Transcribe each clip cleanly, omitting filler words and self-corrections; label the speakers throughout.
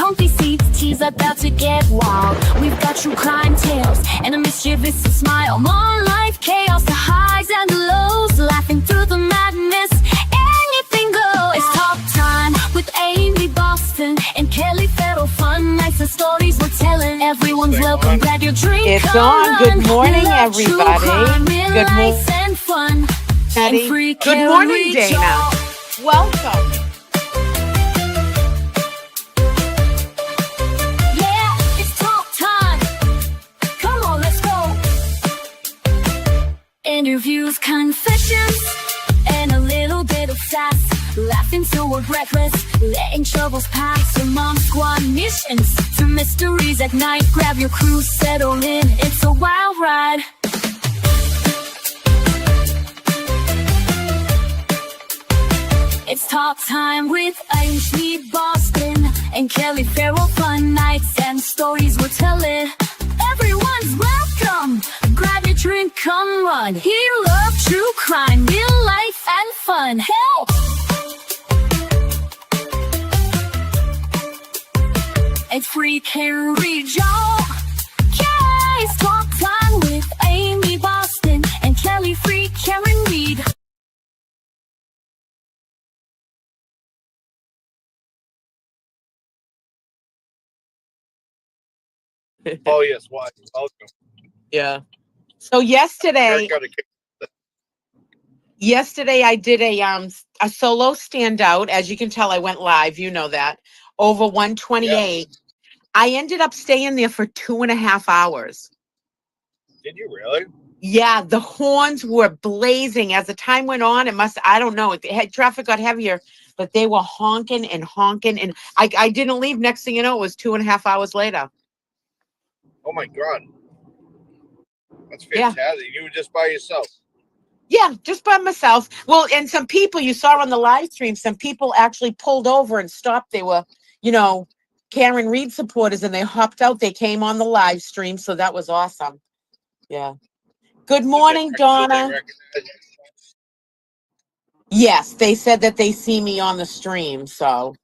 Speaker 1: comfy seats, teas about to get wild. We've got true crime tales and a mischievous smile. More life chaos, the highs and the lows, laughing through the madness. Anything goes. It's talk time with Amy Boston and Kelly Farrell. Fun nights and stories we're telling. Everyone's welcome. Grab your drink.
Speaker 2: It's on. Good morning, everybody. Good morning.
Speaker 1: And fun.
Speaker 2: Good morning, Dana. Welcome.
Speaker 1: Yeah, it's talk time. Come on, let's go. Interviews, confessions, and a little bit of sass. Laughing till we're breathless, letting troubles pass. From mom squad missions to mysteries at night. Grab your crew, settle in. It's a wild ride. It's talk time with Amy Boston and Kelly Farrell. Fun nights and stories we're telling. Everyone's welcome. Grab your drink, come run. He loves true crime, real life and fun. Help! It's free carry Joe. Yeah, it's talk time with Amy Boston and Kelly Free Karen Reed.
Speaker 3: Oh yes, why? Welcome.
Speaker 2: Yeah. So yesterday I did a solo standout. As you can tell, I went live. You know that over 128. Yeah. I ended up staying there for 2.5 hours.
Speaker 3: Did you really?
Speaker 2: Yeah, the horns were blazing as the time went on. I don't know. Traffic got heavier, but they were honking and honking, and I didn't leave. Next thing you know, it was 2.5 hours later.
Speaker 3: Oh my God. That's fantastic. Yeah. You were just by yourself.
Speaker 2: Yeah, just by myself. Well, and some people you saw on the live stream, some people actually pulled over and stopped. They were, Karen Reed supporters, and they hopped out. They came on the live stream, so that was awesome. Yeah. Good morning, Donna. Yes, they said that they see me on the stream, so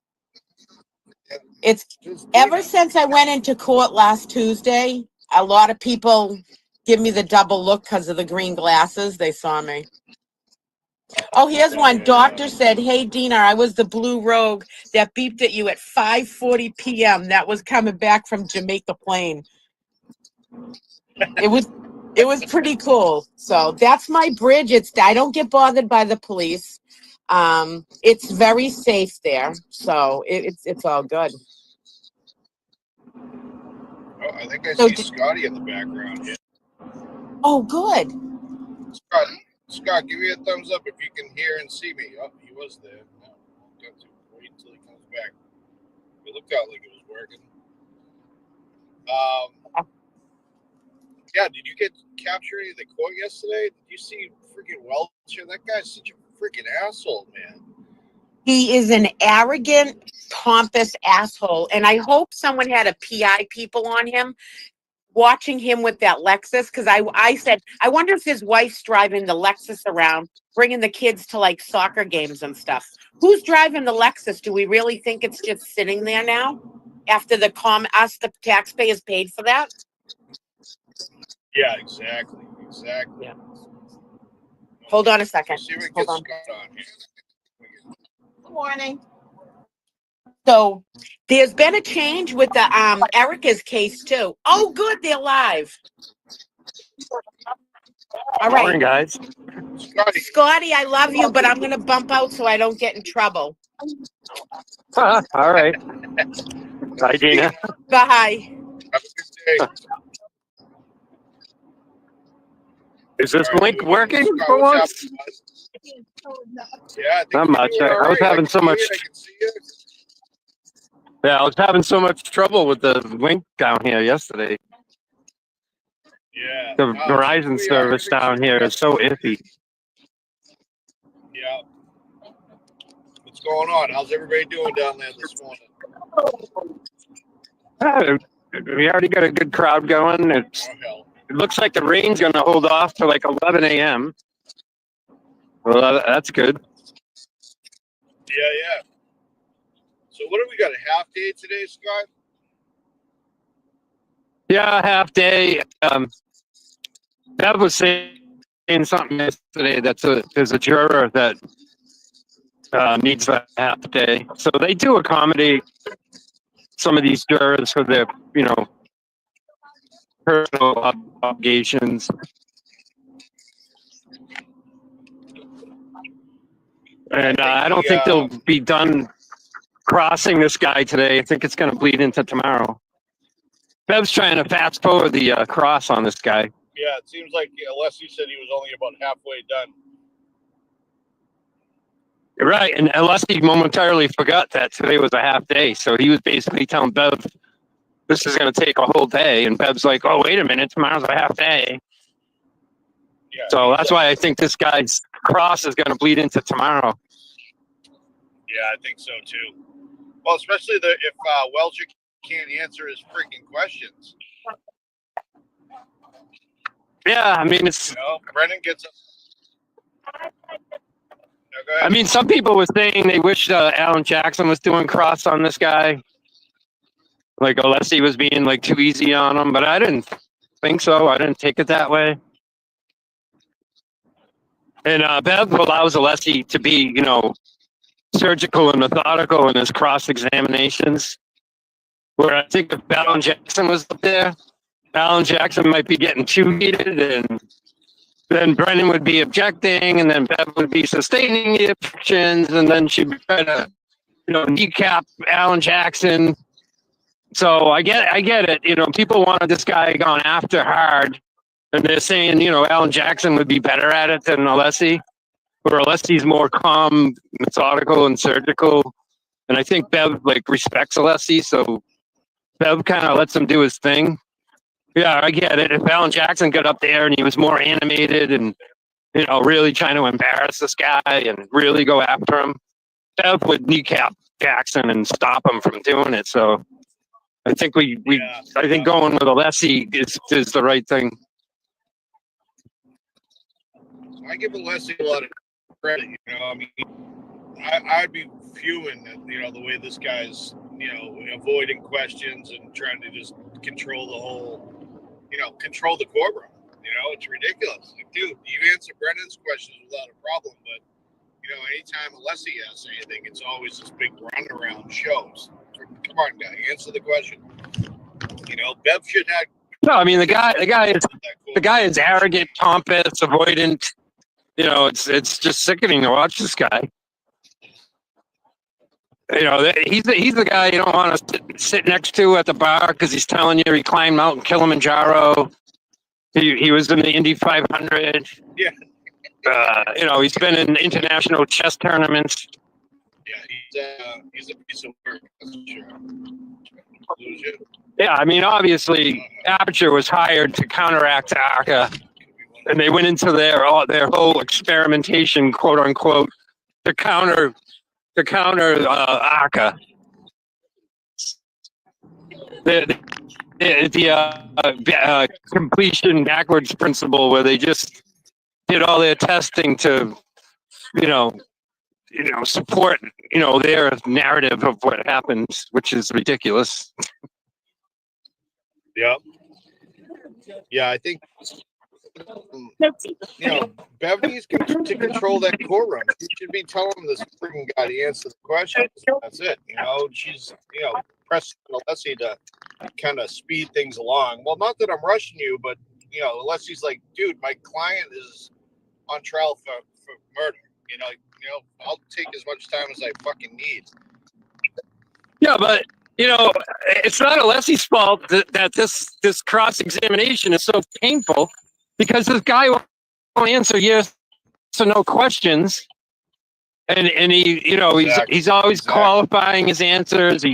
Speaker 2: it's ever since I went into court last Tuesday, a lot of people give me the double look because of the green glasses. They saw me. Oh, here's one. Doctor said, "Hey, Dina, I was the blue rogue that beeped at you at 5:40 p.m. That was coming back from Jamaica Plain." It was pretty cool. So that's my bridge. I don't get bothered by the police. It's very safe there, so it's all good.
Speaker 3: Oh, I think I see Scotty in the background here.
Speaker 2: Oh, good.
Speaker 3: Scott, give me a thumbs up if you can hear and see me. Oh, he was there. No, got to wait until he comes back. It looked out like it was working. Yeah, did you get captured any of the court yesterday? Did you see freaking Welcher? That guy's such a freaking asshole, man. He is an arrogant, pompous asshole, and I hope someone had a PI people on him, watching him with that Lexus, because I said, I wonder if his wife's driving the Lexus around, bringing the kids to like soccer games and stuff. Who's driving the Lexus? Do we really think it's just sitting there now after the taxpayers paid for that? Yeah, exactly. Yeah. Hold on a second. Hold on. Good morning. So there's been a change with the Erica's case too. Oh, good, they're live. All right.
Speaker 4: Morning, guys.
Speaker 2: Scotty, I love you, but I'm going to bump out so I don't get in trouble.
Speaker 4: All right. Bye, Dina.
Speaker 2: Bye.
Speaker 3: Have a good day.
Speaker 4: Is this link working for once?
Speaker 3: Yeah,
Speaker 4: not much. I was having so much. Yeah, I was having so much trouble with the link down here yesterday.
Speaker 3: Yeah.
Speaker 4: The Verizon service down here is so iffy.
Speaker 3: Yeah. What's going on? How's everybody doing down there this morning?
Speaker 4: We already got a good crowd going. It looks like the rain's going to hold off to like 11 a.m. Well, that's good.
Speaker 3: Yeah. So what do we got? A half day today, Scott?
Speaker 4: Yeah, half day. Bev was saying something yesterday there's a juror that needs a half day. So they do accommodate some of these jurors for their, personal obligations. And I don't think they'll be done crossing this guy today. I think it's going to bleed into tomorrow. Bev's trying to fast forward the cross on this guy.
Speaker 3: Yeah, it seems like Alessi said he was only about halfway done.
Speaker 4: Right, and Alessi momentarily forgot that today was a half day, so he was basically telling Bev, this is going to take a whole day, and Bev's like, oh, wait a minute, tomorrow's a half day. Yeah, so that's why I think this guy's cross is going to bleed into tomorrow.
Speaker 3: Yeah, I think so, too. Well, especially if Welcher can't answer his freaking questions.
Speaker 4: Yeah, I mean, it's...
Speaker 3: Brennan gets...
Speaker 4: I mean, some people were saying they wish Alan Jackson was doing cross on this guy. Like, Alessi was being, too easy on him. But I didn't think so. I didn't take it that way. And Bev allows Alessi to be, surgical and methodical in his cross-examinations. Where I think if Alan Jackson was up there, Alan Jackson might be getting too heated, and then Brennan would be objecting, and then Bev would be sustaining the objections, and then she'd be trying to, kneecap Alan Jackson. So I get it. People wanted this guy gone after hard, and they're saying, Alan Jackson would be better at it than Alessi, where Alessi's more calm, methodical, and surgical. And I think Bev respects Alessi, so Bev kind of lets him do his thing. Yeah, I get it. If Alan Jackson got up there and he was more animated and, really trying to embarrass this guy and really go after him, Bev would kneecap Jackson and stop him from doing it. So I think I think going with Alessi is the right thing.
Speaker 3: I give Alessi a lot of credit. I mean, I'd be fuming at the way this guy's avoiding questions and trying to just control the whole, control the courtroom. It's ridiculous. Like, dude, you answer Brennan's questions without a problem, but anytime Alessi asks anything, it's always this big runaround shows. Come on, guy, answer the question. Bev should have.
Speaker 4: No, I mean the guy is arrogant, pompous, avoidant. It's just sickening to watch this guy. He's the guy you don't want to sit next to at the bar because he's telling you he climbed Mount Kilimanjaro. He was in the Indy 500.
Speaker 3: Yeah.
Speaker 4: He's been in international chess tournaments.
Speaker 3: Yeah, he's a piece of work. That's sure.
Speaker 4: Yeah, I mean, obviously, Aperture was hired to counteract ARCA, and they went into their whole experimentation, quote unquote, to counter ARCA. The completion backwards principle, where they just did all their testing to, support, their narrative of what happens, which is ridiculous.
Speaker 3: Yeah. Yeah, I think, Bev needs to control that courtroom. She should be telling this freaking guy to answer the questions. That's it. She's, pressing Alessi to kind of speed things along. Well, not that I'm rushing you, but, Alessi's like, dude, my client is on trial for murder. I'll take as much time as I fucking need. Yeah,
Speaker 4: but it's not Alessi's fault that this cross-examination is so painful, because this guy won't answer yes or no questions, and he he's always qualifying his answers.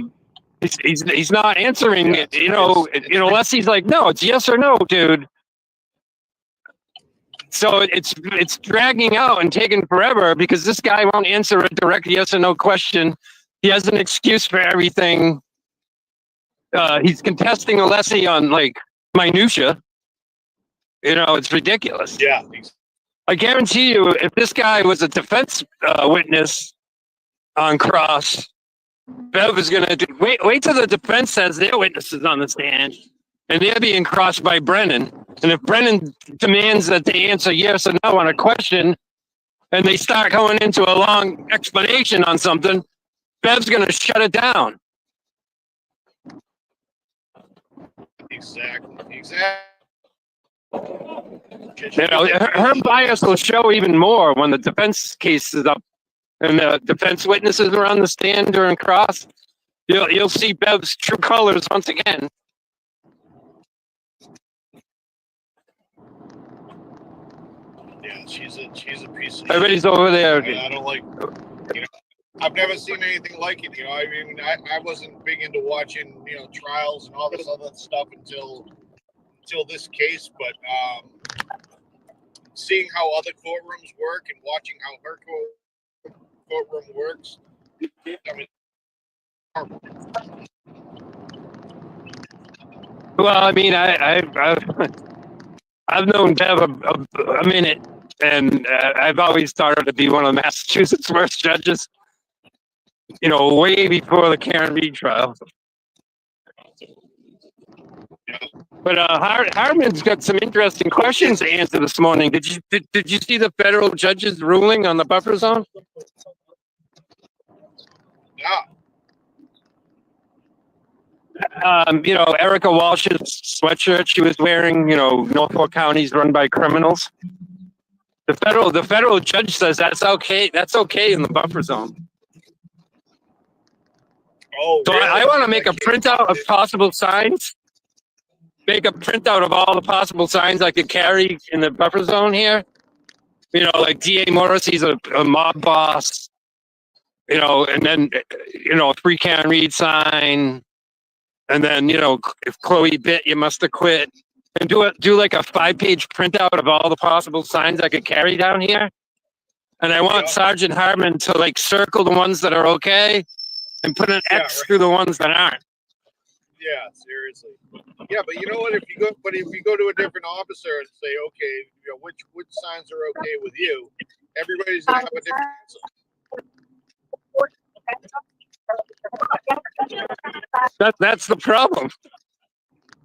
Speaker 4: He's not answering it. Alessi's like, no, it's yes or no, dude. So it's dragging out and taking forever because this guy won't answer a direct yes or no question. He has an excuse for everything. He's contesting Alessi on minutia. It's ridiculous.
Speaker 3: Yeah.
Speaker 4: I guarantee you, if this guy was a defense witness on cross, Bev is going to wait till the defense has their witnesses on the stand, and they're being crossed by Brennan. And if Brennan demands that they answer yes or no on a question, and they start going into a long explanation on something, Bev's going to shut it down.
Speaker 3: Exactly.
Speaker 4: You know, her bias will show even more when the defense case is up and the defense witnesses are on the stand during cross. You'll see Bev's true colors once again.
Speaker 3: Yeah, she's a piece of
Speaker 4: Everybody's
Speaker 3: shit.
Speaker 4: over there.
Speaker 3: I don't like, you know, I've never seen anything like it. You know, I mean, I wasn't big into watching, you know, trials and all this other stuff until this case, but seeing how other courtrooms work and watching how her courtroom works, I mean,
Speaker 4: Well, I mean, I've known Bev a minute, and I've always thought her to be one of Massachusetts' worst judges. You know, way before the Karen Reed trial. But Harman's got some interesting questions to answer this morning. Did you see the federal judge's ruling on the buffer zone?
Speaker 3: yeah.
Speaker 4: You know, Erica Walsh's sweatshirt she was wearing, you know, Norfolk County's run by criminals. The federal judge says that's okay. That's okay in the buffer zone.
Speaker 3: Oh,
Speaker 4: So
Speaker 3: really?
Speaker 4: I want to make a printout of possible signs. Make a printout of all the possible signs I could carry in the buffer zone here. You know, like D.A. Morrissey's a mob boss. You know, and then, you know, a free Karen Reed sign. And then, you know, if Chloe bit, you must have quit. And do like a 5-page printout of all the possible signs I could carry down here. And I want Sergeant Hartman to like circle the ones that are okay and put an X through the ones that aren't.
Speaker 3: Yeah, seriously. Yeah, but you know what? If you go to a different officer and say, okay, you know, which signs are okay with you, everybody's gonna have a different answer.
Speaker 4: That's the problem.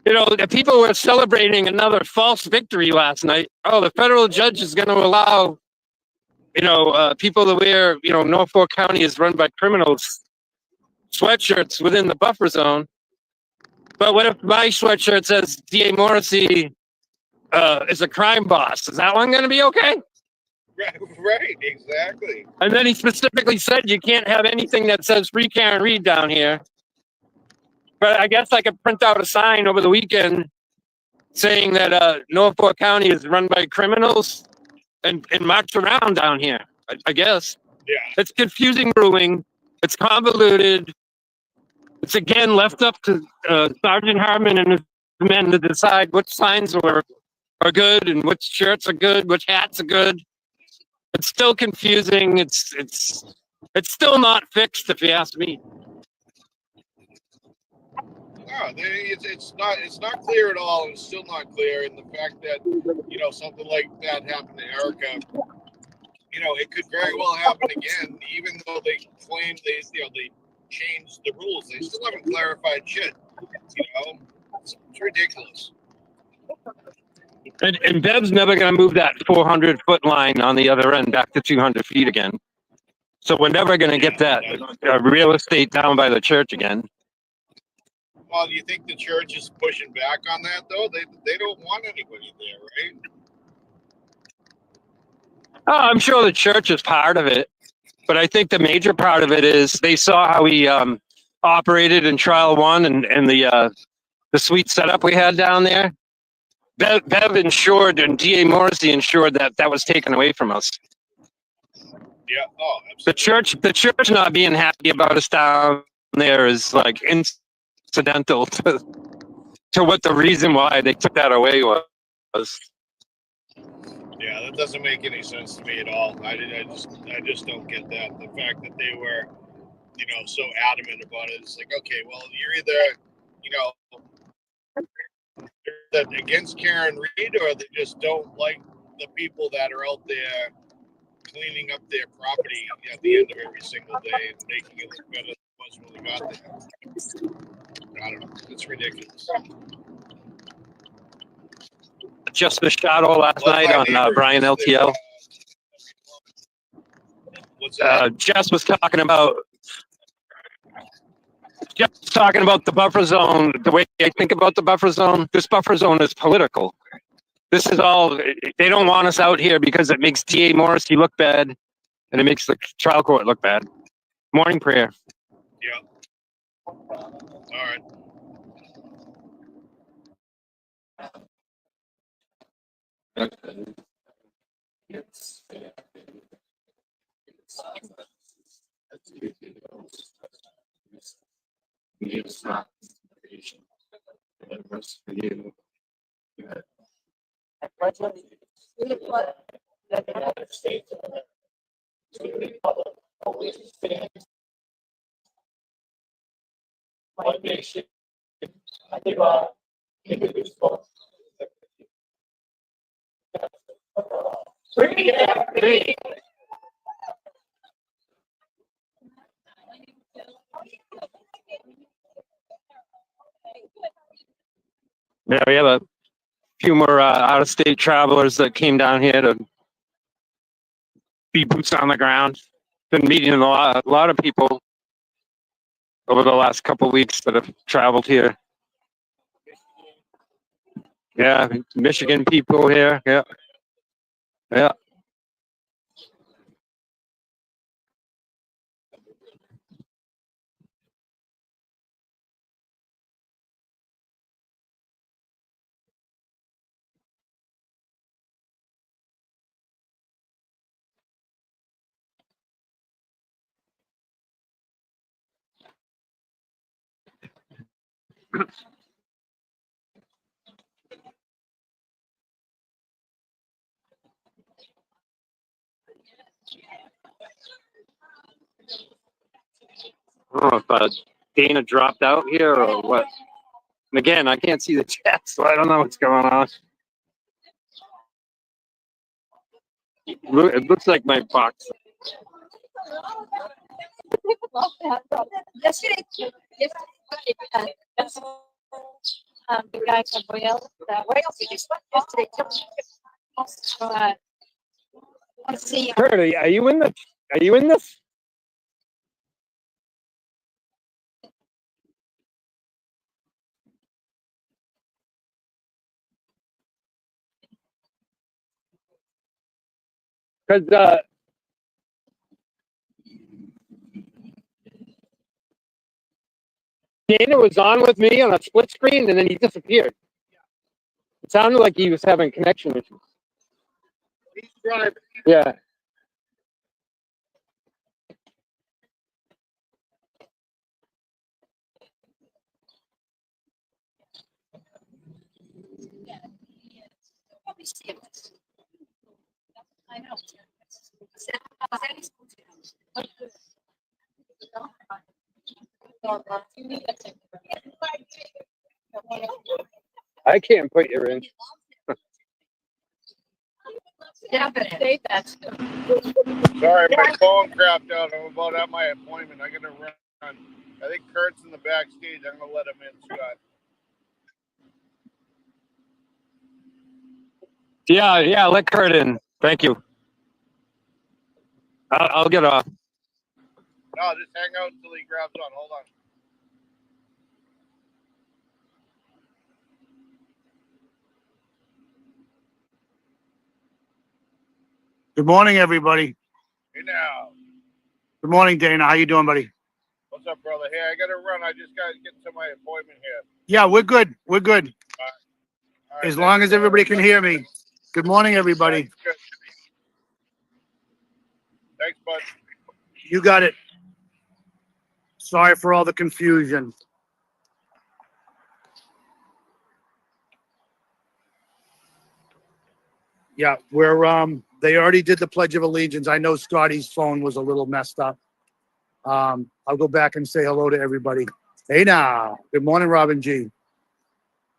Speaker 4: You know, the people were celebrating another false victory last night. Oh, the federal judge is going to allow, you know, people to wear, you know, Norfolk County is run by criminals sweatshirts within the buffer zone. But what if my sweatshirt says D.A. Morrissey is a crime boss? Is that one going to be okay?
Speaker 3: Right, exactly.
Speaker 4: And then he specifically said you can't have anything that says free Karen Reed down here. But I guess I could print out a sign over the weekend saying that Norfolk County is run by criminals and march around down here, I guess.
Speaker 3: Yeah.
Speaker 4: It's confusing ruling. It's convoluted. It's again left up to Sergeant Hartman and his men to decide which signs are good and which shirts are good, which hats are good. It's still confusing. It's still not fixed, if you ask me.
Speaker 3: No, it's not clear at all, and it's still not clear. And the fact that, you know, something like that happened to Erica, you know, it could very well happen again, even though they claim they changed the rules. They still haven't clarified shit. You know, it's ridiculous.
Speaker 4: And Bev's never going to move that 400-foot line on the other end back to 200 feet again. So we're never going to get that real estate down by the church again.
Speaker 3: Well, do you think the church is pushing back on that, though? They don't want anybody there, right?
Speaker 4: Oh, I'm sure the church is part of it. But I think the major part of it is they saw how we operated in trial one and the sweet setup we had down there. Bev ensured and D.A. Morrissey ensured that was taken away from us.
Speaker 3: Yeah. Oh, absolutely.
Speaker 4: The church not being happy about us down there is like incidental to what the reason why they took that away was.
Speaker 3: Yeah, that doesn't make any sense to me at all. I just don't get that. The fact that they were, you know, so adamant about it. It's like, okay, well, you're either, you know, that against Karen Reed, or they just don't like the people that are out there cleaning up their property at the end of every single day and making it look better than it was hours when we got there. I don't know. It's ridiculous.
Speaker 4: Just the shadow last
Speaker 3: Like
Speaker 4: night
Speaker 3: my
Speaker 4: on
Speaker 3: neighbor
Speaker 4: Brian
Speaker 3: said,
Speaker 4: LTL.
Speaker 3: what's that?
Speaker 4: Jess was talking about the buffer zone. The way I think about the buffer zone, this buffer zone is political. This is all, they don't want us out here because it makes T.A. Morrissey look bad and it makes the trial court look bad. Morning prayer.
Speaker 3: Yeah. All right.
Speaker 4: Yeah, we have a few more out-of-state travelers that came down here to be boots on the ground. Been meeting a lot of people over the last couple of weeks that have traveled here. Yeah, Michigan people here. Yeah, yeah. I don't know if Dana dropped out here or what. And again, I can't see the chat, so I don't know what's going on. It looks like my box.
Speaker 5: Yesterday, the guy from Royal, he just went yesterday. Let's see.
Speaker 4: Kurt, are you in the? Are you in this? Because Dana was on with me on a split screen and then he disappeared. It sounded like he was having connection issues.
Speaker 3: He's driving.
Speaker 4: Yeah.
Speaker 5: I know.
Speaker 4: I can't put you in.
Speaker 5: Yeah, but say that.
Speaker 3: Sorry, my phone crapped out. I'm about at my appointment. I gotta run. I think Kurt's in the backstage. I'm gonna let him in, Scott.
Speaker 4: Yeah, let Kurt in. Thank you. I'll get off.
Speaker 3: No, just hang out until he grabs on. Hold on.
Speaker 6: Good morning, everybody.
Speaker 3: Hey now.
Speaker 6: Good morning, Dana. How you doing, buddy?
Speaker 3: What's up, brother? Hey, I gotta run. I just gotta get to my appointment here.
Speaker 6: Yeah, we're good. We're good.
Speaker 3: All right,
Speaker 6: As long as everybody can hear me. Good morning, everybody.
Speaker 3: Good. Thanks, bud.
Speaker 6: You got it. Sorry for all the confusion. Yeah, they already did the Pledge of Allegiance. I know Scotty's phone was a little messed up. I'll go back and say hello to everybody. Hey now. Good morning, Robin G.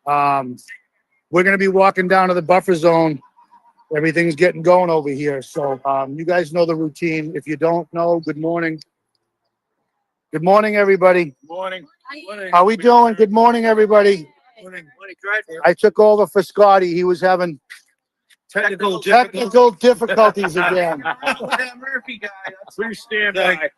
Speaker 6: We're gonna be walking down to the buffer zone. Everything's getting going over here. So you guys know the routine. If you don't know, good morning. Good morning, everybody.
Speaker 7: Morning.
Speaker 6: How we doing? Good morning, everybody.
Speaker 7: Morning.
Speaker 6: I took over for Scotty. He was having
Speaker 7: Technical
Speaker 6: difficulties again.
Speaker 7: That Murphy guy. Please stand by.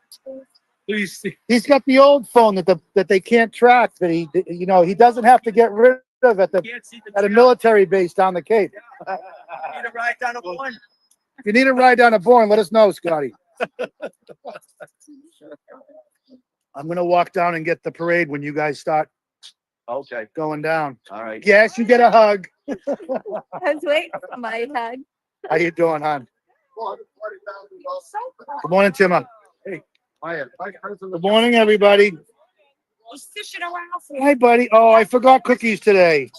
Speaker 7: Please.
Speaker 6: He's got the old phone that they can't track. That he doesn't have to get rid of at a military base down the Cape.
Speaker 7: Need a ride down a one.
Speaker 6: If you need a ride down a Bourne, let us know, Scotty. I'm gonna walk down and get the parade when you guys start
Speaker 7: Okay.
Speaker 6: going down.
Speaker 7: All right.
Speaker 6: Yes, you get a hug.
Speaker 5: I was waiting for my hug.
Speaker 6: How you doing, hon? Good morning, Timma.
Speaker 7: Hey.
Speaker 6: Good morning, everybody. Hi, buddy. Oh, I forgot cookies today.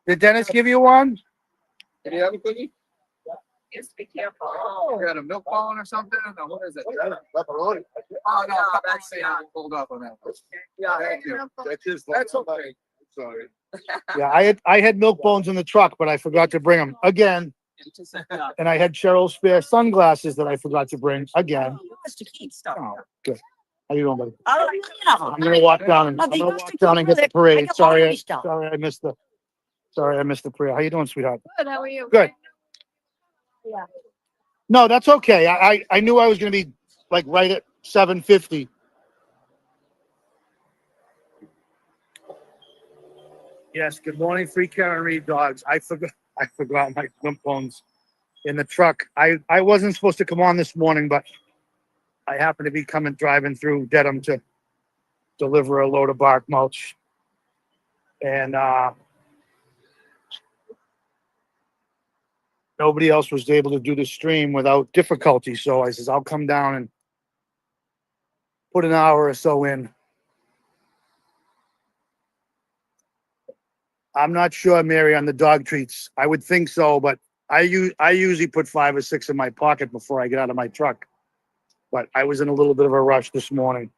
Speaker 6: Did Dennis give you one?
Speaker 7: Did you have a cookie? Oh, you got a milk bone or something? No, what is it? Pepperoni. Oh, no, actually, I pulled up on that. Yeah, thank you. That's okay. Sorry.
Speaker 6: Yeah, I had milk bones in the truck, but I forgot to bring them again. And I had Cheryl's spare sunglasses that I forgot to bring again. Oh, good. How you doing, buddy? I'm gonna walk down and get the parade. Sorry, I missed the parade. How you doing, sweetheart?
Speaker 5: Good, how are you?
Speaker 6: Good.
Speaker 5: Yeah.
Speaker 6: No, that's okay. I knew I was gonna be like right at 7:50. Yes. Good morning, free Karen Reed dogs. I forgot my limp bones in the truck. I wasn't supposed to come on this morning, but I happened to be driving through Dedham to deliver a load of bark mulch, and nobody else was able to do the stream without difficulty. So I says, I'll come down and put an hour or so in. I'm not sure, Mary, on the dog treats. I would think so, but I usually put 5 or 6 in my pocket before I get out of my truck. But I was in a little bit of a rush this morning.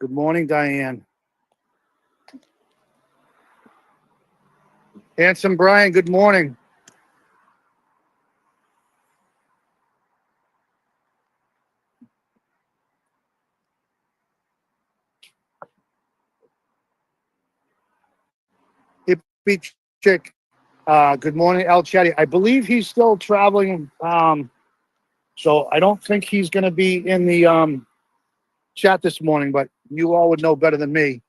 Speaker 6: Good morning, Diane. Handsome Brian, good morning. Hippie Chick, good morning, El Chatty. I believe he's still traveling, so I don't think he's going to be in the chat this morning, but you all would know better than me.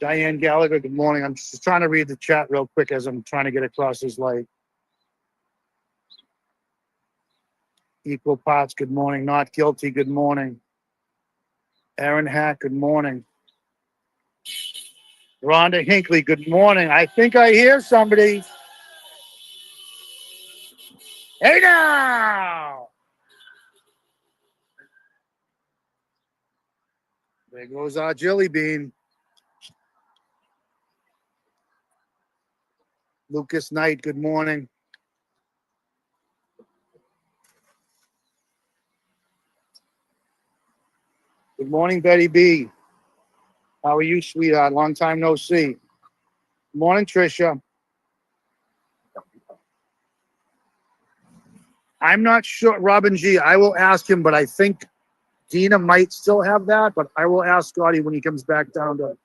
Speaker 6: Diane Gallagher, good morning. I'm just trying to read the chat real quick as I'm trying to get across this light. Equal parts, good morning. Not guilty, good morning. Aaron Hack, good morning. Rhonda Hinckley, good morning. I think I hear somebody. Hey now! There goes our jelly bean. Lucas Knight, good morning. Good morning, Betty B. How are you, sweetheart? Long time no see. Good morning, Tricia. I'm not sure, Robin G. I will ask him, but I think Dina might still have that, but I will ask Scotty when he comes back down to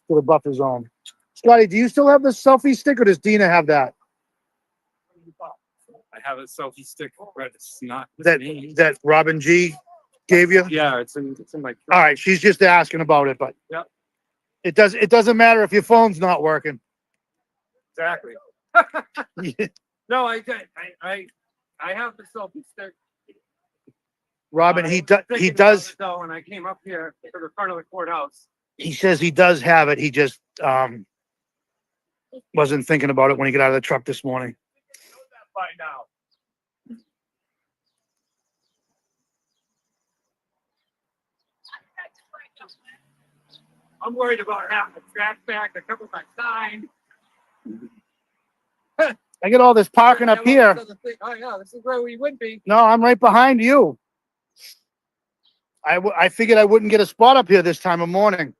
Speaker 6: the buffer zone. Scotty, do you still have the selfie stick, or does Dina have that?
Speaker 7: I have a selfie stick, but it's not
Speaker 6: That Robin G gave you?
Speaker 7: Yeah, it's in my.
Speaker 6: All right, she's just asking about it, but
Speaker 7: Yep.
Speaker 6: it doesn't matter if your phone's not working.
Speaker 7: Exactly. No, I have the selfie stick.
Speaker 6: Robin, he does.
Speaker 7: So when I came up here to the front of the courthouse.
Speaker 6: He says he does have it. He just wasn't thinking about it when he got out of the truck this morning.
Speaker 7: By now. I'm worried about having a trash bag to cover my sign.
Speaker 6: I get all this parking up here.
Speaker 7: Oh yeah, this is where we would be.
Speaker 6: No, I'm right behind you. I figured I wouldn't get a spot up here this time of morning.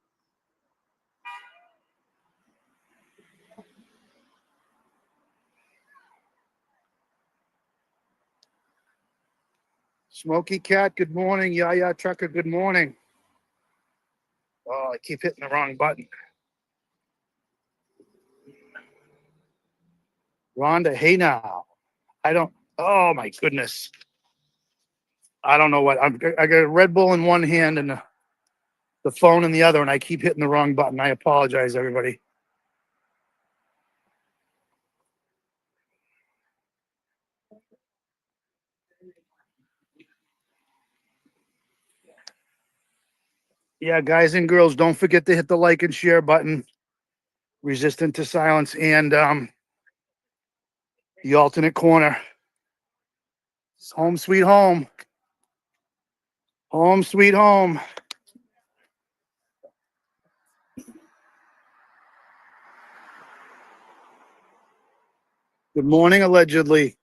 Speaker 6: Smoky Cat, good morning. Yaya Trucker, good morning. Oh, I keep hitting the wrong button. Rhonda, hey now. Oh my goodness. I don't know what. I got a Red Bull in one hand and the phone in the other, and I keep hitting the wrong button. I apologize, everybody. Yeah, guys and girls, don't forget to hit the like and share button. Resistant to silence and the alternate corner. It's home sweet home. Home sweet home. Good morning, allegedly.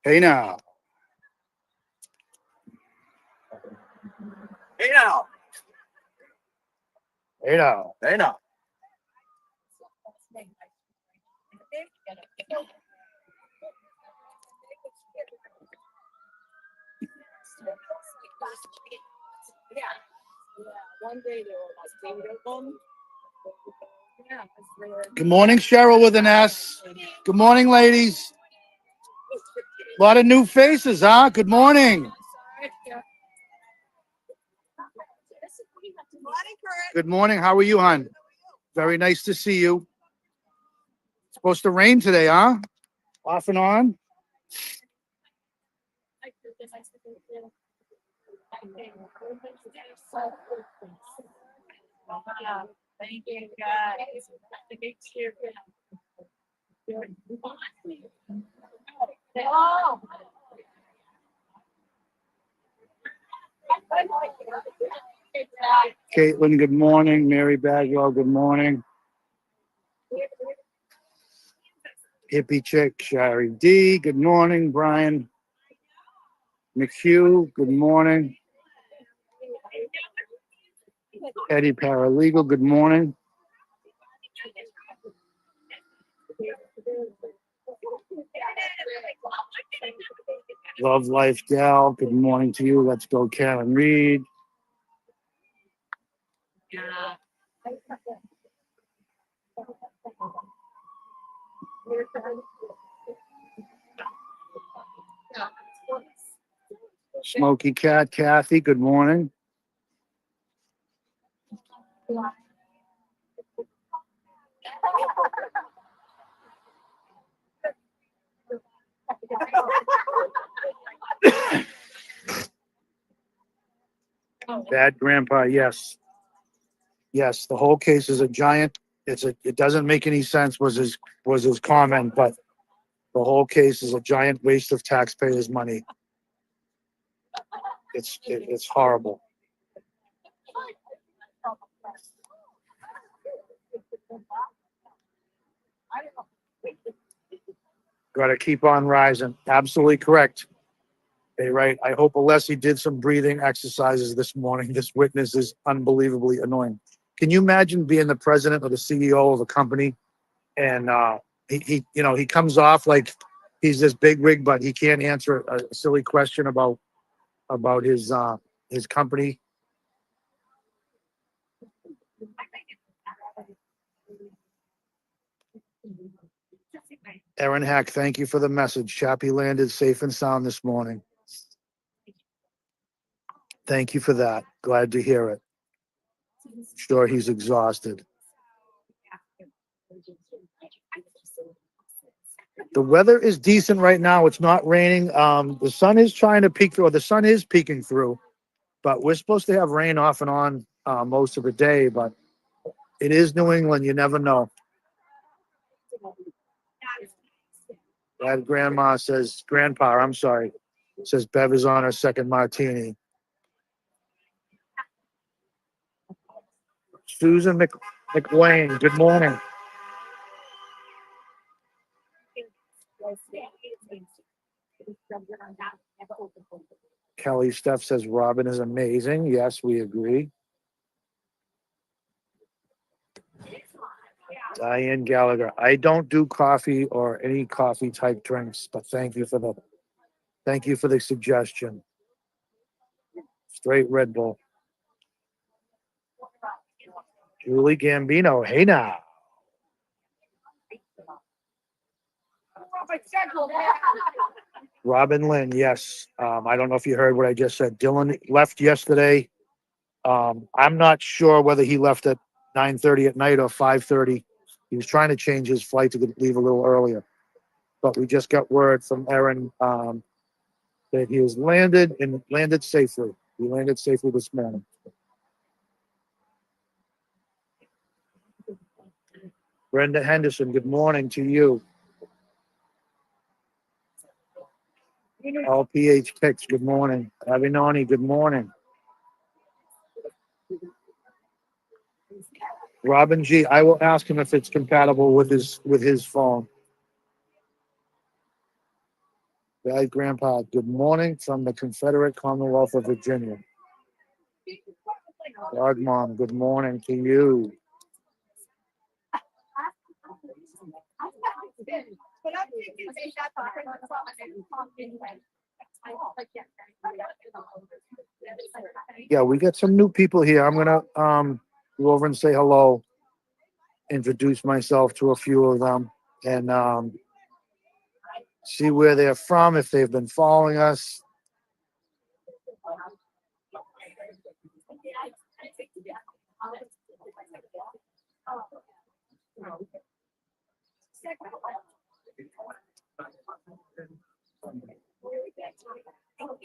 Speaker 6: Hey now.
Speaker 7: Hey now.
Speaker 6: Hey now.
Speaker 7: Hey now.
Speaker 6: Good morning, Cheryl with an S. Good morning, ladies. A lot of new faces, huh? Good morning. Good morning. How are you, hon? Very nice to see you. Supposed to rain today, huh? Off and on.
Speaker 5: Thank you, guys. Oh.
Speaker 6: Caitlin, good morning. Mary Bagwell, good morning. Hippie Chick, Shari D, good morning. Brian McHugh, good morning. Eddie Paralegal, good morning. Love Life Gal, good morning to you. Let's go, Karen Reed. Smoky Cat, Kathy, good morning. Bad Grandpa, yes. Yes, the whole case is a giant. It doesn't make any sense was his comment, but the whole case is a giant waste of taxpayers' money. It's horrible. Got to keep on rising. Absolutely correct. Hey, right. I hope Alessi did some breathing exercises this morning. This witness is unbelievably annoying. Can you imagine being the president or the CEO of a company and he comes off like he's this big wig, but he can't answer a silly question about his company. Aaron Hack, thank you for the message. Chappie landed safe and sound this morning. Thank you for that. Glad to hear it. Sure, he's exhausted. The weather is decent right now. It's not raining. The sun is trying to peek through, or the sun is peeking through, but we're supposed to have rain off and on most of the day, but it is New England. You never know. That grandpa, I'm sorry, says Bev is on her second martini. Susan McWayne, good morning. Kelly Steph says Robin is amazing. Yes, we agree. Diane Gallagher, I don't do coffee or any coffee type drinks, but thank you for the suggestion. Straight Red Bull. Julie Gambino, hey now. Robin Lynn, yes. I don't know if you heard what I just said. Dylan left yesterday. I'm not sure whether he left at 9:30 at night or 5:30. He was trying to change his flight to leave a little earlier. But we just got word from Erin that he has landed and landed safely. He landed safely this morning. Brenda Henderson, good morning to you. LPH Picks, good morning. Avinoni, good morning. Robin G, I will ask him if it's compatible with his phone. Dad, Grandpa, good morning from the Confederate Commonwealth of Virginia. Dog Mom, good morning to you. Yeah, we got some new people here. I'm gonna go over and say hello, introduce myself to a few of them, and see where they're from, if they've been following us.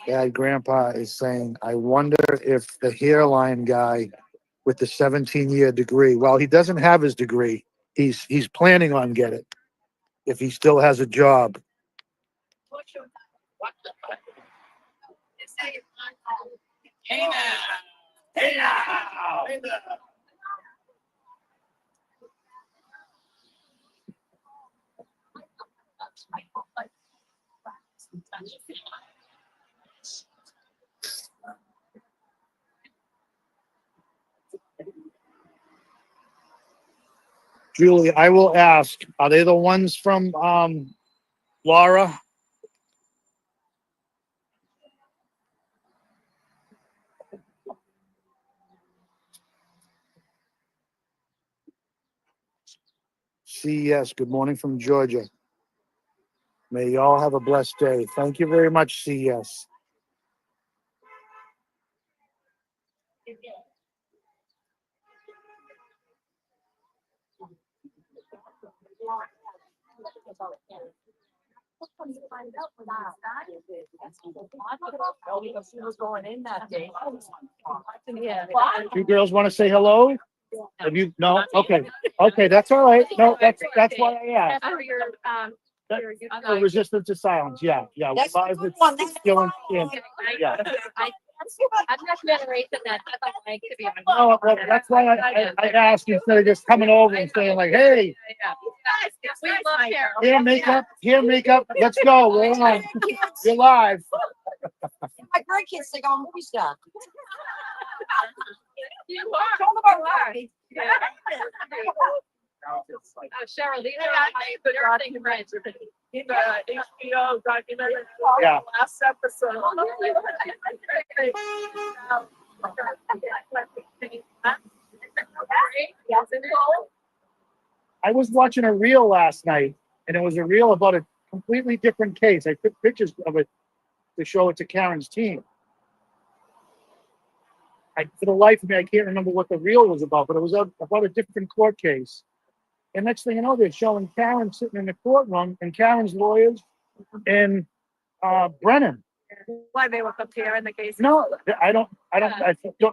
Speaker 6: Dad, Grandpa is saying, I wonder if the hairline guy with the 17-year degree, well, he doesn't have his degree. He's planning on getting it if he still has a job.
Speaker 7: Hey now. Hey now. Hey now.
Speaker 6: Julie, I will ask, are they the ones from Laura? CES, good morning from Georgia. May you all have a blessed day. Thank you very much, CES. You girls want to say hello? Have you? No? Okay. Okay, that's all right. No, that's why I asked. The resistance to silence. Yeah, yeah.
Speaker 2: That's
Speaker 6: Live
Speaker 2: a good
Speaker 6: with
Speaker 2: one. That's
Speaker 6: Dylan. Yeah.
Speaker 5: I'm not generation that doesn't like to be on.
Speaker 6: No, well, that's why I asked instead of just coming over and saying like, hey,
Speaker 5: We love Cheryl.
Speaker 6: here makeup, let's go. We're on. You're live.
Speaker 2: my grandkids think I'm a movie star.
Speaker 5: You are.
Speaker 2: Tell them about life.
Speaker 5: Yeah. Cheryl, these are my good friends.
Speaker 7: The HBO documentary.
Speaker 6: Yeah.
Speaker 7: Last episode.
Speaker 6: I was watching a reel last night, and it was a reel about a completely different case. I took pictures of it to show it to Karen's team. For the life of me, I can't remember what the reel was about, but it was about a different court case. And next thing you know, they're showing Karen sitting in the courtroom and Karen's lawyers and Brennan.
Speaker 5: Why they were comparing the case?
Speaker 6: No, I don't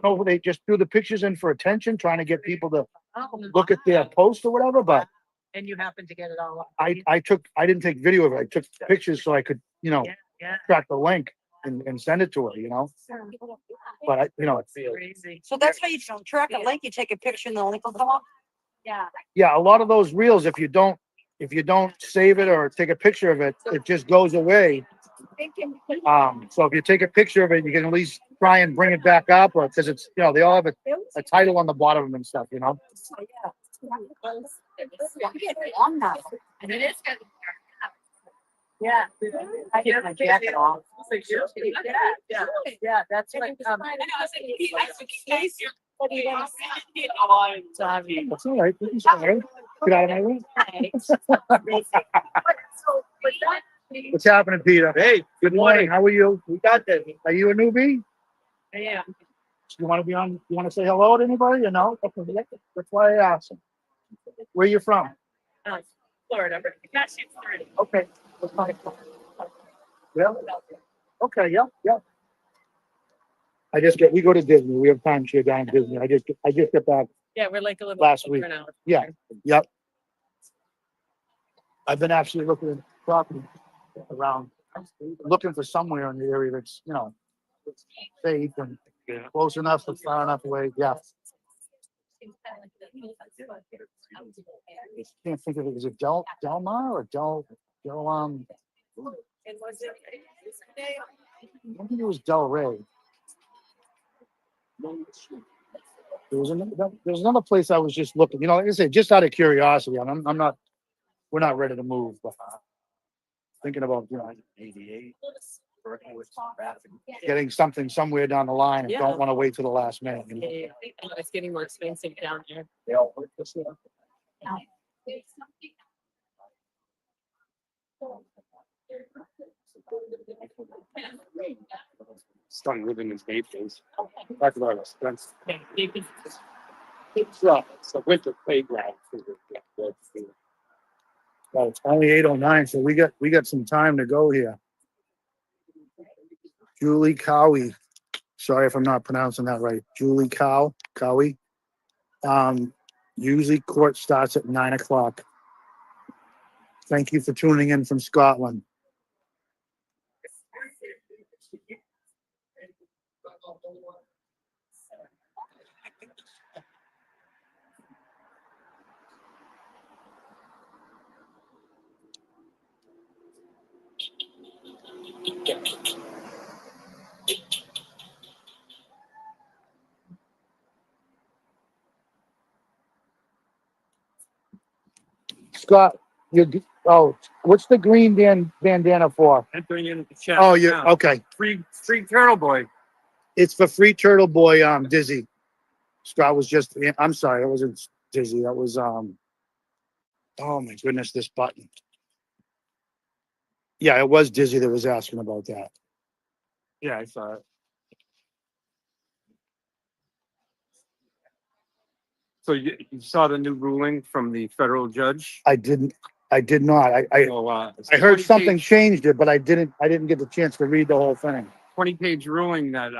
Speaker 6: know if they just threw the pictures in for attention, trying to get people to look at their post or whatever, but
Speaker 5: And you happen to get it all.
Speaker 6: I didn't take video of it. I took pictures so I could,
Speaker 5: Yeah.
Speaker 6: track the link and send it to her, But it's
Speaker 5: Crazy.
Speaker 2: So that's how you track a link. You take a picture and the link will come up.
Speaker 5: Yeah.
Speaker 6: a lot of those reels, if you don't save it or take a picture of it, it just goes away So if you take a picture of it, you can at least try and bring it back up, or because it's, you know, they all have a title on the bottom of them and stuff, you know?
Speaker 5: And it is good. Yeah. I get my jacket off. Yeah, that's what,
Speaker 6: That's all right. It's all right. Get out of my way. What's happening, Peter?
Speaker 4: Hey,
Speaker 6: Good morning. How are you?
Speaker 4: we got this.
Speaker 6: Are you a newbie?
Speaker 5: Yeah.
Speaker 6: You want to be on? You want to say hello to anybody? You know? That's why I asked. Where you from?
Speaker 5: Florida, but that's Florida.
Speaker 6: Okay. Yeah. Okay. Yeah. Yeah. We go to Disney. We have timeshare down at Disney. I just get back.
Speaker 5: Yeah, we're like a little.
Speaker 6: Last week. Yeah. Yep. I've been actually looking at property around, looking for somewhere in the area that's, you know, safe and close enough, but far enough away. Yeah. Can't think of it. Is it Del Mar or I think it was Del Rey. There's another place I was just looking, you know, like I said, just out of curiosity. We're not ready to move, but thinking about, you know, 88, getting something somewhere down the line and don't want to wait till the last minute. You know?
Speaker 5: It's getting more expensive down here.
Speaker 4: Starting living in Naples. Talk about expense. It's a winter playground.
Speaker 6: Well, it's only 8:09, so we got some time to go here. Julie Cowie. Sorry if I'm not pronouncing that right. Julie Cowie. Usually court starts at 9:00. Thank you for tuning in from Scotland. Scott, what's the green bandana for?
Speaker 4: Entering in the chat.
Speaker 6: Oh, you
Speaker 4: now.
Speaker 6: okay?
Speaker 4: Free Turtle Boy.
Speaker 6: It's for Free Turtle Boy. Dizzy. Scott was just. I'm sorry, it wasn't Dizzy. That was Oh my goodness, this button. Yeah, it was Dizzy that was asking about that.
Speaker 4: Yeah, I saw it. So you saw the new ruling from the federal judge?
Speaker 6: I did not. I heard something changed it, but I didn't get the chance to read the whole thing.
Speaker 4: 20-page ruling that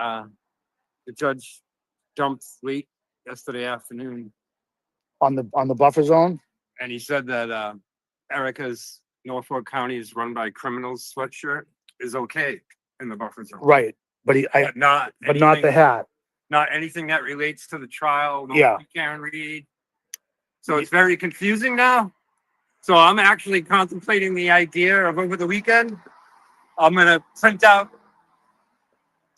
Speaker 4: the judge dumped late yesterday afternoon.
Speaker 6: On the buffer zone?
Speaker 4: And he said that Erica's Norfolk County is run by criminals sweatshirt is okay in the buffer zone.
Speaker 6: Right. But not the hat.
Speaker 4: Not anything that relates to the trial.
Speaker 6: Yeah.
Speaker 4: Karen Reed. So it's very confusing now. So I'm actually contemplating the idea of over the weekend, I'm going to print out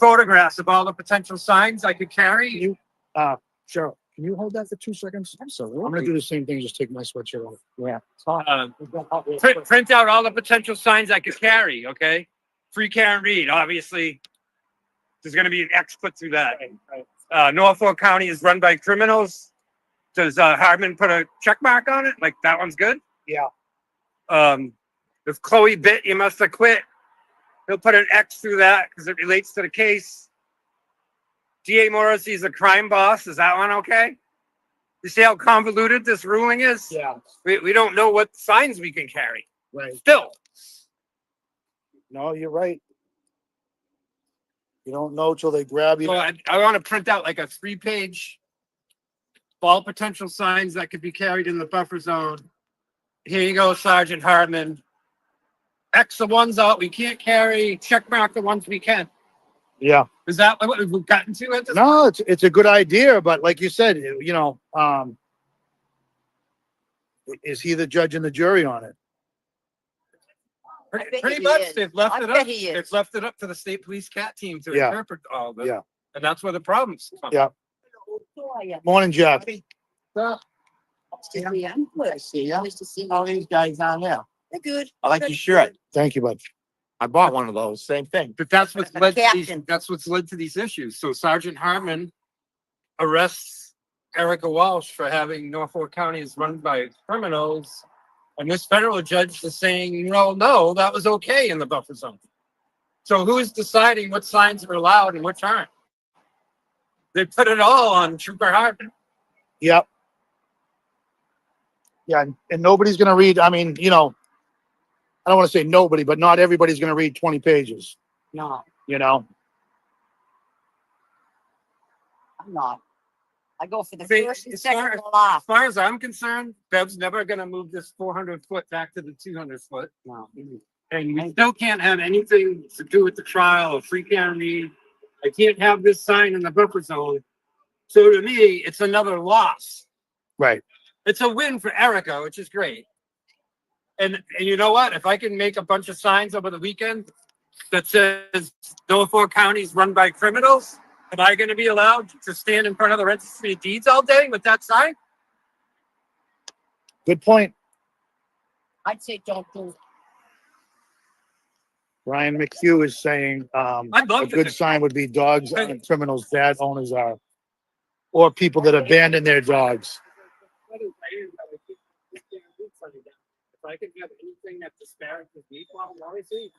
Speaker 4: photographs of all the potential signs I could carry.
Speaker 6: Cheryl, can you hold that for 2 seconds? Absolutely. I'm going to do the same thing. Just take my sweatshirt off. Yeah.
Speaker 4: Print out all the potential signs I could carry. Okay. Free Karen Reed. Obviously, there's going to be an X put through that. Norfolk County is run by criminals. Does Hardman put a check mark on it? Like that one's good?
Speaker 6: Yeah.
Speaker 4: If Chloe bit, you must have quit. He'll put an X through that because it relates to the case. D.A. Morrissey's a crime boss. Is that one okay? You see how convoluted this ruling is?
Speaker 6: Yeah.
Speaker 4: We don't know what signs we can carry.
Speaker 6: Right.
Speaker 4: Still.
Speaker 6: No, you're right. You don't know till they grab you.
Speaker 4: So I want to print out like a 3-page all potential signs that could be carried in the buffer zone. Here you go, Sergeant Hardman. X the ones out we can't carry, check mark the ones we can.
Speaker 6: Yeah.
Speaker 4: Is that what we've gotten to at this
Speaker 6: No, it's a good idea, but like you said, you know, is he the judge and the jury on it?
Speaker 4: Pretty much, they've left
Speaker 5: I
Speaker 4: it
Speaker 5: bet
Speaker 4: up.
Speaker 5: he is.
Speaker 4: They've left it up to the state police cat team to
Speaker 6: Yeah.
Speaker 4: interpret all of it.
Speaker 6: Yeah.
Speaker 4: And that's where the problems come.
Speaker 6: Yeah. Morning, Jeff.
Speaker 5: Yeah.
Speaker 7: I see ya.
Speaker 5: Nice to see
Speaker 7: How are
Speaker 5: you.
Speaker 7: these guys down there?
Speaker 5: They're good.
Speaker 7: I like your shirt.
Speaker 6: Thank you, bud.
Speaker 7: I bought one of those. Same thing.
Speaker 4: But that's what's led to these,
Speaker 5: Captain.
Speaker 4: that's what's led to these issues. So Sergeant Hartman arrests Erica Walsh for having Norfolk County is run by criminals. And this federal judge is saying, well, no, that was okay in the buffer zone. So who's deciding what signs are allowed and which aren't? They put it all on Trooper Hartman.
Speaker 6: Yep. Yeah, and nobody's gonna read. I mean, I don't want to say nobody, but not everybody's gonna read 20 pages.
Speaker 5: No,
Speaker 6: You know.
Speaker 5: I'm not. I go for the
Speaker 4: I mean,
Speaker 5: first and
Speaker 4: as
Speaker 5: second
Speaker 4: far-
Speaker 5: and the last.
Speaker 4: As far as I'm concerned, Bev's never going to move this 400 foot back to the 200 foot.
Speaker 5: No.
Speaker 4: And we still can't have anything to do with the trial or free can read. I can't have this sign in the buffer zone. So to me, it's another loss.
Speaker 6: Right.
Speaker 4: It's a win for Erica, which is great. And you know what? If I can make a bunch of signs over the weekend that says Norfolk County is run by criminals, am I going to be allowed to stand in front of the registry of deeds all day with that sign?
Speaker 6: Good point.
Speaker 5: I'd say don't do it.
Speaker 6: Ryan McHugh is saying
Speaker 4: I'd love
Speaker 6: a
Speaker 4: to.
Speaker 6: good sign would be dogs and criminals bad owners are, or people that abandon their dogs.
Speaker 4: If I can have anything that disparages me, well, obviously,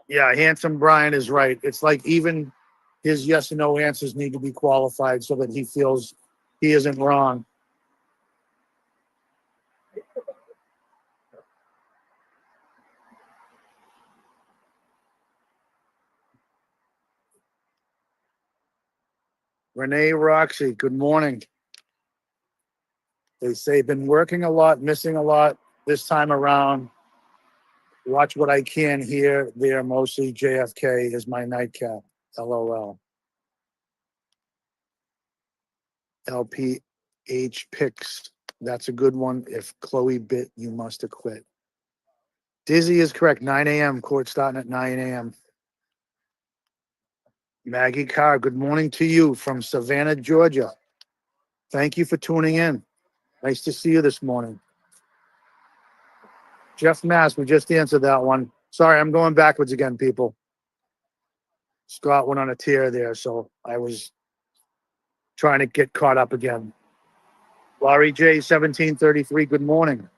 Speaker 6: Yeah, handsome Brian is right. It's like even his yes and no answers need to be qualified so that he feels he isn't wrong. Renee Roxy, good morning. They say been working a lot, missing a lot this time around. Watch what I can here, there, mostly JFK is my nightcap. LOL. LPH picks. That's a good one. If Chloe bit, you must have quit. Dizzy is correct. 9 a.m. Court starting at 9 a.m. Maggie Carr, good morning to you from Savannah, Georgia. Thank you for tuning in. Nice to see you this morning. Jeff Mass, we just answered that one. Sorry, I'm going backwards again, people. Scott went on a tear there, so I was trying to get caught up again. Laurie J, 1733, good morning.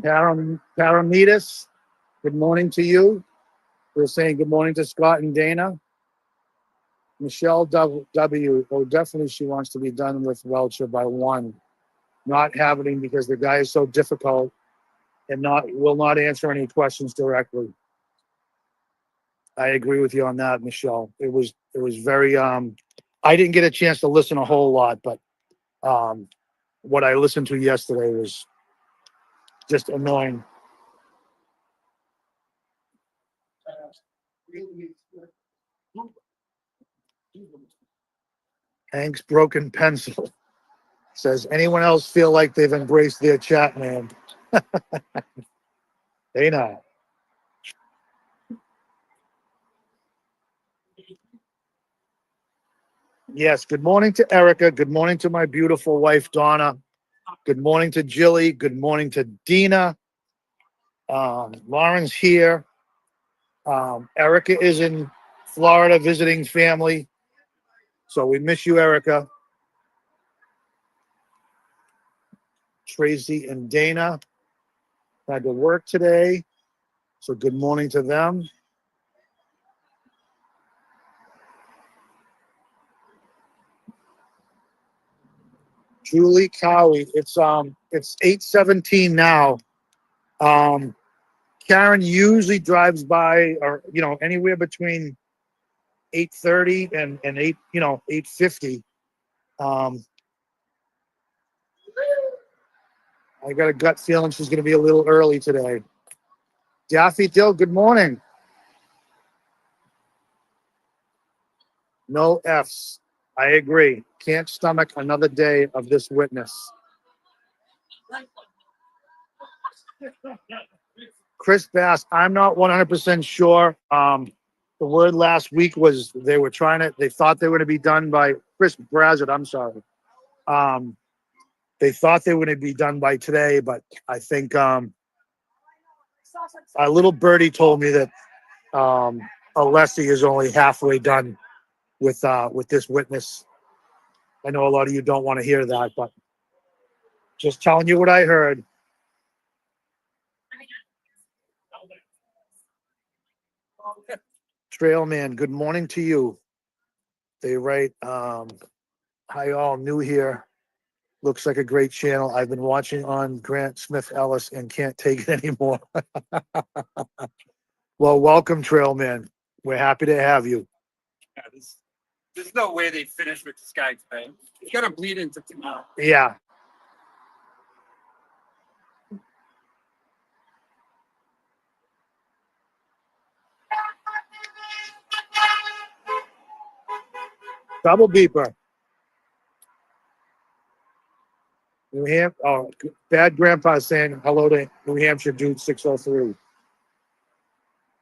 Speaker 6: Paramedas, good morning to you. We're saying good morning to Scott and Dana. Michelle W. Oh, definitely she wants to be done with Welcher by 1. Not happening because the guy is so difficult and will not answer any questions directly. I agree with you on that, Michelle. It was very I didn't get a chance to listen a whole lot, but what I listened to yesterday was just annoying. Hank's broken pencil says, anyone else feel like they've embraced their chat, man? They not. Yes, good morning to Erica. Good morning to my beautiful wife, Donna. Good morning to Jilly. Good morning to Dina. Lauren's here. Erica is in Florida visiting family. So we miss you, Erica. Tracy and Dana had to work today. So good morning to them. Julie Cowie. It's 8:17 now. Karen usually drives by, or anywhere between 8:30 and 8, 8:50. I got a gut feeling she's going to be a little early today. Daffy Dill, good morning. No F's. I agree. Can't stomach another day of this witness. Chris Bass, I'm not 100% sure. The word last week was they thought they were going to be done by Chris Brazzard. I'm sorry. They thought they were going to be done by today, but I think a little birdie told me that Alessi is only halfway done with this witness. I know a lot of you don't want to hear that, but just telling you what I heard. Trailman, good morning to you. They write, hi all, new here. Looks like a great channel. I've been watching on Grant Smith Ellis and can't take it anymore. Well, welcome, Trailman. We're happy to have you.
Speaker 4: Yeah, there's no way they finish with this guy today. He's got to bleed into tomorrow.
Speaker 6: Yeah. Double beeper. New Hampshire. Oh, bad grandpa saying hello to New Hampshire dude 603.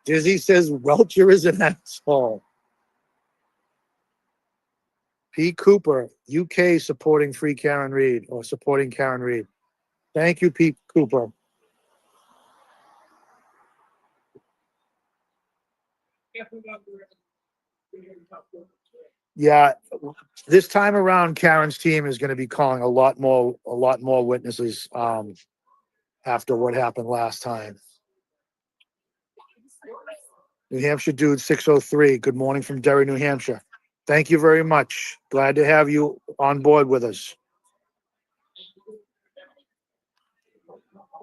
Speaker 6: Dizzy says Welcher is an asshole. P. Cooper, UK supporting Free Karen Reed or supporting Karen Reed. Thank you, Pete Cooper. Yeah, this time around, Karen's team is going to be calling a lot more witnesses after what happened last time. New Hampshire dude 603. Good morning from Derry, New Hampshire. Thank you very much. Glad to have you on board with us.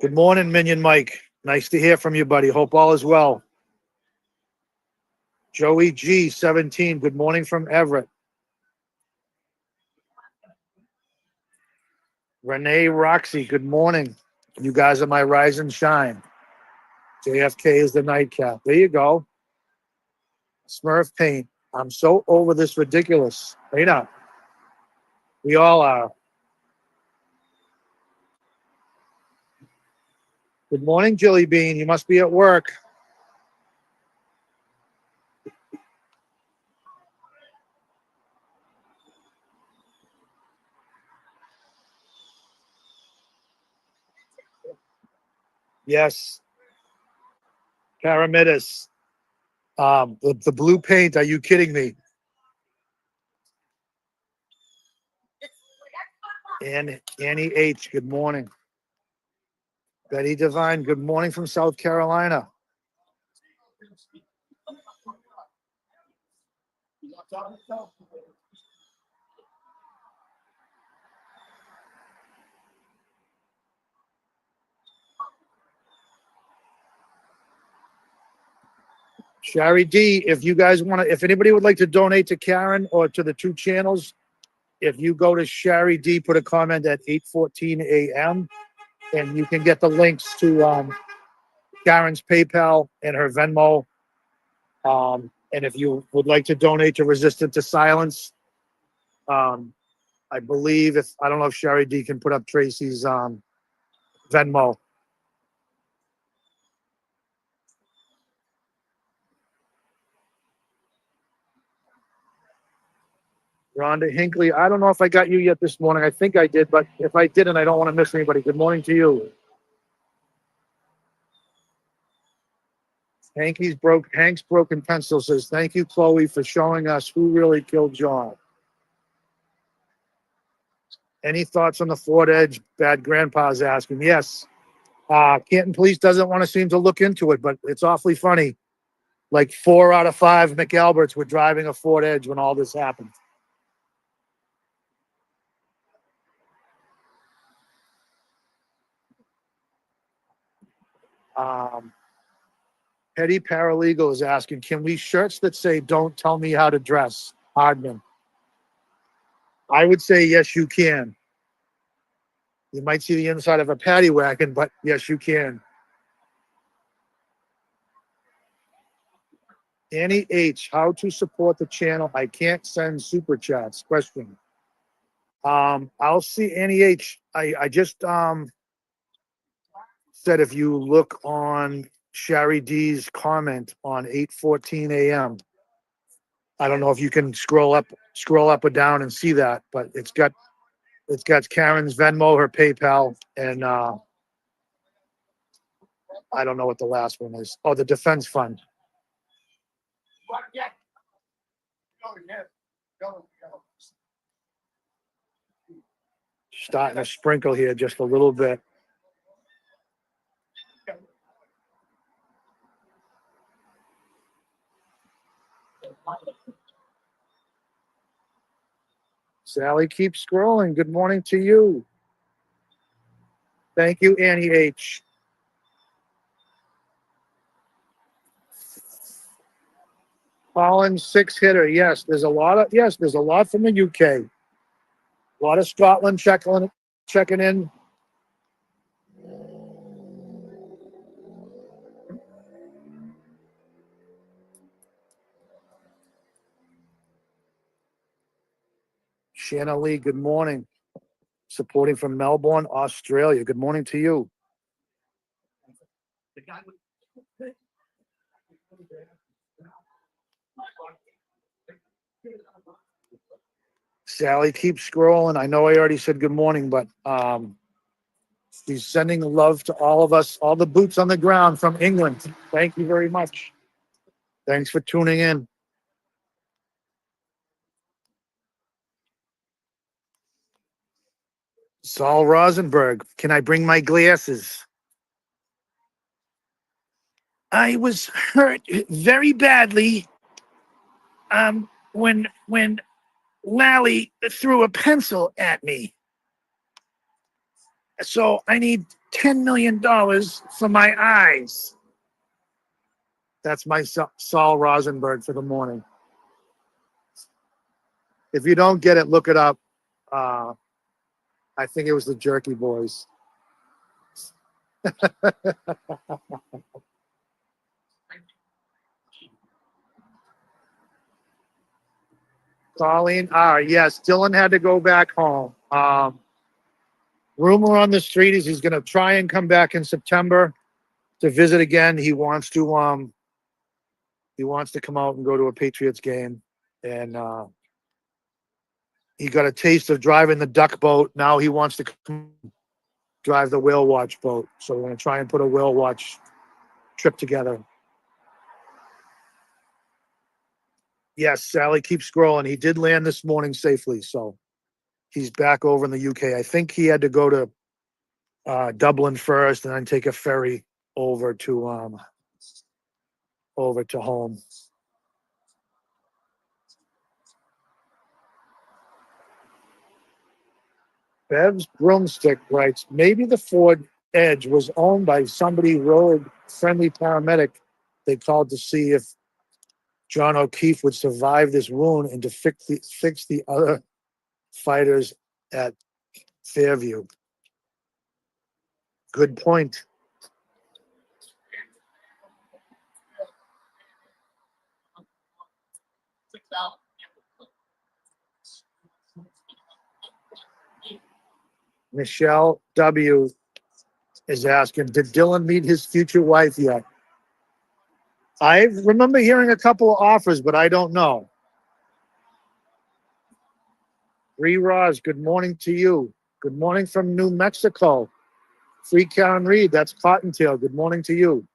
Speaker 6: Good morning, Minion Mike. Nice to hear from you, buddy. Hope all is well. Joey G 17. Good morning from Everett. Renee Roxy. Good morning. You guys are my rise and shine. JFK is the nightcap. There you go. Smurf Paint. I'm so over this ridiculous. You know, we all are. Good morning, Jilly Bean. You must be at work. Yes. Paramidis. The blue paint. Are you kidding me? And Annie H. Good morning. Betty Devine. Good morning from South Carolina. Shari D, if you guys want to, if anybody would like to donate to Karen or to the two channels, if you go to Shari D, put a comment at 8:14 a.m. and you can get the links to Karen's PayPal and her Venmo. And if you would like to donate to Resistant to Silence, I believe I don't know if Shari D can put up Tracy's Venmo. Rhonda Hinckley, I don't know if I got you yet this morning. I think I did, but if I didn't, I don't want to miss anybody. Good morning to you. Hank's Broken Pencil says, thank you, Chloe, for showing us who really killed John. Any thoughts on the Ford Edge? Bad Grandpa's asking. Yes. Canton Police doesn't want to seem to look into it, but it's awfully funny. Like 4 out of 5 McAlberts were driving a Ford Edge when all this happened. Petty Paralegal is asking, can we shirts that say, don't tell me how to dress? Hardman. I would say, yes, you can. You might see the inside of a paddy wagon, but yes, you can. Annie H, how to support the channel? I can't send super chats. Question. I'll see Annie H. I just said if you look on Shari D's comment on 8:14 a.m. I don't know if you can scroll up or down and see that, but it's got Karen's Venmo, her PayPal, and I don't know what the last one is. Oh, the Defense Fund. Starting to sprinkle here just a little bit. Sally, keep scrolling. Good morning to you. Thank you, Annie H. Collins, 6-hitter. Yes, there's a lot from the UK. A lot of Scotland checking in. Shanna Lee, good morning. Supporting from Melbourne, Australia. Good morning to you. Sally, keep scrolling. I know I already said good morning, but he's sending love to all of us, all the boots on the ground from England. Thank you very much. Thanks for tuning in. Saul Rosenberg, can I bring my glasses? I was hurt very badly when Lally threw a pencil at me. So I need $10 million for my eyes. That's my Saul Rosenberg for the morning. If you don't get it, look it up. I think it was the Jerky Boys. Colleen, yes, Dylan had to go back home. Rumor on the street is he's going to try and come back in September to visit again. He wants to come out and go to a Patriots game, and he got a taste of driving the duck boat. Now he wants to drive the whale watch boat. So we're going to try and put a whale watch trip together. Yes, Sally, keep scrolling. He did land this morning safely, so he's back over in the UK. I think he had to go to Dublin first, and then take a ferry over to home. Bev's Broomstick writes, maybe the Ford Edge was owned by somebody road-friendly paramedic. They called to see if John O'Keefe would survive this wound and to fix the other fighters at Fairview. Good point. Michelle W. is asking, did Dylan meet his future wife yet? I remember hearing a couple of offers, but I don't know. Bree Roz, good morning to you. Good morning from New Mexico. Free Karen Reed, that's Cottontail. Good morning to you.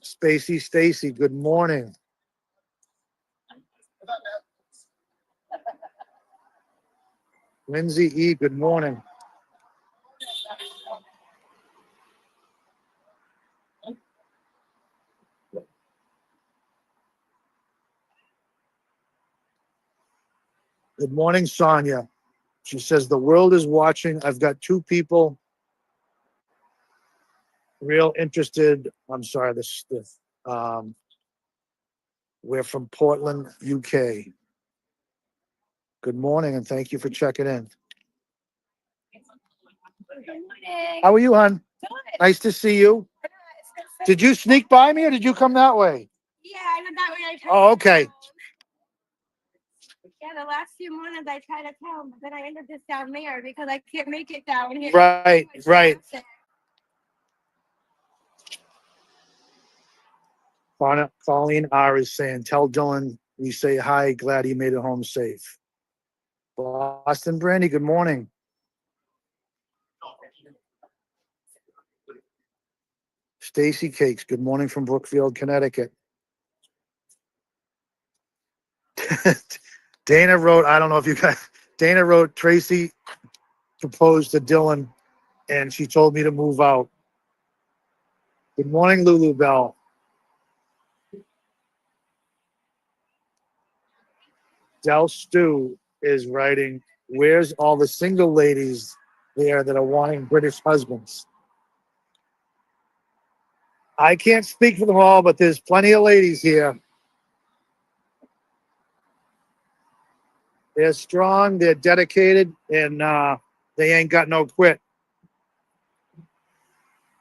Speaker 6: Spacey Stacy, good morning. Lindsay E, good morning. Good morning, Sonia. She says, the world is watching. I've got two people real interested. I'm sorry, we're from Portland, UK. Good morning, and thank you for checking in. How are you, hon? Nice to see you. Did you sneak by me or did you come that way?
Speaker 8: Yeah, I went that way.
Speaker 6: Oh, okay.
Speaker 8: Yeah, the last few mornings I tried to come, but then I ended up just down there because I can't make it down here.
Speaker 6: Right, right. Colleen R is saying, tell Dylan we say hi, glad he made it home safe. Boston Brandy, good morning. Stacy Cakes, good morning from Brookfield, Connecticut. Dana wrote, I don't know if you guys, Dana wrote, Tracy proposed to Dylan and she told me to move out. Good morning, Lulu Bell. Del Stew is writing, where's all the single ladies there that are wanting British husbands? I can't speak for them all, but there's plenty of ladies here. They're strong, they're dedicated, and they ain't got no quit.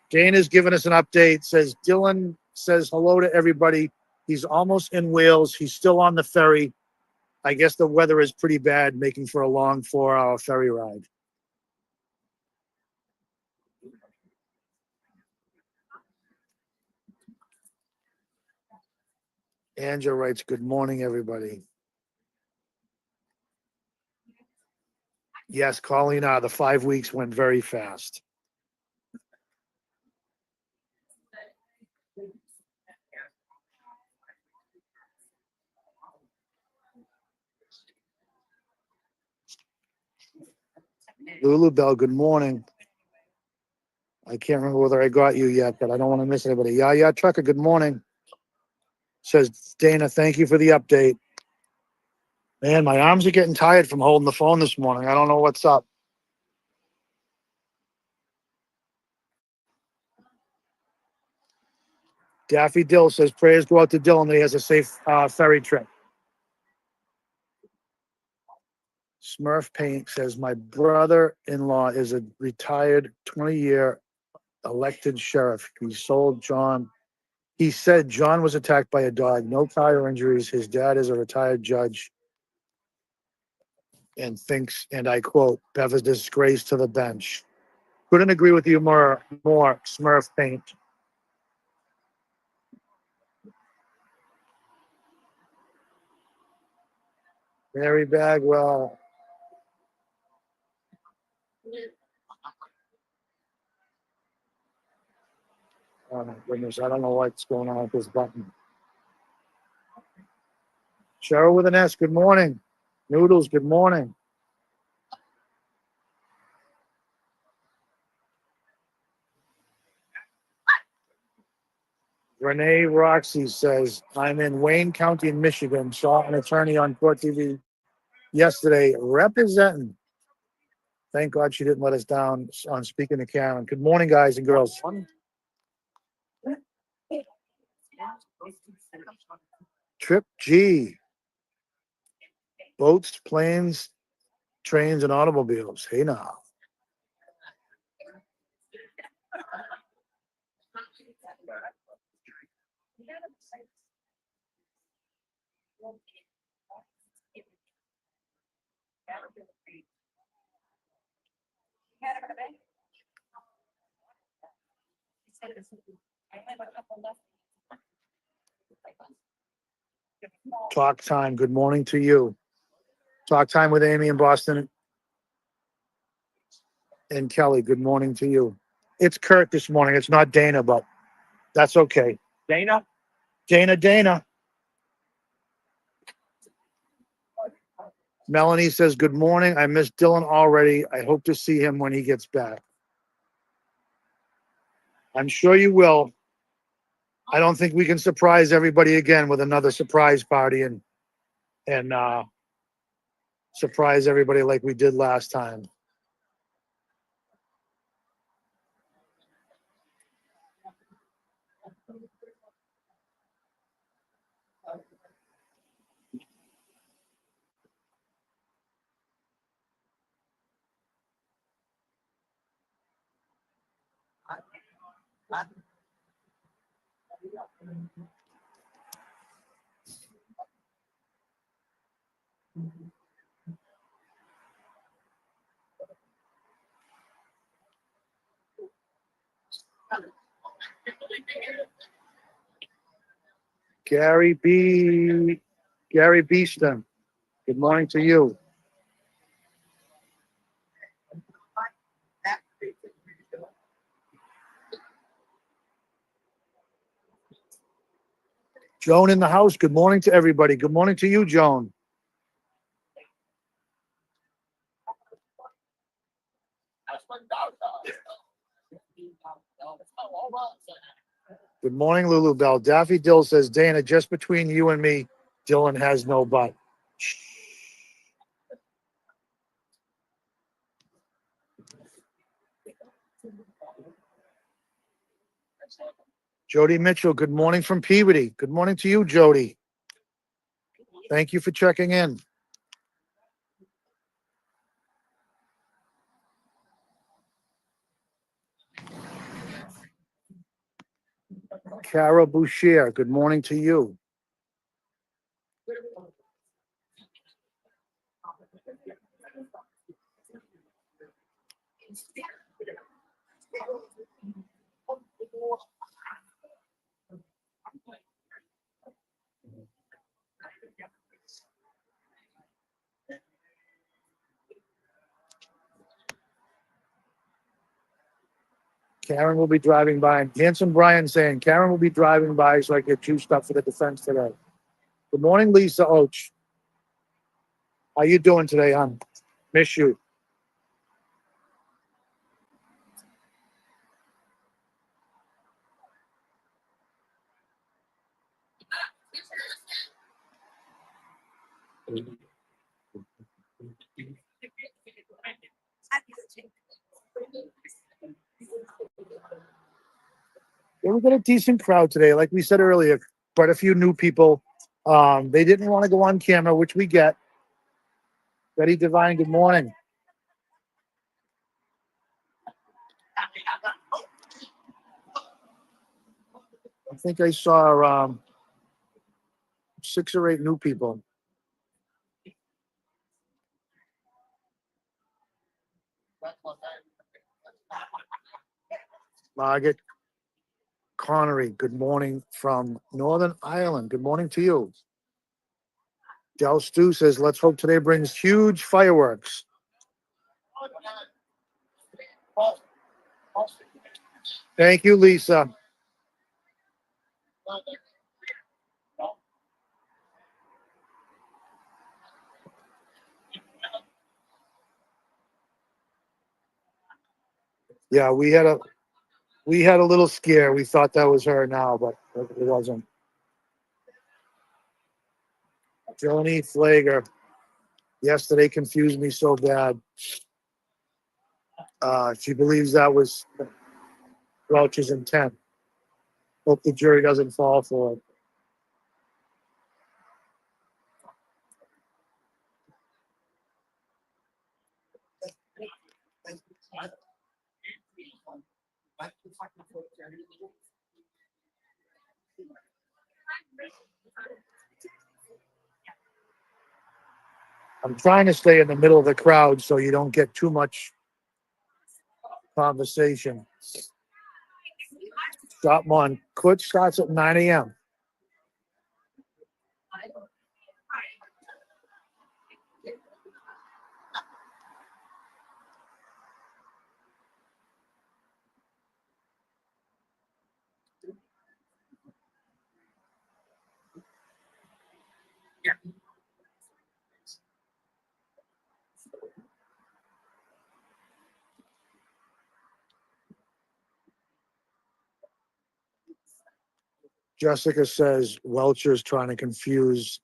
Speaker 6: Dana's giving us an update, says Dylan says hello to everybody. He's almost in Wales. He's still on the ferry. I guess the weather is pretty bad, making for a long 4-hour ferry ride. Angela writes, good morning, everybody. Yes, Colleen, the 5 weeks went very fast. Lulu Bell, good morning. I can't remember whether I got you yet, but I don't want to miss anybody. Yeah, Trucker, good morning. Says Dana, thank you for the update. Man, my arms are getting tired from holding the phone this morning. I don't know what's up. Daffy Dill says prayers go out to Dylan that he has a safe ferry trip. Smurf Paint says my brother-in-law is a retired 20-year elected sheriff. He said John was attacked by a dog, no prior injuries. His dad is a retired judge and thinks, and I quote, Bev is a disgrace to the bench. Couldn't agree with you more, Smurf Paint. Mary Bagwell. Oh my goodness, I don't know what's going on with this button. Cheryl with an S, good morning. Noodles, good morning. Renee Roxy says, I'm in Wayne County in Michigan. Saw an attorney on Court TV yesterday representing. Thank God she didn't let us down on speaking to Karen. Good morning, guys and girls. Trip G. Boats, planes, trains, and automobiles. Hey now. Talk time. Good morning to you. Talk time with Amy in Boston. And Kelly, good morning to you. It's Kurt this morning. It's not Dana, but that's okay. Dana? Dana. Melanie says, good morning. I miss Dylan already. I hope to see him when he gets back. I'm sure you will. I don't think we can surprise everybody again with another surprise party and surprise everybody like we did last time. Gary B. Gary Beeston. Good morning to you. Joan in the house. Good morning to everybody. Good morning to you, Joan. Good morning, Lulu Bell. Daffy Dill says, Dana, just between you and me, Dylan has no butt. Jody Mitchell, good morning from Peabody. Good morning to you, Jody. Thank you for checking in. Cara Boucher, good morning to you. Karen will be driving by. Handsome Brian saying, Karen will be driving by so I get juiced up for the defense today. Good morning, Lisa Oach. How you doing today, hon? Miss you. Yeah, we got a decent crowd today. Like we said earlier, quite a few new people. They didn't want to go on camera, which we get. Betty Divine, good morning. I think I saw 6 or 8 new people. Margaret Connery, good morning from Northern Ireland. Good morning to you. Del Stu says, let's hope today brings huge fireworks. Thank you, Lisa. Yeah, we had a little scare. We thought that was her now, but it wasn't. Joni Flager. Yesterday confused me so bad. She believes that was Welch's intent. Hope the jury doesn't fall for it. I'm trying to stay in the middle of the crowd so you don't get too much conversation. Stop on. Court starts at 9 a.m. Jessica says Welcher's trying to confuse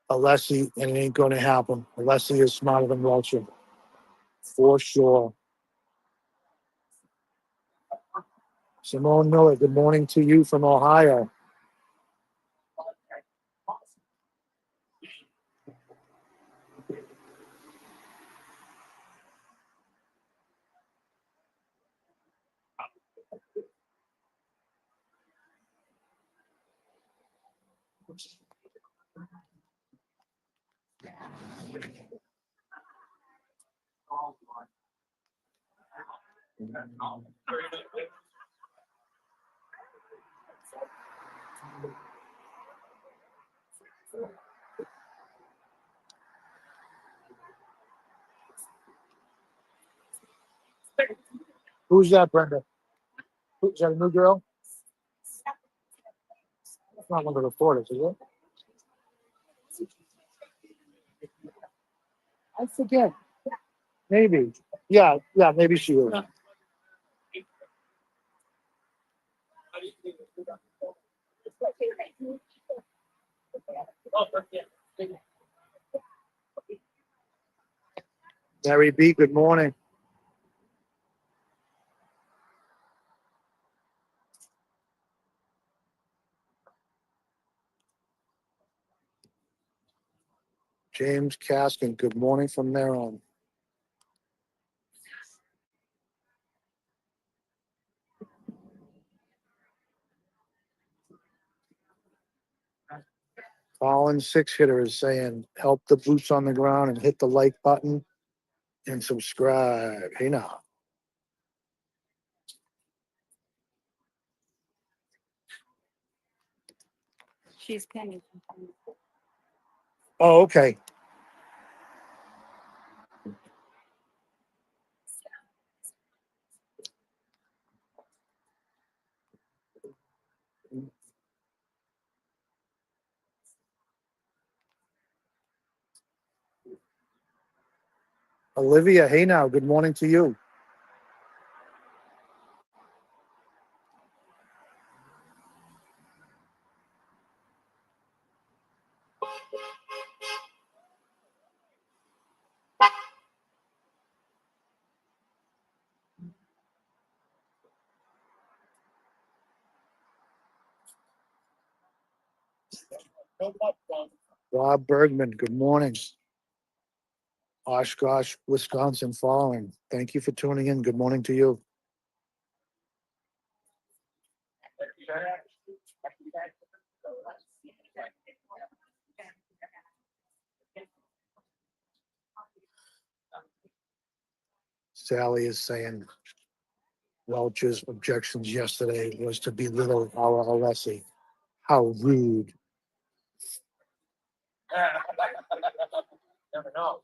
Speaker 6: Alessi, and it ain't going to happen. Alessi is smarter than Welcher, for sure. Simone Miller, good morning to you from Ohio. Who's that, Brenda? Who's that, a new girl? That's not one of the reporters, is it? I forget. Maybe. Yeah, maybe she is. Mary B, good morning. James Caskin, good morning from Maryland. Colin Six Hitter is saying, help the boots on the ground and hit the like button and subscribe. Hey now.
Speaker 5: She's penny.
Speaker 6: Oh, okay. Olivia, hey now, good morning to you. Rob Bergman, good morning. Oshkosh, Wisconsin following. Thank you for tuning in. Good morning to you. Sally is saying Welch's objections yesterday was to belittle our Alessi. How rude.
Speaker 7: Never know.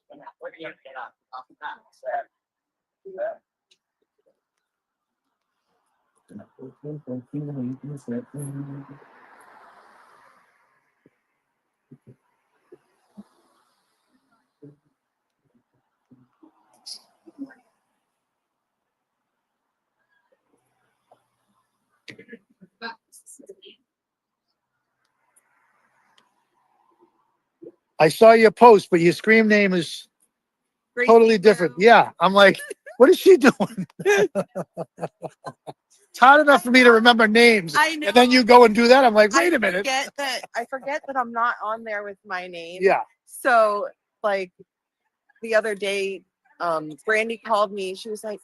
Speaker 6: I saw your post, but your screen name is totally different. Yeah. I'm like, what is she doing? It's hard enough for me to remember names.
Speaker 9: I know.
Speaker 6: And then you go and do that. I'm like, wait a minute.
Speaker 9: I forget that I'm not on there with my name.
Speaker 6: Yeah.
Speaker 9: So like the other day, Brandy called me. She was like,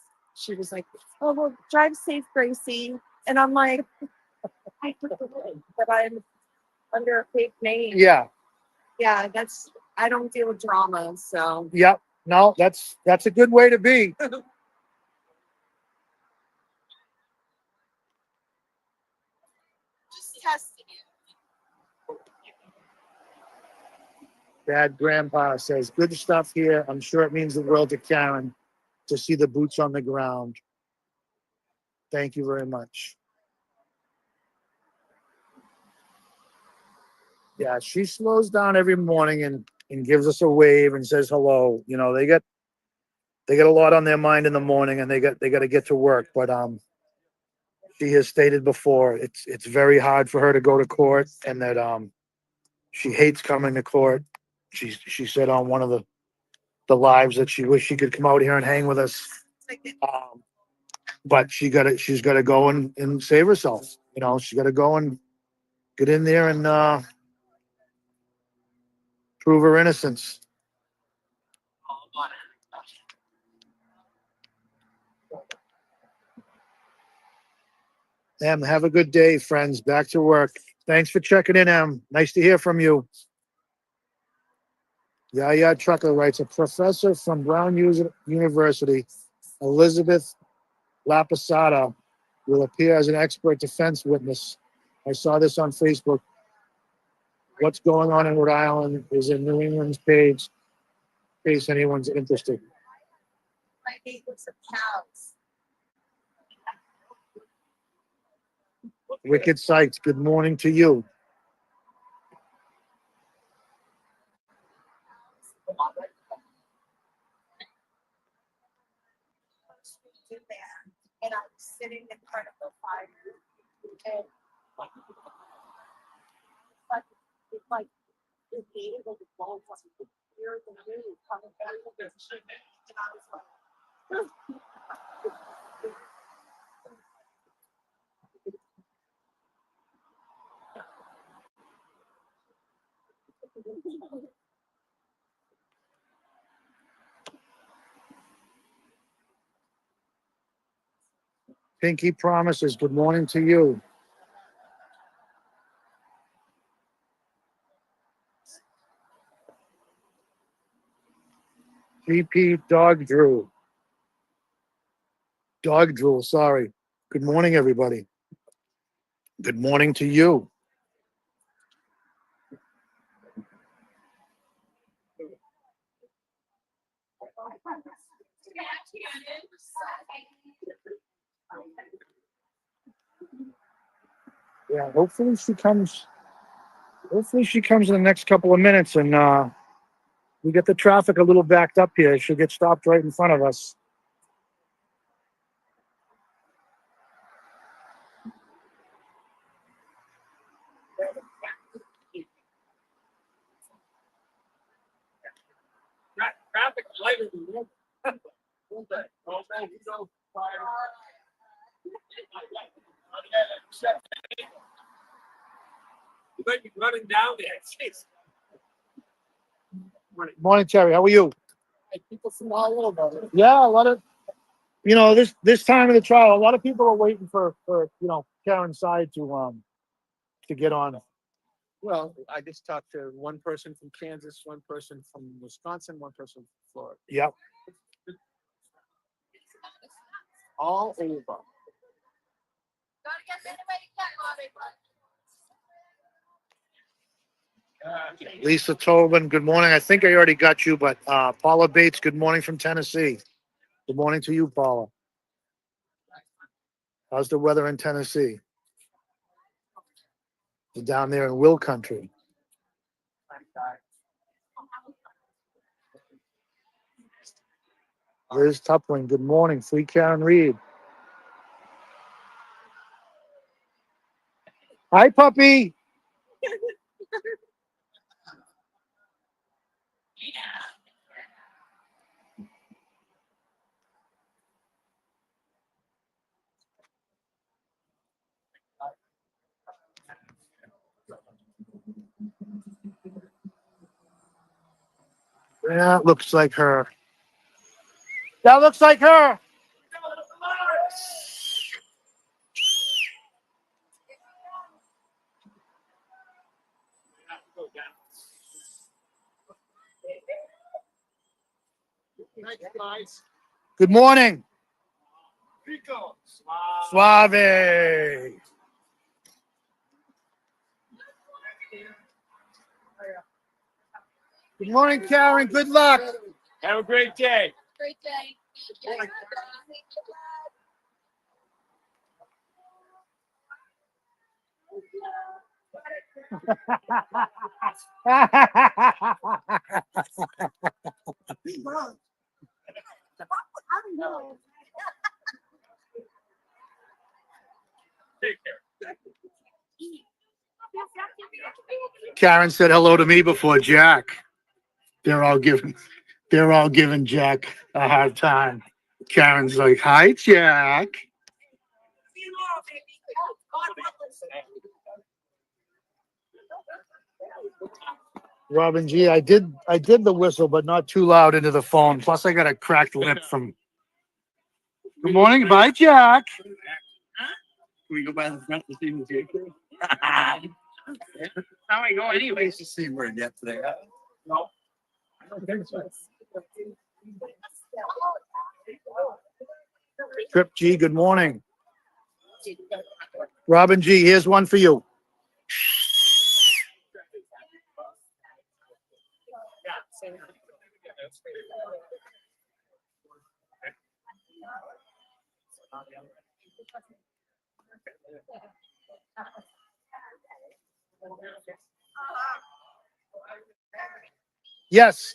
Speaker 9: oh, well, drive safe, Gracie. And I'm like, I forget that I'm under a fake name.
Speaker 6: Yeah.
Speaker 9: Yeah, I don't deal with drama. So
Speaker 6: Yep. No, that's a good way to be.
Speaker 9: just testing it.
Speaker 6: Dad Grandpa says, good stuff here. I'm sure it means the world to Karen to see the boots on the ground. Thank you very much. Yeah, she slows down every morning and gives us a wave and says hello. You know, they got a lot on their mind in the morning and they got to get to work. But she has stated before it's very hard for her to go to court and that she hates coming to court. She said on one of the lives that she wished she could come out here and hang with us. But she's got to go and save herself. You know, she got to go and get in there and prove her innocence. Have a good day, friends. Back to work. Thanks for checking in, Em. Nice to hear from you. Yaya Trucker writes, a professor from Brown University, Elizabeth Laposada, will appear as an expert defense witness. I saw this on Facebook. What's going on in Rhode Island is in New England's page, in case anyone's interested.
Speaker 9: My neighbors are cows.
Speaker 6: Wicked Sights, good morning to you.
Speaker 9: And I'm sitting in front of the fire. And it's like the gate of the ball was here the news coming back to this shit. And I was like,
Speaker 6: Pinky Promises, good morning to you. GP Dog Drew. Dog Drool, sorry. Good morning, everybody. Good morning to you. Yeah, hopefully she comes. Hopefully she comes in the next couple of minutes, and we get the traffic a little backed up here. She'll get stopped right in front of us.
Speaker 7: Traffic lighter than you. You might be running down there. Jeez.
Speaker 6: Morning, Terry. How are you?
Speaker 7: People from all over.
Speaker 6: Yeah, a lot of, this time of the trial, a lot of people are waiting for Karen's side to get on.
Speaker 7: Well, I just talked to one person from Kansas, one person from Wisconsin, one person from Florida.
Speaker 6: Yep.
Speaker 7: All over.
Speaker 6: Lisa Tobin, good morning. I think I already got you, but Paula Bates, good morning from Tennessee. Good morning to you, Paula. How's the weather in Tennessee? You're down there in Will Country. Liz Tupling, good morning. Free Karen Reed. Hi, puppy. That looks like her. That looks like her. Good morning. Suave. Good morning, Karen. Good luck.
Speaker 7: Have a great day.
Speaker 1: Great day.
Speaker 7: Take care.
Speaker 6: Karen said hello to me before Jack. They're all giving Jack a hard time. Karen's like, "Hi, Jack." Robin G, I did the whistle, but not too loud into the phone. Plus, I got a cracked lip from. Good morning, bye, Jack.
Speaker 7: Can we go by the front to see the
Speaker 4: How I go anyways.
Speaker 7: To see where it gets today.
Speaker 4: No. I don't think so.
Speaker 6: Trip G, good morning. Robin G, here's one for you. Yes.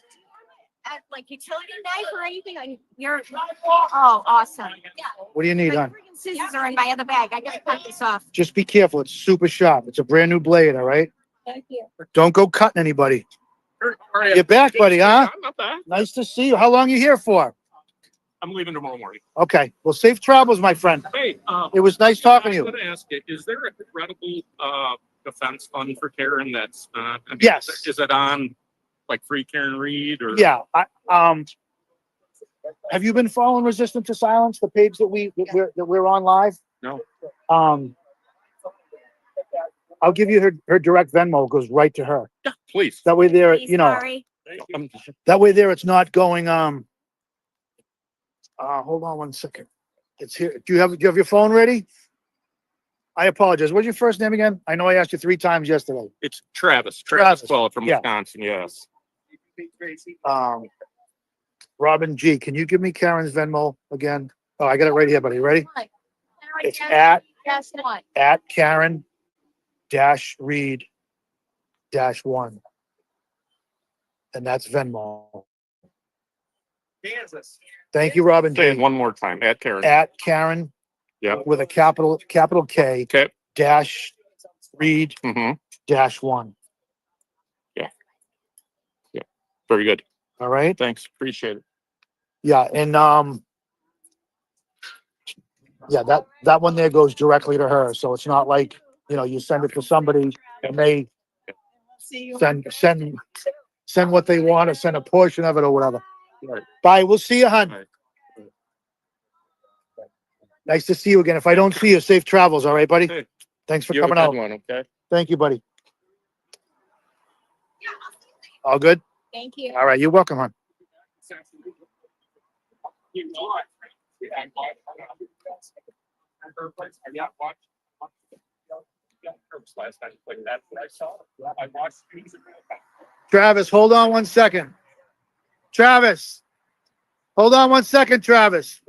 Speaker 8: Like utility knife or anything? You're oh, awesome. Yeah.
Speaker 6: What do you need,
Speaker 8: My
Speaker 6: hon?
Speaker 8: freaking scissors are in my other bag. I gotta cut this off.
Speaker 6: Just be careful. It's super sharp. It's a brand new blade, all right?
Speaker 8: Thank you.
Speaker 6: Don't go cutting anybody. You're back, buddy, huh?
Speaker 4: I'm not bad.
Speaker 6: Nice to see you. How long you here for?
Speaker 4: I'm leaving tomorrow morning.
Speaker 6: Okay. Well, safe travels, my friend.
Speaker 4: Hey,
Speaker 6: It was nice talking to
Speaker 4: I'm
Speaker 6: you.
Speaker 4: going to ask you: is there a credible defense fund for Karen? That's
Speaker 6: Yes.
Speaker 4: Is it on like Free Karen Reed or?
Speaker 6: Yeah. Have you been following Resistant to Silence, the page that we're on live?
Speaker 4: No.
Speaker 6: I'll give you her direct Venmo. It goes right to her.
Speaker 4: Yeah, please.
Speaker 6: That way there,
Speaker 8: Please, sorry.
Speaker 6: that way there it's not going hold on one second. It's here. Do you have your phone ready? I apologize. What's your first name again? I know I asked you 3 times yesterday.
Speaker 4: It's Travis.
Speaker 6: Travis.
Speaker 4: Well, from
Speaker 6: Yeah.
Speaker 4: Wisconsin. Yes.
Speaker 6: Robin G, can you give me Karen's Venmo again? Oh, I got it right here, buddy. Ready? It's
Speaker 8: Yes, what?
Speaker 6: at Karen Reed -1. And that's Venmo.
Speaker 4: Kansas.
Speaker 6: Thank you, Robin
Speaker 4: Say it
Speaker 6: G.
Speaker 4: one more time. At Karen.
Speaker 6: At Karen
Speaker 4: Yeah.
Speaker 6: with a capital K
Speaker 4: Okay.
Speaker 6: Reed
Speaker 4: Mm-hmm.
Speaker 6: -1.
Speaker 4: Very good.
Speaker 6: All right.
Speaker 4: Thanks. Appreciate it.
Speaker 6: Yeah, and yeah, that one there goes directly to her. So it's not like, you send it to somebody and they send what they want or send a portion of it or whatever.
Speaker 4: Right.
Speaker 6: Bye. We'll see you, hon.
Speaker 4: Right.
Speaker 6: Nice to see you again. If I don't see you, safe travels. All right, buddy.
Speaker 4: Hey,
Speaker 6: Thanks for
Speaker 4: you have a
Speaker 6: coming
Speaker 4: good
Speaker 6: out.
Speaker 4: one, okay?
Speaker 6: Thank you, buddy. All good?
Speaker 8: Thank you.
Speaker 6: All right. You're welcome, hon. Travis, hold on one second. Travis. Hold on one second, Travis.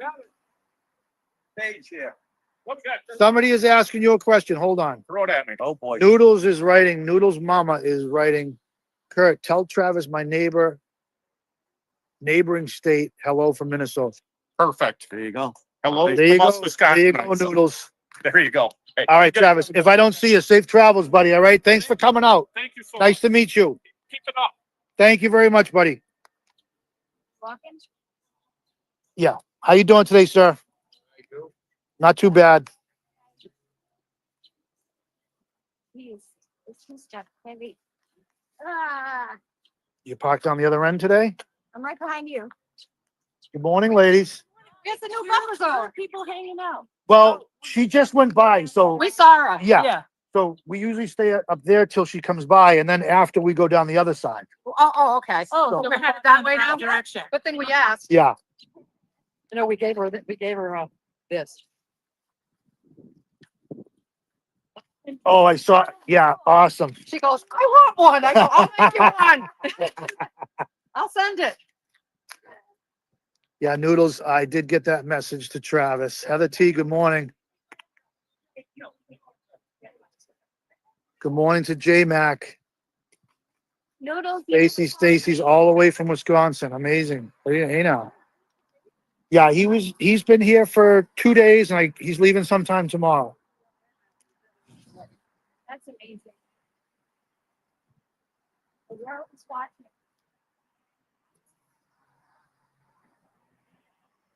Speaker 7: Page here.
Speaker 6: Somebody is asking you a question. Hold on.
Speaker 4: Throw it at me.
Speaker 7: Oh, boy.
Speaker 6: Noodles mama is writing, Kurt, tell Travis my neighboring state, hello from Minnesota.
Speaker 4: Perfect.
Speaker 7: There you go.
Speaker 4: Hello.
Speaker 6: There you
Speaker 4: from
Speaker 6: go.
Speaker 4: us, Wisconsin.
Speaker 6: There you go, Noodles.
Speaker 4: There you go. Hey,
Speaker 6: All right, Travis. If I don't see you, safe travels, buddy. All right. Thanks for coming out.
Speaker 4: Thank you so
Speaker 6: Nice
Speaker 4: much.
Speaker 6: to meet you.
Speaker 4: Keep it up.
Speaker 6: Thank you very much, buddy.
Speaker 8: Walking?
Speaker 6: Yeah. How you doing today, sir? Not too bad.
Speaker 8: Please. It's just heavy. Ah,
Speaker 6: You parked on the other end today?
Speaker 8: I'm right behind you.
Speaker 6: Good morning, ladies.
Speaker 8: There's the new buffer zone. People hanging out.
Speaker 6: Well, she just went by, so
Speaker 5: We saw her.
Speaker 6: Yeah. so we usually stay up there till she comes by, and then after we go down the other side.
Speaker 5: Oh, okay.
Speaker 6: So-
Speaker 5: So we're headed that way now? Direction. Good thing we asked.
Speaker 6: Yeah.
Speaker 5: We gave her, this.
Speaker 6: Oh, I saw. Yeah, awesome.
Speaker 5: She goes, I want one. I go, I'll make you one. I'll send it.
Speaker 6: Yeah, Noodles, I did get that message to Travis. Heather T, good morning. Good morning to J Mac.
Speaker 8: Noodles.
Speaker 6: Stacy's all the way from Wisconsin. Amazing. Hey now. Yeah, he's been here for 2 days, and he's leaving sometime tomorrow.
Speaker 8: That's amazing. The world is watching.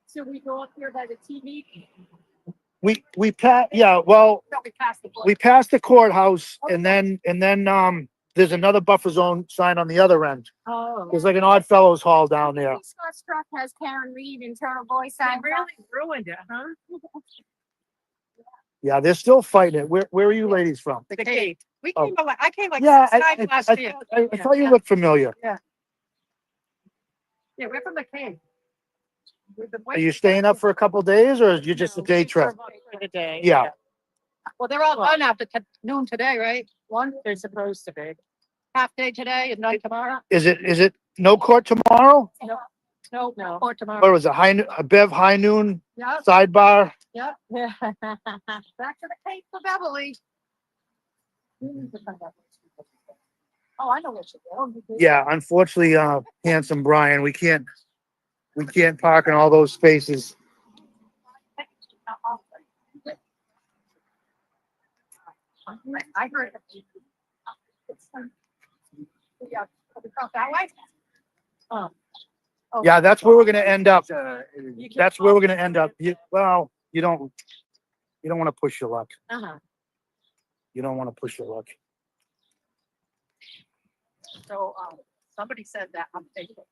Speaker 8: So we go up here by the TV.
Speaker 6: We passed. Yeah, well,
Speaker 5: No, we passed the book.
Speaker 6: we passed the courthouse, and then there's another buffer zone sign on the other end.
Speaker 5: Oh.
Speaker 6: There's like an Odd Fellows Hall down there.
Speaker 8: Scott's truck has Karen Reed internal voice sign.
Speaker 5: Really ruined it, huh?
Speaker 6: Yeah, they're still fighting it. Where are you ladies from?
Speaker 5: The Cape. We
Speaker 6: Oh.
Speaker 5: came, I came like
Speaker 6: Yeah,
Speaker 5: 6 times last year.
Speaker 6: I thought you looked familiar.
Speaker 5: Yeah, we're from the Cape.
Speaker 6: Are you staying up for a couple days or is you just a day trip?
Speaker 5: For the day.
Speaker 6: Yeah.
Speaker 5: Well, they're all done after noon today, right? One, they're supposed to be. Half day today and night tomorrow?
Speaker 6: Is it no court tomorrow?
Speaker 5: No, or tomorrow.
Speaker 6: Or was it a Bev high noon
Speaker 5: Yeah,
Speaker 6: sidebar?
Speaker 5: yeah. Back to the Cape for Beverly. Oh, I know what you do.
Speaker 6: Yeah, unfortunately, handsome Brian, we can't park in all those spaces.
Speaker 5: I heard. Yeah, that way? Oh.
Speaker 6: Yeah, that's where we're gonna end up. That's where we're gonna end up. Well, you don't want to push your luck.
Speaker 5: Uh-huh.
Speaker 6: You don't want to push your luck.
Speaker 5: So, somebody said that on Facebook,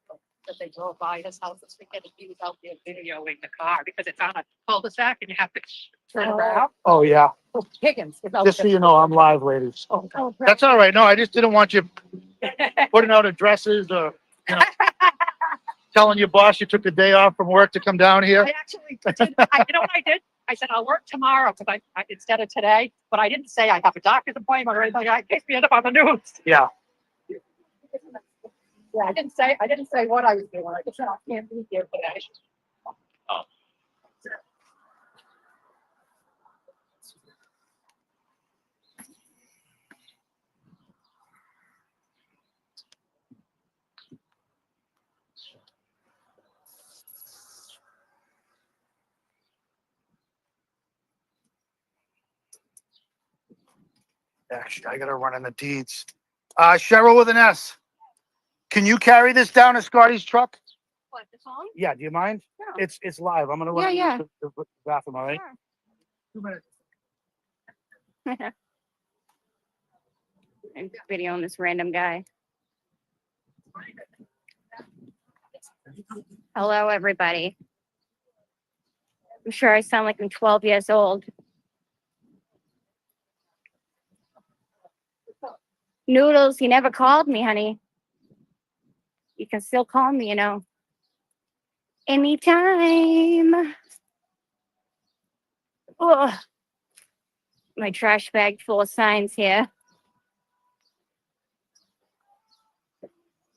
Speaker 5: that they drove by his house this weekend and he was out there videoing the car because it's on a cul-de-sac and you have to turn around.
Speaker 6: Oh, yeah.
Speaker 5: Oh, Higgins is out
Speaker 6: Just so
Speaker 5: there.
Speaker 6: you know, I'm live, ladies.
Speaker 5: Oh,
Speaker 6: That's all right. No, I just didn't want you putting out addresses or, telling your boss you took the day off from work to come down here.
Speaker 5: I actually did. You know what I did? I said, I'll work tomorrow because I instead of today, but I didn't say I have a doctor's appointment or anything. In case we end up on the news.
Speaker 6: Yeah.
Speaker 5: Yeah, I didn't say what I was doing. I just said I can't be here today.
Speaker 6: Actually, I gotta run in the deeds. Cheryl with an S. Can you carry this down to Scotty's truck?
Speaker 8: What, the phone?
Speaker 6: Yeah, do you mind?
Speaker 8: Yeah.
Speaker 6: It's live. I'm gonna run
Speaker 8: Yeah,
Speaker 6: into the bathroom, all right?
Speaker 8: I'm videoing this random guy. Hello, everybody. I'm sure I sound like I'm 12 years old. Noodles, you never called me, honey. You can still call me, anytime. Oh, my trash bag full of signs here.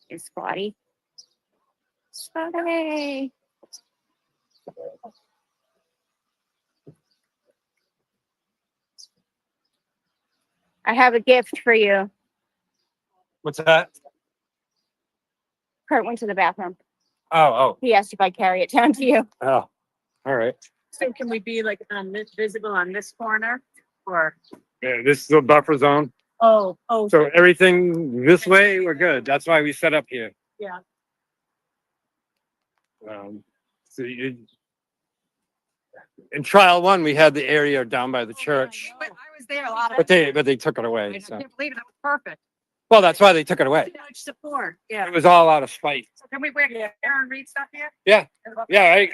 Speaker 8: Is Spotty. Spotty. I have a gift for you.
Speaker 4: What's that?
Speaker 8: Kurt went to the bathroom.
Speaker 4: Oh,
Speaker 8: He asked if I carry it down to you.
Speaker 4: all right.
Speaker 5: So can we be like visible on this corner or?
Speaker 4: Yeah, this is a buffer zone.
Speaker 5: Oh.
Speaker 4: So everything this way, we're good. That's why we set up here.
Speaker 5: Yeah.
Speaker 4: So in trial one, we had the area down by the church,
Speaker 5: I was there a lot of.
Speaker 4: but they took it away.
Speaker 5: I
Speaker 4: So.
Speaker 5: can't believe it. That was perfect.
Speaker 4: Well, that's why they took it away.
Speaker 5: Much support. Yeah.
Speaker 4: It was all out of spite.
Speaker 5: So can we wear Aaron Reed stuff here?
Speaker 4: Yeah. Yeah,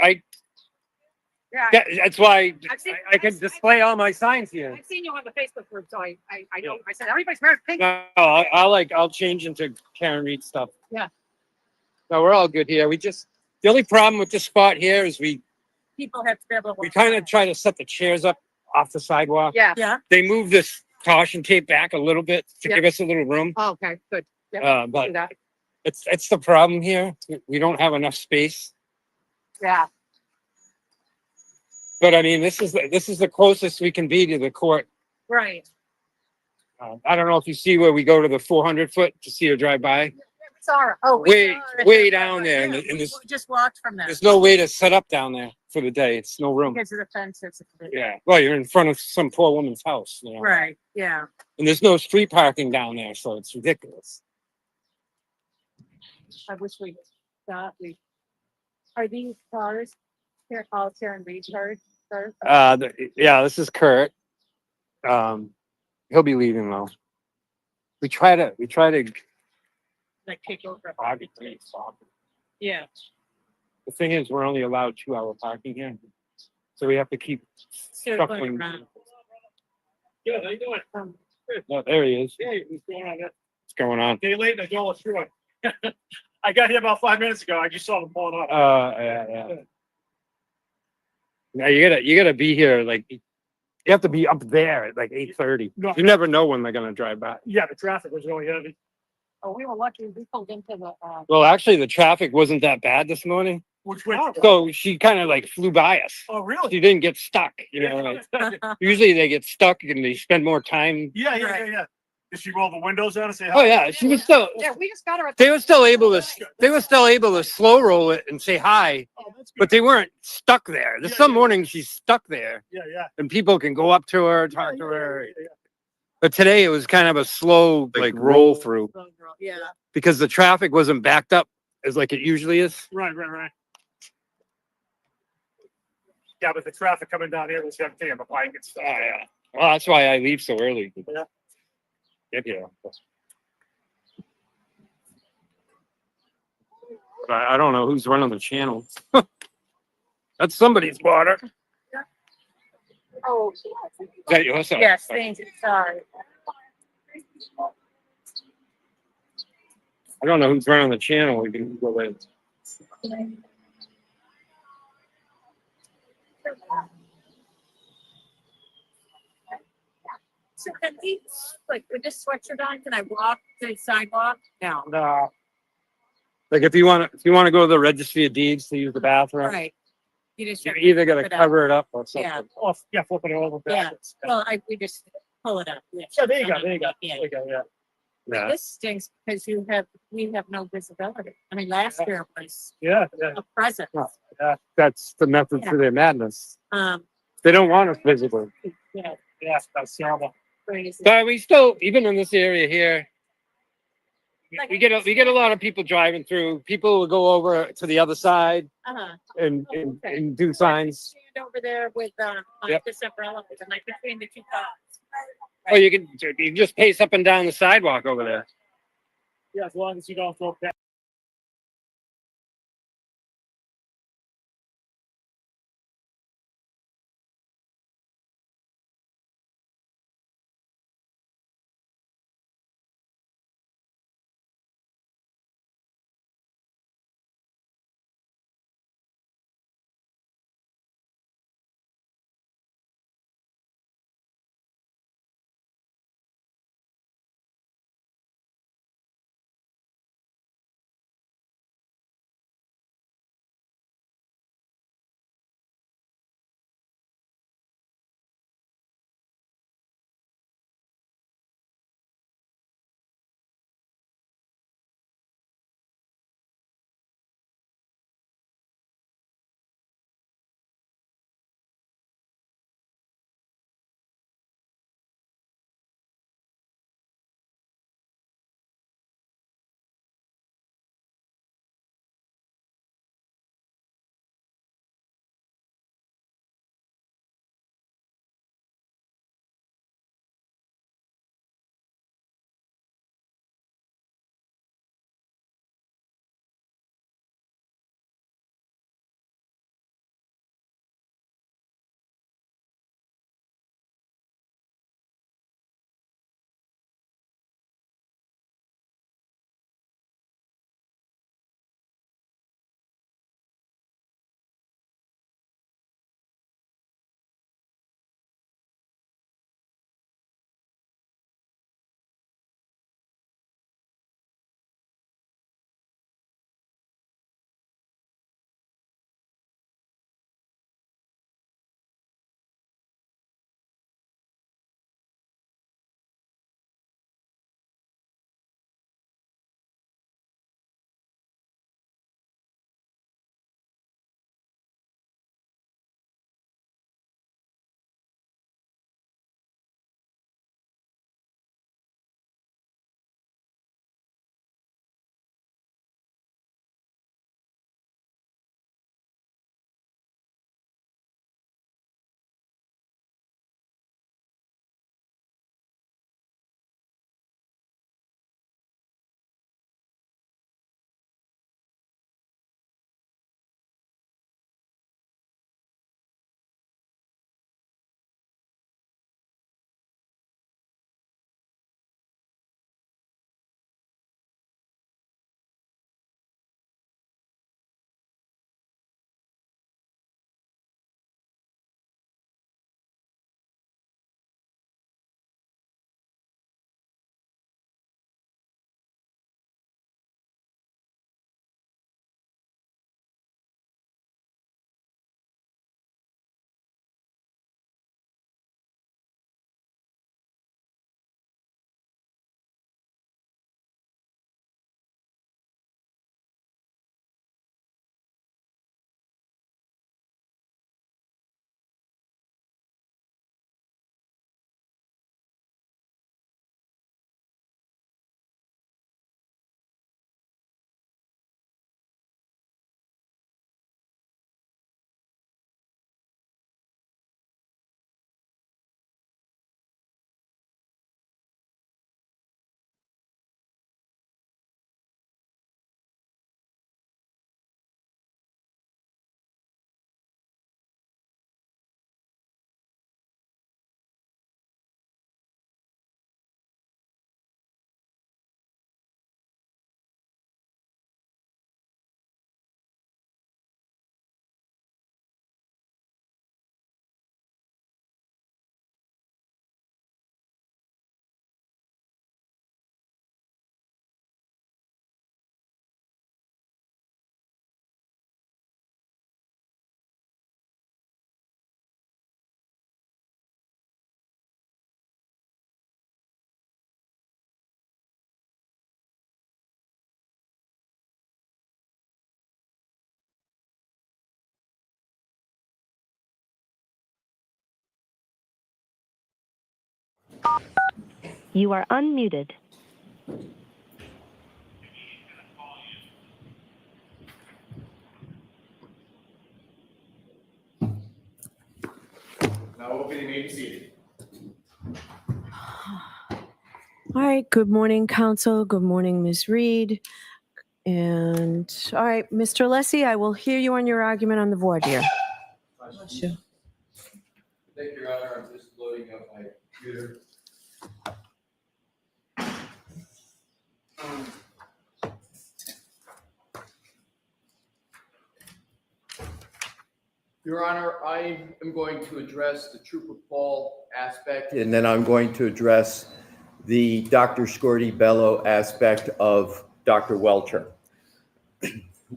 Speaker 5: Yeah.
Speaker 4: that's why
Speaker 5: I've seen-
Speaker 4: I can display all my signs here.
Speaker 5: I've seen you on the Facebook group, so I know. I said everybody's wearing pink.
Speaker 4: No, I'll change into Karen Reed stuff.
Speaker 5: Yeah.
Speaker 4: No, we're all good here. The only problem with this spot here is
Speaker 5: People have to be able to.
Speaker 4: we kind of try to set the chairs up off the sidewalk.
Speaker 5: Yeah. Yeah.
Speaker 4: They moved this caution tape back a little bit to
Speaker 5: Yeah.
Speaker 4: give us a little room.
Speaker 5: Oh, okay, good. Yeah. Do
Speaker 4: But
Speaker 5: that.
Speaker 4: it's the problem here. We don't have enough space.
Speaker 5: Yeah.
Speaker 4: But I mean, this is the closest we can be to the court.
Speaker 5: Right.
Speaker 4: I don't know if you see where we go to the 400 foot to see her drive by.
Speaker 5: Sorry. Oh,
Speaker 4: Way down there, and there's
Speaker 5: We just walked from there.
Speaker 4: no way to set up down there for the day. It's no room.
Speaker 5: Because of the fence.
Speaker 4: Yeah. Well, you're in front of some poor woman's house,
Speaker 5: Right. Yeah.
Speaker 4: And there's no street parking down there, so it's ridiculous.
Speaker 5: I wish we thought are these cars? Here, all Karen Reed cars.
Speaker 4: Yeah, this is Kurt. He'll be leaving though. We try to
Speaker 5: Like take over.
Speaker 4: Yeah. The thing is, we're only allowed 2-hour parking here, so we have to keep shuffling.
Speaker 5: around.
Speaker 4: Yeah, how you doing? Oh, there he is.
Speaker 6: Hey, what's going on?
Speaker 4: What's going on?
Speaker 6: Day late and a dollar short. I got here about 5 minutes ago. I just saw them pulling up.
Speaker 4: Yeah. Now you gotta be here like you have to be up there at like 8:30.
Speaker 6: No.
Speaker 4: You never know when they're gonna drive by.
Speaker 6: Yeah, the traffic was really heavy.
Speaker 5: Oh, we were lucky. We pulled into the,
Speaker 4: Well, actually, the traffic wasn't that bad this morning,
Speaker 6: Which way?
Speaker 4: so she kind of like flew by us.
Speaker 6: Oh, really?
Speaker 4: She didn't get stuck. You know, like, usually they get stuck and they spend more time.
Speaker 6: Yeah. Did she roll the windows down and say hi?
Speaker 4: Oh yeah, she was still.
Speaker 5: yeah, we just got her.
Speaker 4: They were still able to. They were still able to slow roll it and say hi,
Speaker 6: Oh, that's good.
Speaker 4: but they weren't stuck there. There's
Speaker 6: Yeah,
Speaker 4: some
Speaker 6: yeah.
Speaker 4: mornings she's stuck there,
Speaker 6: Yeah.
Speaker 4: and people can go up to her, talk to her.
Speaker 6: Yeah.
Speaker 4: But today it was kind of a slow like roll through
Speaker 9: Yeah.
Speaker 4: because the traffic wasn't backed up as like it usually is.
Speaker 6: Right. Yeah, but the traffic coming down here was empty. I'm applying it stuff.
Speaker 4: Yeah. Well, that's why I leave so early.
Speaker 6: Yeah.
Speaker 4: Get here. But I don't know who's running the channel. That's somebody's water.
Speaker 5: Oh,
Speaker 4: Is that yours?
Speaker 5: yes, thank you. Sorry.
Speaker 4: I don't know who's running the channel. We can go in.
Speaker 5: So can we, like, with this sweatshirt on, can I walk the sidewalk? No.
Speaker 4: No. Like if you want to go to the registry of deeds to use the bathroom,
Speaker 5: Right. You just.
Speaker 4: you
Speaker 5: have to
Speaker 4: either got to
Speaker 5: flip it up.
Speaker 4: cover it up or something.
Speaker 5: Yeah.
Speaker 6: Oh, yeah, flipping it over
Speaker 5: Yeah.
Speaker 6: backwards.
Speaker 5: Well, we just pull it up. Yeah.
Speaker 6: Yeah, there you go.
Speaker 5: Yeah.
Speaker 6: Yeah.
Speaker 4: Yeah.
Speaker 5: This stinks because we have no visibility. I mean, last year was
Speaker 6: Yeah.
Speaker 5: a present.
Speaker 6: Yeah.
Speaker 4: That's the method to their madness.
Speaker 5: Um,
Speaker 4: They don't want us visible.
Speaker 5: yeah,
Speaker 6: Yeah, that's terrible.
Speaker 5: crazy.
Speaker 4: But we still, even in this area here, we get a lot of people driving through. People will go over to the other side
Speaker 5: Uh-huh.
Speaker 4: and do signs.
Speaker 5: Stand over there with
Speaker 4: Yep.
Speaker 5: this umbrella, like between the two cars.
Speaker 4: Or you can just pace up and down the sidewalk over there.
Speaker 6: Yeah, as long as you don't throw
Speaker 10: You are unmuted.
Speaker 11: Now open and be seated.
Speaker 12: All right, good morning, council. Good morning, Ms. Reed. And, all right, Mr. Alessi, I will hear you on your argument on the voir dire. Bless you.
Speaker 11: Thank you, Your Honor. I'm just loading up my computer. Your Honor, I am going to address the Trooper Paul aspect, and then I'm going to address the Dr. Scorti-Bello aspect of Dr. Welcher.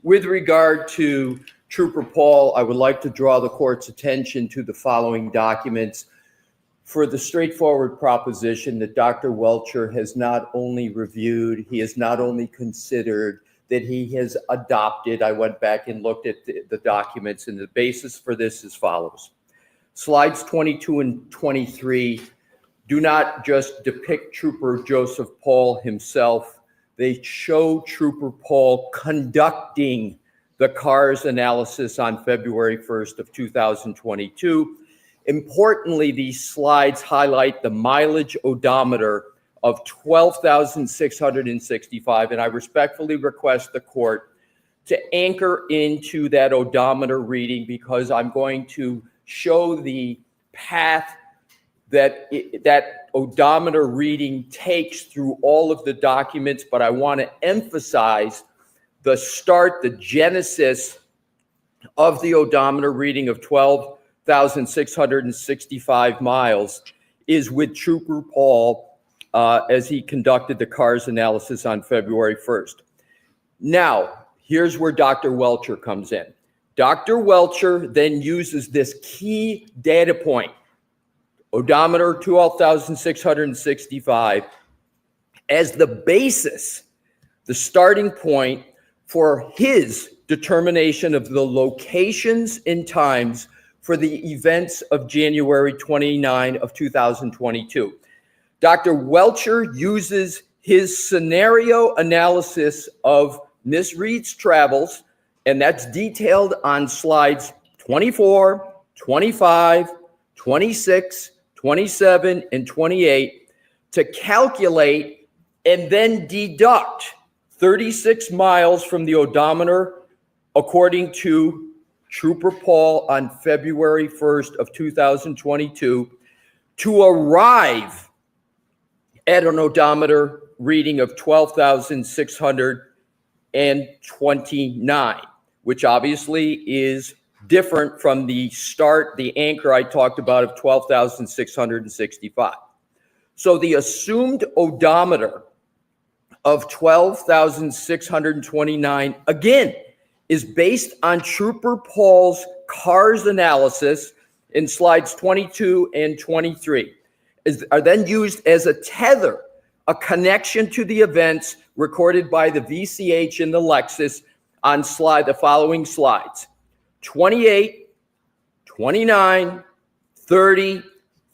Speaker 11: With regard to Trooper Paul, I would like to draw the court's attention to the following documents for the straightforward proposition that Dr. Welcher has not only reviewed, he has not only considered, that he has adopted. I went back and looked at the documents, and the basis for this is as follows. Slides 22 and 23 do not just depict Trooper Joseph Paul himself. They show Trooper Paul conducting the CARS analysis on February 1st of 2022. Importantly, these slides highlight the mileage odometer of 12,665, and I respectfully request the court to anchor into that odometer reading, because I'm going to show the path that that odometer reading takes through all of the documents, but I want to emphasize the start, the genesis of the odometer reading of 12,665 miles is with Trooper Paul as he conducted the CARS analysis on February 1st. Now, here's where Dr. Welcher comes in. Dr. Welcher then uses this key data point, odometer 12,665, as the basis, the starting point for his determination of the locations and times for the events of January 29 of 2022. Dr. Welcher uses his scenario analysis of Ms. Reed's travels, and that's detailed on slides 24, 25, 26, 27, and 28, to calculate and then deduct 36 miles from the odometer according to Trooper Paul on February 1st of 2022 to arrive at an odometer reading of 12,629, which obviously is different from the start, the anchor I talked about of 12,665. So the assumed odometer of 12,629, again, is based on Trooper Paul's CARS analysis in slides 22 and 23. Are then used as a tether, a connection to the events recorded by the VCH in the Lexus on the following slides: 28, 29, 30,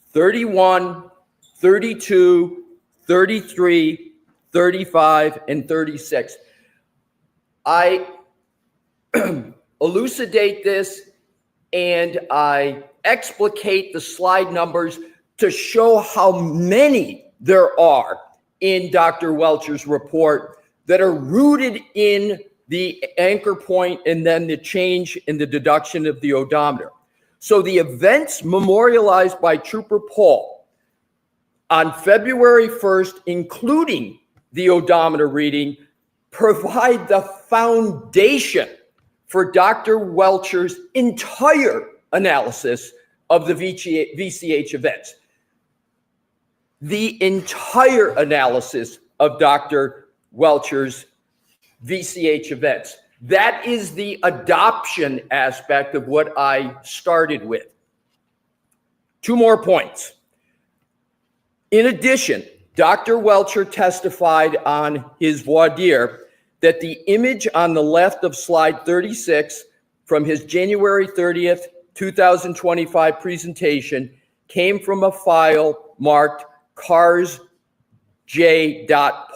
Speaker 11: 31, 32, 33, 35, and 36. I elucidate this and I explicate the slide numbers to show how many there are in Dr. Welcher's report that are rooted in the anchor point and then the change in the deduction of the odometer. So the events memorialized by Trooper Paul on February 1st, including the odometer reading, provide the foundation for Dr. Welcher's entire analysis of the VCH events. The entire analysis of Dr. Welcher's VCH events. That is the adoption aspect of what I started with. Two more points. In addition, Dr. Welcher testified on his voir dire that the image on the left of slide 36 from his January 30th, 2025 presentation came from a file marked CARS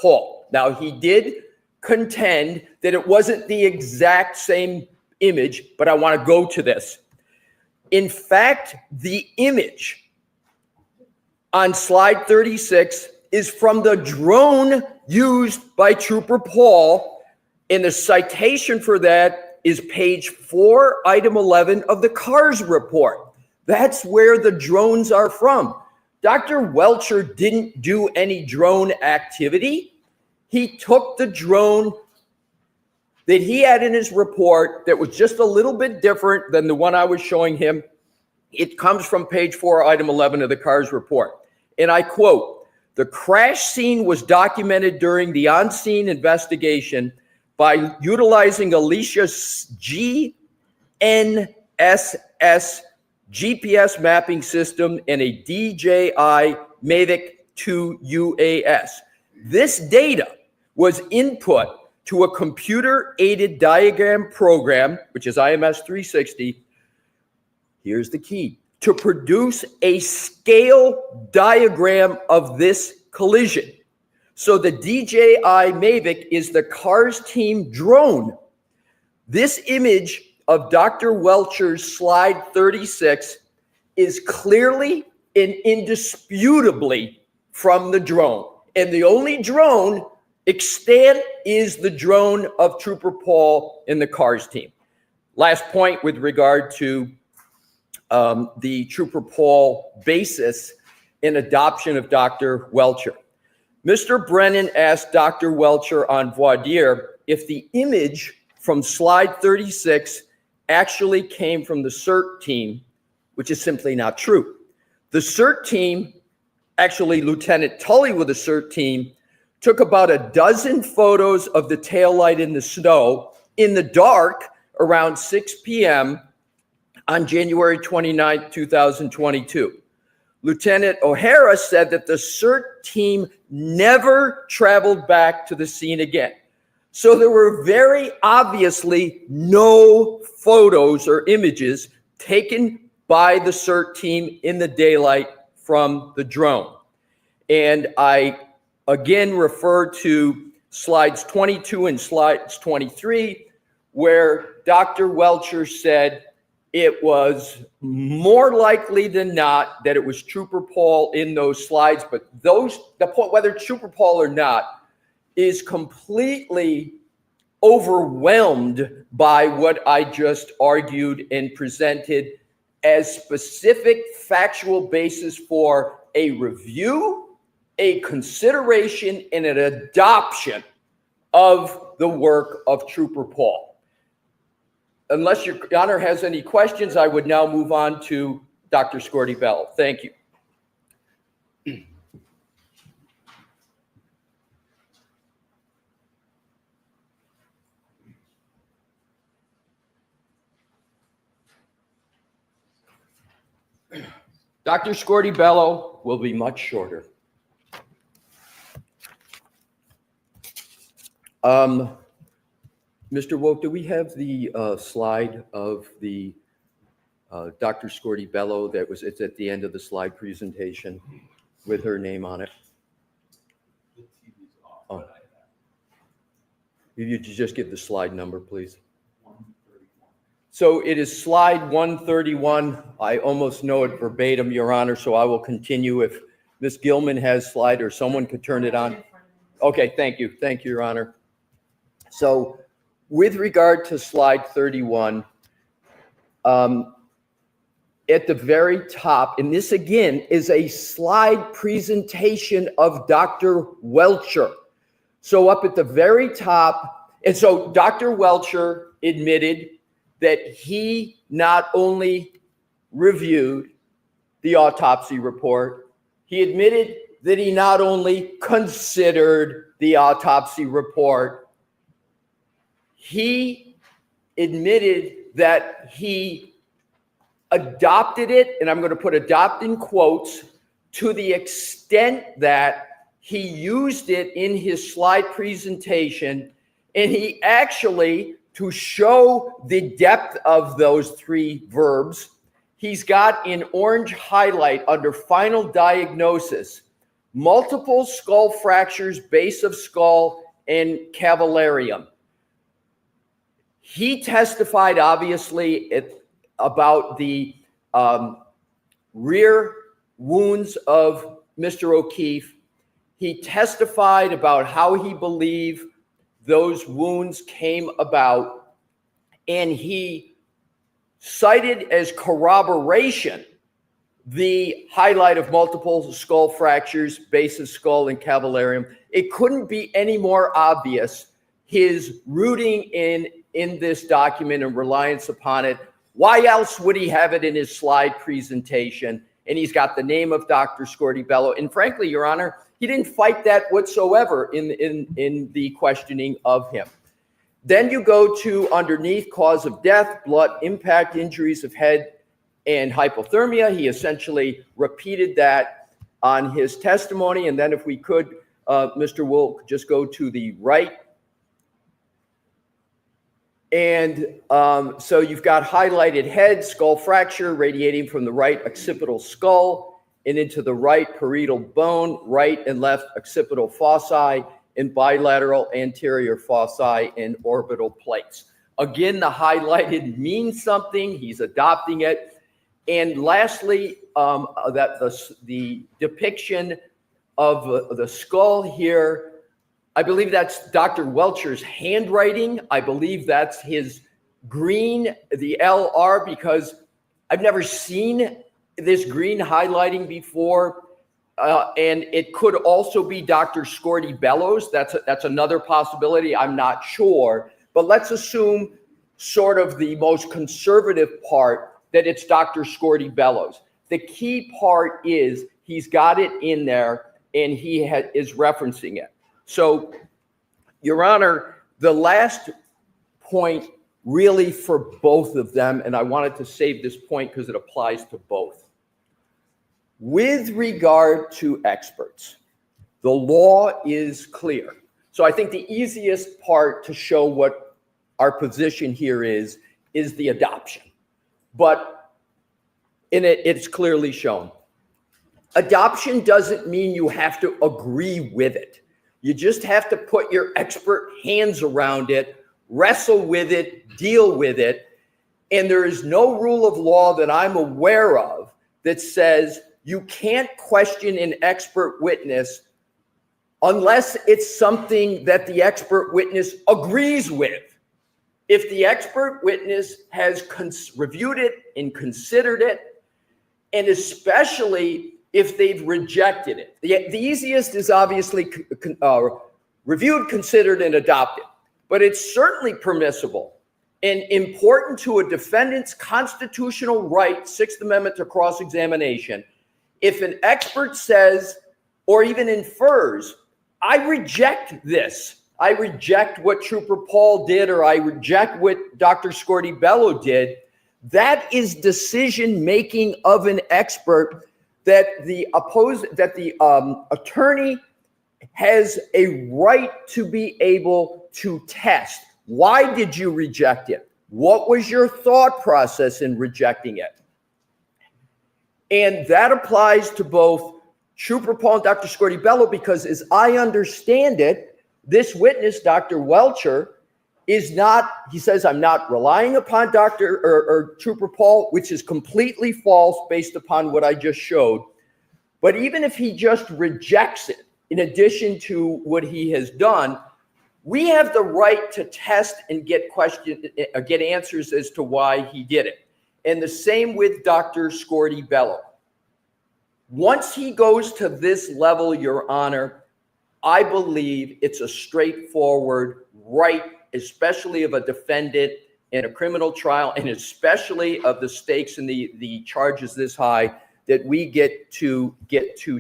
Speaker 11: Paul. Now, he did contend that it wasn't the exact same image, but I want to go to this. In fact, the image on slide 36 is from the drone used by Trooper Paul, and the citation for that is page 4, item 11 of the CARS report. That's where the drones are from. Dr. Welcher didn't do any drone activity. He took the drone that he had in his report that was just a little bit different than the one I was showing him. It comes from page 4, item 11 of the CARS report. And I quote, "The crash scene was documented during the on-scene investigation by utilizing Alicia's GNSS GPS mapping system and a DJI Mavic 2 UAS. This data was input to a computer-aided diagram program, which is IMS 360. Here's the key: to produce a scale diagram of this collision. So the DJI Mavic is the CARS team drone. This image of Dr. Welcher's slide 36 is clearly and indisputably from the drone. And the only drone extant is the drone of Trooper Paul and the CARS team. Last point with regard to the Trooper Paul basis in adoption of Dr. Welcher. Mr. Brennan asked Dr. Welcher on voir dire if the image from slide 36 actually came from the CERT team, which is simply not true. The CERT team, actually Lieutenant Tully with the CERT team, took about a dozen photos of the taillight in the snow in the dark around 6 p.m. on January 29, 2022. Lieutenant O'Hara said that the CERT team never traveled back to the scene again. So there were very obviously no photos or images taken by the CERT team in the daylight from the drone. And I again refer to slides 22 and slides 23, where Dr. Welcher said it was more likely than not that it was Trooper Paul in those slides, but the point, whether it's Trooper Paul or not, is completely overwhelmed by what I just argued and presented as specific factual basis for a review, a consideration, and an adoption of the work of Trooper Paul. Unless your Honor has any questions, I would now move on to Dr. Scorty Bell. Thank you. Dr. Scorty Bello will be much shorter. Mr. Woke, do we have the slide of the Dr. Scorty Bello it's at the end of the slide presentation with her name on it? Oh. You just give the slide number, please. So it is slide 131. I almost know it verbatim, Your Honor, so I will continue. If Ms. Gilman has slide or someone could turn it on. Okay, thank you. Thank you, Your Honor. So with regard to slide 31, at the very top, and this again is a slide presentation of Dr. Welcher. So up at the very top, and so Dr. Welcher admitted that he not only reviewed the autopsy report, he admitted that he not only considered the autopsy report, he admitted that he adopted it, and I'm going to put adopt in quotes, to the extent that he used it in his slide presentation, and he actually, to show the depth of those three verbs, he's got in orange highlight under final diagnosis, multiple skull fractures, base of skull, and cavallarium. He testified, obviously, about the rear wounds of Mr. O'Keefe. He testified about how he believed those wounds came about, and he cited as corroboration the highlight of multiple skull fractures, base of skull, and cavallarium. It couldn't be any more obvious, his rooting in this document and reliance upon it. Why else would he have it in his slide presentation? And he's got the name of Dr. Scorti-Bello. And frankly, Your Honor, he didn't fight that whatsoever in the questioning of him. Then you go to underneath cause of death, blood impact, injuries of head, and hypothermia. He essentially repeated that on his testimony. And then if we could, Mr. Wolk, just go to the right. And so you've got highlighted head, skull fracture radiating from the right occipital skull and into the right parietal bone, right and left occipital foci, and bilateral anterior foci and orbital plates. Again, the highlighted means something. He's adopting it. And lastly, the depiction of the skull here, I believe that's Dr. Welcher's handwriting. I believe that's his green, the LR, because I've never seen this green highlighting before. And it could also be Dr. Scorti-Bello's. That's another possibility. I'm not sure. But let's assume sort of the most conservative part that it's Dr. Scorti-Bello's. The key part is he's got it in there and he is referencing it. So, Your Honor, the last point really for both of them, and I wanted to save this point because it applies to both. With regard to experts, the law is clear. So I think the easiest part to show what our position here is the adoption. But in it, it's clearly shown. Adoption doesn't mean you have to agree with it. You just have to put your expert hands around it, wrestle with it, deal with it. And there is no rule of law that I'm aware of that says you can't question an expert witness unless it's something that the expert witness agrees with. If the expert witness has reviewed it and considered it, and especially if they've rejected it. The easiest is obviously reviewed, considered, and adopted. But it's certainly permissible and important to a defendant's constitutional right, Sixth Amendment to cross-examination, if an expert says or even infers, I reject this. I reject what Trooper Paul did, or I reject what Dr. Scorti-Bello did. That is decision-making of an expert that the attorney has a right to be able to test. Why did you reject it? What was your thought process in rejecting it? And that applies to both Trooper Paul and Dr. Scorti-Bello, because as I understand it, this witness, Dr. Welcher, is not, he says, I'm not relying upon Dr. or Trooper Paul, which is completely false based upon what I just showed. But even if he just rejects it, in addition to what he has done, we have the right to test and get answers as to why he did it. And the same with Dr. Scorti-Bello. Once he goes to this level, Your Honor, I believe it's a straightforward right, especially of a defendant in a criminal trial, and especially of the stakes and the charges this high, that we get to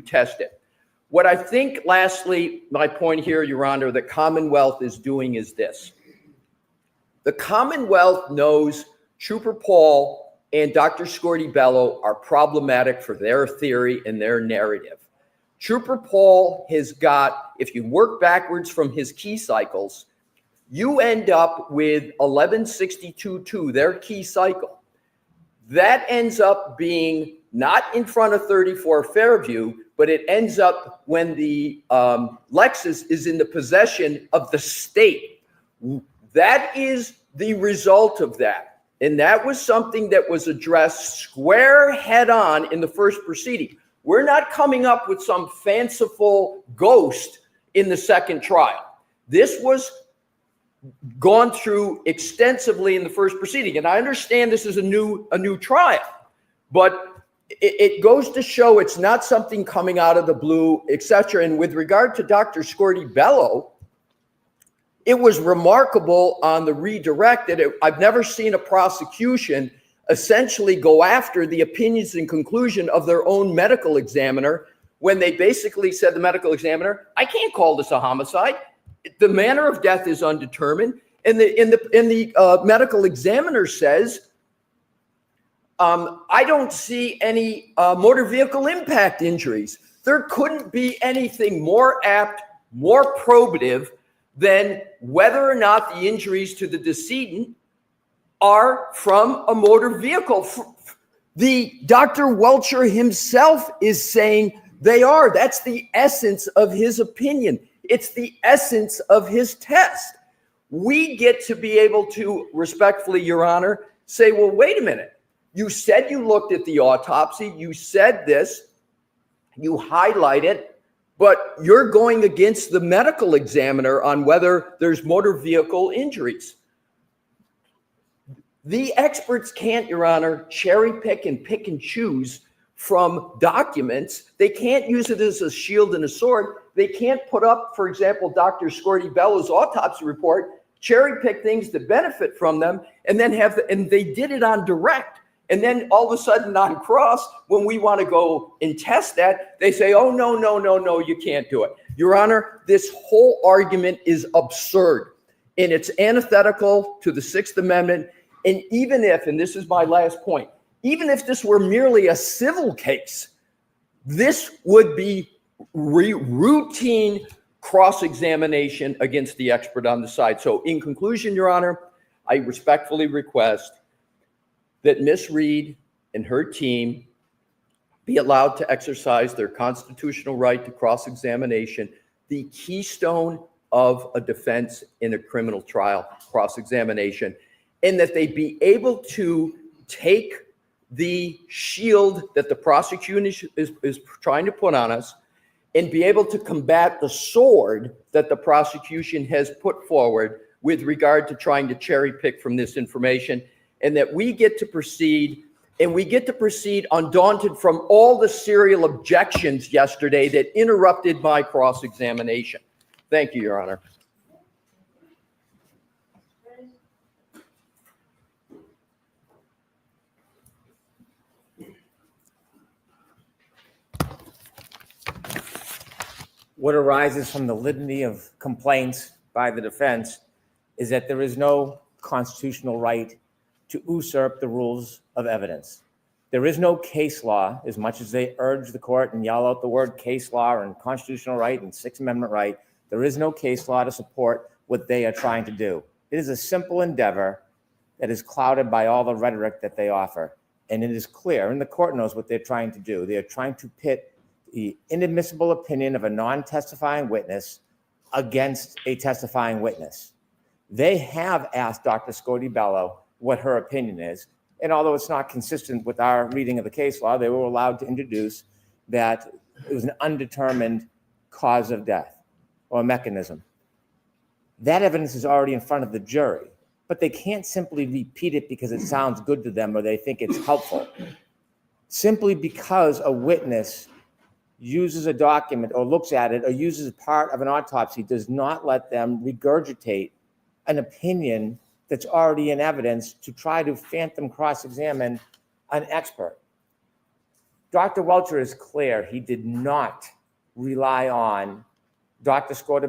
Speaker 11: test it. What I think, lastly, my point here, Your Honor, the Commonwealth is doing is this. The Commonwealth knows Trooper Paul and Dr. Scorti-Bello are problematic for their theory and their narrative. Trooper Paul has got, if you work backwards from his key cycles, you end up with 1162.2, their key cycle. That ends up being not in front of 34 Fairview, but it ends up when the Lexus is in the possession of the state. That is the result of that. And that was something that was addressed square head on in the first proceeding. We're not coming up with some fanciful ghost in the second trial. This was gone through extensively in the first proceeding. And I understand this is a new trial, but it goes to show it's not something coming out of the blue, etc. And with regard to Dr. Scorty Bello, it was remarkable on the redirect that I've never seen a prosecution essentially go after the opinions and conclusion of their own medical examiner when they basically said, the medical examiner, I can't call this a homicide. The manner of death is undetermined. And the medical examiner says, I don't see any motor vehicle impact injuries. There couldn't be anything more apt, more probative than whether or not the injuries to the decedent are from a motor vehicle. The Dr. Welcher himself is saying they are. That's the essence of his opinion. It's the essence of his test. We get to be able to respectfully, Your Honor, say, well, wait a minute. You said you looked at the autopsy. You said this. You highlight it. But you're going against the medical examiner on whether there's motor vehicle injuries. The experts can't, Your Honor, cherry pick and choose from documents. They can't use it as a shield and a sword. They can't put up, for example, Dr. Scorty Bello's autopsy report, cherry pick things that benefit from them, and then and they did it on direct. And then all of a sudden on cross, when we want to go and test that, they say, oh, no, you can't do it. Your Honor, this whole argument is absurd. And it's antithetical to the Sixth Amendment. And even if, and this is my last point, even if this were merely a civil case, this would be routine cross-examination against the expert on the side. So in conclusion, Your Honor, I respectfully request that Ms. Reed and her team be allowed to exercise their constitutional right to cross-examination, the keystone of a defense in a criminal trial, cross-examination, and that they be able to take the shield that the prosecution is trying to put on us and be able to combat the sword that the prosecution has put forward with regard to trying to cherry pick from this information, and that we get to proceed, and we get to proceed undaunted from all the serial objections yesterday that interrupted my cross-examination. Thank you, Your Honor.
Speaker 10: What arises from the litany of complaints by the defense is that there is no constitutional right to usurp the rules of evidence. There is no case law, as much as they urge the court and yell out the word case law and constitutional right and Sixth Amendment right. There is no case law to support what they are trying to do. It is a simple endeavor that is clouded by all the rhetoric that they offer. And it is clear, and the court knows what they're trying to do. They are trying to pit the inadmissible opinion of a non-testifying witness against a testifying witness. They have asked Dr. Scorty Bello what her opinion is. And although it's not consistent with our reading of the case law, they were allowed to introduce that it was an undetermined cause of death or mechanism. That evidence is already in front of the jury, but they can't simply repeat it because it sounds good to them or they think it's helpful. Simply because a witness uses a document or looks at it or uses part of an autopsy does not let them regurgitate an opinion that's already in evidence to try to phantom cross-examine an expert. Dr. Welcher is clear. He did not rely on Dr. Scorty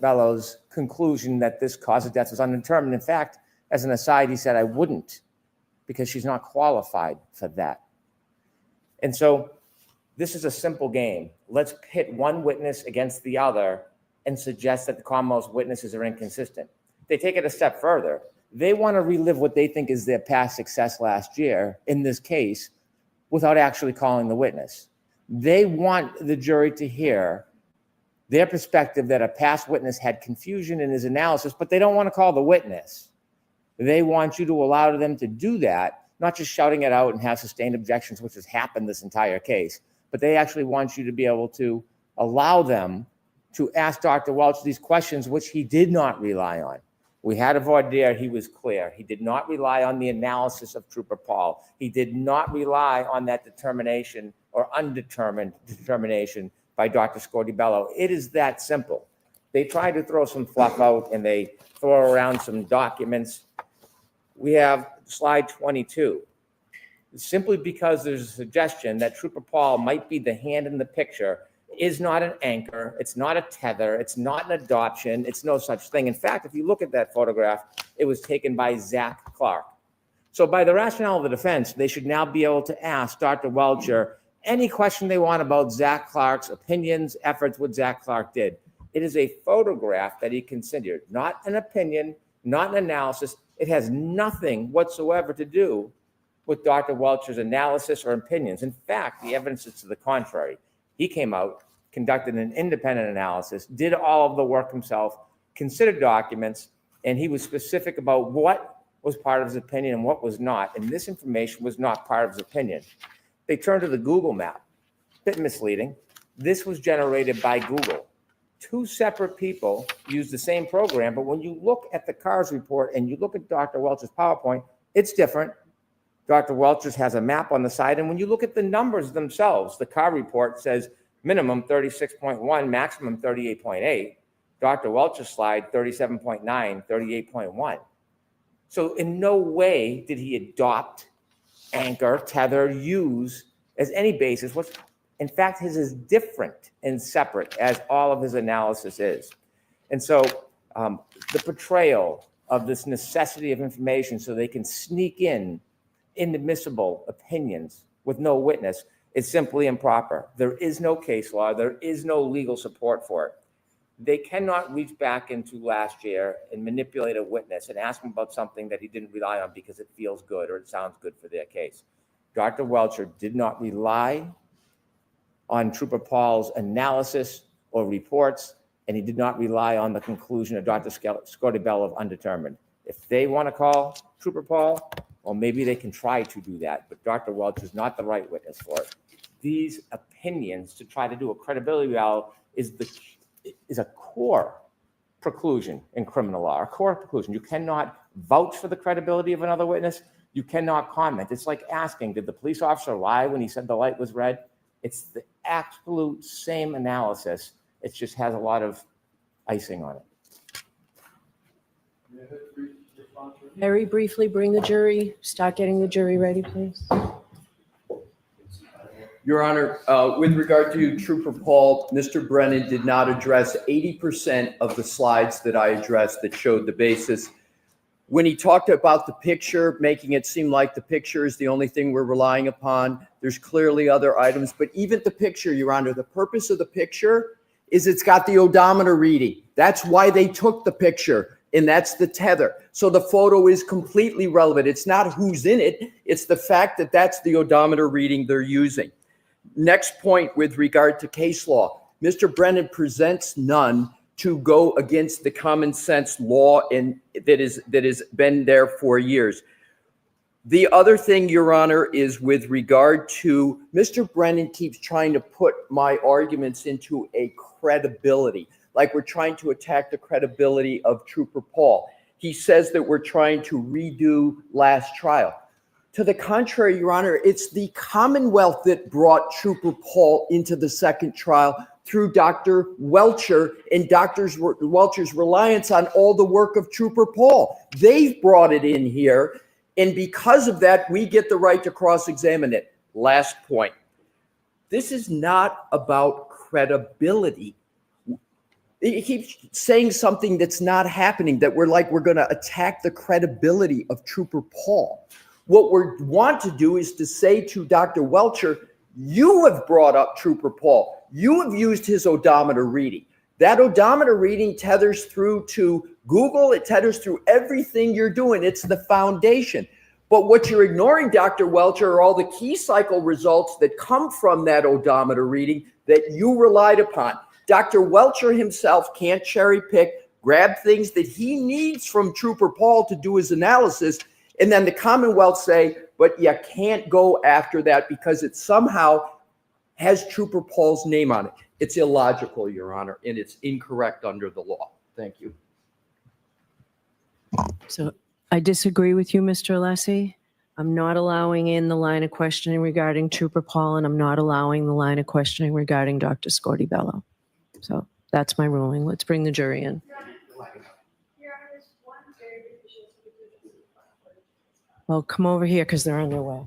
Speaker 10: Bello's conclusion that this cause of death was undetermined. In fact, as an aside, he said, I wouldn't, because she's not qualified for that. And so this is a simple game. Let's pit one witness against the other and suggest that the Commonwealth's witnesses are inconsistent. They take it a step further. They want to relive what they think is their past success last year in this case without actually calling the witness. They want the jury to hear their perspective that a past witness had confusion in his analysis, but they don't want to call the witness. They want you to allow them to do that, not just shouting it out and have sustained objections, which has happened this entire case, but they actually want you to be able to allow them to ask Dr. Welch these questions, which he did not rely on. We had a voir dire. He was clear. He did not rely on the analysis of Trooper Paul. He did not rely on that determination or undetermined determination by Dr. Scortibello. It is that simple. They try to throw some fluff out and they throw around some documents. We have slide 22. Simply because there's a suggestion that Trooper Paul might be the hand in the picture is not an anchor, it's not a tether, it's not an adoption, it's no such thing. In fact, if you look at that photograph, it was taken by Zach Clark. So by the rationale of the defense, they should now be able to ask Dr. Welcher any question they want about Zach Clark's opinions, efforts, what Zach Clark did. It is a photograph that he considered, not an opinion, not an analysis. It has nothing whatsoever to do with Dr. Welcher's analysis or opinions. In fact, the evidence is to the contrary. He came out, conducted an independent analysis, did all of the work himself, considered documents, and he was specific about what was part of his opinion and what was not. And this information was not part of his opinion. They turned to the Google map. Bit misleading. This was generated by Google. Two separate people used the same program, but when you look at the CARS report and you look at Dr. Welcher's PowerPoint, it's different. Dr. Welcher's has a map on the side, and when you look at the numbers themselves, the CAR report says minimum 36.1, maximum 38.8. Dr. Welcher's slide, 37.9, 38.1. So in no way did he adopt, anchor, tether, use as any basis. In fact, his is different and separate, as all of his analysis is. And so the portrayal of this necessity of information so they can sneak in inadmissible opinions with no witness is simply improper. There is no case law. There is no legal support for it. They cannot reach back into last year and manipulate a witness and ask him about something that he didn't rely on because it feels good or it sounds good for their case. Dr. Welcher did not rely on Trooper Paul's analysis or reports, and he did not rely on the conclusion of Dr. Scortibello of undetermined. If they want to call Trooper Paul, well, maybe they can try to do that, but Dr. Welch is not the right witness for it. These opinions to try to do a credibility value is a core preclusion in criminal law, a core preclusion. You cannot vouch for the credibility of another witness. You cannot comment. It's like asking, did the police officer lie when he said the light was red? It's the absolute same analysis. It just has a lot of icing on it.
Speaker 12: Very briefly, start getting the jury ready, please.
Speaker 11: Your Honor, with regard to Trooper Paul, Mr. Brennan did not address 80% of the slides that I addressed that showed the basis. When he talked about the picture, making it seem like the picture is the only thing we're relying upon, there's clearly other items, but even the picture, Your Honor, the purpose of the picture is it's got the odometer reading. That's why they took the picture, and that's the tether. So the photo is completely relevant. It's not who's in it. It's the fact that that's the odometer reading they're using. Next point with regard to case law, Mr. Brennan presents none to go against the common sense law and that has been there for years. The other thing, Your Honor, is with regard to Mr. Brennan keeps trying to put my arguments into a credibility, like we're trying to attack the credibility of Trooper Paul. He says that we're trying to redo last trial. To the contrary, Your Honor, it's the Commonwealth that brought Trooper Paul into the second trial through Dr. Welcher and Dr. Welcher's reliance on all the work of Trooper Paul. They've brought it in here, and because of that, we get the right to cross-examine it. Last point. This is not about credibility. He keeps saying something that's not happening, that we're going to attack the credibility of Trooper Paul. What we want to do is to say to Dr. Welcher, you have brought up Trooper Paul. You have used his odometer reading. That odometer reading tethers through to Google. It tethers through everything you're doing. It's the foundation. But what you're ignoring, Dr. Welcher, are all the key cycle results that come from that odometer reading that you relied upon. Dr. Welcher himself can't cherry pick, grab things that he needs from Trooper Paul to do his analysis, and then the Commonwealth say, but you can't go after that because it somehow has Trooper Paul's name on it. It's illogical, Your Honor, and it's incorrect under the law. Thank you.
Speaker 12: So I disagree with you, Mr. Alessi. I'm not allowing in the line of questioning regarding Trooper Paul, and I'm not allowing the line of questioning regarding Dr. Scordi-Bello. So that's my ruling. Let's bring the jury in. Well, come over here because they're on their way.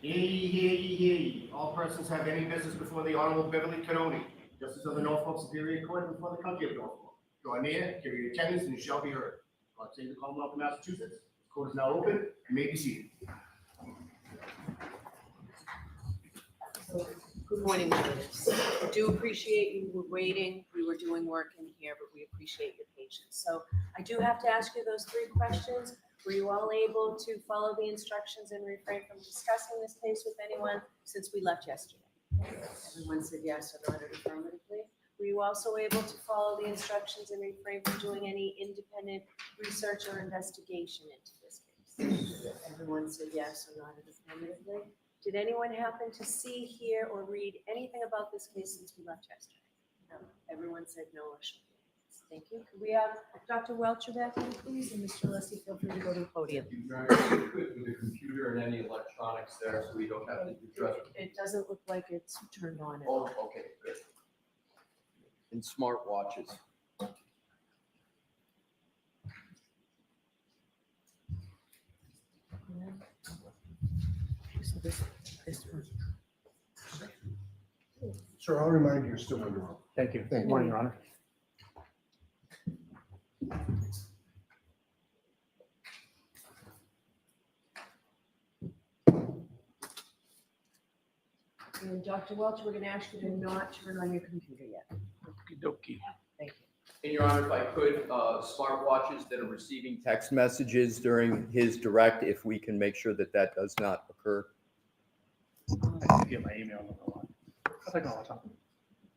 Speaker 13: Hear ye, hear ye, hear ye. All persons have any business before the Honorable Beverly Canoni, Justice of the Norfolk Superior Court before the County of Norfolk. Draw near, give your attendance, and you shall be heard. God save the Commonwealth of Massachusetts. The court is now open. You may be seated.
Speaker 12: Good morning, members. I do appreciate you were waiting. We were doing work in here, but we appreciate your patience. So I do have to ask you those 3 questions. Were you all able to follow the instructions and refrain from discussing this case with anyone since we left yesterday? Everyone said yes or nodded affirmatively. Were you also able to follow the instructions and refrain from doing any independent research or investigation into this case? Everyone said yes or nodded affirmatively. Did anyone happen to see, hear, or read anything about this case since we left yesterday? No. Everyone said no or should be. Thank you. Could we have Dr. Welcher back in, please? And Mr. Leslie, feel free to go to the podium.
Speaker 11: With the computer and any electronics there, so we don't have to address.
Speaker 12: It doesn't look like it's turned on at
Speaker 11: Oh,
Speaker 12: all.
Speaker 11: okay, good. And smartwatches.
Speaker 12: So this one.
Speaker 13: Sir, I'll remind you, you're still under oath.
Speaker 6: Thank you.
Speaker 13: Thank you.
Speaker 6: Morning, Your Honor.
Speaker 12: And Dr. Welcher, we're going to ask you to not turn on your computer yet.
Speaker 6: Okey-dokey.
Speaker 12: Thank you.
Speaker 11: And Your Honor, if I could, smartwatches that are receiving text messages during his direct, if we can make sure that that does not occur.
Speaker 6: I can get my email. I'll take all the time.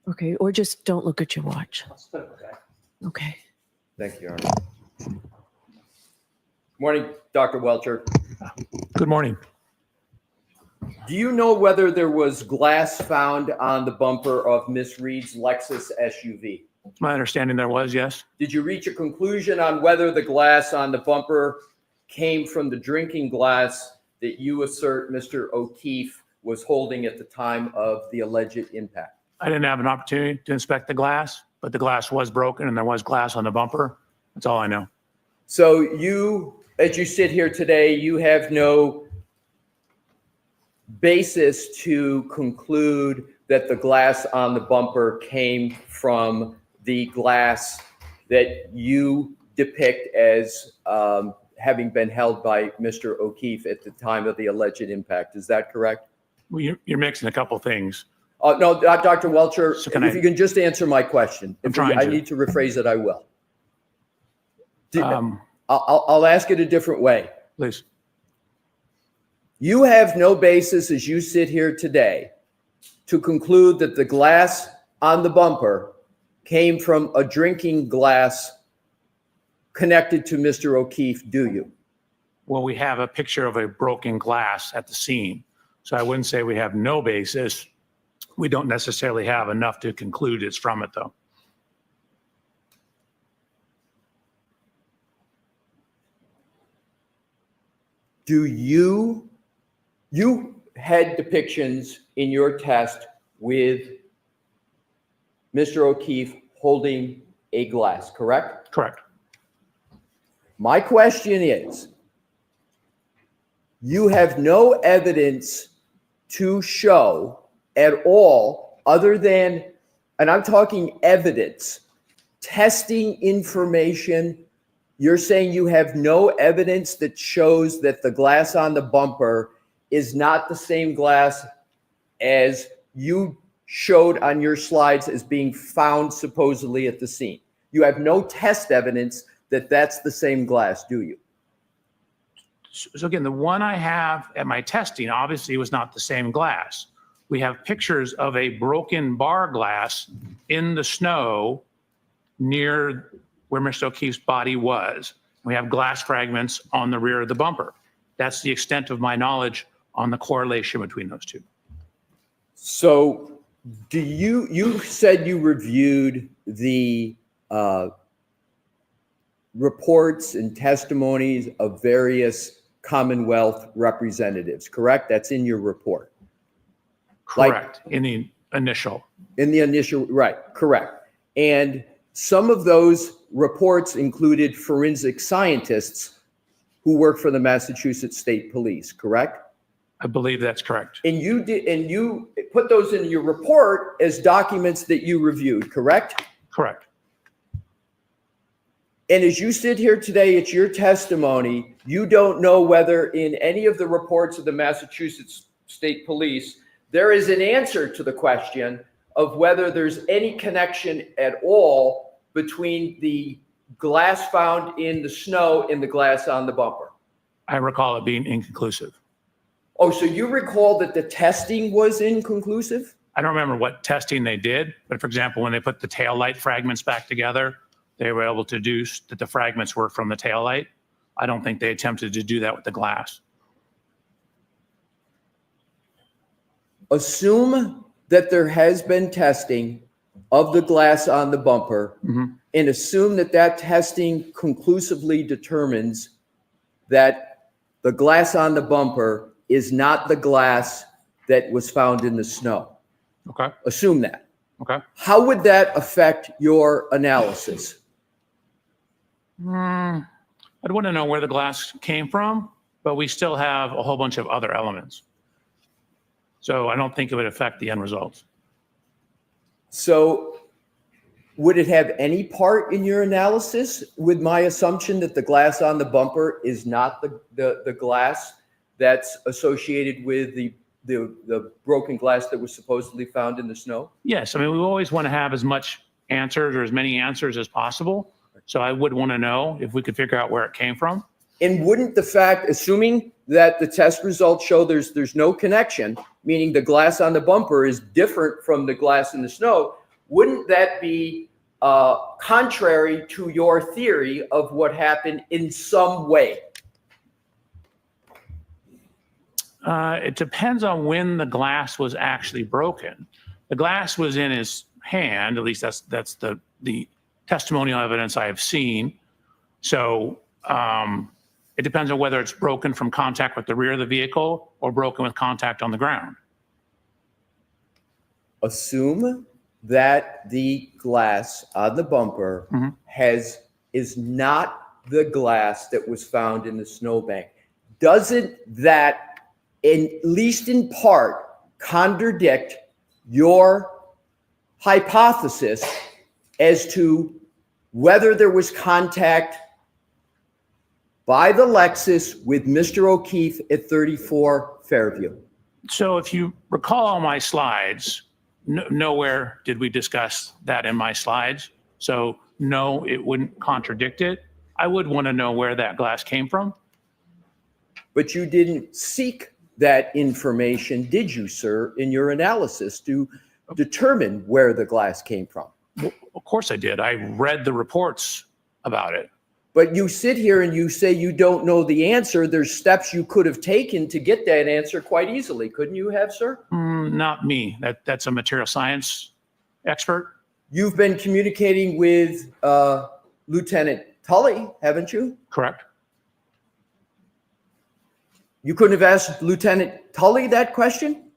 Speaker 12: Okay, or just don't look at your watch.
Speaker 6: Okay.
Speaker 12: Okay.
Speaker 11: Thank you, Your Honor. Morning, Dr. Welcher.
Speaker 6: Good morning.
Speaker 11: Do you know whether there was glass found on the bumper of Miss Reed's Lexus SUV?
Speaker 6: My understanding there was, yes.
Speaker 11: Did you reach a conclusion on whether the glass on the bumper came from the drinking glass that you assert Mr. O'Keefe was holding at the time of the alleged impact?
Speaker 6: I didn't have an opportunity to inspect the glass, but the glass was broken and there was glass on the bumper. That's all I know.
Speaker 11: So you, as you sit here today, you have no basis to conclude that the glass on the bumper came from the glass that you depict as having been held by Mr. O'Keefe at the time of the alleged impact. Is that correct?
Speaker 6: Well, you're mixing a couple things.
Speaker 11: No, Dr. Welcher,
Speaker 6: So
Speaker 11: if you can just answer my question.
Speaker 6: I'm
Speaker 11: If
Speaker 6: trying
Speaker 11: I
Speaker 6: to.
Speaker 11: need to rephrase it, I will.
Speaker 6: Um,
Speaker 11: I'll ask it a different way.
Speaker 6: Please.
Speaker 11: You have no basis as you sit here today to conclude that the glass on the bumper came from a drinking glass connected to Mr. O'Keefe, do you?
Speaker 6: Well, we have a picture of a broken glass at the scene. So I wouldn't say we have no basis. We don't necessarily have enough to conclude it's from it, though.
Speaker 11: Do you had depictions in your test with Mr. O'Keefe holding a glass, correct?
Speaker 6: Correct.
Speaker 11: My question is, you have no evidence to show at all other than, and I'm talking evidence, testing information. You're saying you have no evidence that shows that the glass on the bumper is not the same glass as you showed on your slides as being found supposedly at the scene. You have no test evidence that that's the same glass, do you?
Speaker 6: So again, the one I have at my testing obviously was not the same glass. We have pictures of a broken bar glass in the snow near where Mr. O'Keefe's body was. We have glass fragments on the rear of the bumper. That's the extent of my knowledge on the correlation between those two.
Speaker 11: So do you said you reviewed the reports and testimonies of various Commonwealth representatives, correct? That's in your report.
Speaker 6: Correct, in the initial.
Speaker 11: In the initial, right, correct. And some of those reports included forensic scientists who work for the Massachusetts State Police, correct?
Speaker 6: I believe that's correct.
Speaker 11: And you put those in your report as documents that you reviewed, correct?
Speaker 6: Correct.
Speaker 11: And as you sit here today, it's your testimony, you don't know whether in any of the reports of the Massachusetts State Police, there is an answer to the question of whether there's any connection at all between the glass found in the snow and the glass on the bumper.
Speaker 6: I recall it being inconclusive.
Speaker 11: Oh, so you recall that the testing was inconclusive?
Speaker 6: I don't remember what testing they did, but for example, when they put the taillight fragments back together, they were able to deduce that the fragments were from the taillight. I don't think they attempted to do that with the glass.
Speaker 11: Assume that there has been testing of the glass on the bumper, and assume that that testing conclusively determines that the glass on the bumper is not the glass that was found in the snow.
Speaker 14: Okay.
Speaker 11: Assume that.
Speaker 14: Okay.
Speaker 11: How would that affect your analysis?
Speaker 14: I'd want to know where the glass came from, but we still have a whole bunch of other elements. So I don't think it would affect the end results.
Speaker 11: So would it have any part in your analysis with my assumption that the glass on the bumper is not the glass that's associated with the broken glass that was supposedly found in the snow?
Speaker 14: Yes. I mean, we always want to have as much answers or as many answers as possible. So I would want to know if we could figure out where it came from.
Speaker 11: And wouldn't the fact, assuming that the test results show there's no connection, meaning the glass on the bumper is different from the glass in the snow, wouldn't that be contrary to your theory of what happened in some way?
Speaker 14: It depends on when the glass was actually broken. The glass was in his hand, at least that's the testimonial evidence I have seen. So it depends on whether it's broken from contact with the rear of the vehicle or broken with contact on the ground.
Speaker 11: Assume that the glass on the bumper is not the glass that was found in the snowbank. Doesn't that, at least in part, contradict your hypothesis as to whether there was contact by the Lexus with Mr. O'Keefe at 34 Fairview?
Speaker 14: So if you recall all my slides, nowhere did we discuss that in my slides. So no, it wouldn't contradict it. I would want to know where that glass came from.
Speaker 11: But you didn't seek that information, did you, sir, in your analysis to determine where the glass came from?
Speaker 14: Well, of course I did. I read the reports about it.
Speaker 11: But you sit here and you say you don't know the answer. There's steps you could have taken to get that answer quite easily. Couldn't you have, sir?
Speaker 14: Not me. That's a material science expert.
Speaker 11: You've been communicating with Lieutenant Tully, haven't you?
Speaker 14: Correct.
Speaker 11: You couldn't have asked Lieutenant Tully that question?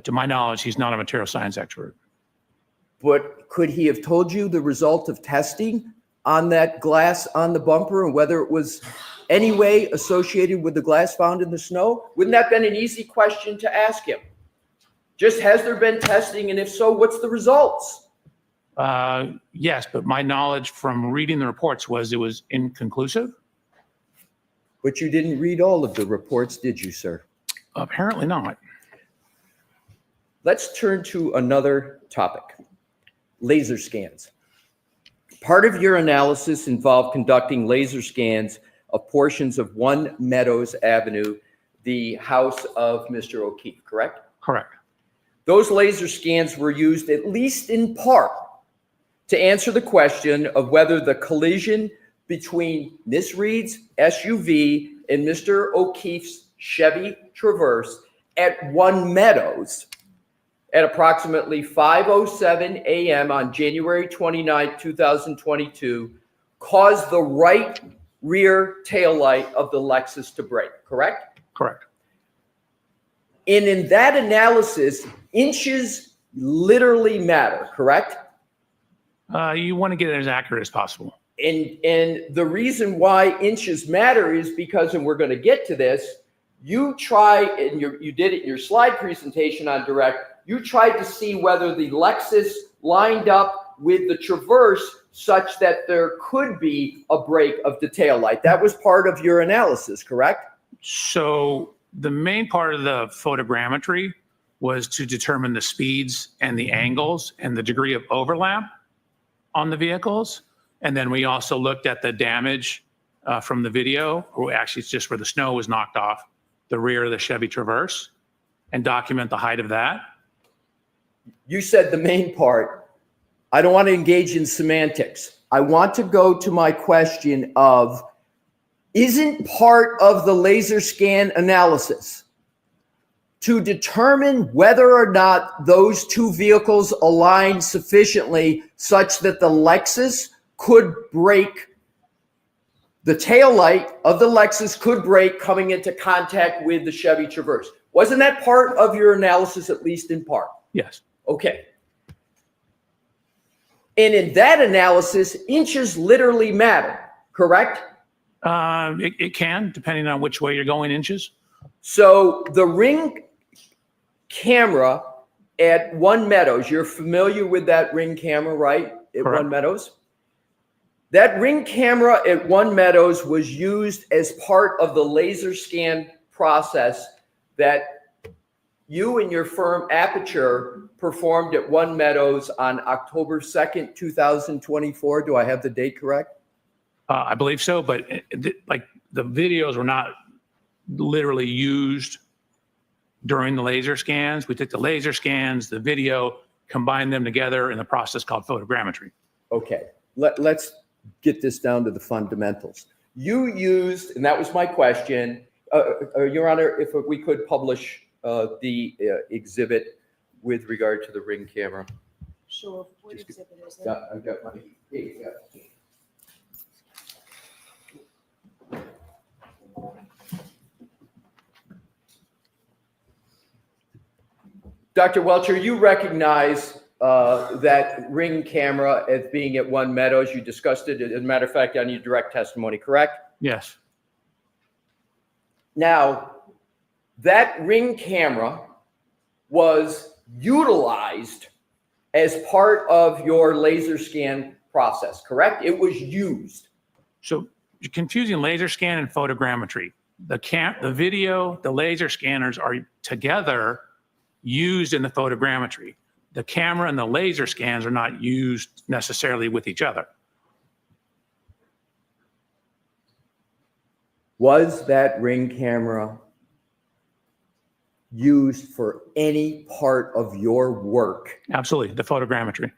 Speaker 14: To my knowledge, he's not a material science expert.
Speaker 11: But could he have told you the result of testing on that glass on the bumper and whether it was any way associated with the glass found in the snow? Wouldn't that have been an easy question to ask him? Just, has there been testing? And if so, what's the results?
Speaker 14: Yes, but my knowledge from reading the reports was it was inconclusive.
Speaker 11: But you didn't read all of the reports, did you, sir?
Speaker 14: Apparently not.
Speaker 11: Let's turn to another topic, laser scans. Part of your analysis involved conducting laser scans of portions of 1 Meadows Avenue, the house of Mr. O'Keefe, correct?
Speaker 14: Correct.
Speaker 11: Those laser scans were used, at least in part, to answer the question of whether the collision between Miss Reed's SUV and Mr. O'Keefe's Chevy Traverse at 1 Meadows at approximately 5:07 a.m. on January 29, 2022, caused the right rear taillight of the Lexus to break, correct?
Speaker 14: Correct.
Speaker 11: And in that analysis, inches literally matter, correct?
Speaker 14: You want to get it as accurate as possible.
Speaker 11: And the reason why inches matter is because, and we're going to get to this, you try, and you did it in your slide presentation on direct, you tried to see whether the Lexus lined up with the Traverse such that there could be a break of the taillight. That was part of your analysis, correct?
Speaker 14: So the main part of the photogrammetry was to determine the speeds and the angles and the degree of overlap on the vehicles. And then we also looked at the damage from the video, or actually it's just where the snow was knocked off the rear of the Chevy Traverse, and document the height of that.
Speaker 11: You said the main part. I don't want to engage in semantics. I want to go to my question of, isn't part of the laser scan analysis to determine whether or not those two vehicles align sufficiently such that the Lexus could brake, the tail light of the Lexus could brake coming into contact with the Chevy Traverse. Wasn't that part of your analysis, at least in part?
Speaker 14: Yes.
Speaker 11: Okay. And in that analysis, inches literally matter, correct?
Speaker 14: It can, depending on which way you're going inches.
Speaker 11: So the Ring camera at One Meadows, you're familiar with that Ring camera, right? At
Speaker 14: Correct.
Speaker 11: One Meadows? That Ring camera at One Meadows was used as part of the laser scan process that you and your firm Aperture performed at One Meadows on October 2nd, 2024. Do I have the date correct?
Speaker 14: I believe so, but like the videos were not literally used during the laser scans. We took the laser scans, the video, combined them together in the process called photogrammetry.
Speaker 11: Okay, let's get this down to the fundamentals. You used, and that was my question, Your Honor, if we could publish the exhibit with regard to the Ring camera.
Speaker 12: Sure, what exhibit is it?
Speaker 11: Yeah, I've got my, yeah. Dr. Welcher, you recognize that Ring camera as being at One Meadows. You discussed it, as a matter of fact, on your direct testimony, correct?
Speaker 14: Yes.
Speaker 11: Now, that Ring camera was utilized as part of your laser scan process, correct? It was used.
Speaker 14: So you're confusing laser scan and photogrammetry. The video, the laser scanners are together used in the photogrammetry. The camera and the laser scans are not used necessarily with each other.
Speaker 11: Was that Ring camera used for any part of your work?
Speaker 14: Absolutely, the photogrammetry.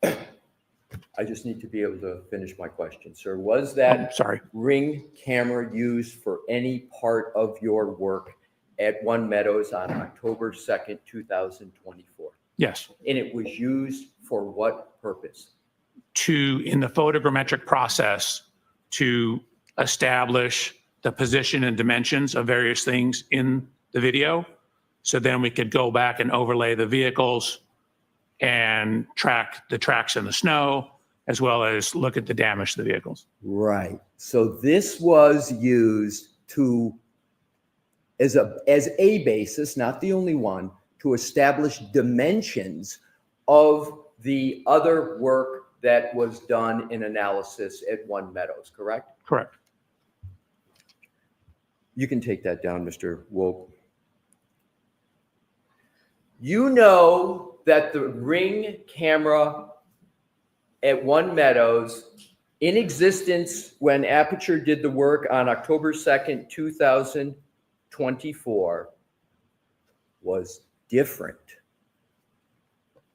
Speaker 11: I just need to be able to finish my question, sir. Was that Ring camera used for any part of your work at One Meadows on October 2nd, 2024?
Speaker 14: Yes.
Speaker 11: And it was used for what purpose?
Speaker 14: In the photogrammetric process, to establish the position and dimensions of various things in the video. So then we could go back and overlay the vehicles and track the tracks in the snow, as well as look at the damage to the vehicles.
Speaker 11: Right. So this was used as a basis, not the only one, to establish dimensions of the other work that was done in analysis at One Meadows, correct?
Speaker 14: Correct.
Speaker 11: You can take that down, Mr. Wolk. You know that the Ring camera at One Meadows, in existence when Aperture did the work on October 2nd, 2024, was different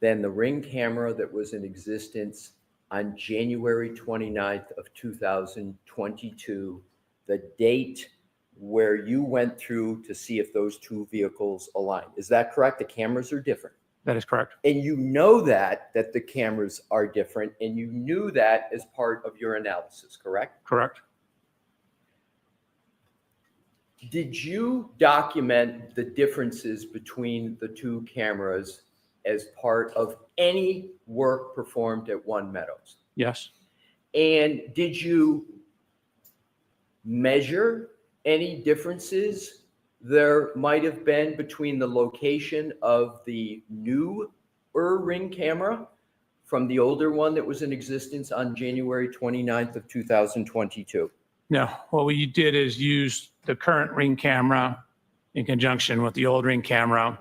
Speaker 11: than the Ring camera that was in existence on January 29th of 2022, the date where you went through to see if those two vehicles align. Is that correct? The cameras are different.
Speaker 14: That is correct.
Speaker 11: And you know that the cameras are different, and you knew that as part of your analysis, correct?
Speaker 14: Correct.
Speaker 11: Did you document the differences between the two cameras as part of any work performed at One Meadows?
Speaker 14: Yes.
Speaker 11: And did you measure any differences there might have been between the location of the newer Ring camera from the older one that was in existence on January 29th of 2022?
Speaker 14: No, what we did is use the current Ring camera in conjunction with the old Ring camera,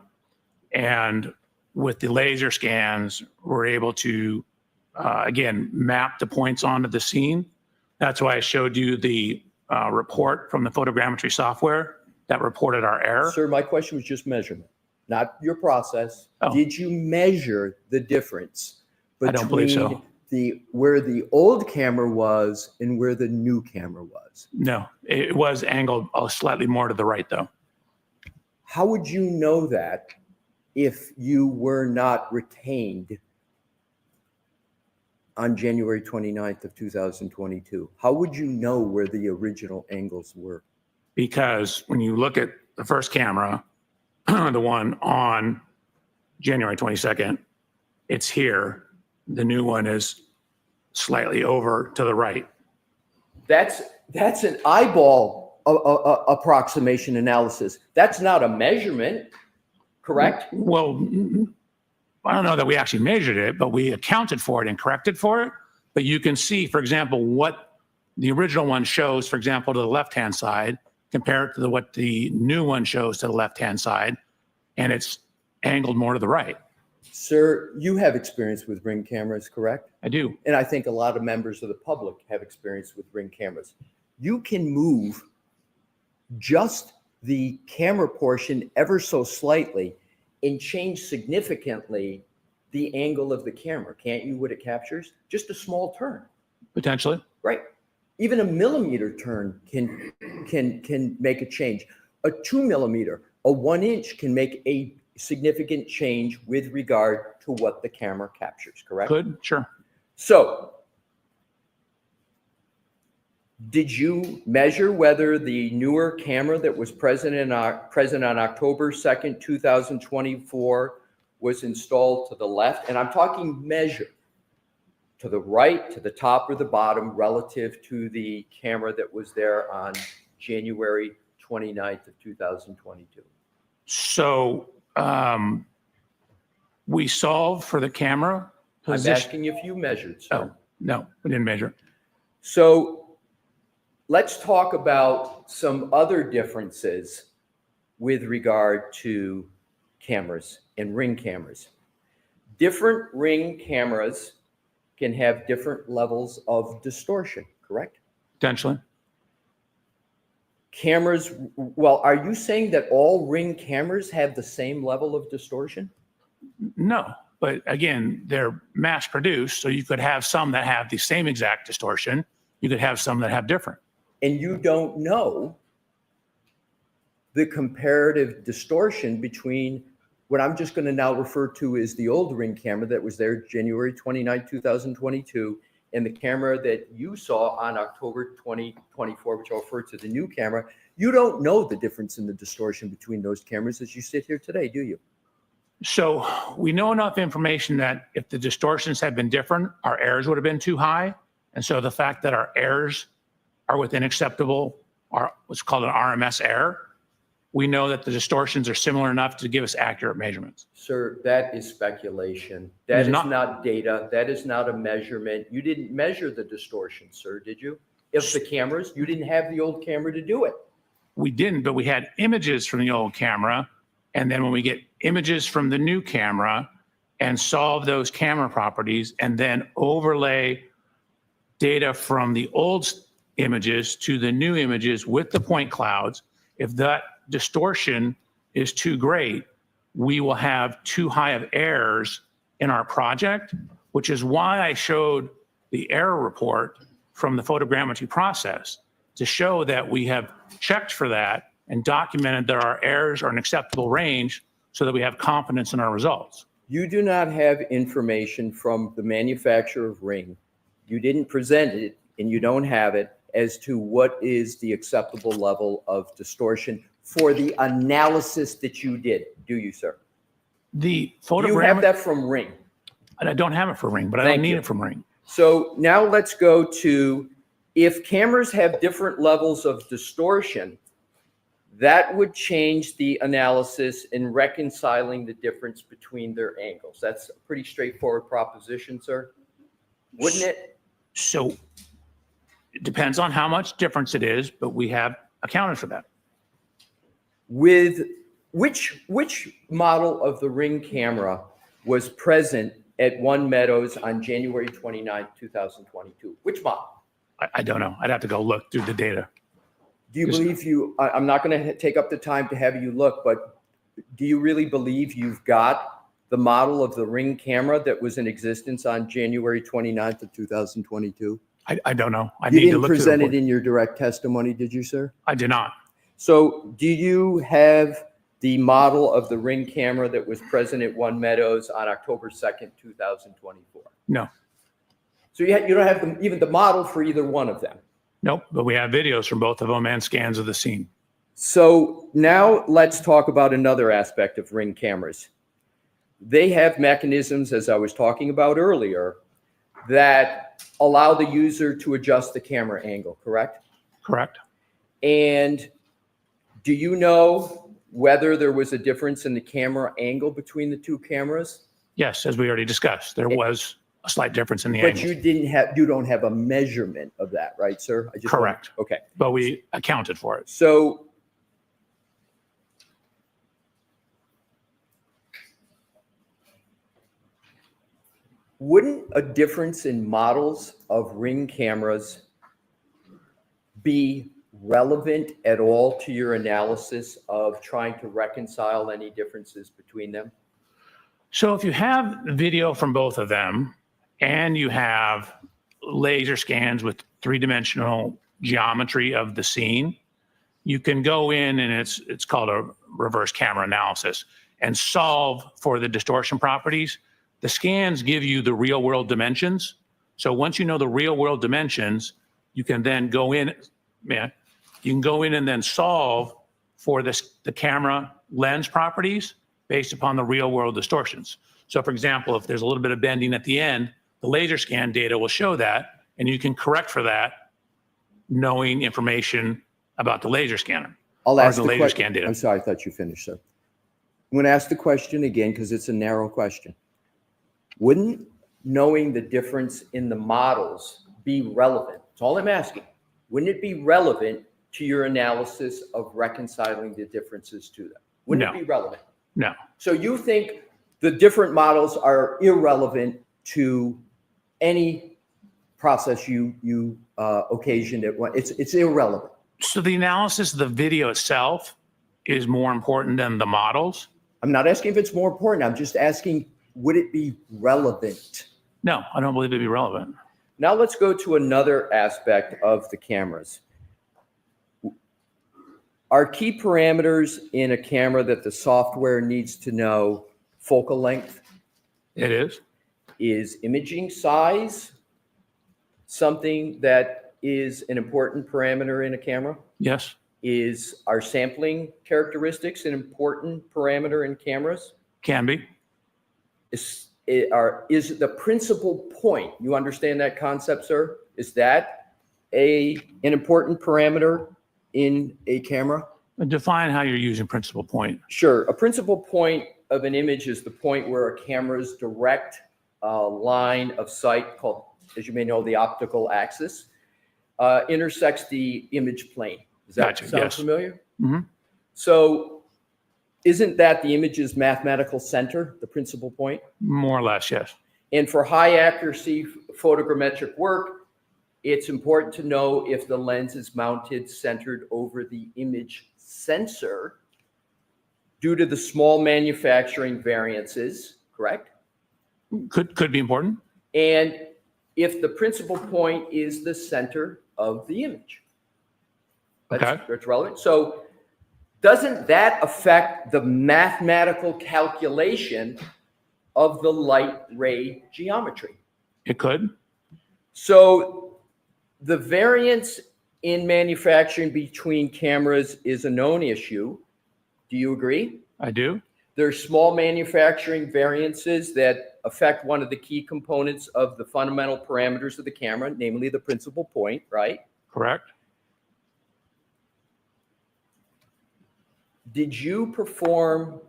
Speaker 14: and with the laser scans, we're able to, again, map the points onto the scene. That's why I showed you the report from the photogrammetry software that reported our error.
Speaker 11: Sir, my question was just measurement, not your process.
Speaker 14: Oh.
Speaker 11: Did you measure the difference
Speaker 14: I don't believe so.
Speaker 11: where the old camera was and where the new camera was?
Speaker 14: No, it was angled slightly more to the right, though.
Speaker 11: How would you know that if you were not retained on January 29th of 2022? How would you know where the original angles were?
Speaker 14: Because when you look at the first camera, the one on January 22nd, it's here. The new one is slightly over to the right.
Speaker 11: That's an eyeball approximation analysis. That's not a measurement, correct?
Speaker 14: Well, I don't know that we actually measured it, but we accounted for it and corrected for it. But you can see, for example, what the original one shows, for example, to the left-hand side, compared to what the new one shows to the left-hand side, and it's angled more to the right.
Speaker 11: Sir, you have experience with Ring cameras, correct?
Speaker 14: I do.
Speaker 11: And I think a lot of members of the public have experience with Ring cameras. You can move just the camera portion ever so slightly and change significantly the angle of the camera, can't you, what it captures? Just a small turn.
Speaker 14: Potentially.
Speaker 11: Right. Even a millimeter turn can make a change. A 2 millimeter, a 1 inch can make a significant change with regard to what the camera captures, correct?
Speaker 14: Could, sure.
Speaker 11: So, did you measure whether the newer camera that was present on October 2nd, 2024 was installed to the left? And I'm talking measure. To the right, to the top, or the bottom relative to the camera that was there on January 29th of 2022?
Speaker 14: So we solved for the camera position.
Speaker 11: I'm asking if you measured, sir.
Speaker 14: Oh, no, we didn't measure.
Speaker 11: So let's talk about some other differences with regard to cameras and Ring cameras. Different Ring cameras can have different levels of distortion, correct?
Speaker 14: Potentially.
Speaker 11: Cameras, well, are you saying that all Ring cameras have the same level of distortion?
Speaker 14: No, but again, they're mass produced, so you could have some that have the same exact distortion. You could have some that have different.
Speaker 11: And you don't know the comparative distortion between what I'm just going to now refer to as the old Ring camera that was there January 29, 2022, and the camera that you saw on October 2024, which I'll refer to the new camera. You don't know the difference in the distortion between those cameras as you sit here today, do you?
Speaker 14: So we know enough information that if the distortions had been different, our errors would have been too high. And so the fact that our errors are within acceptable, are what's called an RMS error, we know that the distortions are similar enough to give us accurate measurements.
Speaker 11: Sir, that is speculation. That is not data. That is not a measurement. You didn't measure the distortion, sir, did you? If the cameras, you didn't have the old camera to do it.
Speaker 14: We didn't, but we had images from the old camera. And then when we get images from the new camera and solve those camera properties and then overlay data from the old images to the new images with the point clouds, if that distortion is too great, we will have too high of errors in our project, which is why I showed the error report from the photogrammetry process to show that we have checked for that and documented that our errors are an acceptable range so that we have confidence in our results.
Speaker 11: You do not have information from the manufacturer of Ring. You didn't present it and you don't have it as to what is the acceptable level of distortion for the analysis that you did, do you, sir?
Speaker 14: The
Speaker 11: You have that from Ring.
Speaker 14: And I don't have it for Ring, but I don't need it from Ring.
Speaker 11: So now let's go to, if cameras have different levels of distortion, that would change the analysis in reconciling the difference between their angles. That's a pretty straightforward proposition, sir, wouldn't it?
Speaker 14: So it depends on how much difference it is, but we have accounted for that.
Speaker 11: With which model of the Ring camera was present at One Meadows on January 29, 2022? Which model?
Speaker 14: I don't know. I'd have to go look through the data.
Speaker 11: Do you believe I'm not going to take up the time to have you look, but do you really believe you've got the model of the Ring camera that was in existence on January 29th of 2022?
Speaker 14: I don't know.
Speaker 11: You didn't present it in your direct testimony, did you, sir?
Speaker 14: I did not.
Speaker 11: So do you have the model of the Ring camera that was present at One Meadows on October 2nd, 2024?
Speaker 14: No,
Speaker 11: So you don't have even the model for either one of them?
Speaker 14: nope, but we have videos from both of them and scans of the scene.
Speaker 11: So now let's talk about another aspect of Ring cameras. They have mechanisms, as I was talking about earlier, that allow the user to adjust the camera angle, correct?
Speaker 14: Correct.
Speaker 11: And do you know whether there was a difference in the camera angle between the two cameras?
Speaker 14: Yes, as we already discussed, there was a slight difference in the
Speaker 11: But
Speaker 14: angles.
Speaker 11: you don't have a measurement of that, right, sir?
Speaker 14: Correct.
Speaker 11: Okay.
Speaker 14: But we accounted for it.
Speaker 11: So wouldn't a difference in models of Ring cameras be relevant at all to your analysis of trying to reconcile any differences between them?
Speaker 14: So if you have video from both of them and you have laser scans with three-dimensional geometry of the scene, you can go in and it's called a reverse camera analysis and solve for the distortion properties. The scans give you the real world dimensions. So once you know the real world dimensions, you can then go in, you can go in and then solve for the camera lens properties based upon the real world distortions. So for example, if there's a little bit of bending at the end, the laser scan data will show that, and you can correct for that knowing information about the laser scanner.
Speaker 11: I'll ask
Speaker 14: the
Speaker 11: the
Speaker 14: laser
Speaker 11: question.
Speaker 14: scan data.
Speaker 11: I'm sorry, I thought you finished, sir. I'm going to ask the question again because it's a narrow question. Wouldn't knowing the difference in the models be relevant? That's all I'm asking. Wouldn't it be relevant to your analysis of reconciling the differences to them? Wouldn't
Speaker 14: No.
Speaker 11: it be relevant?
Speaker 14: No.
Speaker 11: So you think the different models are irrelevant to any process you occasioned at one? It's irrelevant.
Speaker 14: So the analysis of the video itself is more important than the models?
Speaker 11: I'm not asking if it's more important. I'm just asking, would it be relevant?
Speaker 14: No, I don't believe it'd be relevant.
Speaker 11: Now let's go to another aspect of the cameras. Are key parameters in a camera that the software needs to know focal length?
Speaker 14: It is.
Speaker 11: Is imaging size something that is an important parameter in a camera?
Speaker 14: Yes.
Speaker 11: Is our sampling characteristics an important parameter in cameras?
Speaker 14: Can be.
Speaker 11: Is the principal point, you understand that concept, sir? Is that an important parameter in a camera?
Speaker 14: Define how you're using principal point.
Speaker 11: Sure. A principal point of an image is the point where a camera's direct line of sight, called, as you may know, the optical axis, intersects the image plane. Does that sound familiar?
Speaker 14: Mm-hmm.
Speaker 11: So isn't that the image's mathematical center, the principal point?
Speaker 14: More or less, yes.
Speaker 11: And for high accuracy photogrammetric work, it's important to know if the lens is mounted centered over the image sensor due to the small manufacturing variances, correct?
Speaker 14: Could be important.
Speaker 11: And if the principal point is the center of the image. That's relevant. So doesn't that affect the mathematical calculation of the light ray geometry?
Speaker 14: It could.
Speaker 11: So the variance in manufacturing between cameras is a known issue. Do you agree?
Speaker 14: I do.
Speaker 11: There's small manufacturing variances that affect one of the key components of the fundamental parameters of the camera, namely the principal point, right?
Speaker 14: Correct.
Speaker 11: Did you perform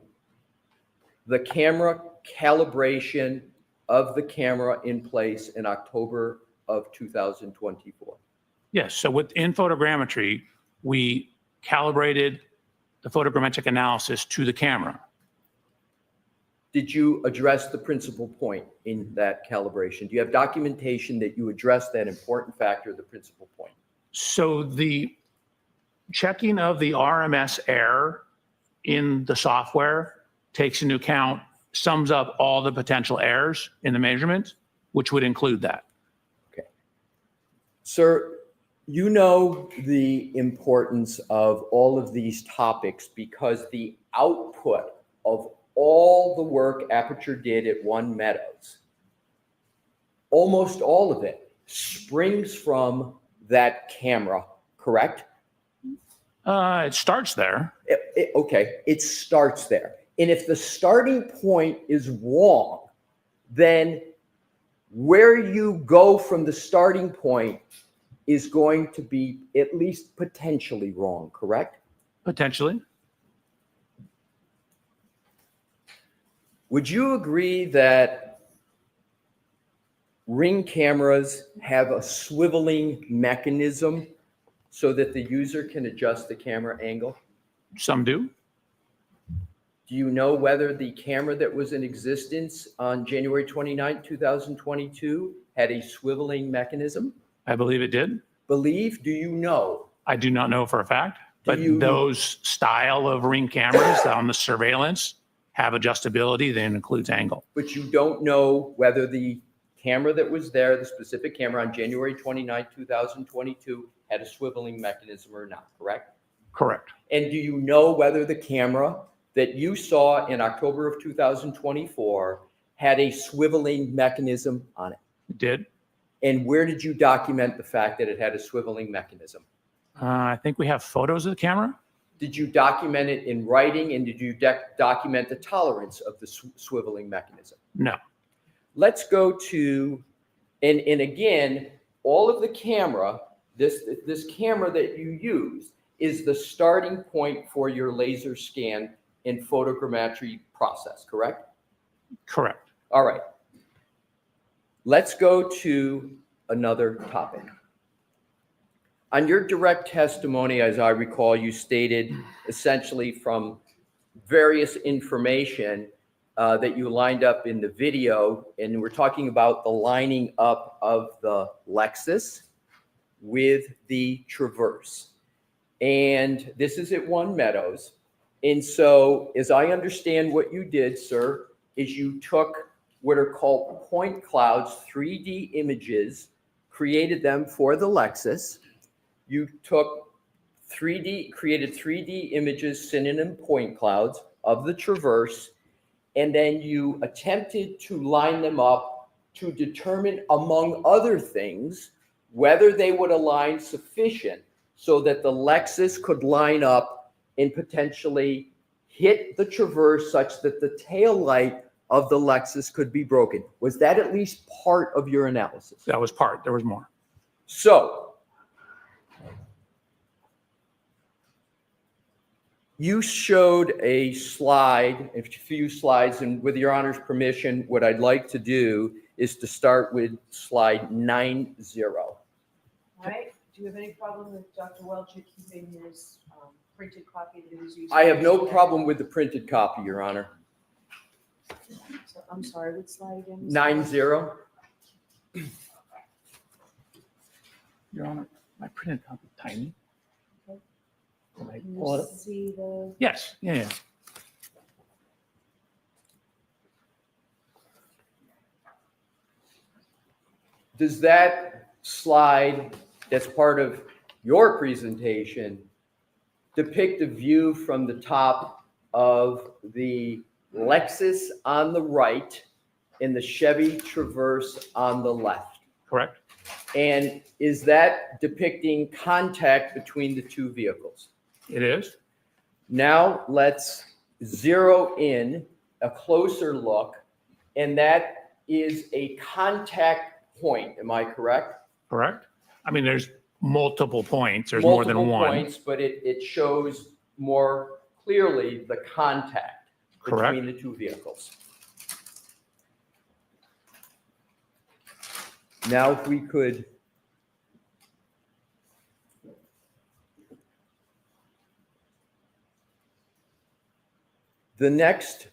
Speaker 11: the camera calibration of the camera in place in October of 2024?
Speaker 14: Yes. So within photogrammetry, we calibrated the photogrammetric analysis to the camera.
Speaker 11: Did you address the principal point in that calibration? Do you have documentation that you addressed that important factor, the principal point?
Speaker 14: So the checking of the RMS error in the software takes into account, sums up all the potential errors in the measurement, which would include that.
Speaker 11: Okay. Sir, You know the importance of all of these topics because the output of all the work Aperture did at One Meadows, almost all of it, springs from that camera, correct?
Speaker 14: It starts there.
Speaker 11: Okay, it starts there. And if the starting point is wrong, then where you go from the starting point is going to be at least potentially wrong, correct?
Speaker 14: Potentially.
Speaker 11: Would you agree that Ring cameras have a swiveling mechanism so that the user can adjust the camera angle?
Speaker 14: Some do.
Speaker 11: Do you know whether the camera that was in existence on January 29, 2022 had a swiveling mechanism?
Speaker 14: I believe it did.
Speaker 11: Believe? Do you know?
Speaker 14: I do not know for a fact, but
Speaker 11: you-
Speaker 14: those style of Ring cameras on the surveillance have adjustability that includes angle.
Speaker 11: But you don't know whether the camera that was there, the specific camera on January 29, 2022, had a swiveling mechanism or not, correct?
Speaker 14: Correct.
Speaker 11: And do you know whether the camera that you saw in October of 2024 had a swiveling mechanism on it?
Speaker 14: It did.
Speaker 11: And where did you document the fact that it had a swiveling mechanism?
Speaker 14: I think we have photos of the camera.
Speaker 11: Did you document it in writing, and did you document the tolerance of the swiveling mechanism?
Speaker 14: No.
Speaker 11: Let's go to, and again, all of the camera, this camera that you use is the starting point for your laser scan and photogrammetry process, correct?
Speaker 14: Correct.
Speaker 11: All right. Let's go to another topic. On your direct testimony, as I recall, you stated essentially from various information that you lined up in the video, and we're talking about the lining up of the Lexus with the Traverse. And this is at One Meadows. And so, as I understand what you did, sir, is you took what are called point clouds, 3D images, created them for the Lexus. You took created 3D images, synonym point clouds of the Traverse, and then you attempted to line them up to determine, among other things, whether they would align sufficient so that the Lexus could line up and potentially hit the Traverse such that the tail light of the Lexus could be broken. Was that at least part of your analysis?
Speaker 14: That was part. There was more.
Speaker 11: So, you showed a slide, a few slides, and with your honor's permission, what I'd like to do is to start with slide 90.
Speaker 12: All right, do you have any problem with Dr. Welcher keeping his printed copy that he was using?
Speaker 11: I have no problem with the printed copy, your honor.
Speaker 12: So, I'm sorry, what slide again?
Speaker 11: 90.
Speaker 14: Your Honor, my printed copy is tiny. Can I
Speaker 12: Can
Speaker 14: pull it
Speaker 12: you
Speaker 14: up?
Speaker 12: see the?
Speaker 14: Yes. Yeah.
Speaker 11: Does that slide that's part of your presentation depict a view from the top of the Lexus on the right and the Chevy Traverse on the left?
Speaker 14: Correct.
Speaker 11: And is that depicting contact between the two vehicles?
Speaker 14: It is.
Speaker 11: Now let's zero in a closer look, and that is a contact point. Am I correct?
Speaker 14: Correct. I mean, there's multiple points. There's more than
Speaker 11: Multiple
Speaker 14: one.
Speaker 11: points, but it shows more clearly the contact
Speaker 14: Correct.
Speaker 11: between the two vehicles. Now, if we could the next,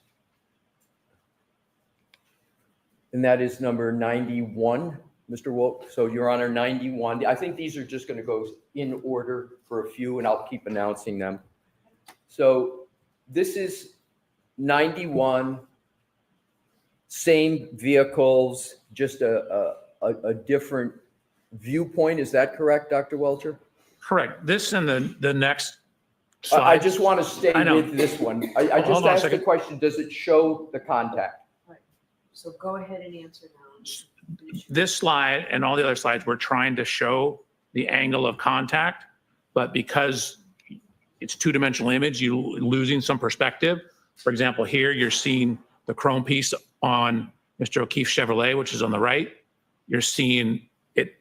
Speaker 11: and that is number 91, Mr. Wolf. So, Your Honor, 91. I think these are just going to go in order for a few, and I'll keep announcing them. So, this is 91, same vehicles, just a different viewpoint. Is that correct, Dr. Welcher?
Speaker 14: Correct. This and the next
Speaker 11: I
Speaker 14: slide.
Speaker 11: just want to stay
Speaker 14: I know.
Speaker 11: with this one. I
Speaker 14: Hold
Speaker 11: just
Speaker 14: on a
Speaker 11: asked the
Speaker 14: second.
Speaker 11: question, does it show the contact?
Speaker 12: So go ahead and answer now.
Speaker 14: This slide and all the other slides, we're trying to show the angle of contact, but because it's two-dimensional image, you're losing some perspective. For example, here you're seeing the chrome piece on Mr. O'Keefe's Chevrolet, which is on the right. You're seeing it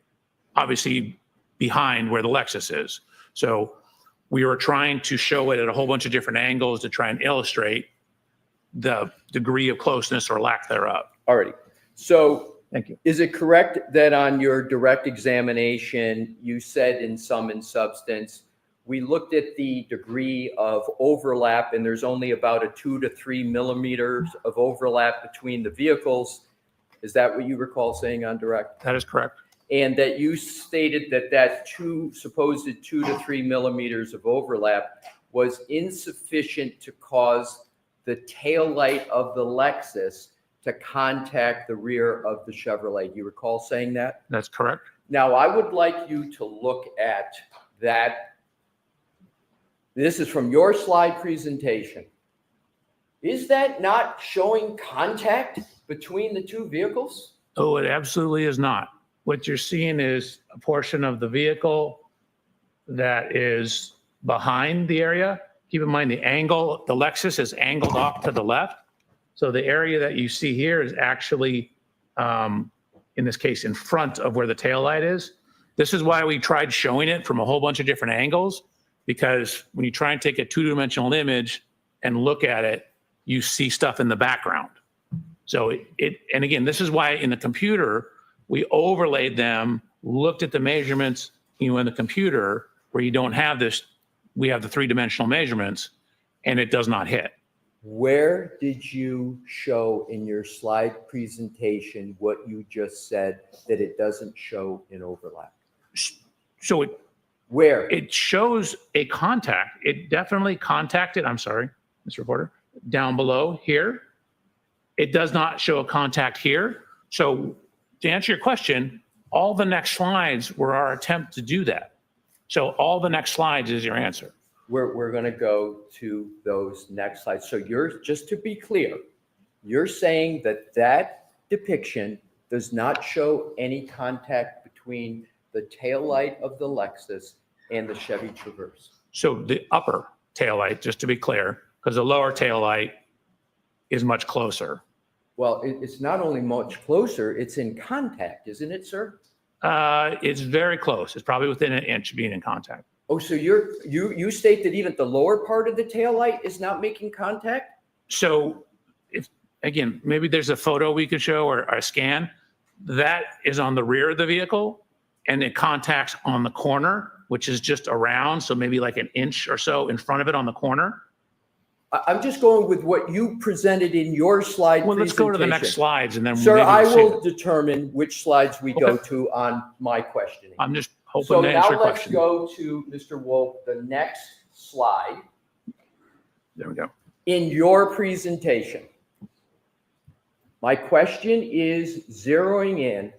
Speaker 14: obviously behind where the Lexus is. So we were trying to show it at a whole bunch of different angles to try and illustrate the degree of closeness or lack thereof.
Speaker 11: Alrighty. So
Speaker 14: thank you.
Speaker 11: Is it correct that on your direct examination, you said in sum and substance, we looked at the degree of overlap and there's only about a 2 to 3 millimeters of overlap between the vehicles. Is that what you recall saying on direct?
Speaker 14: That is correct.
Speaker 11: And that you stated that that supposed 2 to 3 millimeters of overlap was insufficient to cause the tail light of the Lexus to contact the rear of the Chevrolet. Do you recall saying that?
Speaker 14: That's correct.
Speaker 11: Now, I would like you to look at that. This is from your slide presentation. Is that not showing contact between the two vehicles?
Speaker 14: Oh, it absolutely is not. What you're seeing is a portion of the vehicle that is behind the area. Keep in mind the angle, the Lexus is angled off to the left. So the area that you see here is actually, in this case, in front of where the taillight is. This is why we tried showing it from a whole bunch of different angles, because when you try and take a two-dimensional image and look at it, you see stuff in the background. So and again, this is why in the computer, we overlaid them, looked at the measurements, in the computer where you don't have this, we have the three-dimensional measurements and it does not hit.
Speaker 11: Where did you show in your slide presentation what you just said, that it doesn't show an overlap?
Speaker 14: So
Speaker 11: where?
Speaker 14: It shows a contact. It definitely contacted, I'm sorry, Mr. Reporter, down below here. It does not show a contact here. So to answer your question, all the next slides were our attempt to do that. So all the next slides is your answer.
Speaker 11: We're going to go to those next slides. So you're, just to be clear, you're saying that that depiction does not show any contact between the taillight of the Lexus and the Chevy Traverse.
Speaker 14: So the upper taillight, just to be clear, because the lower taillight is much closer.
Speaker 11: Well, it's not only much closer, it's in contact, isn't it, sir?
Speaker 14: It's very close. It's probably within an inch of being in contact.
Speaker 11: Oh, so you state that even the lower part of the taillight is not making contact?
Speaker 14: So if, again, maybe there's a photo we could show or a scan. That is on the rear of the vehicle and it contacts on the corner, which is just around. So maybe like an inch or so in front of it on the corner.
Speaker 11: I'm just going with what you presented in your slide
Speaker 14: Well, let's go to the next slides and then
Speaker 11: Sir,
Speaker 14: maybe
Speaker 11: I
Speaker 14: we'll
Speaker 11: will determine which slides we go to on my questioning.
Speaker 14: I'm just hoping
Speaker 11: So
Speaker 14: to
Speaker 11: now
Speaker 14: answer your
Speaker 11: let's
Speaker 14: question.
Speaker 11: go to Mr. Wolf, the next slide.
Speaker 14: There we go.
Speaker 11: In your presentation, my question is zeroing in.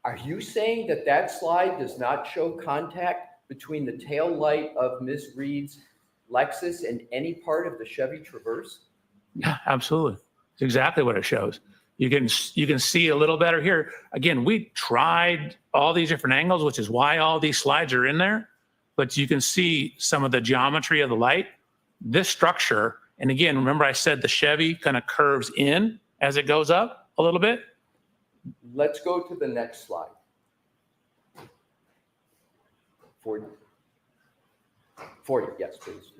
Speaker 11: Are you saying that that slide does not show contact between the tail light of Ms. Reed's Lexus and any part of the Chevy Traverse?
Speaker 14: Yeah, absolutely. It's exactly what it shows. You can see a little better here. Again, we tried all these different angles, which is why all these slides are in there. But you can see some of the geometry of the light. This structure, and again, remember I said the Chevy kind of curves in as it goes up a little bit.
Speaker 11: Let's go to the next slide. 40, yes, please.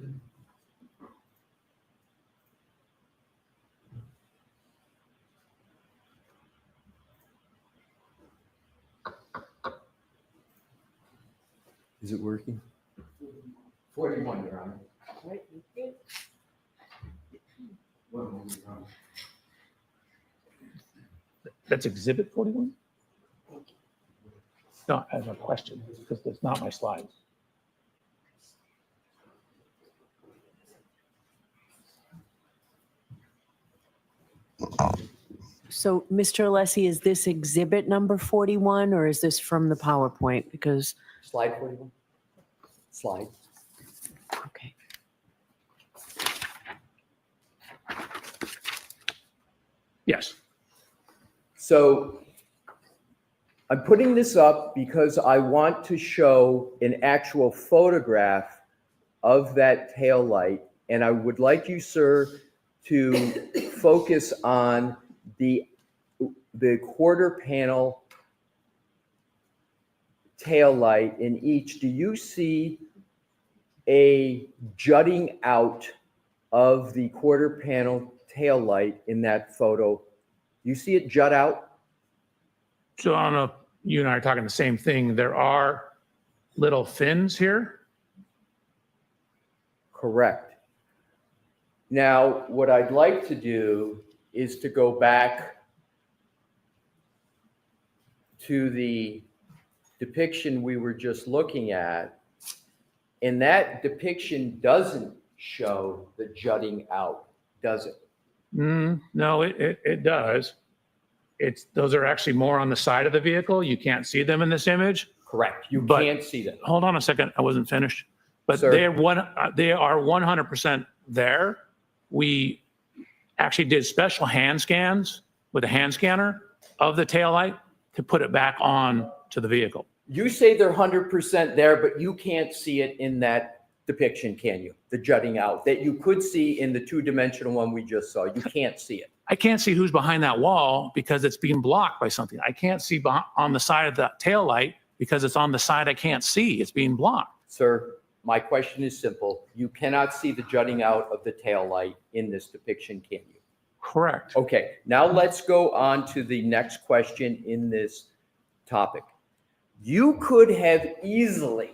Speaker 11: Is it working? 41, Your Honor.
Speaker 14: That's exhibit 41? No, I have a question because that's not my slides.
Speaker 12: So, Mr. Alessi, is this exhibit number 41 or is this from the PowerPoint? Because,
Speaker 11: Slide 41. Slide.
Speaker 12: okay.
Speaker 14: Yes.
Speaker 11: So I'm putting this up because I want to show an actual photograph of that tail light. And I would like you, sir, to focus on the quarter panel tail light in each. Do you see a jutting out of the quarter panel tail light in that photo? You see it jut out?
Speaker 14: So I don't know if you and I are talking the same thing. There are little fins here.
Speaker 11: Correct. Now, what I'd like to do is to go back to the depiction we were just looking at, and that depiction doesn't show the jutting out, does it?
Speaker 14: No, it does. Those are actually more on the side of the vehicle. You can't see them in this image.
Speaker 11: Correct. You
Speaker 14: But-
Speaker 11: can't see them.
Speaker 14: Hold on a second. I wasn't finished. But
Speaker 11: Sir.
Speaker 14: they are 100% there. We actually did special hand scans with a hand scanner of the taillight to put it back on to the vehicle.
Speaker 11: You say they're 100% there, but you can't see it in that depiction, can you? The jutting out that you could see in the two-dimensional one we just saw. You can't see it.
Speaker 14: I can't see who's behind that wall because it's being blocked by something. I can't see on the side of the taillight because it's on the side I can't see. It's being blocked.
Speaker 11: Sir, my question is simple. You cannot see the jutting out of the tail light in this depiction, can you?
Speaker 14: Correct.
Speaker 11: Okay, now let's go on to the next question in this topic. You could have easily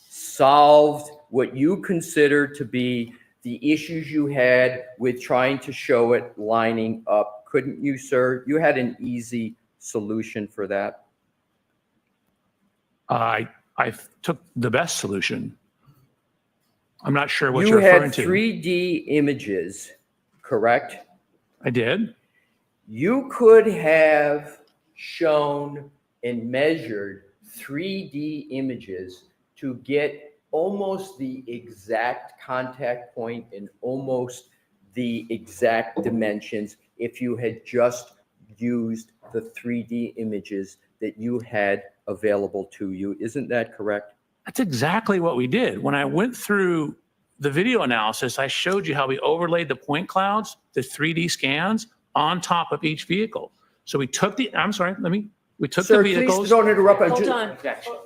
Speaker 11: solved what you consider to be the issues you had with trying to show it lining up, couldn't you, sir? You had an easy solution for that.
Speaker 14: I took the best solution. I'm not sure what
Speaker 11: You
Speaker 14: you're referring
Speaker 11: had
Speaker 14: to.
Speaker 11: 3D images, correct?
Speaker 14: I did.
Speaker 11: You could have shown and measured 3D images to get almost the exact contact point and almost the exact dimensions if you had just used the 3D images that you had available to you. Isn't that correct?
Speaker 14: That's exactly what we did. When I went through the video analysis, I showed you how we overlaid the point clouds, the 3D scans on top of each vehicle. So we took the, we took
Speaker 11: Sir,
Speaker 14: the vehicles.
Speaker 11: please don't interrupt.
Speaker 12: Hold on.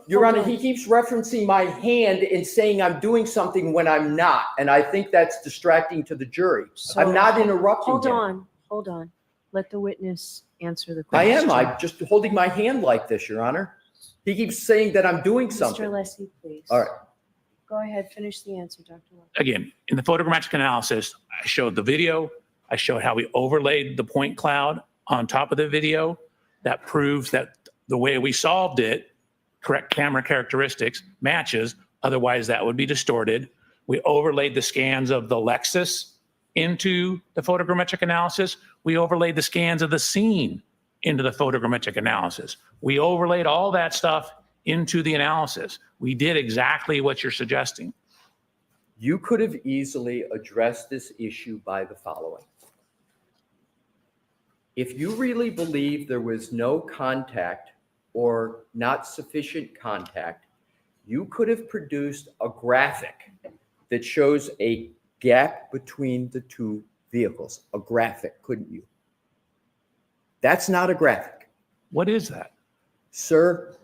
Speaker 11: Your
Speaker 12: Hold
Speaker 11: Honor,
Speaker 12: on.
Speaker 11: he keeps referencing my hand and saying I'm doing something when I'm not. And I think that's distracting to the jury.
Speaker 12: So-
Speaker 11: I'm not interrupting
Speaker 12: Hold
Speaker 11: him.
Speaker 12: on. Let the witness answer the
Speaker 11: I
Speaker 12: question.
Speaker 11: am. I'm just holding my hand like this, Your Honor. He keeps saying that I'm doing
Speaker 12: Mr.
Speaker 11: something.
Speaker 12: Alessi, please.
Speaker 11: All right.
Speaker 12: Go ahead, finish the answer, Dr. Walker.
Speaker 14: Again, in the photogrammetric analysis, I showed the video. I showed how we overlaid the point cloud on top of the video. That proves that the way we solved it, correct camera characteristics, matches. Otherwise, that would be distorted. We overlaid the scans of the Lexus into the photogrammetric analysis. We overlaid the scans of the scene into the photogrammetric analysis. We overlaid all that stuff into the analysis. We did exactly what you're suggesting.
Speaker 11: You could have easily addressed this issue by the following. If you really believe there was no contact or not sufficient contact, you could have produced a graphic that shows a gap between the two vehicles. A graphic, couldn't you? That's not a graphic.
Speaker 14: What is that?
Speaker 11: Sir,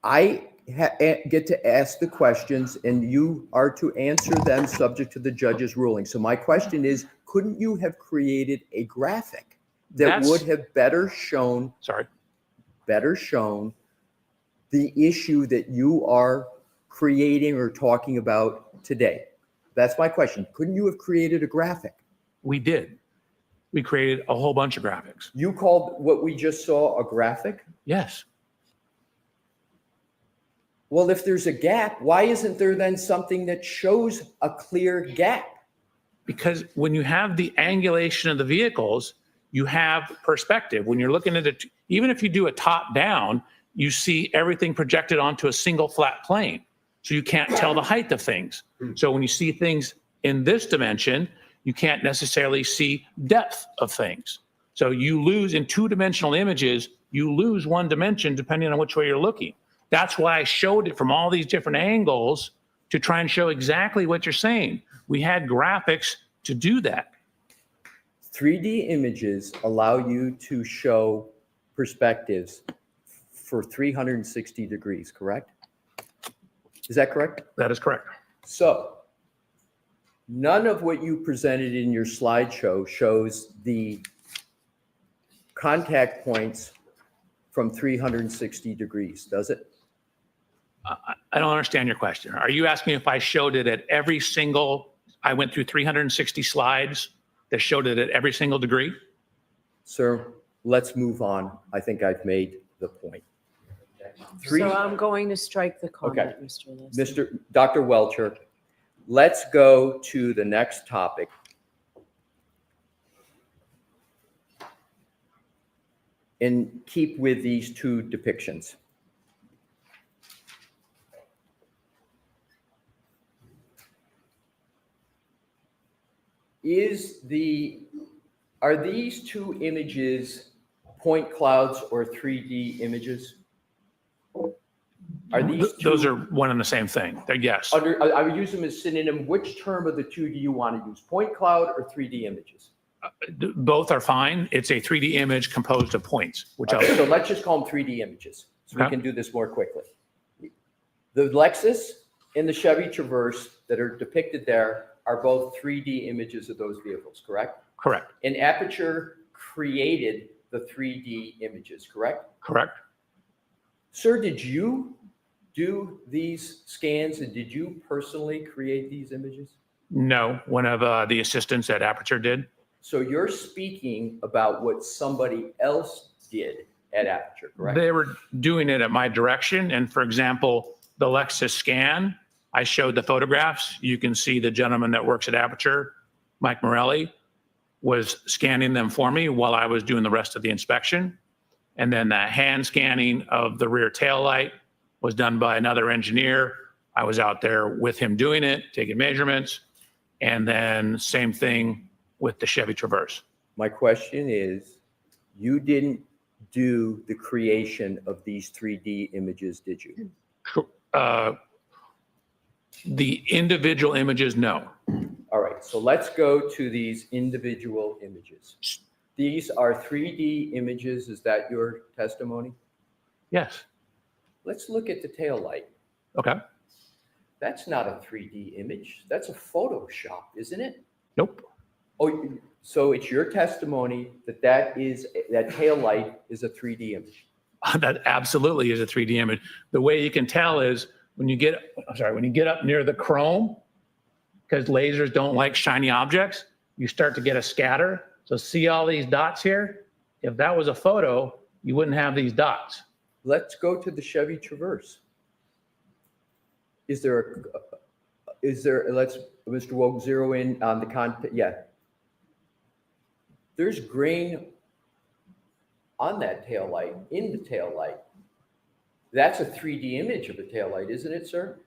Speaker 11: I get to ask the questions and you are to answer them subject to the judge's ruling. So my question is, couldn't you have created a graphic that would have better shown the issue that you are creating or talking about today? That's my question. Couldn't you have created a graphic?
Speaker 14: We did. We created a whole bunch of graphics.
Speaker 11: You called what we just saw a graphic?
Speaker 14: Yes.
Speaker 11: Well, if there's a gap, why isn't there then something that shows a clear gap?
Speaker 14: because when you have the angulation of the vehicles, you have perspective. When you're looking at it, even if you do a top down, you see everything projected onto a single flat plane. So you can't tell the height of things. So when you see things in this dimension, you can't necessarily see depth of things. So you lose in two-dimensional images, you lose one dimension depending on which way you're looking. That's why I showed it from all these different angles to try and show exactly what you're saying. We had graphics to do that.
Speaker 11: 3D images allow you to show perspectives for 360 degrees, correct? Is that correct?
Speaker 14: That is correct.
Speaker 11: So none of what you presented in your slideshow shows the contact points from 360 degrees, does it?
Speaker 14: I don't understand your question. Are you asking if I showed it at every single, I went through 360 slides that showed it at every single degree?
Speaker 11: Sir, let's move on. I think I've made the point.
Speaker 12: So I'm going to strike the comment,
Speaker 11: Okay.
Speaker 12: Mr. Lissy.
Speaker 11: Dr. Welcher, let's go to the next topic. And keep with these two depictions. Are these two images point clouds or 3D images? Are these two,
Speaker 14: Those are one and the same thing. They're yes.
Speaker 11: I would use them as synonym. Which term of the two do you want to use? Point cloud or 3D images?
Speaker 14: Both are fine. It's a 3D image composed of points, which
Speaker 11: Okay, so let's just call them 3D images so we
Speaker 14: Okay.
Speaker 11: can do this more quickly. The Lexus and the Chevy Traverse that are depicted there are both 3D images of those vehicles, correct?
Speaker 14: Correct.
Speaker 11: And Aperture created the 3D images, correct?
Speaker 14: Correct.
Speaker 11: Sir, did you do these scans and did you personally create these images?
Speaker 14: No, one of the assistants at Aperture did.
Speaker 11: So you're speaking about what somebody else did at Aperture, correct?
Speaker 14: They were doing it at my direction. And for example, the Lexus scan, I showed the photographs. You can see the gentleman that works at Aperture, Mike Morelli, was scanning them for me while I was doing the rest of the inspection. And then the hand scanning of the rear tail light was done by another engineer. I was out there with him doing it, taking measurements. And then same thing with the Chevy Traverse.
Speaker 11: My question is, you didn't do the creation of these 3D images, did you?
Speaker 14: The individual images, no.
Speaker 11: All right, so let's go to these individual images. These are 3D images. Is that your testimony?
Speaker 14: Yes.
Speaker 11: Let's look at the tail light.
Speaker 14: Okay.
Speaker 11: That's not a 3D image. That's a Photoshop, isn't it?
Speaker 14: Nope.
Speaker 11: Oh, so it's your testimony that that tail light is a 3D image.
Speaker 14: That absolutely is a 3D image. The way you can tell is when you get up near the chrome, because lasers don't like shiny objects, you start to get a scatter. So see all these dots here? If that was a photo, you wouldn't have these dots.
Speaker 11: Let's go to the Chevy Traverse. Let's, Mr. Woke, zero in on the content. Yeah. There's grain on that tail light, in the tail light. That's a 3D image of a tail light, isn't it, sir?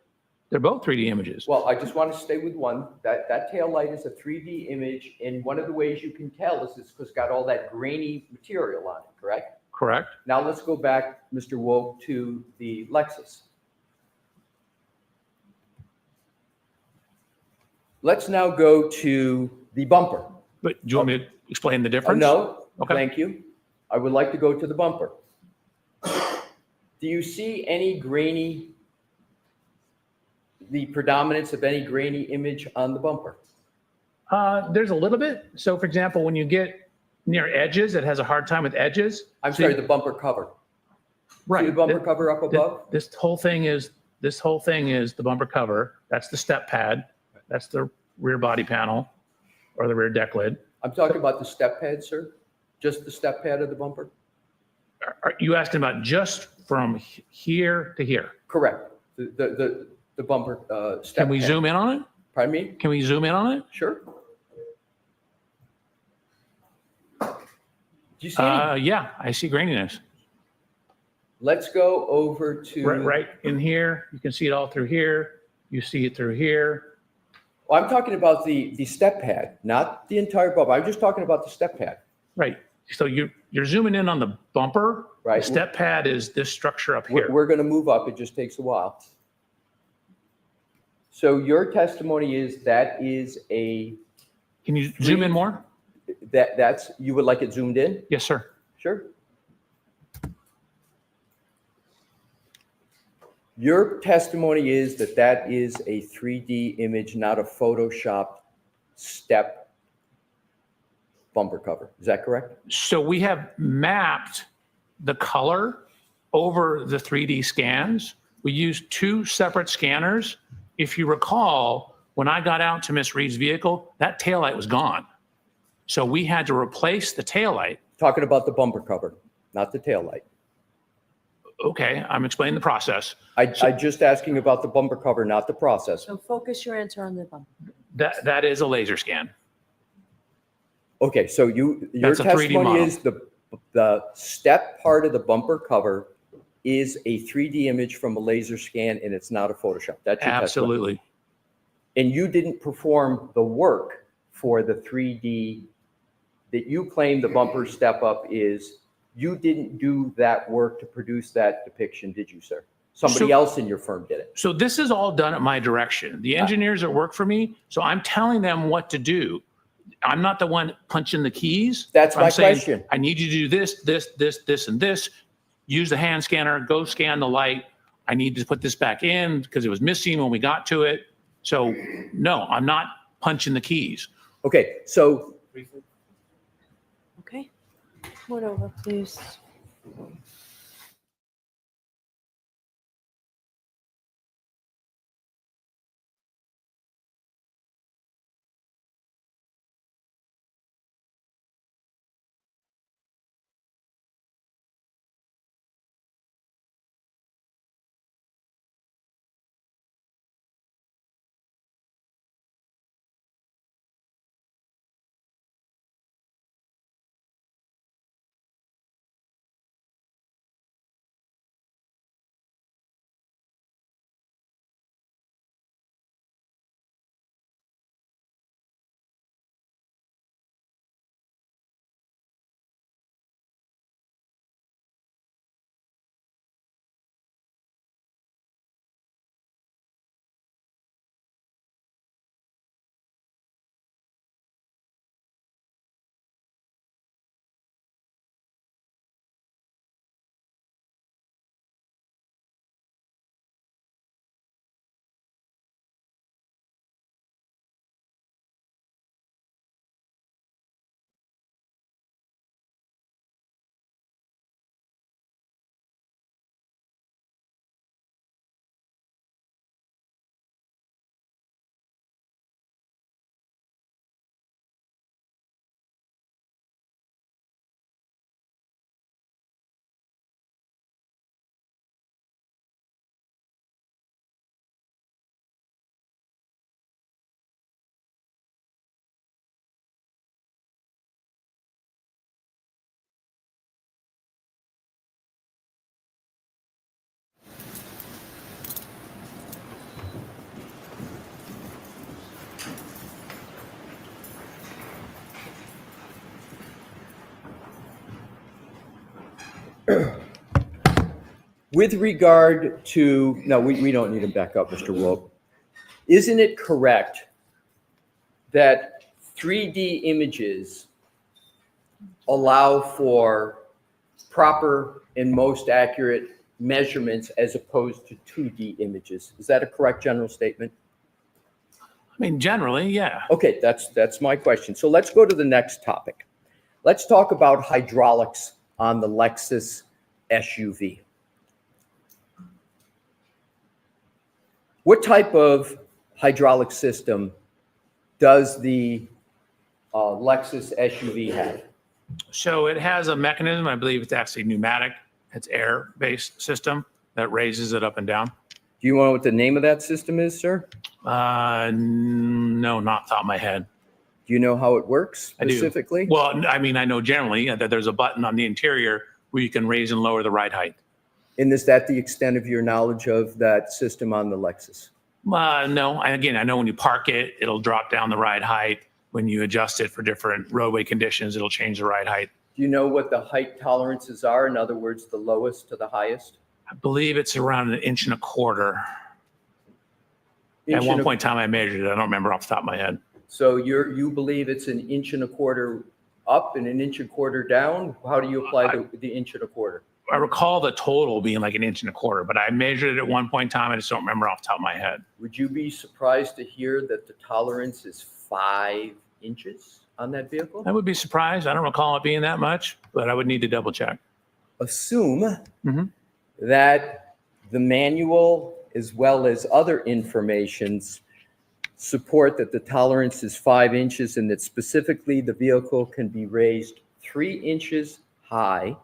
Speaker 14: They're both 3D images.
Speaker 11: Well, I just want to stay with one. That tail light is a 3D image, and one of the ways you can tell is it's got all that grainy material on it, correct?
Speaker 14: Correct.
Speaker 11: Now let's go back, Mr. Woke, to the Lexus. Let's now go to the bumper.
Speaker 14: But do you want me to explain the difference?
Speaker 11: No,
Speaker 14: Okay.
Speaker 11: thank you. I would like to go to the bumper. Do you see the predominance of any grainy image on the bumper?
Speaker 14: There's a little bit. So for example, when you get near edges, it has a hard time with edges.
Speaker 11: I'm sorry, the bumper cover.
Speaker 14: Right.
Speaker 11: See the bumper cover up above?
Speaker 14: This whole thing is the bumper cover. That's the step pad. That's the rear body panel or the rear deck lid.
Speaker 11: I'm talking about the step pad, sir. Just the step pad of the bumper?
Speaker 14: Are you asking about just from here to here?
Speaker 11: Correct. The bumper step
Speaker 14: Can we
Speaker 11: pad.
Speaker 14: zoom in on it?
Speaker 11: Pardon me?
Speaker 14: Can we zoom in on it?
Speaker 11: Sure. Do you see any?
Speaker 14: Yeah, I see graininess.
Speaker 11: Let's go over to.
Speaker 14: Right in here. You can see it all through here. You see it through here.
Speaker 11: Well, I'm talking about the step pad, not the entire bumper. I'm just talking about the step pad.
Speaker 14: Right. So you're zooming in on the bumper.
Speaker 11: Right.
Speaker 14: The step pad is this structure up here.
Speaker 11: We're going to move up. It just takes a while. So your testimony is that is a.
Speaker 14: Can you zoom in more?
Speaker 11: That's, you would like it zoomed in?
Speaker 14: Yes, sir.
Speaker 11: Sure. Your testimony is that that is a 3D image, not a Photoshopped step bumper cover. Is that correct?
Speaker 14: So we have mapped the color over the 3D scans. We used 2 separate scanners. If you recall, when I got out to Miss Reed's vehicle, that taillight was gone. So we had to replace the taillight.
Speaker 11: Talking about the bumper cover, not the taillight.
Speaker 14: Okay, I'm explaining the process.
Speaker 11: I'm just asking about the bumper cover, not the process.
Speaker 12: So focus your answer on the bumper.
Speaker 14: That is a laser scan.
Speaker 11: Okay, so your
Speaker 14: That's a 3D
Speaker 11: testimony
Speaker 14: model.
Speaker 11: is the step part of the bumper cover is a 3D image from a laser scan, and it's not a Photoshop. That's your testimony.
Speaker 14: Absolutely.
Speaker 11: And you didn't perform the work for the 3D that you claim the bumper step up is. You didn't do that work to produce that depiction, did you, sir? Somebody else in your firm did it.
Speaker 14: So this is all done at my direction. The engineers that work for me, so I'm telling them what to do. I'm not the one punching the keys.
Speaker 11: That's
Speaker 14: I'm
Speaker 11: my
Speaker 14: saying,
Speaker 11: question.
Speaker 14: I need you to do this, and this. Use the hand scanner, go scan the light. I need to put this back in because it was missing when we got to it. So no, I'm not punching the keys.
Speaker 11: Okay, so.
Speaker 12: Okay. Come on over, please.
Speaker 11: With regard to, no, we don't need him back up, Mr. Wolf. Isn't it correct that 3D images allow for proper and most accurate measurements as opposed to 2D images? Is that a correct general statement?
Speaker 14: I mean, generally, yeah.
Speaker 11: Okay, that's my question. So let's go to the next topic. Let's talk about hydraulics on the Lexus SUV. What type of hydraulic system does the Lexus SUV have?
Speaker 14: So it has a mechanism, I believe it's actually pneumatic. It's air-based system that raises it up and down.
Speaker 11: Do you know what the name of that system is, sir?
Speaker 14: No, not top of my head.
Speaker 11: Do Do you know how it works
Speaker 14: I do.
Speaker 11: specifically?
Speaker 14: Well, I mean, I know generally that there's a button on the interior where you can raise and lower the ride height.
Speaker 11: And is that the extent of your knowledge of that system on the Lexus?
Speaker 14: No, again, I know when you park it, it'll drop down the ride height. When you adjust it for different roadway conditions, it'll change the ride height.
Speaker 11: Do you know what the height tolerances are? In other words, the lowest to the highest?
Speaker 14: I believe it's around 1.25 inches. At one point in time, I measured it. I don't remember off the top of my head.
Speaker 11: So you believe it's 1.25 inches up and 1.25 inches down? How do you apply the 1.25 inches?
Speaker 14: I recall the total being like 1.25 inches, but I measured it at one point in time. I just don't remember off the top of my head.
Speaker 11: Would you be surprised to hear that the tolerance is 5 inches on that vehicle?
Speaker 14: I would be surprised. I don't recall it being that much, but I would need to double check.
Speaker 11: Assume that the manual, as well as other informations, support that the tolerance is 5 inches and that specifically the vehicle can be raised 3 inches high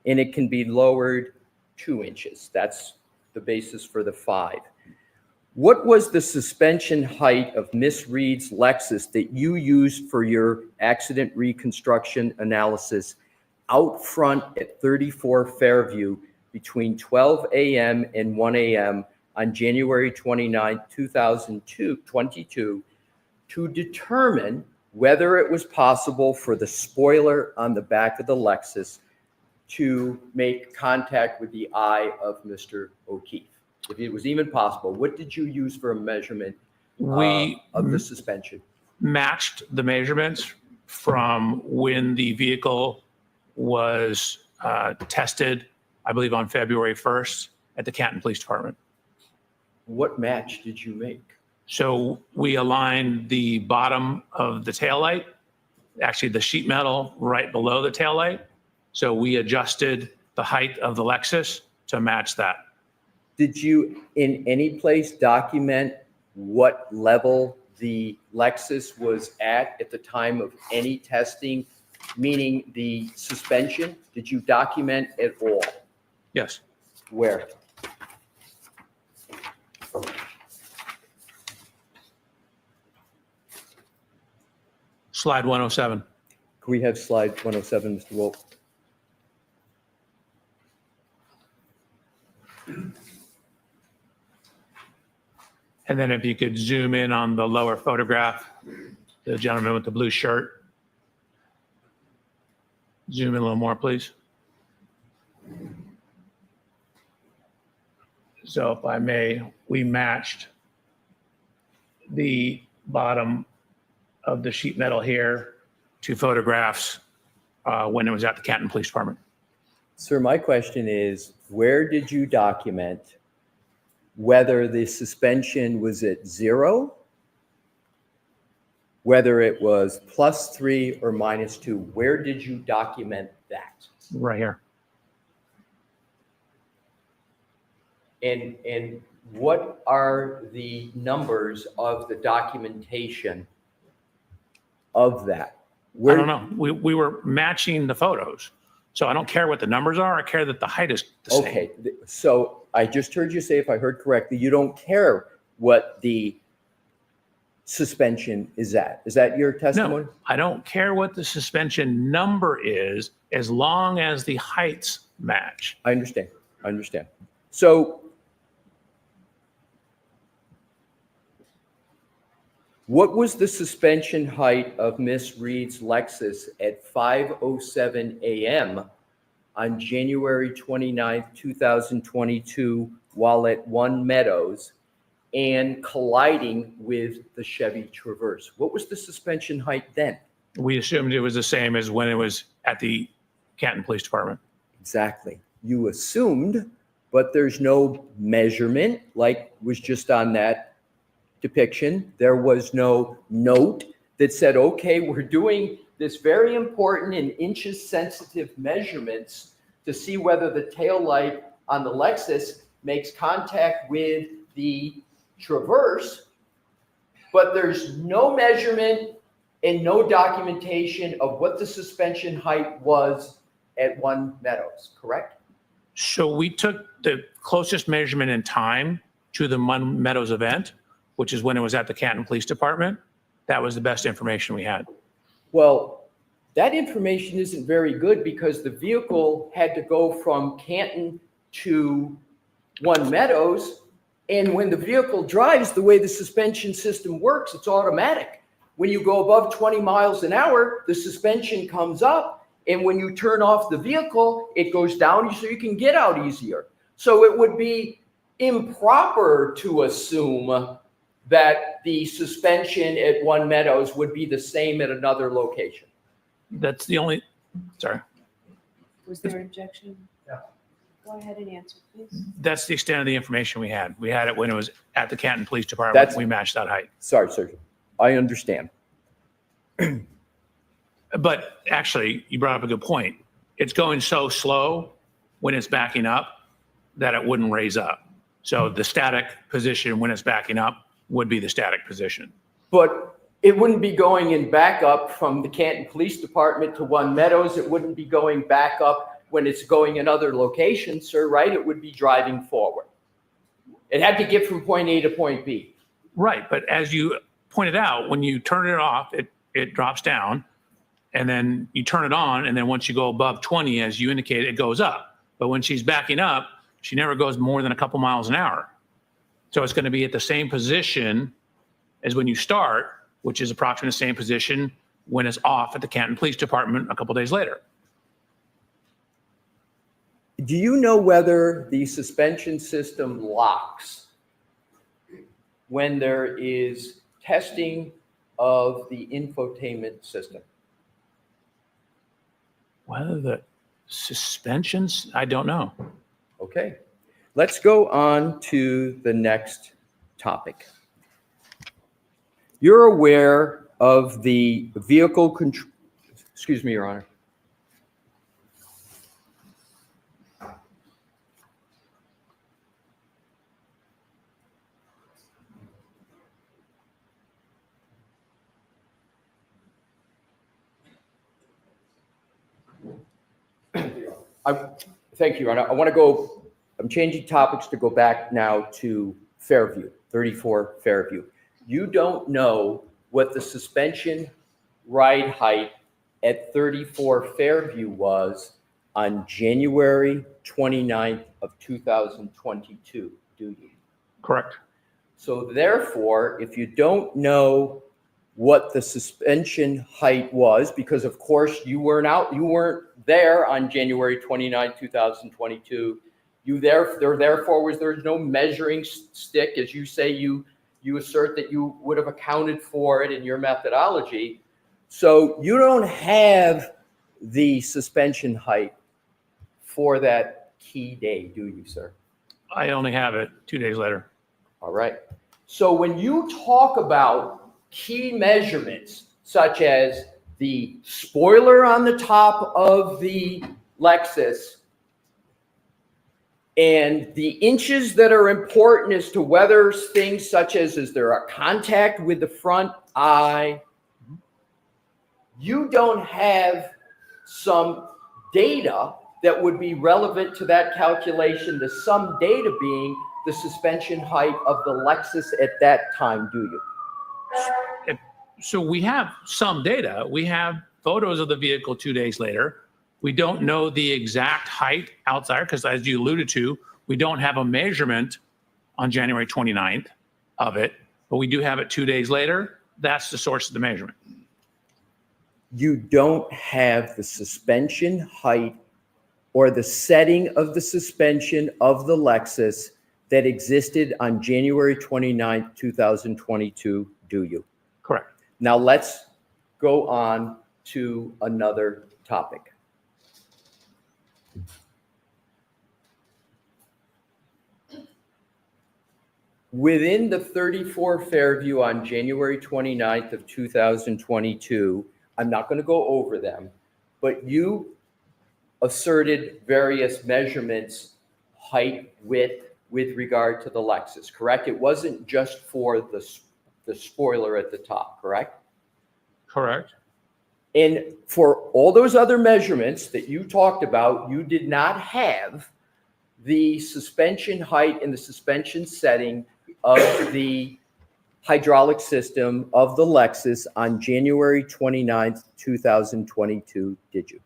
Speaker 11: and it can be lowered 2 inches. That's the basis for the 5. What was the suspension height of Miss Reed's Lexus that you used for your accident reconstruction analysis out front at 34 Fairview between 12 a.m. and 1 a.m. on January 29, 2022 to determine whether it was possible for the spoiler on the back of the Lexus to make contact with the eye of Mr. O'Keefe? If it was even possible, what did you use for a measurement of the suspension?
Speaker 14: Matched the measurements from when the vehicle was tested, I believe on February 1st at the Canton Police Department.
Speaker 11: What match did you make?
Speaker 14: So we aligned the bottom of the taillight, actually the sheet metal right below the taillight. So we adjusted the height of the Lexus to match that.
Speaker 11: Did you in any place document what level the Lexus was at the time of any testing, meaning the suspension? Did you document at all?
Speaker 14: Yes.
Speaker 11: Where?
Speaker 14: Slide 107.
Speaker 11: Can we have slide 107, Mr. Wolf?
Speaker 14: And then if you could zoom in on the lower photograph, the gentleman with the blue shirt. Zoom in a little more, please. So if I may, we matched the bottom of the sheet metal here to photographs when it was at the Canton Police Department.
Speaker 11: Sir, my question is, where did you document whether the suspension was at 0, whether it was +3 or -2? Where did you document that?
Speaker 14: Right here.
Speaker 11: And what are the numbers of the documentation of that?
Speaker 14: I don't know. We were matching the photos. So I don't care what the numbers are. I care that the height is the same.
Speaker 11: Okay, so I just heard you say, if I heard correctly, you don't care what the suspension is at. Is that your testimony?
Speaker 14: No, I don't care what the suspension number is as long as the heights match.
Speaker 11: I understand. I understand. So what was the suspension height of Miss Reed's Lexus at 5:07 a.m. on January 29th, 2022, while at One Meadows and colliding with the Chevy Traverse? What was the suspension height then?
Speaker 14: We assumed it was the same as when it was at the Canton Police Department.
Speaker 11: Exactly. You assumed, but there's no measurement like was just on that depiction. There was no note that said, okay, we're doing this very important and inches sensitive measurements to see whether the tail light on the Lexus makes contact with the Traverse, but there's no measurement and no documentation of what the suspension height was at One Meadows, correct?
Speaker 14: So we took the closest measurement in time to the One Meadows event, which is when it was at the Canton Police Department. that was the best information we had.
Speaker 11: Well, that information isn't very good because the vehicle had to go from Canton to One Meadows. And when the vehicle drives, the way the suspension system works, it's automatic. When you go above 20 miles an hour, the suspension comes up. And when you turn off the vehicle, it goes down so you can get out easier. So it would be improper to assume that the suspension at One Meadows would be the same at another location.
Speaker 14: That's the only, sorry.
Speaker 12: Was there an objection? Yeah. Go ahead and answer, please.
Speaker 14: That's the extent of the information we had. We had it when it was at the Canton Police Department.
Speaker 11: That's-
Speaker 14: We matched that height.
Speaker 11: Sorry, Sergeant. I understand.
Speaker 14: But actually, you brought up a good point. It's going so slow when it's backing up that it wouldn't raise up. So the static position when it's backing up would be the static position.
Speaker 11: But it wouldn't be going in backup from the Canton Police Department to One Meadows. It wouldn't be going back up when it's going in other locations, sir, right? It would be driving forward. It had to get from point A to point B.
Speaker 14: Right, but as you pointed out, when you turn it off, it drops down, and then you turn it on, and then once you go above 20, as you indicated, it goes up. But when she's backing up, she never goes more than a couple miles an hour. So it's going to be at the same position as when you start, which is approximately the same position when it's off at the Canton Police Department a couple days later.
Speaker 11: Do you know whether the suspension system locks when there is testing of the infotainment system?
Speaker 14: Whether the suspensions, I don't know.
Speaker 11: Okay, let's go on to the next topic. You're aware of the vehicle control, excuse me, Your Honor. Thank you, Your Honor. I want to go, I'm changing topics to go back now to Fairview, 34 Fairview. You don't know what the suspension ride height at 34 Fairview was on January 29th of 2022, do you?
Speaker 14: Correct.
Speaker 11: So therefore, if you don't know what the suspension height was, because of course you weren't there on January 29, 2022. Therefore there's no measuring stick, as you say, you assert that you would have accounted for it in your methodology. So you don't have the suspension height for that key day, do you, sir?
Speaker 14: I only have it 2 days later.
Speaker 11: All right. So when you talk about key measurements, such as the spoiler on the top of the Lexus and the inches that are important as to whether things such as, is there a contact with the front eye, you don't have some data that would be relevant to that calculation, the sum data being the suspension height of the Lexus at that time, do you?
Speaker 14: So we have some data. We have photos of the vehicle 2 days later. We don't know the exact height outside because, as you alluded to, we don't have a measurement on January 29th of it, but we do have it 2 days later. That's the source of the measurement.
Speaker 11: You don't have the suspension height or the setting of the suspension of the Lexus that existed on January 29th, 2022, do you?
Speaker 14: Correct.
Speaker 11: Now let's go on to another topic. Within the 34 Fairview on January 29th of 2022, I'm not going to go over them, but you asserted various measurements, height, width, with regard to the Lexus, correct? It wasn't just for the spoiler at the top, correct?
Speaker 14: Correct.
Speaker 11: And for all those other measurements that you talked about, you did not have the suspension height and the suspension setting of the hydraulic system of the Lexus on January 29th, 2022, did you?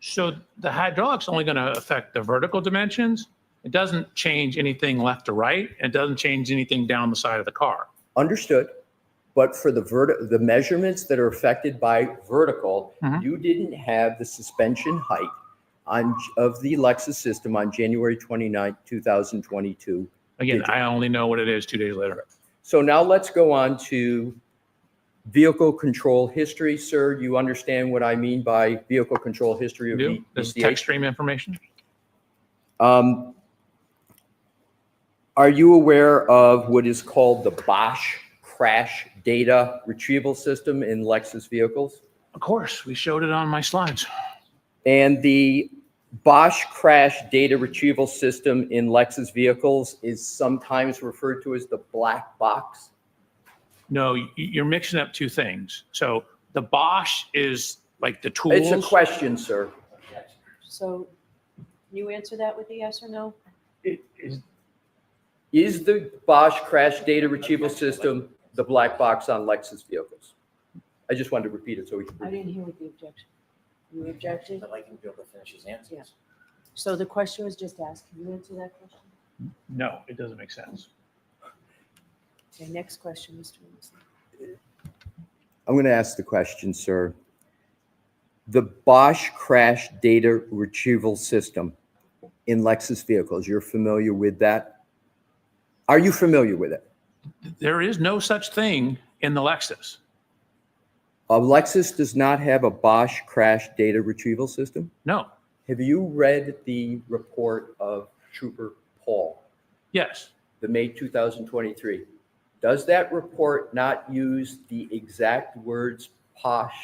Speaker 14: So the hydraulic's only going to affect the vertical dimensions. It doesn't change anything left to right. It doesn't change anything down the side of the car.
Speaker 11: Understood. But for the measurements that are affected by vertical, you didn't have the suspension height of the Lexus system on January 29th, 2022.
Speaker 14: Again, I only know what it is 2 days later.
Speaker 11: So now let's go on to vehicle control history. Sir, you understand what I mean by vehicle control history of VCH?
Speaker 14: This is tech stream information.
Speaker 11: Are you aware of what is called the Bosch crash data retrieval system in Lexus vehicles?
Speaker 14: Of course, we showed it on my slides.
Speaker 11: And the Bosch crash data retrieval system in Lexus vehicles is sometimes referred to as the black box.
Speaker 14: No, you're mixing up two things. So the Bosch is like the tools.
Speaker 11: It's a question, sir.
Speaker 12: So can you answer that with a yes or no?
Speaker 11: Is the Bosch crash data retrieval system the black box on Lexus vehicles? I just wanted to repeat it so we can.
Speaker 12: I didn't hear what the objection. You objected?
Speaker 10: I'd like him to be able to finish his answers.
Speaker 12: Yeah. So the question was just asked. Can you answer that question?
Speaker 14: No, it doesn't make sense.
Speaker 12: Okay, next question, Mr. Wilson.
Speaker 11: I'm going to ask the question, sir. The Bosch crash data retrieval system in Lexus vehicles, you're familiar with that? Are you familiar with it?
Speaker 14: There is no such thing in the Lexus.
Speaker 11: A Lexus does not have a Bosch crash data retrieval system?
Speaker 14: No.
Speaker 11: Have you read the report of Trooper Paul?
Speaker 14: Yes.
Speaker 11: The May 2023. Does that report not use the exact words Bosch?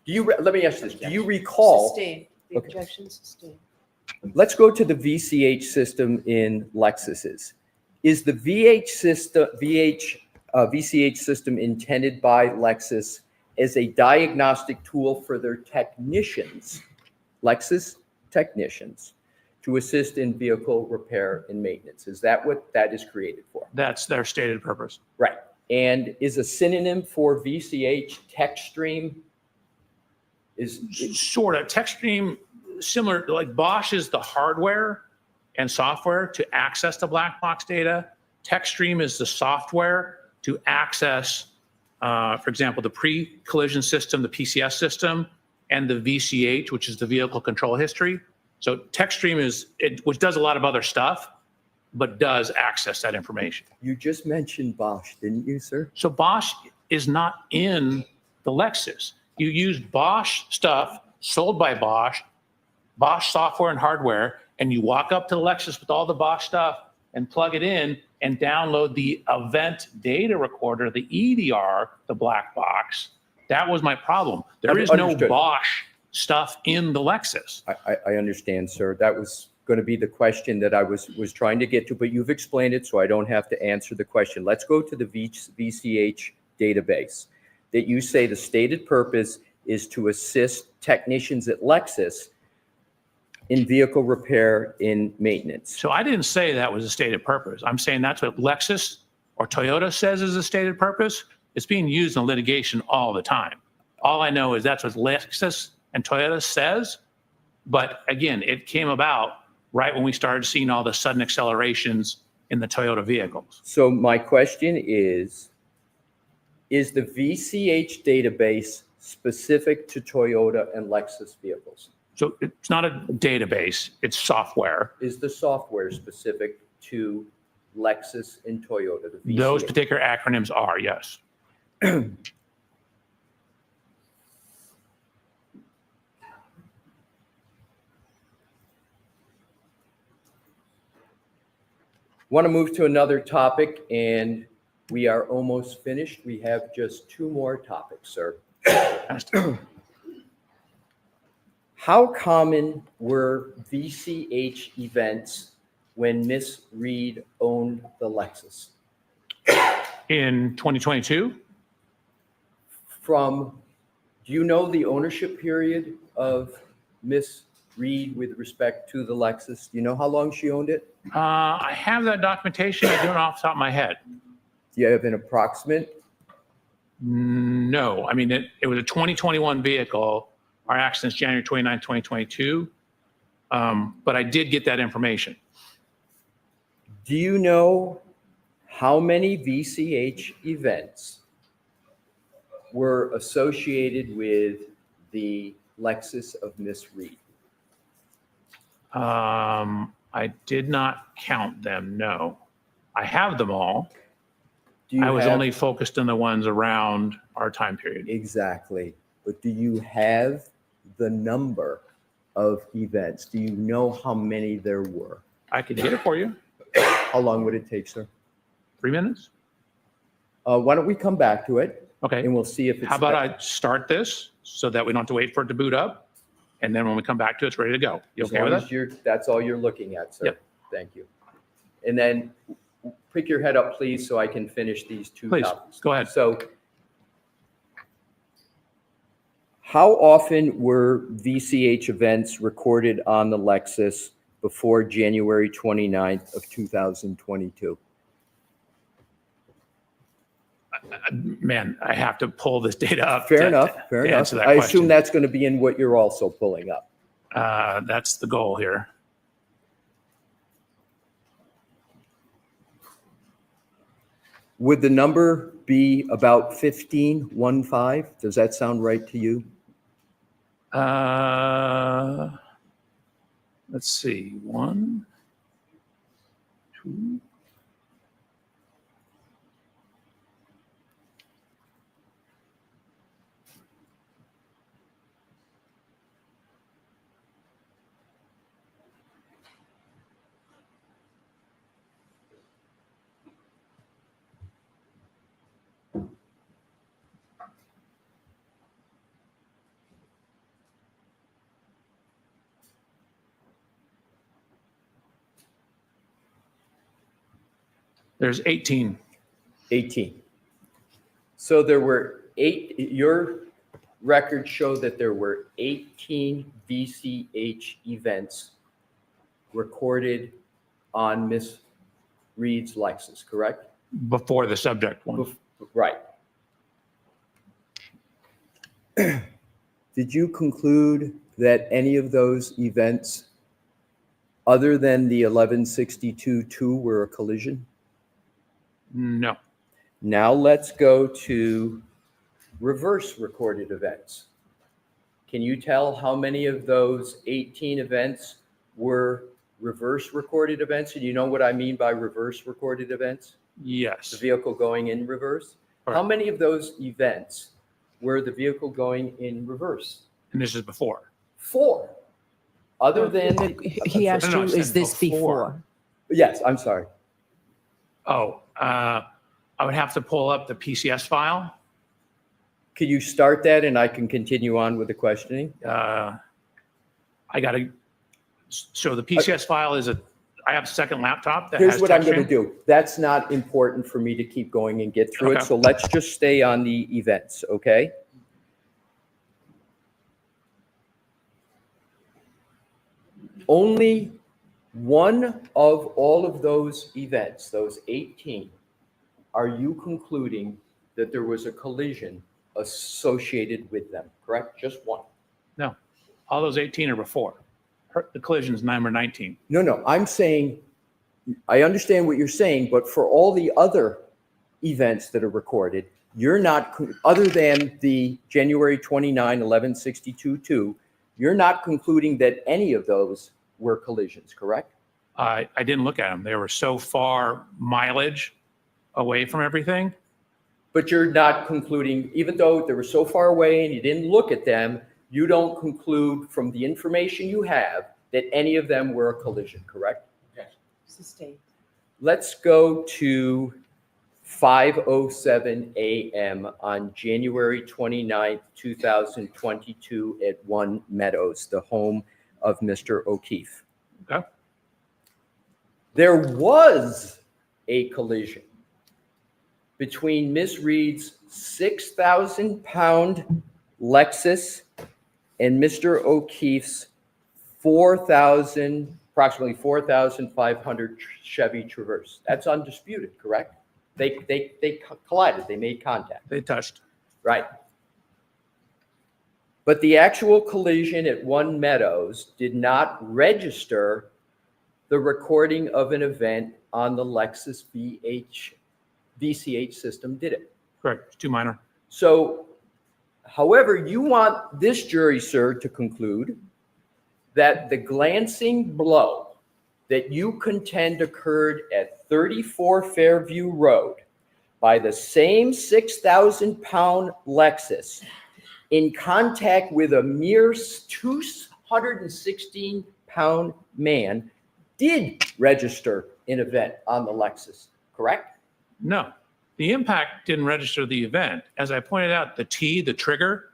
Speaker 11: Let me ask this. Do you recall?
Speaker 12: Sustained. The objection sustained.
Speaker 11: Let's go to the VCH system in Lexuses. Is the VCH system intended by Lexus as a diagnostic tool for their technicians, Lexus technicians, to assist in vehicle repair and maintenance? Is that what that is created for?
Speaker 14: That's their stated purpose.
Speaker 11: Right. And is a synonym for VCH TechStream? Is
Speaker 14: sort of TechStream similar, like Bosch is the hardware and software to access the black box data. TechStream is the software to access, for example, the pre-collision system, the PCS system, and the VCH, which is the vehicle control history. So TechStream which does a lot of other stuff, but does access that information.
Speaker 11: You just mentioned Bosch, didn't you, sir?
Speaker 14: So Bosch is not in the Lexus. You use Bosch stuff sold by Bosch, Bosch software and hardware, and you walk up to the Lexus with all the Bosch stuff and plug it in and download the event data recorder, the EDR, the black box. That was my problem. There is no Bosch stuff in the Lexus.
Speaker 11: I understand, sir. That was going to be the question that I was trying to get to, but you've explained it, so I don't have to answer the question. Let's go to the VCH database that you say the stated purpose is to assist technicians at Lexus in vehicle repair and maintenance.
Speaker 14: So I didn't say that was a stated purpose. I'm saying that's what Lexus or Toyota says is a stated purpose. It's being used in litigation all the time. All I know is that's what Lexus and Toyota says. But again, it came about right when we started seeing all the sudden accelerations in the Toyota vehicles.
Speaker 11: So my question is the VCH database specific to Toyota and Lexus vehicles?
Speaker 14: So it's not a database, it's software.
Speaker 11: Is the software specific to Lexus and Toyota? The VCH?
Speaker 14: Those particular acronyms are, yes.
Speaker 11: Want to move to another topic, and we are almost finished. We have just two more topics, sir. How common were VCH events when Miss Reed owned the Lexus?
Speaker 14: In 2022?
Speaker 11: Do you know the ownership period of Miss Reed with respect to the Lexus? Do you know how long she owned it?
Speaker 14: I have that documentation. I don't know off the top of my head.
Speaker 11: Do you have an approximate?
Speaker 14: No, I mean, it was a 2021 vehicle. Our accident's January 29, 2022. But I did get that information.
Speaker 11: Do you know how many VCH events were associated with the Lexus of Miss Reed?
Speaker 14: I did not count them, no. I have them all.
Speaker 11: Do you
Speaker 14: I was
Speaker 11: have-
Speaker 14: only focused on the ones around our time period.
Speaker 11: Exactly. But do you have the number of events? Do you know how many there were?
Speaker 14: I could get it for you.
Speaker 11: How long would it take, sir?
Speaker 14: 3 minutes?
Speaker 11: Why don't we come back to it
Speaker 14: Okay.
Speaker 11: and we'll see if it's.
Speaker 14: How about I start this so that we don't have to wait for it to boot up? And then when we come back to it, it's ready to go. You
Speaker 11: As
Speaker 14: okay
Speaker 11: long
Speaker 14: with
Speaker 11: as
Speaker 14: that?
Speaker 11: that's all you're looking at, sir.
Speaker 14: Yep.
Speaker 11: Thank you. And then pick your head up, please, so I can finish these two
Speaker 14: Please,
Speaker 11: topics.
Speaker 14: go ahead.
Speaker 11: So how often were VCH events recorded on the Lexus before January 29th of 2022?
Speaker 14: Man, I have to pull this data up.
Speaker 11: Fair
Speaker 14: to-
Speaker 11: enough,
Speaker 14: to
Speaker 11: fair enough.
Speaker 14: answer that
Speaker 11: I
Speaker 14: question.
Speaker 11: assume that's going to be in what you're also pulling up.
Speaker 14: That's the goal here.
Speaker 11: Would the number be about 15? Does that sound right to you?
Speaker 14: Let's see. 1, 2. There's 18.
Speaker 11: 18. So there were your records show that there were 18 VCH events recorded on Miss Reed's Lexus, correct?
Speaker 14: Before the subject one.
Speaker 11: Right. Did you conclude that any of those events, other than the 1162-2, were a collision?
Speaker 14: No.
Speaker 11: Now let's go to reverse recorded events. Can you tell how many of those 18 events were reverse recorded events? And you know what I mean by reverse recorded events?
Speaker 14: Yes.
Speaker 11: The vehicle going in reverse? How many of those events were the vehicle going in reverse?
Speaker 14: And this is before.
Speaker 11: 4. Other than
Speaker 15: He asked
Speaker 14: No,
Speaker 15: you,
Speaker 14: I
Speaker 15: is
Speaker 14: said
Speaker 15: this
Speaker 14: before.
Speaker 15: before?
Speaker 11: Yes, I'm sorry.
Speaker 14: Oh, I would have to pull up the PCS file.
Speaker 11: Could you start that and I can continue on with the questioning?
Speaker 14: I got to. So the PCS file is I have a second laptop that
Speaker 11: Here's
Speaker 14: has
Speaker 11: what I'm going to
Speaker 14: texturing.
Speaker 11: do. That's not important for me to keep going and get through it.
Speaker 14: Okay.
Speaker 11: So let's just stay on the events, okay? Only one of all of those events, those 18, are you concluding that there was a collision associated with them, correct? Just one.
Speaker 14: No, all those 18 are before. The collision's number 19.
Speaker 11: No, I'm saying, I understand what you're saying, but for all the other events that are recorded, you're not, other than the January 29, 1162-2, you're not concluding that any of those were collisions, correct?
Speaker 14: I didn't look at them. They were so far mileage away from everything.
Speaker 11: But you're not concluding, even though they were so far away and you didn't look at them, you don't conclude from the information you have that any of them were a collision, correct?
Speaker 15: Sustained.
Speaker 11: Let's go to 5:07 a.m. on January 29th, 2022 at One Meadows, the home of Mr. O'Keefe.
Speaker 14: Okay.
Speaker 11: There was a collision between Miss Reed's 6,000-pound Lexus and Mr. O'Keefe's approximately 4,500 Chevy Traverse. That's undisputed, correct? They collided. They made contact.
Speaker 14: They touched.
Speaker 11: Right. But the actual collision at One Meadows did not register the recording of an event on the Lexus VCH system, did it?
Speaker 14: Correct. It's too minor.
Speaker 11: So, however, you want this jury, sir, to conclude that the glancing blow that you contend occurred at 34 Fairview Road by the same 6,000-pound Lexus in contact with a mere 216-pound man did register an event on the Lexus, correct?
Speaker 14: No, the impact didn't register the event. As I pointed out, the trigger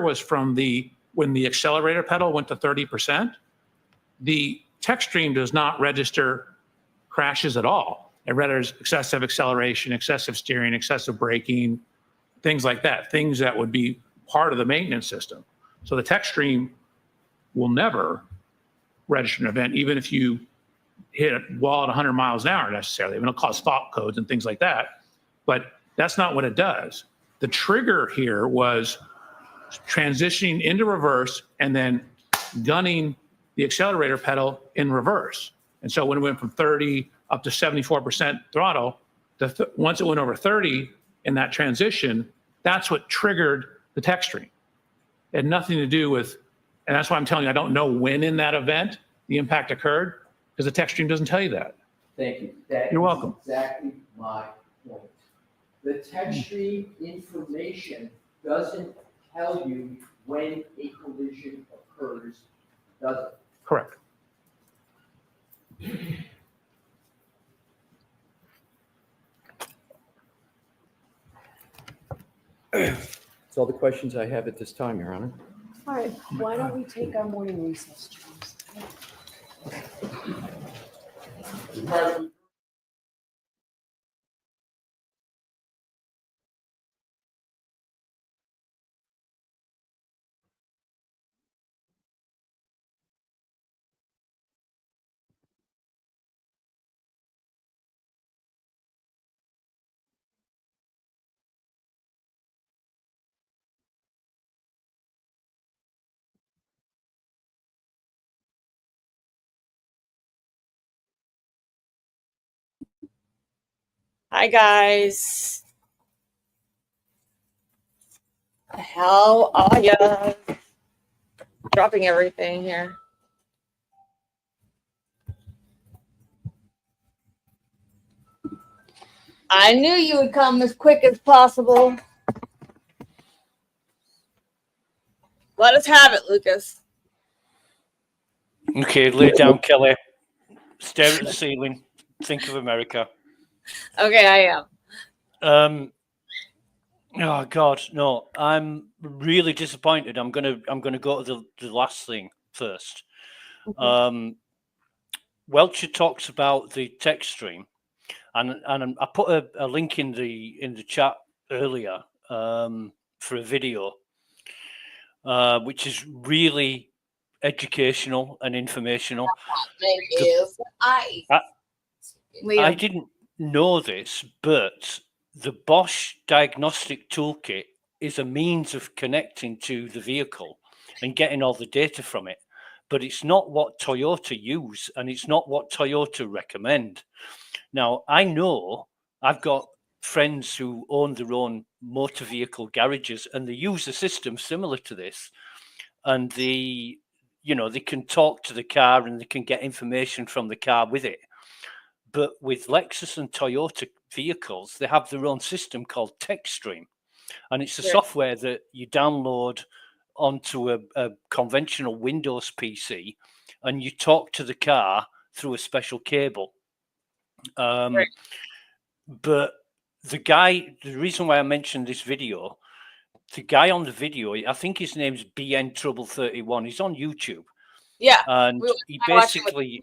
Speaker 14: was from when the accelerator pedal went to 30%. The tech stream does not register crashes at all. It registers excessive acceleration, excessive steering, excessive braking, things like that, things that would be part of the maintenance system. So the tech stream will never register an event, even if you hit a wall at 100 miles an hour necessarily. I mean, it'll cause fault codes and things like that, but that's not what it does. The trigger here was transitioning into reverse and then gunning the accelerator pedal in reverse. And so when it went from 30 up to 74% throttle, once it went over 30 in that transition, that's what triggered the tech stream. It had nothing to do with, and that's why I'm telling you, I don't know when in that event the impact occurred, because the tech stream doesn't tell you that.
Speaker 11: Thank you.
Speaker 14: You're welcome.
Speaker 11: Exactly my point. The tech stream information doesn't tell you when a collision occurs, does it?
Speaker 14: Correct.
Speaker 11: That's all the questions I have at this time, Your Honor.
Speaker 12: All right, why don't we take our morning recess, James?
Speaker 9: Hi guys. How are ya? Dropping everything here. I knew you would come as quick as possible. Let us have it, Lucas.
Speaker 16: Okay, lay down, Kelly. Stare at the ceiling. Think of America.
Speaker 9: Okay, I am.
Speaker 16: Oh God, no! I'm really disappointed. I'm gonna go to the last thing first. Welcher talks about the text stream, and I put a link in the chat earlier for a video, which is really educational and informational.
Speaker 9: Thank you.
Speaker 16: I didn't know this, but the Bosch diagnostic toolkit is a means of connecting to the vehicle and getting all the data from it. But it's not what Toyota use, and it's not what Toyota recommend. Now, I know I've got friends who own their own motor vehicle garages, and they use a system similar to this. And they can talk to the car and they can get information from the car with it. But with Lexus and Toyota vehicles, they have their own system called TechStream. And it's a software that you download onto a conventional Windows PC, and you talk to the car through a special cable. But the reason why I mentioned this video, the guy on the video, I think his name's BN Trouble 31. He's on YouTube.
Speaker 9: Yeah.
Speaker 16: And he basically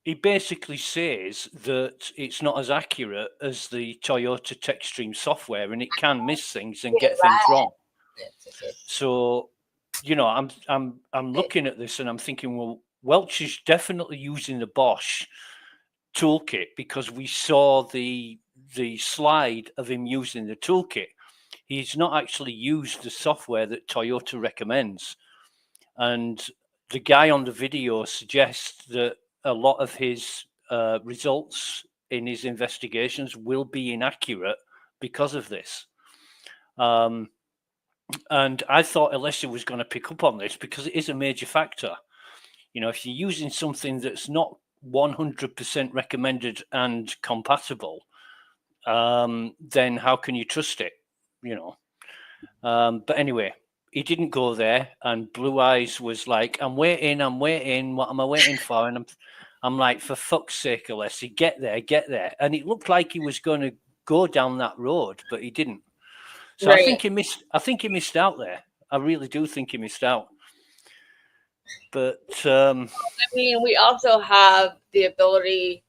Speaker 16: he basically says that it's not as accurate as the Toyota TechStream software, and it can miss things and get things wrong. So, I'm looking at this and I'm thinking, well, Welch is definitely using the Bosch toolkit because we saw the slide of him using the toolkit. He's not actually used the software that Toyota recommends. And the guy on the video suggests that a lot of his results in his investigations will be inaccurate because of this. And I thought Alessia was going to pick up on this because it is a major factor. You know, if you're using something that's not 100% recommended and compatible, then how can you trust it? You know. But anyway, he didn't go there, and Blue Eyes was like, I'm waiting. What am I waiting for? And I'm like, for fuck's sake, Alessi, get there. And it looked like he was going to go down that road, but he didn't. So
Speaker 17: Right.
Speaker 16: I think he missed out there. I really do think he missed out. But
Speaker 17: I mean, we also have the ability,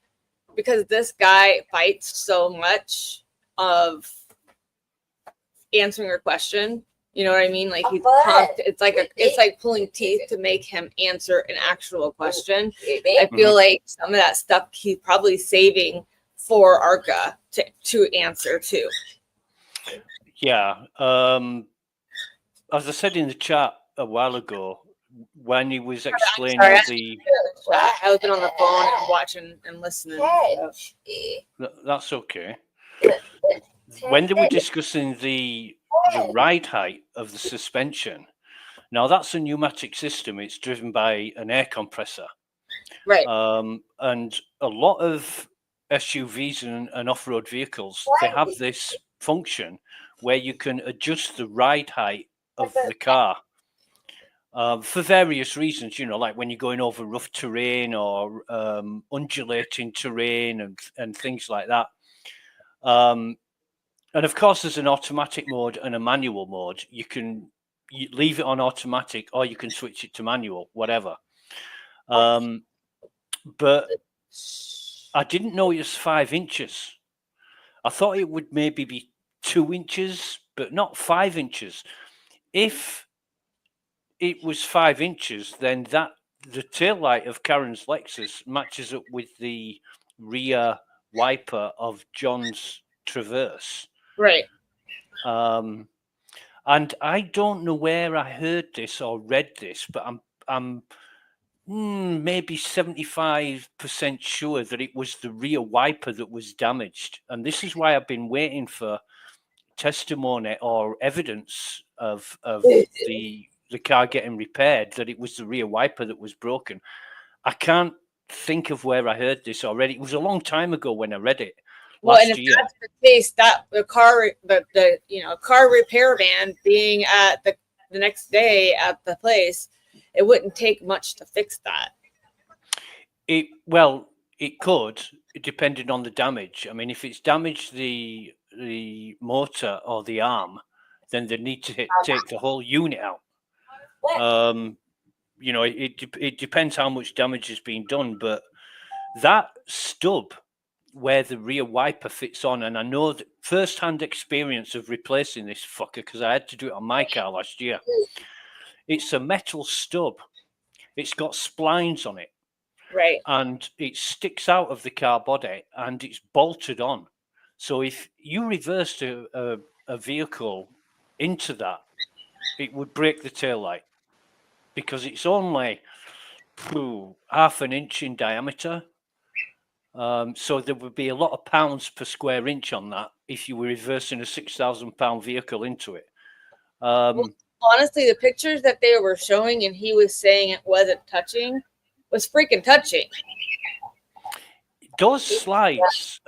Speaker 17: because this guy fights so much of answering a question. You know what I mean? Like it's like pulling teeth to make him answer an actual question. I feel like some of that stuff he's probably saving for Arca to answer too.
Speaker 16: Yeah. As I said in the chat a while ago, when he was explaining
Speaker 17: I was on the phone and watching and listening.
Speaker 16: That's okay. When they were discussing the ride height of the suspension, now that's a pneumatic system. It's driven by an air compressor.
Speaker 17: Right.
Speaker 16: And a lot of SUVs and off-road vehicles, they have this function where you can adjust the ride height of the car. For various reasons, you know, like when you're going over rough terrain or undulating terrain and things like that. And of course, there's an automatic mode and a manual mode. You leave it on automatic or you can switch it to manual, whatever. But I didn't know it was 5 inches. I thought it would maybe be 2 inches, but not 5 inches. If it was 5 inches, then the taillight of Karen's Lexus matches up with the rear wiper of John's Traverse.
Speaker 17: Right.
Speaker 16: And I don't know where I heard this or read this, but I'm maybe 75% sure that it was the rear wiper that was damaged. And this is why I've been waiting for testimony or evidence of the car getting repaired, that it was the rear wiper that was broken. I can't think of where I heard this already. It was a long time ago when I read it.
Speaker 17: Well, and if that's the case, that the car repair van being at the next day at the place, it wouldn't take much to fix that.
Speaker 16: It could, depending on the damage. I mean, if it's damaged the motor or the arm, then they need to take the whole unit out. You know, it depends how much damage has been done, but that stub where the rear wiper fits on, and I know that first-hand experience of replacing this fucker because I had to do it on my car last year. It's a metal stub. It's got splines on it.
Speaker 17: Right.
Speaker 16: And it sticks out of the car body and it's bolted on. So if you reversed a vehicle into that, it would break the taillight because it's only half an inch in diameter. So there would be a lot of pounds per square inch on that if you were reversing a 6,000-pound vehicle into it.
Speaker 17: Honestly, the pictures that they were showing and he was saying it wasn't touching was freaking touching.
Speaker 16: Those slides,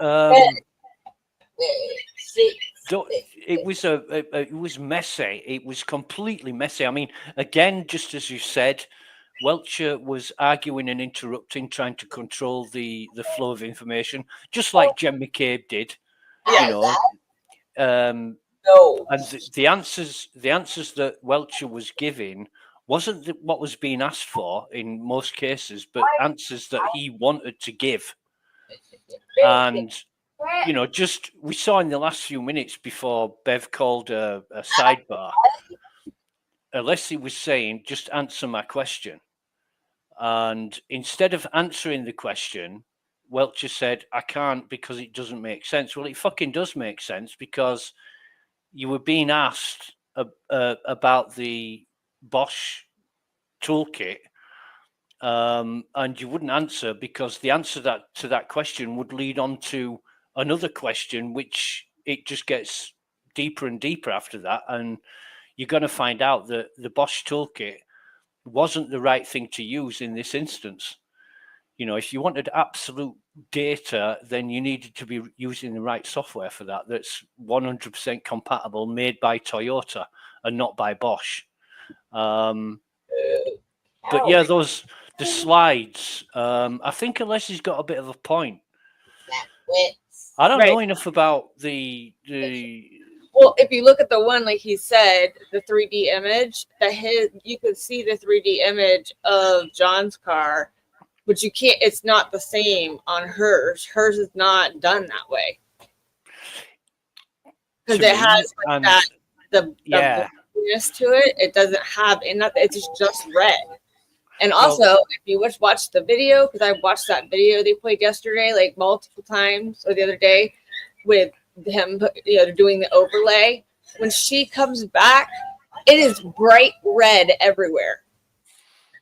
Speaker 16: it was messy. It was completely messy. I mean, again, just as you said, Welcher was arguing and interrupting, trying to control the flow of information, just like Jen McCabe did. You know, and the answers that Welcher was giving wasn't what was being asked for in most cases, but answers that he wanted to give. And you know, just we saw in the last few minutes before Bev called a sidebar, Alessi was saying, just answer my question. And instead of answering the question, Welcher said, I can't because it doesn't make sense. Well, it fucking does make sense, because you were being asked about the Bosch toolkit, and you wouldn't answer, because the answer to that question would lead on to another question, which it just gets deeper and deeper after that. And you're going to find out that the Bosch toolkit wasn't the right thing to use in this instance. You know, if you wanted absolute data, then you needed to be using the right software for that. That's 100% compatible, made by Toyota and not by Bosch. But yeah, the slides. I think Alessi's got a bit of a point. I don't know enough about the.
Speaker 17: Well, if you look at the one, like he said, the 3D image, you could see the 3D image of John's car, but you can't. It's not the same on hers. Hers is not done that way because it has like that the blurriness to it. It doesn't have, and it's just red. And also, if you watch the video, because I watched that video they played yesterday, like multiple times, or the other day, with him, doing the overlay. When she comes back, it is bright red everywhere.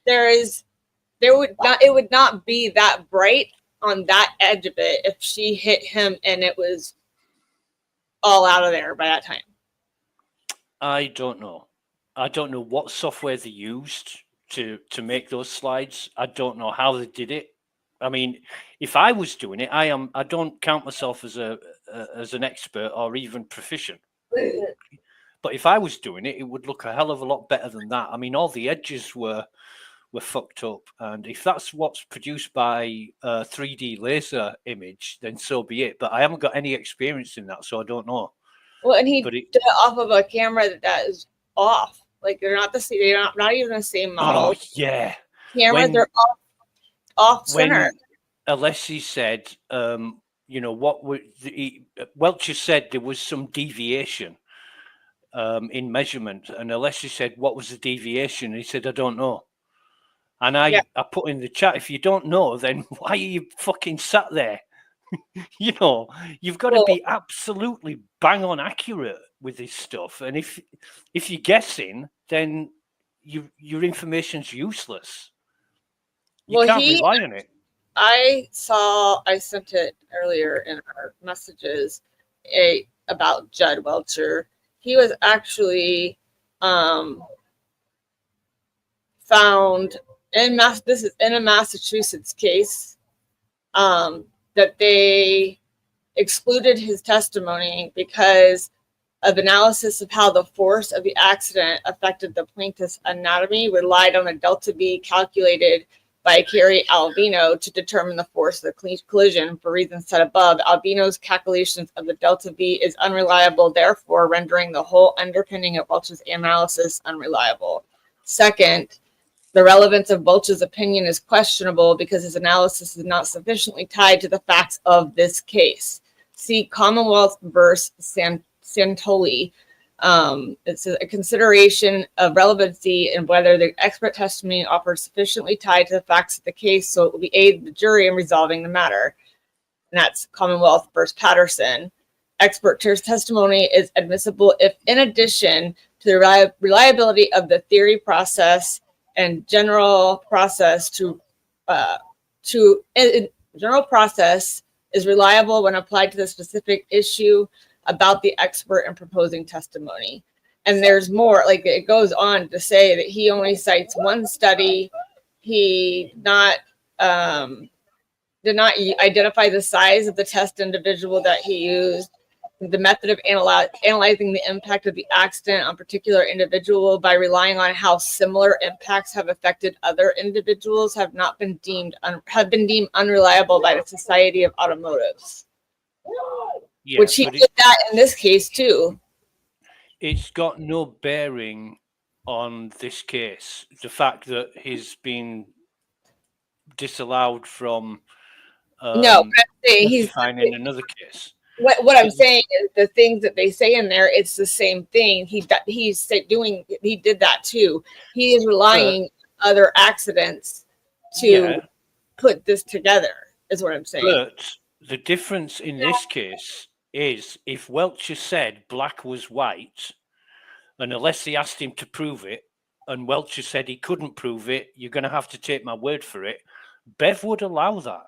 Speaker 17: It would not be that bright on that edge of it if she hit him and it was all out of there by that time.
Speaker 16: I don't know. I don't know what software they used to make those slides. I don't know how they did it. I mean, if I was doing it, I don't count myself as an expert or even proficient. But if I was doing it, it would look a hell of a lot better than that. I mean, all the edges were fucked up, and if that's what's produced by a 3D laser image, then so be it. But I haven't got any experience in that, so I don't know.
Speaker 17: Well, and he did it off of a camera that is off. Like they're not the same. They're not even the same model.
Speaker 16: Oh yeah,
Speaker 17: cameras they're off center.
Speaker 16: When Alessi said, what would Welcher said there was some deviation in measurement, and Alessi said, "What was the deviation?" And he said, "I don't know." And I put in the chat, if you don't know, then why are you fucking sat there? You've got to be absolutely bang on accurate with this stuff. And if you're guessing, then your information's useless. You can't rely on it.
Speaker 17: I sent it earlier in our messages about Judd Welcher. He was actually found this is in a Massachusetts case, that they excluded his testimony because of analysis of how the force of the accident affected the plaintiff's anatomy relied on a delta V calculated by Carrie Albino to determine the force of the collision. For reasons said above, Albino's calculations of the delta V is unreliable, therefore rendering the whole underpinning of Welch's analysis unreliable. Second, the relevance of Welch's opinion is questionable because his analysis is not sufficiently tied to the facts of this case. See Commonwealth versus Santoli. It's a consideration of relevancy and whether the expert testimony offers sufficiently tied to the facts of the case so it will aid the jury in resolving the matter. And that's Commonwealth versus Patterson. Expert testimony is admissible if, in addition to the reliability of the theory process and general process general process is reliable when applied to the specific issue about the expert and proposing testimony. And there's more, like it goes on to say that he only cites one study. He did not identify the size of the test individual that he used. The method of analyzing the impact of the accident on particular individual by relying on how similar impacts have affected other individuals have been deemed unreliable by the Society of Automotives.
Speaker 16: Yeah,
Speaker 17: which he did that in this case too.
Speaker 16: It's got no bearing on this case. The fact that he's been disallowed from
Speaker 17: he's
Speaker 16: in another case.
Speaker 17: What I'm saying is the things that they say in there, it's the same thing. He did that too. He is relying on other accidents to put this together. is what I'm saying.
Speaker 16: But the difference in this case is if Welcher said black was white, and unless they asked him to prove it, and Welcher said he couldn't prove it, you're going to have to take my word for it. Bev would allow that.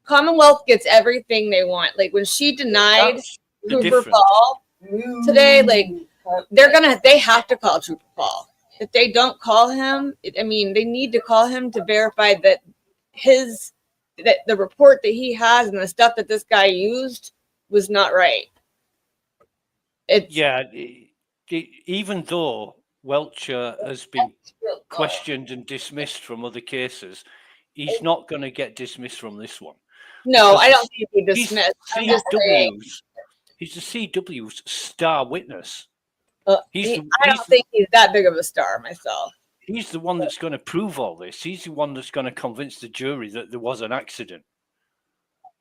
Speaker 17: Commonwealth gets everything they want. Like when she denied
Speaker 16: That's the
Speaker 17: Trooper
Speaker 16: difference.
Speaker 17: Paul today, like they have to call Trooper Paul. If they don't call him, I mean, they need to call him to verify that that the report that he has and the stuff that this guy used was not right.
Speaker 16: Even though Welcher has been questioned and dismissed from other cases, he's not going to get dismissed from this one.
Speaker 17: No,
Speaker 16: Because
Speaker 17: I don't think he'd be dismissed. I'm just saying.
Speaker 16: He's the CW's star witness.
Speaker 17: I don't think he's that big of a star myself.
Speaker 16: He's the one that's going to prove all this. He's the one that's going to convince the jury that there was an accident.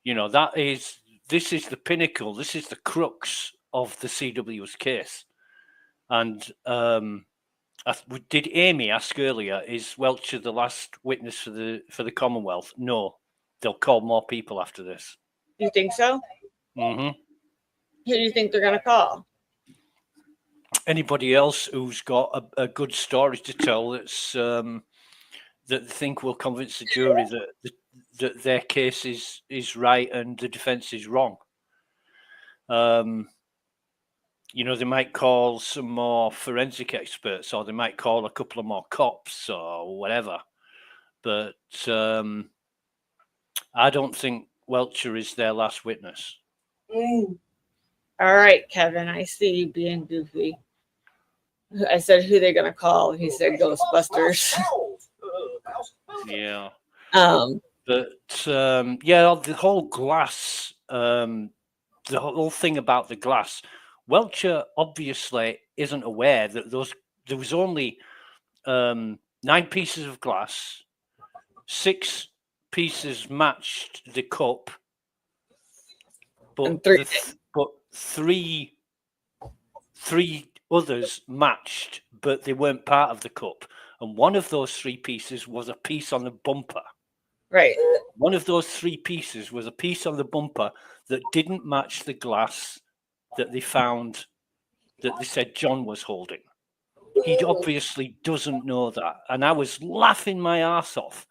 Speaker 16: You know, this is the pinnacle. This is the crux of the CW's case. And did Amy ask earlier, is Welcher the last witness for the Commonwealth? No, they'll call more people after this.
Speaker 17: You think so?
Speaker 16: Mm-hmm.
Speaker 17: Who do you think they're going to call?
Speaker 16: Anybody else who's got a good story to tell that's that they think will convince the jury that their case is right and the defense is wrong. You know, they might call some more forensic experts, or they might call a couple of more cops or whatever. But I don't think Welcher is their last witness.
Speaker 17: All right, Kevin, I see you being goofy. I said, who they going to call? He said, Ghostbusters.
Speaker 16: Yeah.
Speaker 17: The
Speaker 16: whole glass, the whole thing about the glass, Welcher obviously isn't aware that there was only 9 pieces of glass, 6 pieces matched the cup, but three others matched, but they weren't part of the cup. And one of those 3 pieces was a piece on the bumper.
Speaker 17: Right.
Speaker 16: One of those 3 pieces was a piece on the bumper that didn't match the glass that they found, that they said John was holding. He obviously doesn't know that. And I was laughing my ass off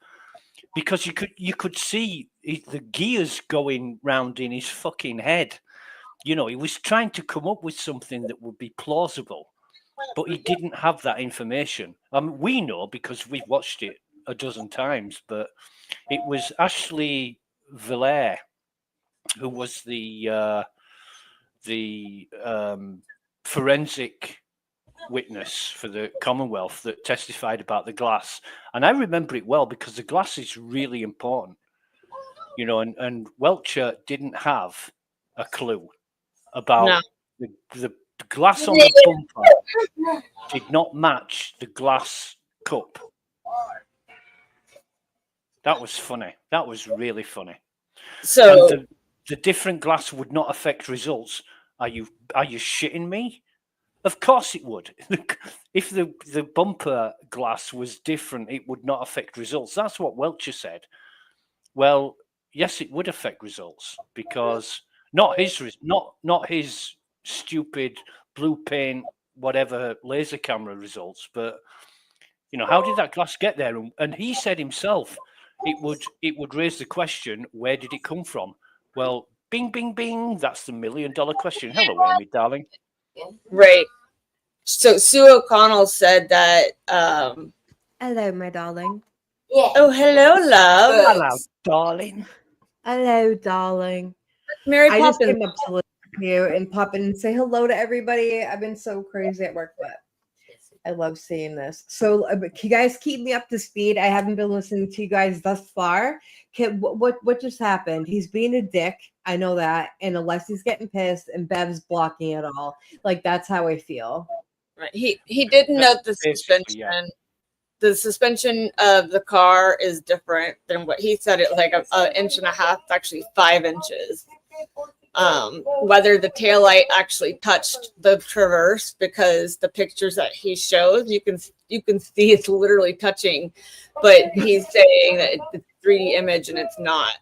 Speaker 16: because you could see the gears going round in his fucking head. You know, he was trying to come up with something that would be plausible, but he didn't have that information. We know because we've watched it a dozen times, but it was Ashley Villere who was the forensic witness for the Commonwealth that testified about the glass. And I remember it well because the glass is really important, you know, and Welcher didn't have a clue about the glass on the bumper did not match the glass cup. That was funny. That was really funny.
Speaker 17: So
Speaker 16: and the different glass would not affect results. Are you shitting me? Of course it would. If the bumper glass was different, it would not affect results. That's what Welcher said. Well, yes, it would affect results because not his stupid blue paint, whatever laser camera results, but you know, how did that glass get there? And he said himself, it would raise the question, where did it come from? Well, bing, bing, bing. That's the $1 million question. Hello, Amy, darling.
Speaker 17: Right. So Sue O'Connell said that.
Speaker 18: Hello, my darling.
Speaker 17: Oh, hello, love.
Speaker 16: Hello, darling.
Speaker 18: Hello, darling.
Speaker 17: Mary
Speaker 18: I
Speaker 17: Poppins.
Speaker 18: just came up to listen to you and pop in and say hello to everybody. I've been so crazy at work, but I love seeing this. So, can you guys keep me up to speed? I haven't been listening to you guys thus far. What just happened? He's being a dick. I know that. And Alexi's getting pissed and Bev's blocking it all. Like, that's how I feel.
Speaker 17: Right. He did note the suspension.
Speaker 16: Yeah.
Speaker 17: The suspension of the car is different than what he said. It like an inch and a half, actually 5 inches. Whether the taillight actually touched the traverse, because the pictures that he shows, you can see it's literally touching, but he's saying that 3D image and it's not.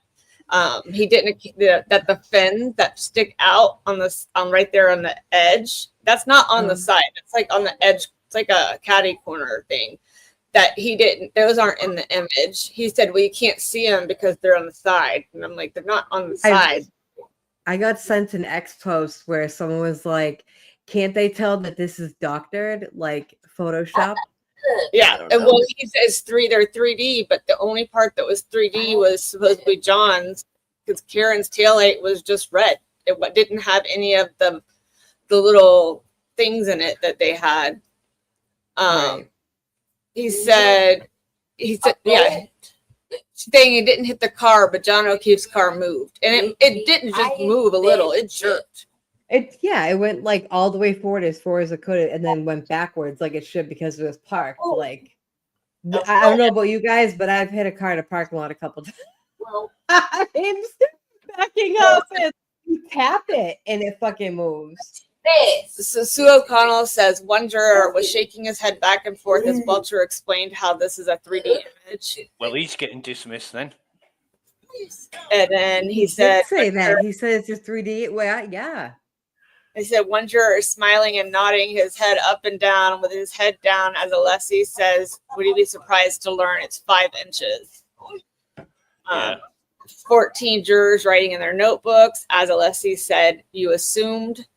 Speaker 17: He didn't that the fins that stick out on right there on the edge. That's not on the side. It's like on the edge. It's like a catty corner thing. That he didn't. Those aren't in the image. He said, "Well, you can't see them because they're on the side." And I'm like, "They're not on the side."
Speaker 18: I got sent an X post where someone was like, "Can't they tell that this is doctored, like Photoshop?"
Speaker 17: Yeah, and well, he says they're 3D, but the only part that was 3D was supposed to be John's, because Karen's taillight was just red. It didn't have any of the little things in it that they had. He said, yeah, saying it didn't hit the car, but John O'Keefe's car moved, and it didn't just move a little; it jerked.
Speaker 18: It went like all the way forward as far as it could, and then went backwards like it should because it was parked. Like I don't know about you guys, but I've hit a car in a parking lot a couple times. I'm backing up and you tap it and it fucking moves.
Speaker 17: So Sue O'Connell says one juror was shaking his head back and forth as Welcher explained how this is a 3D image.
Speaker 16: Well, he's getting dismissed then.
Speaker 17: And then he
Speaker 18: did
Speaker 17: said,
Speaker 18: say that. He said it's a 3D. Well, yeah.
Speaker 17: He said one juror is smiling and nodding his head up and down with his head down as Alessi says, would you be surprised to learn it's 5 inches? 14 jurors writing in their notebooks. As Alessi said, you assumed.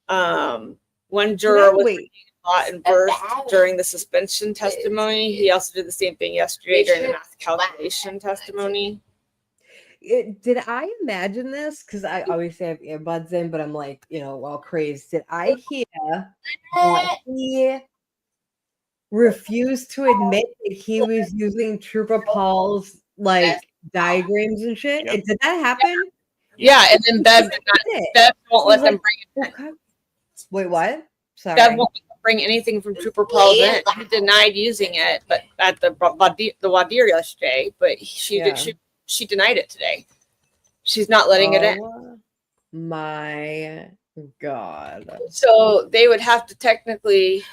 Speaker 17: One juror was hot and burst during the suspension testimony. He also did the same thing yesterday during the math calculation testimony.
Speaker 18: Did I imagine this? Because I obviously have earbuds in, but I'm like, all crazed. Did I hear that he refused to admit that he was using Trooper Paul's diagrams and shit?
Speaker 17: Yep.
Speaker 18: Did that happen?
Speaker 17: Yeah, and then Bev won't let them bring it in.
Speaker 18: Wait, what? Sorry.
Speaker 17: Bev won't bring anything from Trooper Paul's in. He denied using it, but at the Wadir yesterday, but she denied it today. She's not letting it in.
Speaker 18: My God.
Speaker 17: So they would have to technically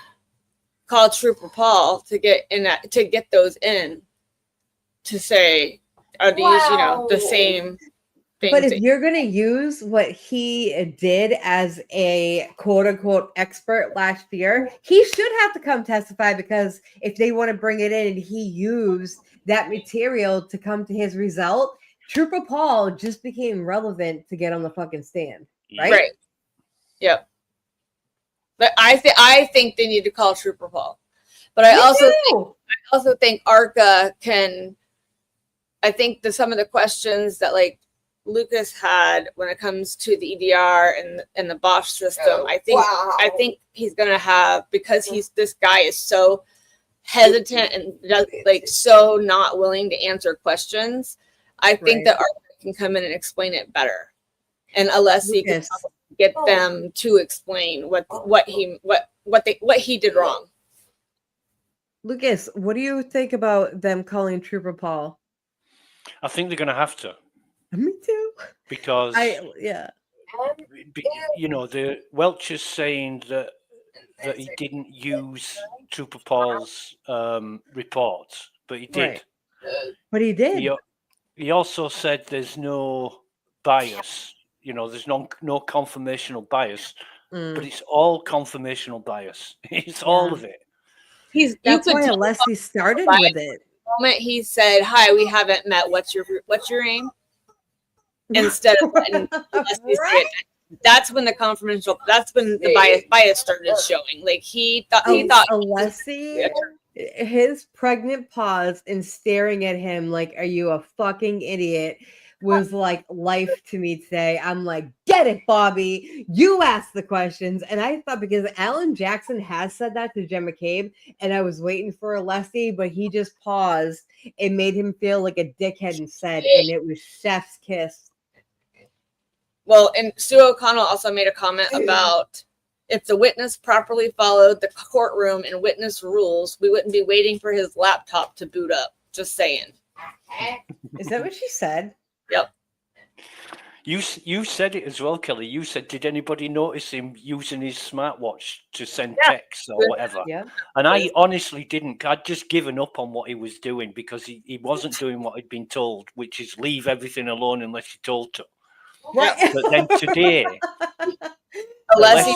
Speaker 17: call Trooper Paul to get those in to say, are these, the same things?
Speaker 18: But if you're going to use what he did as a quote unquote expert last year, he should have to come testify, because if they want to bring it in and he used that material to come to his result, Trooper Paul just became relevant to get on the fucking stand. Right?
Speaker 17: Yep. But I think they need to call Trooper Paul. But I also think ARCA can. I think some of the questions that Lucas had when it comes to the EDR and the Bosch system, I think he's gonna have, because this guy is so hesitant and so not willing to answer questions. I think that ARCA can come in and explain it better, and Alessi can get them to explain what he did wrong.
Speaker 18: Lucas, what do you think about them calling Trooper Paul?
Speaker 16: I think they're going to have to.
Speaker 18: Me too.
Speaker 16: Because
Speaker 18: the
Speaker 16: Welcher's saying that he didn't use Trooper Paul's report, but he did.
Speaker 18: Right. But he did.
Speaker 16: He also said there's no bias. There's no confirmational bias, but it's all confirmational bias. It's all of it.
Speaker 18: That's why Alessi started with it.
Speaker 17: The moment he said, "Hi, we haven't met. What's your name?" Instead of letting Alessi say it, that's when the confirmation. That's when the bias started showing. He thought
Speaker 18: Alessi, his pregnant pause and staring at him like, "Are you a fucking idiot?" was like life to me today. I'm like, get it, Bobby. You asked the questions. And I thought, because Alan Jackson has said that to Jen McCabe, and I was waiting for Alessi, but he just paused. It made him feel like a dickhead and said, and it was chef's kiss.
Speaker 17: Well, and Sue O'Connell also made a comment about, if the witness properly followed the courtroom and witness rules, we wouldn't be waiting for his laptop to boot up. Just saying.
Speaker 18: Is that what she said?
Speaker 17: Yep.
Speaker 16: You said it as well, Kelly. You said, did anybody notice him using his smartwatch to send
Speaker 12: Yeah.
Speaker 16: texts or whatever?
Speaker 18: Yeah.
Speaker 16: And I honestly didn't. I'd just given up on what he was doing because he wasn't doing what he'd been told, which is leave everything alone unless you're told to.
Speaker 18: Right.
Speaker 16: But then today,
Speaker 12: Unless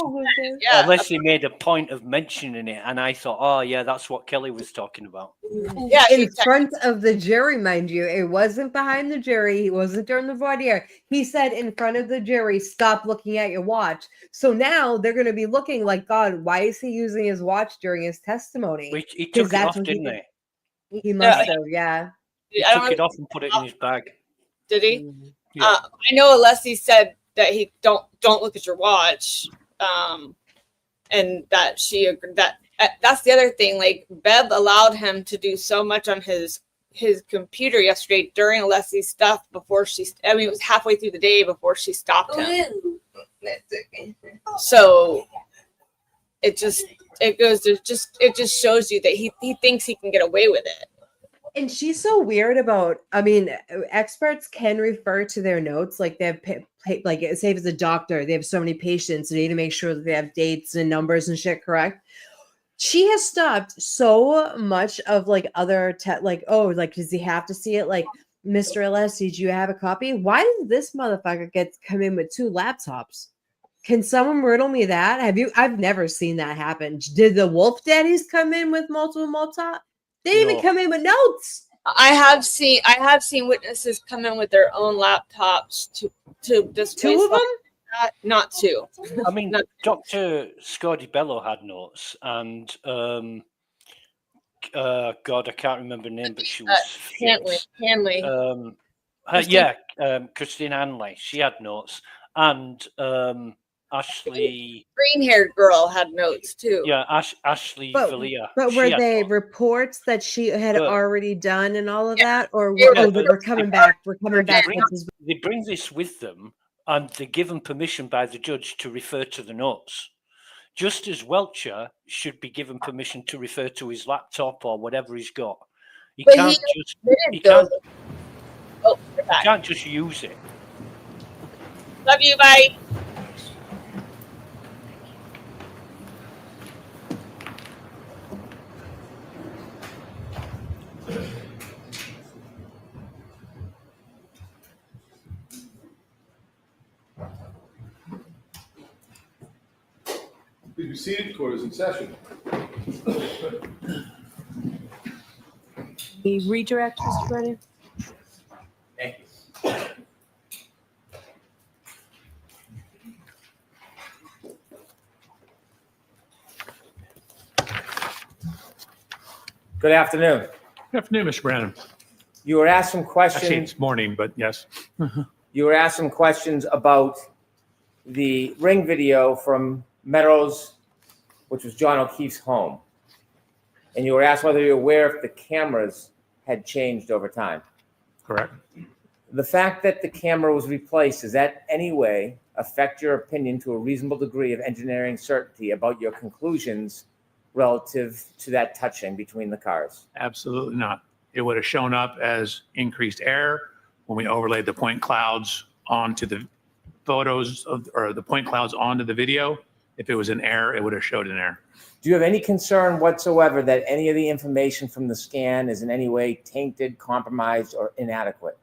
Speaker 16: unless he made a point of mentioning it, and I thought, oh yeah, that's what Kelly was talking about.
Speaker 12: Yeah,
Speaker 18: In front of the jury, mind you. It wasn't behind the jury. He wasn't during the voir dire. He said in front of the jury, stop looking at your watch. So now they're going to be looking like, God, why is he using his watch during his testimony?
Speaker 16: He took it
Speaker 18: that's
Speaker 16: off,
Speaker 18: what
Speaker 16: didn't he?
Speaker 18: He must have, yeah.
Speaker 16: He
Speaker 12: I
Speaker 16: took
Speaker 12: don't
Speaker 16: it off and put it in his bag.
Speaker 12: Did he?
Speaker 16: Yeah.
Speaker 12: I know Alessi said that he don't look at your watch, and that she that's the other thing. Like Bev allowed him to do so much on his computer yesterday during Alessi's stuff before I mean, it was halfway through the day before she stopped him. So it just shows you that he thinks he can get away with it.
Speaker 18: And she's so weird about, I mean, experts can refer to their notes. Like they have, like say if it's a doctor, they have so many patients, they need to make sure that they have dates and numbers and shit correct. She has stopped so much of like other, like, oh, like, does he have to see it? Like, Mr. Alessi, do you have a copy? Why did this motherfucker come in with 2 laptops? Can someone riddle me that? I've never seen that happen. Did the Wolf Daddies come in with multiple laptops? They didn't even come in with notes.
Speaker 17: I have seen witnesses come in with their own laptops to display
Speaker 18: 2 of them?
Speaker 17: Not 2.
Speaker 16: I mean, Dr. Scordi Bello had notes, and God, I can't remember her name, but she was
Speaker 12: Hanley.
Speaker 16: Christine Hanley. She had notes, and Ashley,
Speaker 12: green-haired girl, had notes too.
Speaker 16: Yeah, Ashley Valia.
Speaker 18: But were they reports that she had already done and all of that, or we're coming back? We're coming back.
Speaker 16: They bring this with them, and they're given permission by the judge to refer to the notes. Just as Welcher should be given permission to refer to his laptop or whatever he's got. He can't just use it.
Speaker 12: Love you, bye.
Speaker 19: Please be seated. Court is in session.
Speaker 15: You redirect, Mr. Brennan?
Speaker 10: Thank you. Good afternoon.
Speaker 14: Good afternoon, Mr. Brandon.
Speaker 10: You were asked some questions.
Speaker 14: Actually, it's morning, but yes.
Speaker 10: You were asked some questions about the ring video from Meadows, which was John O'Keefe's home. And you were asked whether you're aware if the cameras had changed over time.
Speaker 14: Correct.
Speaker 10: The fact that the camera was replaced, does that any way affect your opinion to a reasonable degree of engineering certainty about your conclusions relative to that touching between the cars?
Speaker 14: Absolutely not. It would have shown up as increased error when we overlaid the point clouds onto the photos or the point clouds onto the video. If it was an error, it would have showed an error.
Speaker 10: Do you have any concern whatsoever that any of the information from the scan is in any way tainted, compromised, or inadequate?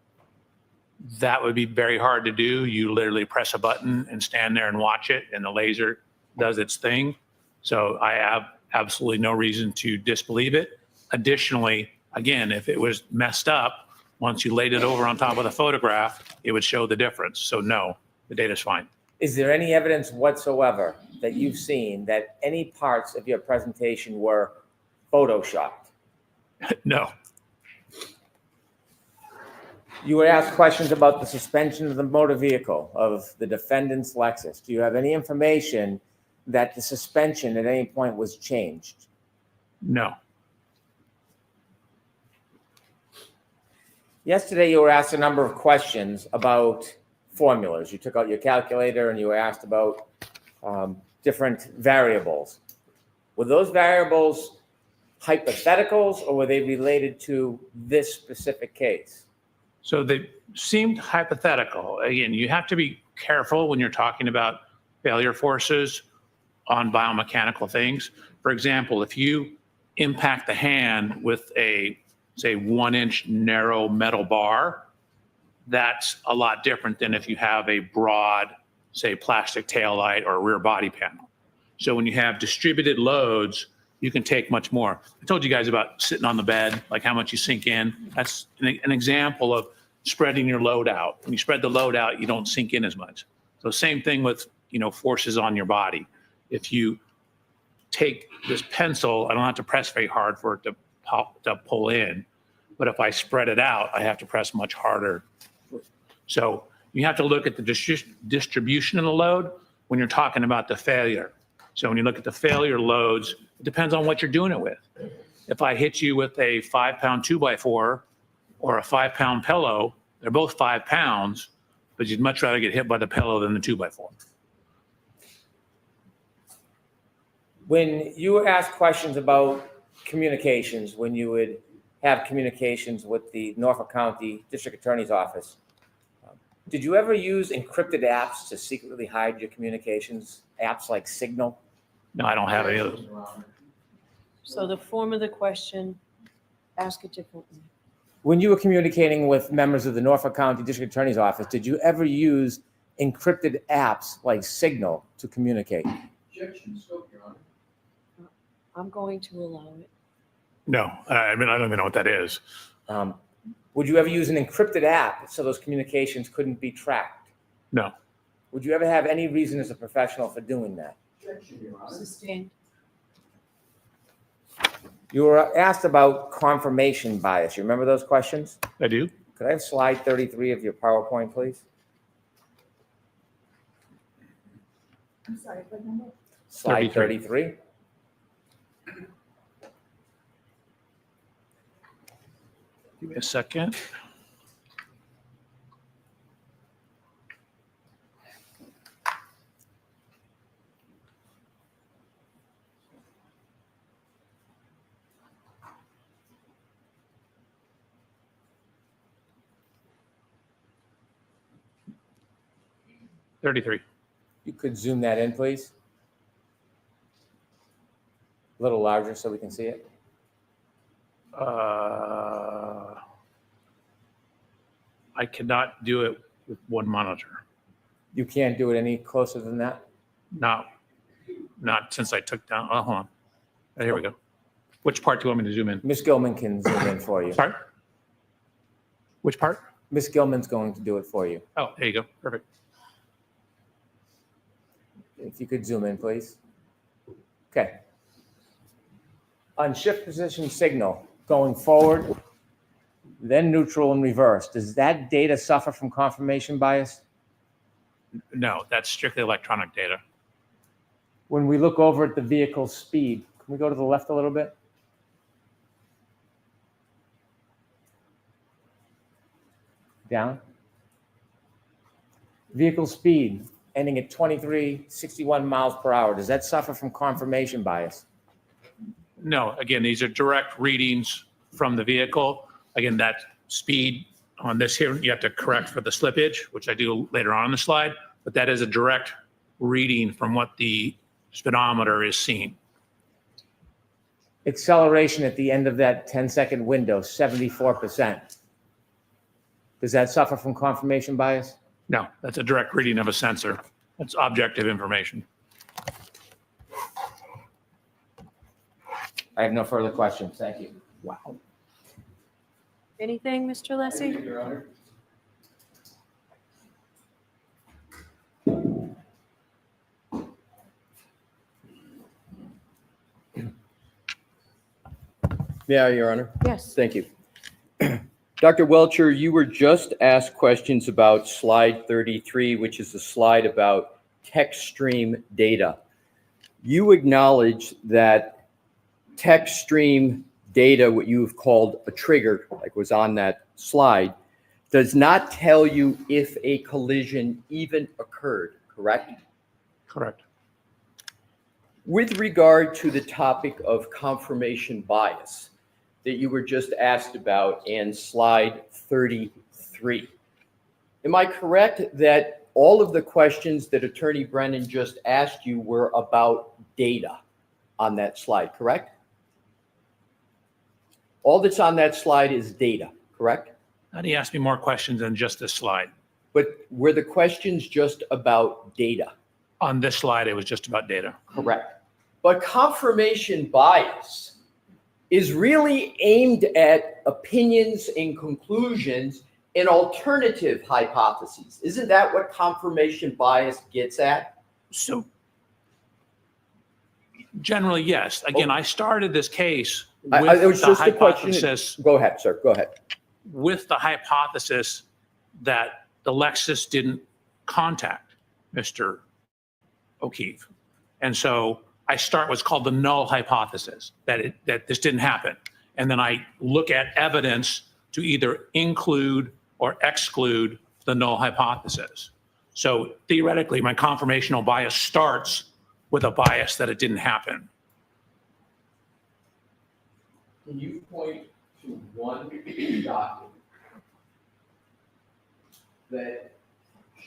Speaker 14: That would be very hard to do. You literally press a button and stand there and watch it, and the laser does its thing. So I have absolutely no reason to disbelieve it. Additionally, again, if it was messed up, once you laid it over on top of the photograph, it would show the difference. So no, the data's fine.
Speaker 10: Is there any evidence whatsoever that you've seen that any parts of your presentation were photoshopped?
Speaker 14: No.
Speaker 10: You were asked questions about the suspension of the motor vehicle of the defendant's Lexus. Do you have any information that the suspension at any point was changed?
Speaker 14: No.
Speaker 10: Yesterday, you were asked a number of questions about formulas. You took out your calculator and you were asked about different variables. Were those variables hypotheticals or were they related to this specific case?
Speaker 14: So they seemed hypothetical. Again, you have to be careful when you're talking about failure forces on biomechanical things. For example, if you impact the hand with a, say, 1-inch narrow metal bar, that's a lot different than if you have a broad, say, plastic taillight or a rear body panel. So when you have distributed loads, you can take much more. I told you guys about sitting on the bed, like how much you sink in. That's an example of spreading your load out. When you spread the load out, you don't sink in as much. So same thing with, forces on your body. If you take this pencil, I don't have to press very hard for it to pull in. But if I spread it out, I have to press much harder. So you have to look at the distribution of the load when you're talking about the failure. So when you look at the failure loads, it depends on what you're doing it with. If I hit you with a 5-pound 2x4 or a 5-pound pillow, they're both 5 pounds, but you'd much rather get hit by the pillow than the 2x4.
Speaker 10: When you were asked questions about communications, when you would have communications with the Norfolk County District Attorney's Office, did you ever use encrypted apps to secretly hide your communications? Apps like Signal?
Speaker 14: No, I don't have any of those.
Speaker 12: So the form of the question, ask it differently.
Speaker 10: When you were communicating with members of the Norfolk County District Attorney's Office, did you ever use encrypted apps like Signal to communicate?
Speaker 12: I'm going to allow it.
Speaker 14: No, I mean, I don't even know what that is.
Speaker 10: Would you ever use an encrypted app so those communications couldn't be tracked?
Speaker 14: No.
Speaker 10: Would you ever have any reason as a professional for doing that?
Speaker 12: Sustained.
Speaker 10: You were asked about confirmation bias. You remember those questions?
Speaker 14: I do.
Speaker 10: Could I have slide 33 of your PowerPoint, please?
Speaker 8: I'm sorry, what number?
Speaker 10: Slide 33.
Speaker 14: Give me a second. $33.
Speaker 10: You could zoom that in, please. A little larger so we can see it.
Speaker 14: I cannot do it with one monitor.
Speaker 10: You can't do it any closer than that?
Speaker 14: Not since I took down. Oh, hold on. Oh, here we go. Which part do you want me to zoom in?
Speaker 10: Miss Gilman can zoom in for you.
Speaker 14: Sorry? Which part?
Speaker 10: Miss Gilman's going to do it for you.
Speaker 14: Oh, there you go. Perfect.
Speaker 10: If you could zoom in, please. Okay. On shift position signal, going forward, then neutral and reverse, does that data suffer from confirmation bias?
Speaker 14: No, that's strictly electronic data.
Speaker 10: When we look over at the vehicle speed, can we go to the left a little bit? Down. Vehicle speed ending at 2361 miles per hour. Does that suffer from confirmation bias?
Speaker 14: No, again, these are direct readings from the vehicle. Again, that speed on this here, you have to correct for the slippage, which I do later on in the slide, but that is a direct reading from what the speedometer is seeing.
Speaker 10: Acceleration at the end of that 10-second window, 74%. Does that suffer from confirmation bias?
Speaker 14: No, that's a direct reading of a sensor. That's objective information.
Speaker 10: I have no further questions. Thank you.
Speaker 14: Wow.
Speaker 12: Anything, Mr. Lessie?
Speaker 11: Your Honor. Yeah, Your Honor.
Speaker 12: Yes.
Speaker 11: Thank you. Dr. Welcher, you were just asked questions about slide 33, which is a slide about text stream data. You acknowledge that text stream data, what you've called a trigger, like was on that slide, does not tell you if a collision even occurred, correct?
Speaker 14: Correct.
Speaker 11: With regard to the topic of confirmation bias that you were just asked about in slide 33, 3. Am I correct that all of the questions that Attorney Brennan just asked you were about data on that slide, correct? All that's on that slide is data, correct?
Speaker 14: And he asked me more questions than just this slide.
Speaker 11: But were the questions just about data?
Speaker 14: On this slide, it was just about data.
Speaker 11: Correct. But confirmation bias is really aimed at opinions and conclusions and alternative hypotheses. Isn't that what confirmation bias gets at?
Speaker 14: So generally, yes. Again, I started this case with
Speaker 11: It was
Speaker 14: the
Speaker 11: just a question.
Speaker 14: hypothesis.
Speaker 11: Go ahead, sir. Go ahead.
Speaker 14: With the hypothesis that the Lexus didn't contact Mr. O'Keefe. And so I start what's called the null hypothesis, that this didn't happen. And then I look at evidence to either include or exclude the null hypothesis. So theoretically, my confirmational bias starts with a bias that it didn't happen.
Speaker 11: Can you point to one document that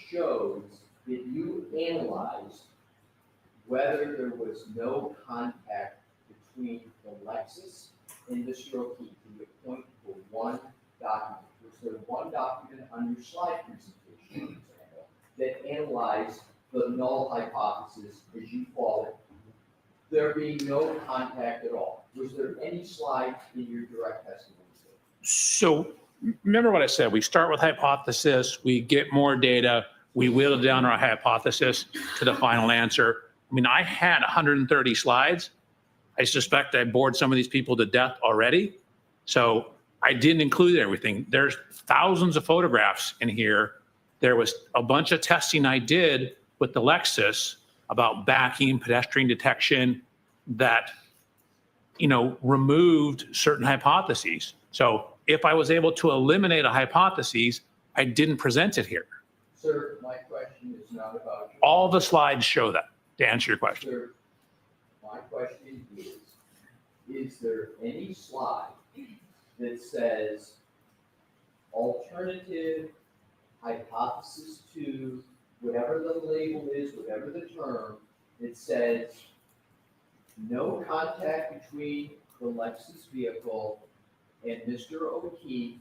Speaker 11: shows that you analyzed whether there was no contact between the Lexus and Mr. O'Keefe? Can you point to one document? Was there one document on your slide presentation, for example, that analyzed the null hypothesis, as you call it, there being no contact at all? Was there any slide in your direct testimony?
Speaker 14: So remember what I said, we start with hypothesis, we get more data, we whittle down our hypothesis to the final answer. I mean, I had 130 slides. I suspect I bored some of these people to death already. So I didn't include everything. There's thousands of photographs in here. There was a bunch of testing I did with the Lexus about backing, pedestrian detection, that, you know, removed certain hypotheses. So if I was able to eliminate a hypothesis, I didn't present it here.
Speaker 11: Sir, my question is not about you.
Speaker 14: All the slides show that, to answer your question.
Speaker 11: Sir, my question is there any slide that says alternative hypothesis to whatever the label is, whatever the term, it says no contact between the Lexus vehicle and Mr. O'Keefe?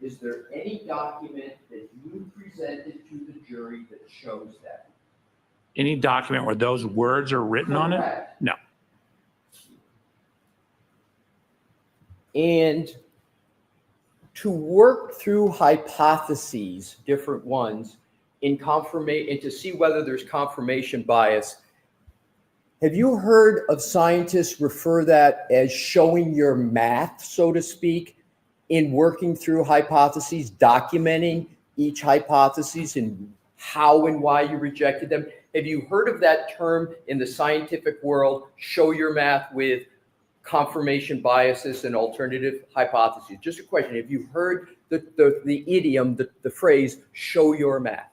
Speaker 11: Is there any document that you presented to the jury that shows that?
Speaker 14: Any document where those words are written on it?
Speaker 11: Correct.
Speaker 14: No.
Speaker 11: And to work through hypotheses, different ones, and to see whether there's confirmation bias, have you heard of scientists refer that as showing your math, so to speak, in working through hypotheses, documenting each hypothesis and how and why you rejected them? Have you heard of that term in the scientific world, show your math with confirmation biases and alternative hypotheses? Just a question. Have you heard the idiom, the phrase, show your math?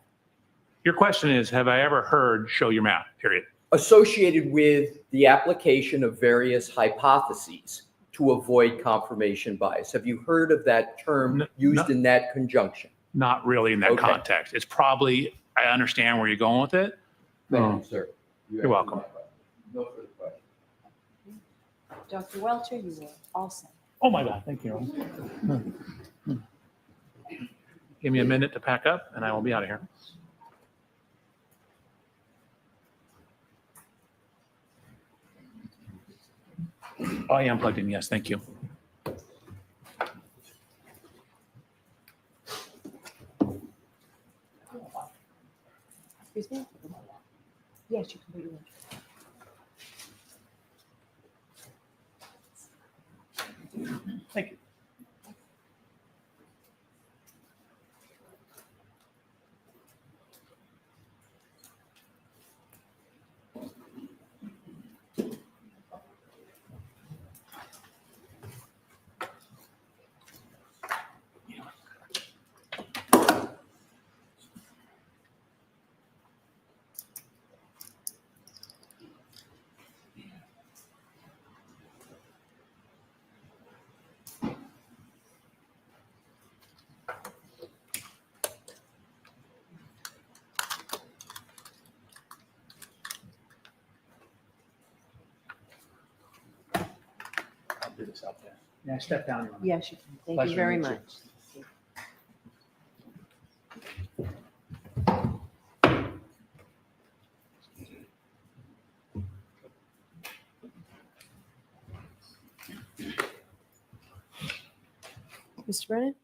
Speaker 14: Your question is, have I ever heard show your math, period?
Speaker 11: Associated with the application of various hypotheses to avoid confirmation bias. Have you heard of that term used in that conjunction?
Speaker 14: Not really in that context. It's probably, I understand where you're going with it.
Speaker 11: Thank you, sir.
Speaker 14: You're welcome.
Speaker 11: No further questions.
Speaker 12: Dr. Welcher, you were awesome.
Speaker 14: Oh my God, thank you. Give me a minute to pack up and I will be out of here. Oh, I am plugged in, yes, thank you.
Speaker 12: Excuse me? Yes, you can put your
Speaker 14: Thank you.
Speaker 6: folks out there. May I step down? Your Honor?
Speaker 18: Yes, you can. Thank
Speaker 6: Pleasure
Speaker 18: you
Speaker 6: to
Speaker 18: very
Speaker 6: meet you.
Speaker 18: much.
Speaker 15: Mr. Brennan?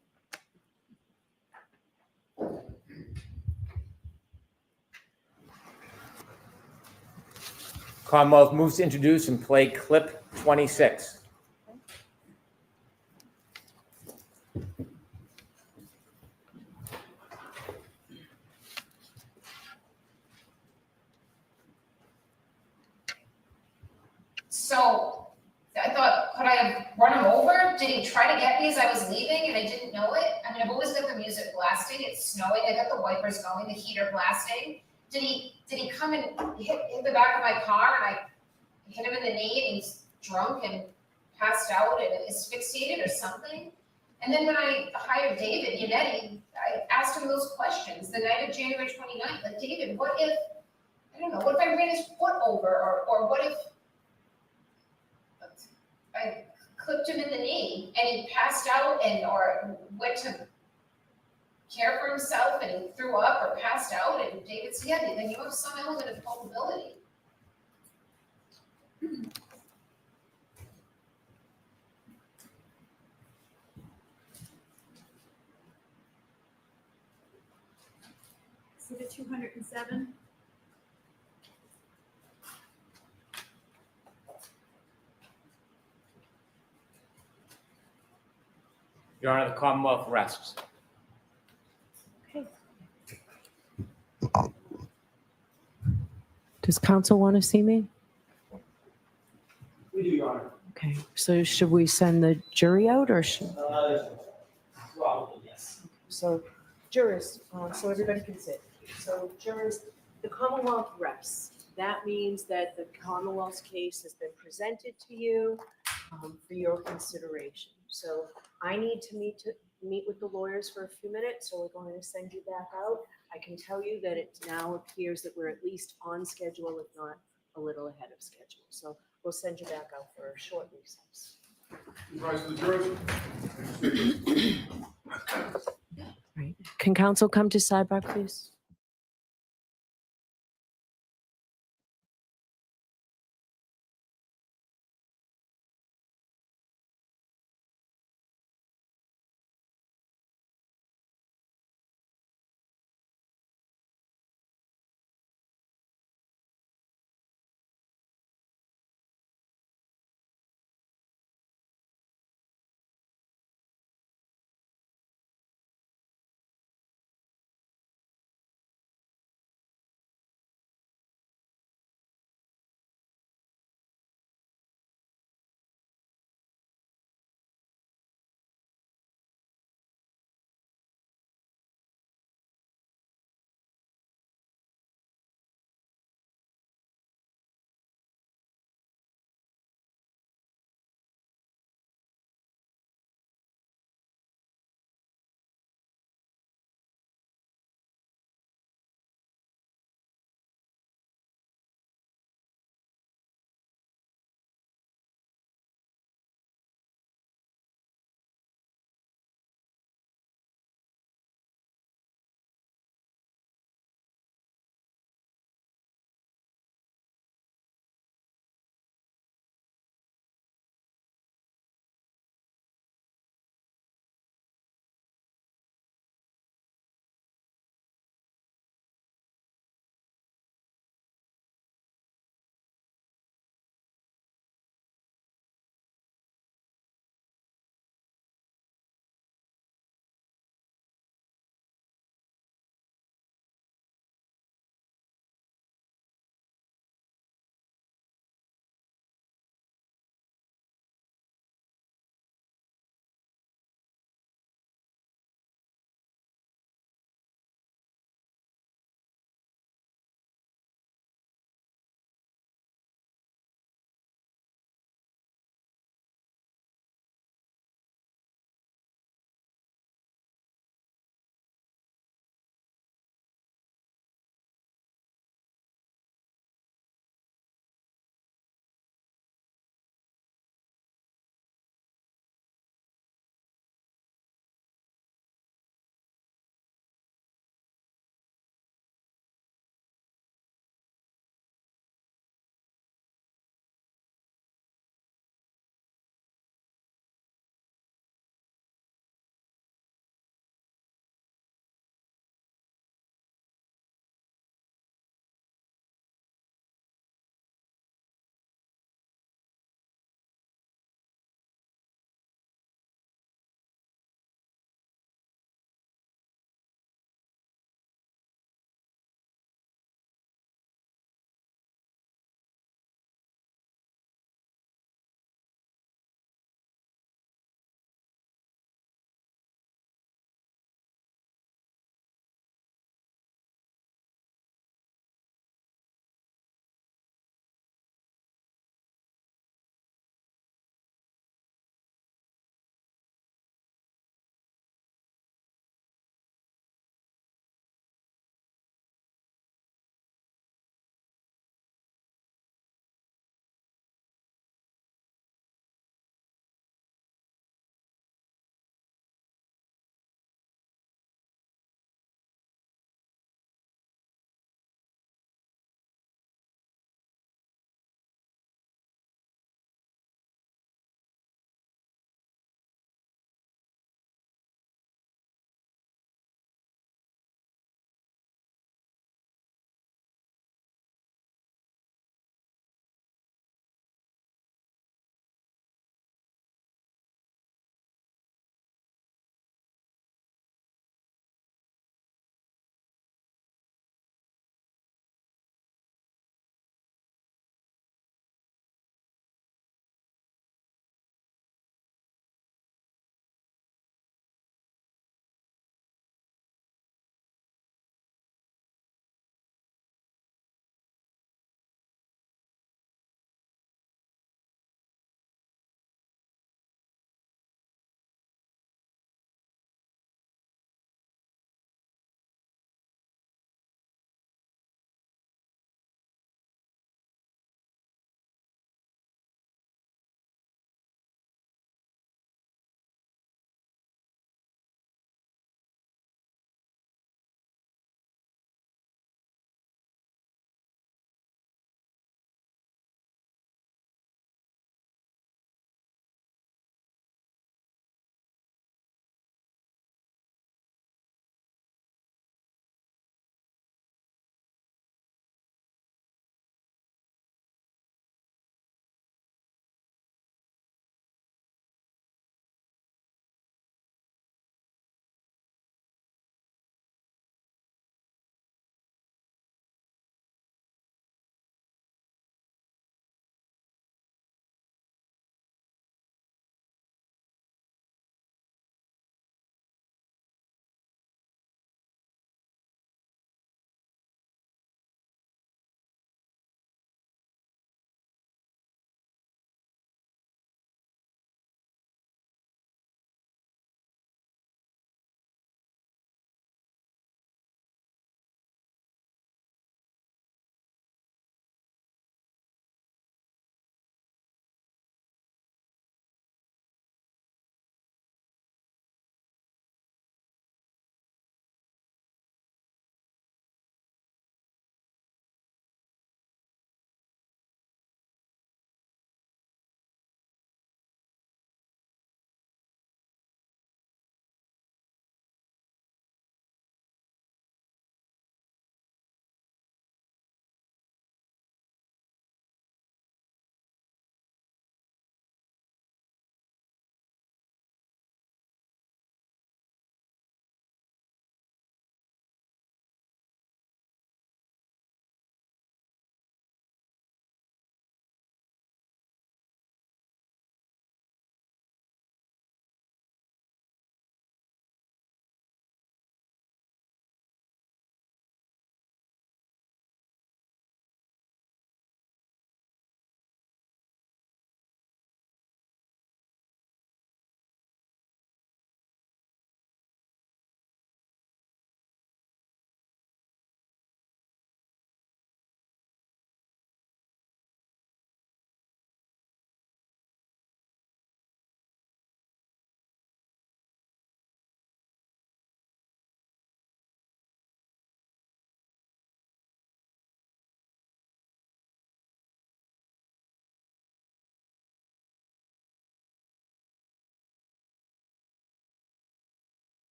Speaker 10: Commonwealth moves to introduce and play clip 26.
Speaker 19: So I thought, could I have run him over? Did he try to get me as I was leaving and I didn't know it? I mean, I've always got the music blasting. It's snowing. I got the wipers going, the heater blasting. Did he come and hit the back of my car and I hit him in the knee and he's drunk and passed out and asphyxiated or something? And then when I hired David Yannetti, I asked him those questions the night of January 29th. Like, David, what if, I don't know, what if I ran his foot over or what if I clipped him in the knee and he passed out or went to care for himself and he threw up or passed out, and David said, yeah, then you have some element of culpability.
Speaker 8: See the 207?
Speaker 10: Your Honor, the Commonwealth rests.
Speaker 15: Does council want to see me?
Speaker 6: We do, Your Honor.
Speaker 15: Okay, so should we send the jury out or should?
Speaker 6: Probably, yes.
Speaker 5: So jurors, so everybody can sit. So jurors, the Commonwealth rests. That means that the Commonwealth's case has been presented to you for your consideration. So I need to meet with the lawyers for a few minutes, so we're going to send you back out. I can tell you that it now appears that we're at least on schedule, if not a little ahead of schedule. So we'll send you back out for a short recess.
Speaker 7: Rise to the jurors.
Speaker 15: Right. Can council come to sidebar, please?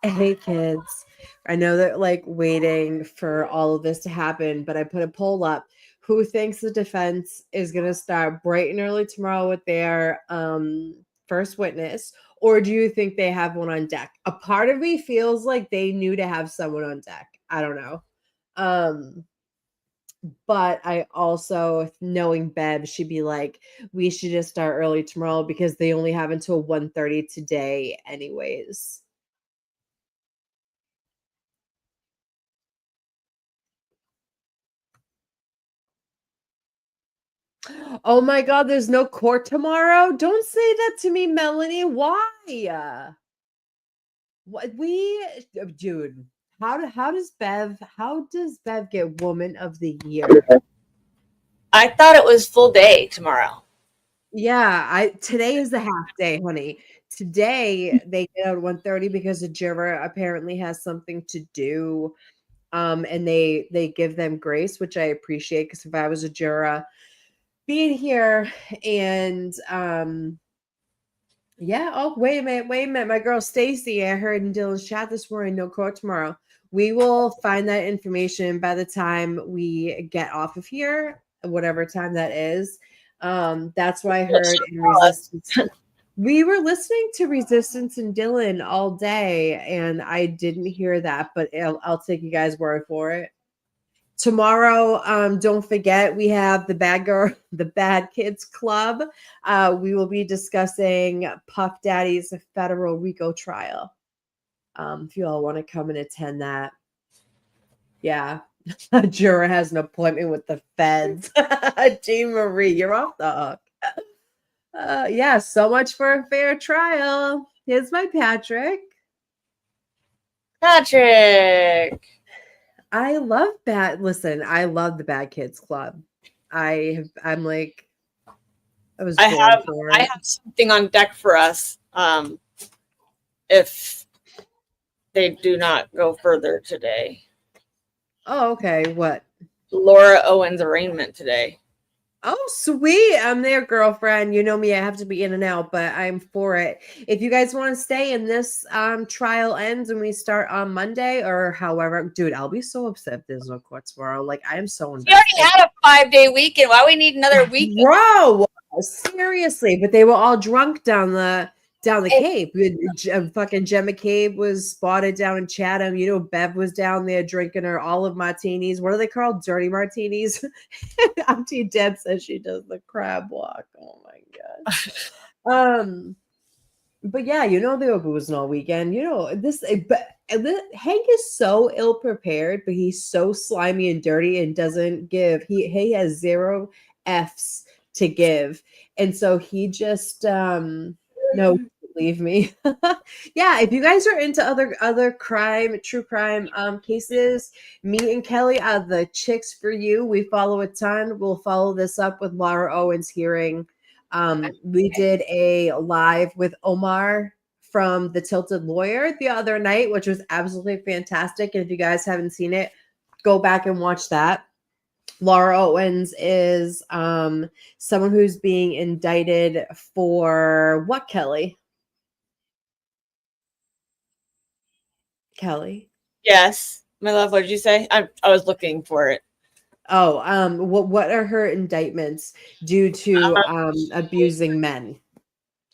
Speaker 18: Hey kids, I know that like waiting for all of this to happen, but I put a poll up. Who thinks the defense is going to start bright and early tomorrow with their first witness, or do you think they have one on deck? A part of me feels like they knew to have someone on deck. I don't know. But I also, knowing Bev, she'd be like, we should just start early tomorrow because they only have until 1:30 today anyways. Oh my God, there's no court tomorrow? Don't say that to me, Melanie. Why? What dude, how does Bev get woman of the year?
Speaker 17: I thought it was full day tomorrow.
Speaker 18: Yeah, today is the half day, honey. Today they get out at 1:30 because the juror apparently has something to do. And they give them grace, which I appreciate because if I was a juror being here and yeah, oh wait a minute. My girl Stacy, I heard in Dylan's chat this morning, no court tomorrow. We will find that information by the time we get off of here, whatever time that is. That's why I heard in Resistance. We were listening to Resistance and Dylan all day, and I didn't hear that, but I'll take you guys' word for it. Tomorrow, don't forget, we have the Bad Kids Club. We will be discussing Puff Daddy's federal RICO trial. If you all want to come and attend that. Yeah. A juror has an appointment with the feds. Jean Marie, you're off the hook. Yeah, so much for a fair trial. Here's my Patrick.
Speaker 17: Patrick.
Speaker 18: I love Listen, I love the Bad Kids Club. I was born for it.
Speaker 17: I have something on deck for us. If they do not go further today.
Speaker 18: Oh, okay. What?
Speaker 17: Laura Owen's arraignment today.
Speaker 18: Oh, sweet. I'm there, girlfriend. You know me, I have to be in and out, but I'm for it. If you guys want to stay and this trial ends and we start on Monday or however, dude, I'll be so upset if there's no court tomorrow. Like, I am so invested.
Speaker 17: We already had a 5-day weekend. Why we need another weekend?
Speaker 18: Bro, seriously. But they were all drunk down the Cape. Fucking Gemma Cabe was spotted down in Chatham. You know, Bev was down there drinking her olive martinis. What are they called? Dirty martinis. Auntie Deb says she does the crab walk. Oh my god. But yeah, you know they were boozing all weekend. You know Hank is so ill prepared, but he's so slimy and dirty and doesn't give. He has 0 F's to give, and so he just no, believe me. Yeah, if you guys are into other true crime cases, me and Kelly are the chicks for you. We follow a ton. We'll follow this up with Laura Owen's hearing. We did a live with Omar from the Tilted Lawyer the other night, which was absolutely fantastic. And if you guys haven't seen it, go back and watch that. Laura Owens is someone who's being indicted for what, Kelly? Kelly?
Speaker 17: Yes. My love, what did you say? I was looking for it.
Speaker 18: Oh, what are her indictments due to abusing men?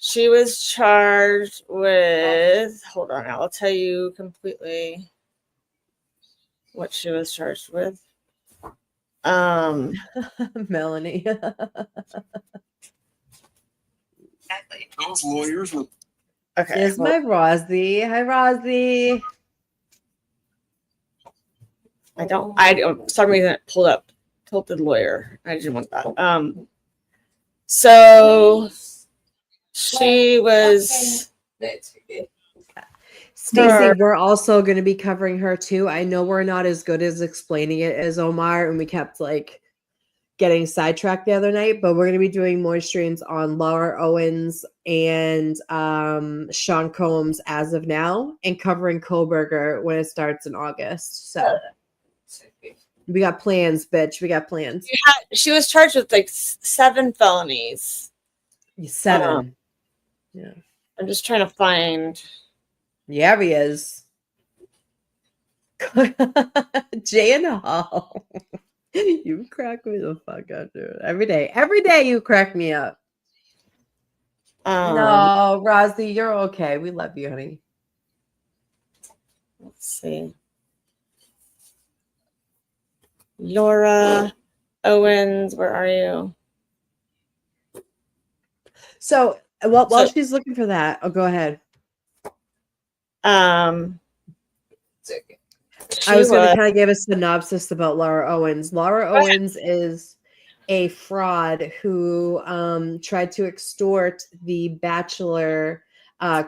Speaker 17: She was charged with, hold on, I'll tell you completely what she was charged with.
Speaker 18: Melanie.
Speaker 7: Those lawyers were.
Speaker 17: Okay.
Speaker 18: Here's my Rosy. Hi, Rosy.
Speaker 17: I for some reason it pulled up Tilted Lawyer. I didn't want that. So she was.
Speaker 18: Stacey, we're also going to be covering her too. I know we're not as good as explaining it as Omar, and we kept like getting sidetracked the other night, but we're going to be doing more streams on Laura Owens and Sean Combs as of now, and covering Koberger when it starts in August. So we got plans, bitch. We got plans.
Speaker 17: Yeah, she was charged with like 7 felonies.
Speaker 18: 7. Yeah.
Speaker 17: I'm just trying to find.
Speaker 18: Yeah, he is. Jay and Hall. You crack me the fuck up, dude. Every day you crack me up. No, Rosy, you're okay. We love you, honey.
Speaker 17: Let's see. Laura Owens, where are you?
Speaker 18: So, while she's looking for that, go ahead.
Speaker 17: I
Speaker 18: was going to kind of give a synopsis about Laura Owens. Laura Owens is a fraud who tried to extort the Bachelor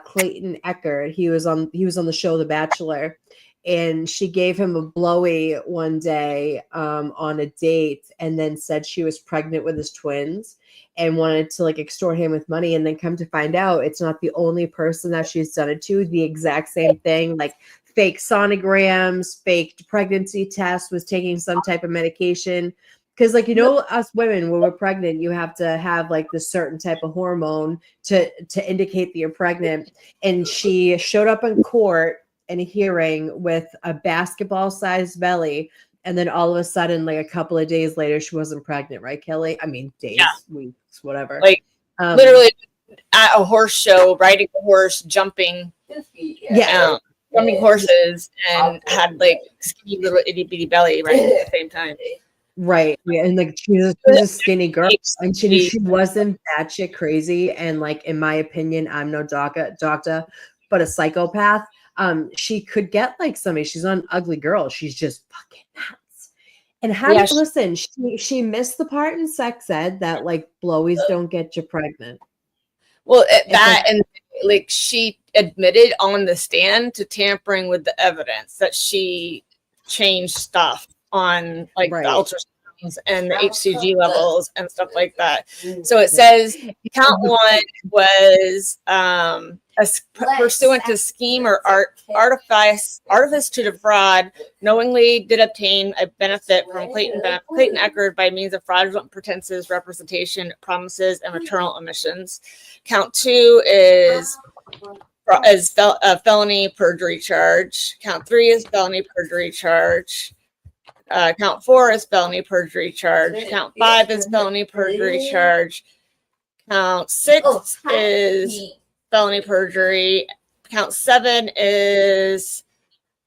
Speaker 18: Clayton Echard. He was on the show The Bachelor, and she gave him a blowy one day on a date, and then said she was pregnant with his twins and wanted to like extort him with money. And then come to find out, it's not the only person that she's done it to. The exact same thing, like fake sonograms, faked pregnancy tests, was taking some type of medication. Because, like, us women, when we're pregnant, you have to have like this certain type of hormone to indicate that you're pregnant. And she showed up in court in a hearing with a basketball-sized belly, and then all of a sudden, like a couple of days later, she wasn't pregnant, right, Kelly? I mean, days, weeks, whatever.
Speaker 17: Like literally at a horse show, riding a horse, jumping, jumping horses, and had like skinny little itty bitty belly right at the same time.
Speaker 18: Right. Yeah. And like she was a skinny girl, and she wasn't batshit crazy. And like, in my opinion, I'm no doctor, but a psychopath. She could get like somebody. She's not an ugly girl. She's just fucking nuts. And how do you listen? She missed the part in sex ed that like blowies don't get you pregnant.
Speaker 17: Well, and like she admitted on the stand to tampering with the evidence, that she changed stuff on like the ultrasounds and the HCG levels and stuff like that. So it says count one was pursuant to scheme or artifice to defraud, knowingly did obtain a benefit from Clayton Echard by means of fraudulent pretenses, representation, promises, and maternal omissions. Count two is a felony perjury charge. Count three is felony perjury charge. Count four is felony perjury charge. Count five is felony perjury charge. Count six is felony perjury. Count seven is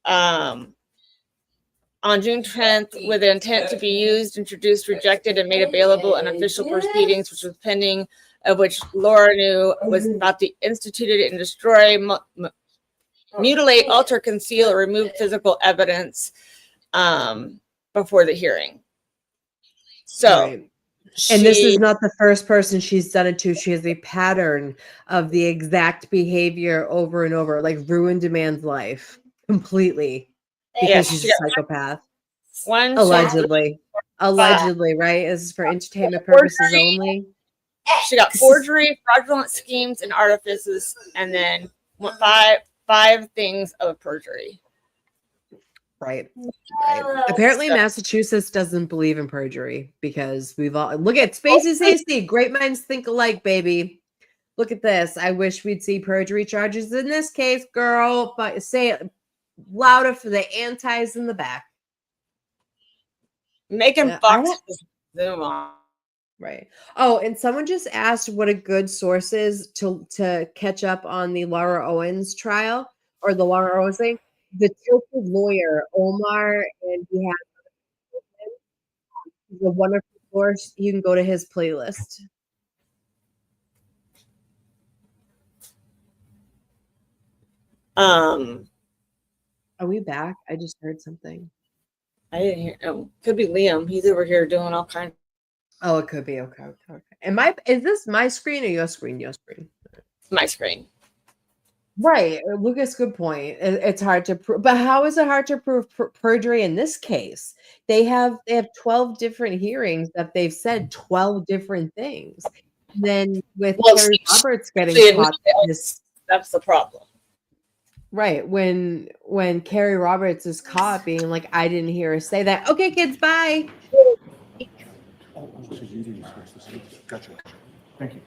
Speaker 17: on June 10th with the intent to be used, introduced, rejected, and made available in official proceedings, which was pending, of which Laura knew was about to instituted and destroy, mutilate, alter, conceal, or remove physical evidence before the hearing. So,
Speaker 18: and this is not the first person she's done it to. She has a pattern of the exact behavior over and over, like ruined a man's life completely because she's a psychopath. Allegedly, right? This is for entertainment purposes only.
Speaker 17: She got forgery, fraudulent schemes, and artifices, and then five things of perjury.
Speaker 18: Right. Apparently, Massachusetts doesn't believe in perjury because we've all look at Spacey Stacey. Great minds think alike, baby. Look at this. I wish we'd see perjury charges in this case, girl. But say it louder for the antis in the back.
Speaker 17: Megan Fox Zoom on.
Speaker 18: Right. Oh, and someone just asked what a good source is to catch up on the Laura Owens trial or the Laura Owens thing. The Tilted Lawyer, Omar, and he has a wonderful source. You can go to his playlist. Are we back? I just heard something.
Speaker 17: I didn't hear. Could be Liam. He's over here doing all kinds.
Speaker 18: Oh, it could be. Okay. Is this my screen or your screen? Your screen.
Speaker 17: My screen.
Speaker 18: Right. Lucas, good point. It's hard to prove, but how is it hard to prove perjury in this case? They have 12 different hearings that they've said 12 different things. Then with Carrie Roberts getting caught,
Speaker 17: that's the problem.
Speaker 18: Right. When Carrie Roberts is caught being like, I didn't hear her say that. Okay, kids, bye.
Speaker 6: Oh, so you didn't express the same. Gotcha. Thank you.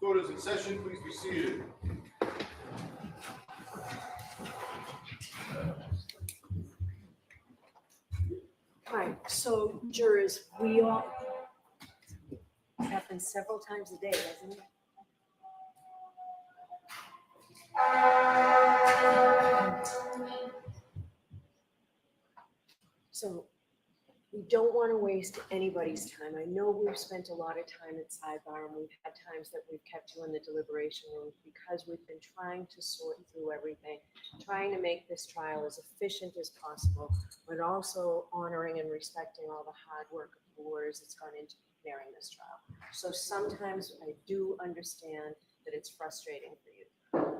Speaker 13: Court is in session. Please be seated.
Speaker 5: All right, so jurors, we all, it happens several times a day, doesn't it? So we don't want to waste anybody's time. I know we've spent a lot of time at sidebar and we've had times that we've kept you in the deliberation room because we've been trying to sort through everything, trying to make this trial as efficient as possible, but also honoring and respecting all the hard work of the lawyers that's gone into preparing this trial. So sometimes I do understand that it's frustrating for you.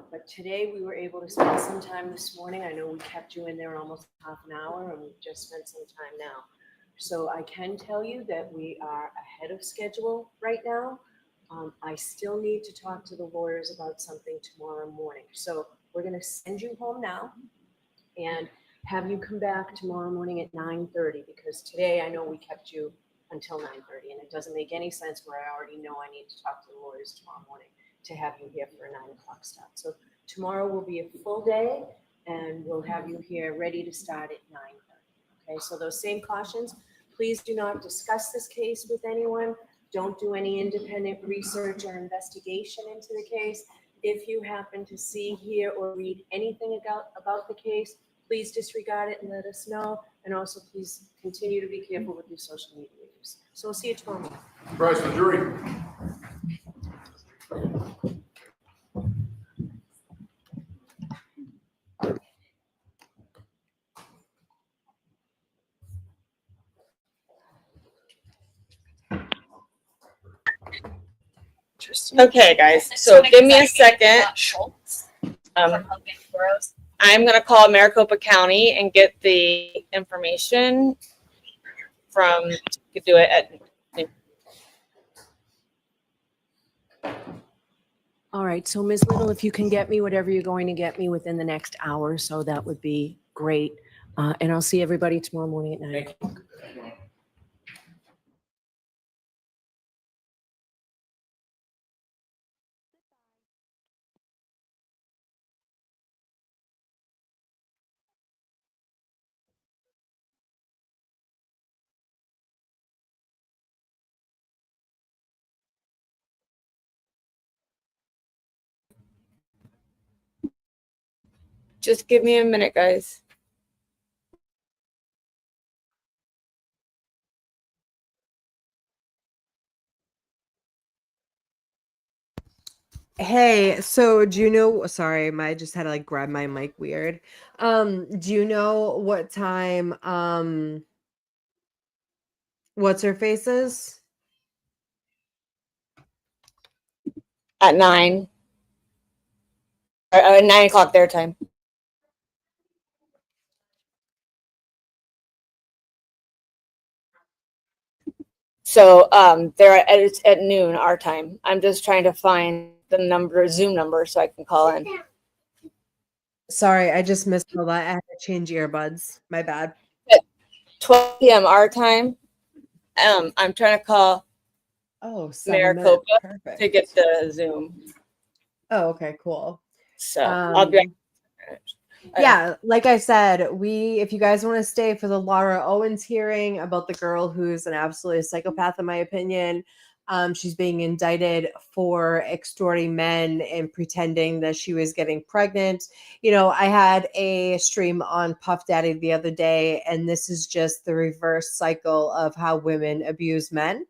Speaker 5: But today we were able to spend some time this morning. I know we kept you in there almost half an hour and we've just spent some time now. So I can tell you that we are ahead of schedule right now. I still need to talk to the lawyers about something tomorrow morning. So we're going to send you home now and have you come back tomorrow morning at 9:30 because today I know we kept you until 9:30 and it doesn't make any sense where I already know I need to talk to the lawyers tomorrow morning to have you here for a 9 o'clock start. So tomorrow will be a full day and we'll have you here ready to start at 9:30. Okay, so those same cautions. Please do not discuss this case with anyone. Don't do any independent research or investigation into the case. If you happen to see, hear, or read anything about the case, please disregard it and let us know. And also, please continue to be careful with your social media use. So we'll see you tomorrow morning.
Speaker 13: Rise for jury.
Speaker 17: Okay, guys, so give me a second. I'm gonna call Maricopa County and get the information from, could do it at.
Speaker 5: All right, so Ms. Little, if you can get me whatever you're going to get me within the next hour, so that would be great. And I'll see everybody tomorrow morning at 9 o'clock.
Speaker 17: Just give me a minute, guys.
Speaker 18: Hey, so do you know, sorry, I just had to like grab my mic weird. Do you know what time what's her face is?
Speaker 17: At 9. Or 9 o'clock their time. So it's at noon our time. I'm just trying to find the Zoom number so I can call in.
Speaker 18: Sorry, I just missed all that. I had to change earbuds. My bad.
Speaker 17: At 12 p.m. our time. I'm trying to call Maricopa
Speaker 18: Perfect.
Speaker 17: to get the Zoom.
Speaker 18: Oh, okay, cool.
Speaker 17: So I'll be back.
Speaker 18: Yeah, like I said, if you guys want to stay for the Laura Owens hearing about the girl who's an absolute psychopath, in my opinion, she's being indicted for extorting men and pretending that she was getting pregnant. You know, I had a stream on Puff Daddy the other day, and this is just the reverse cycle of how women abuse men.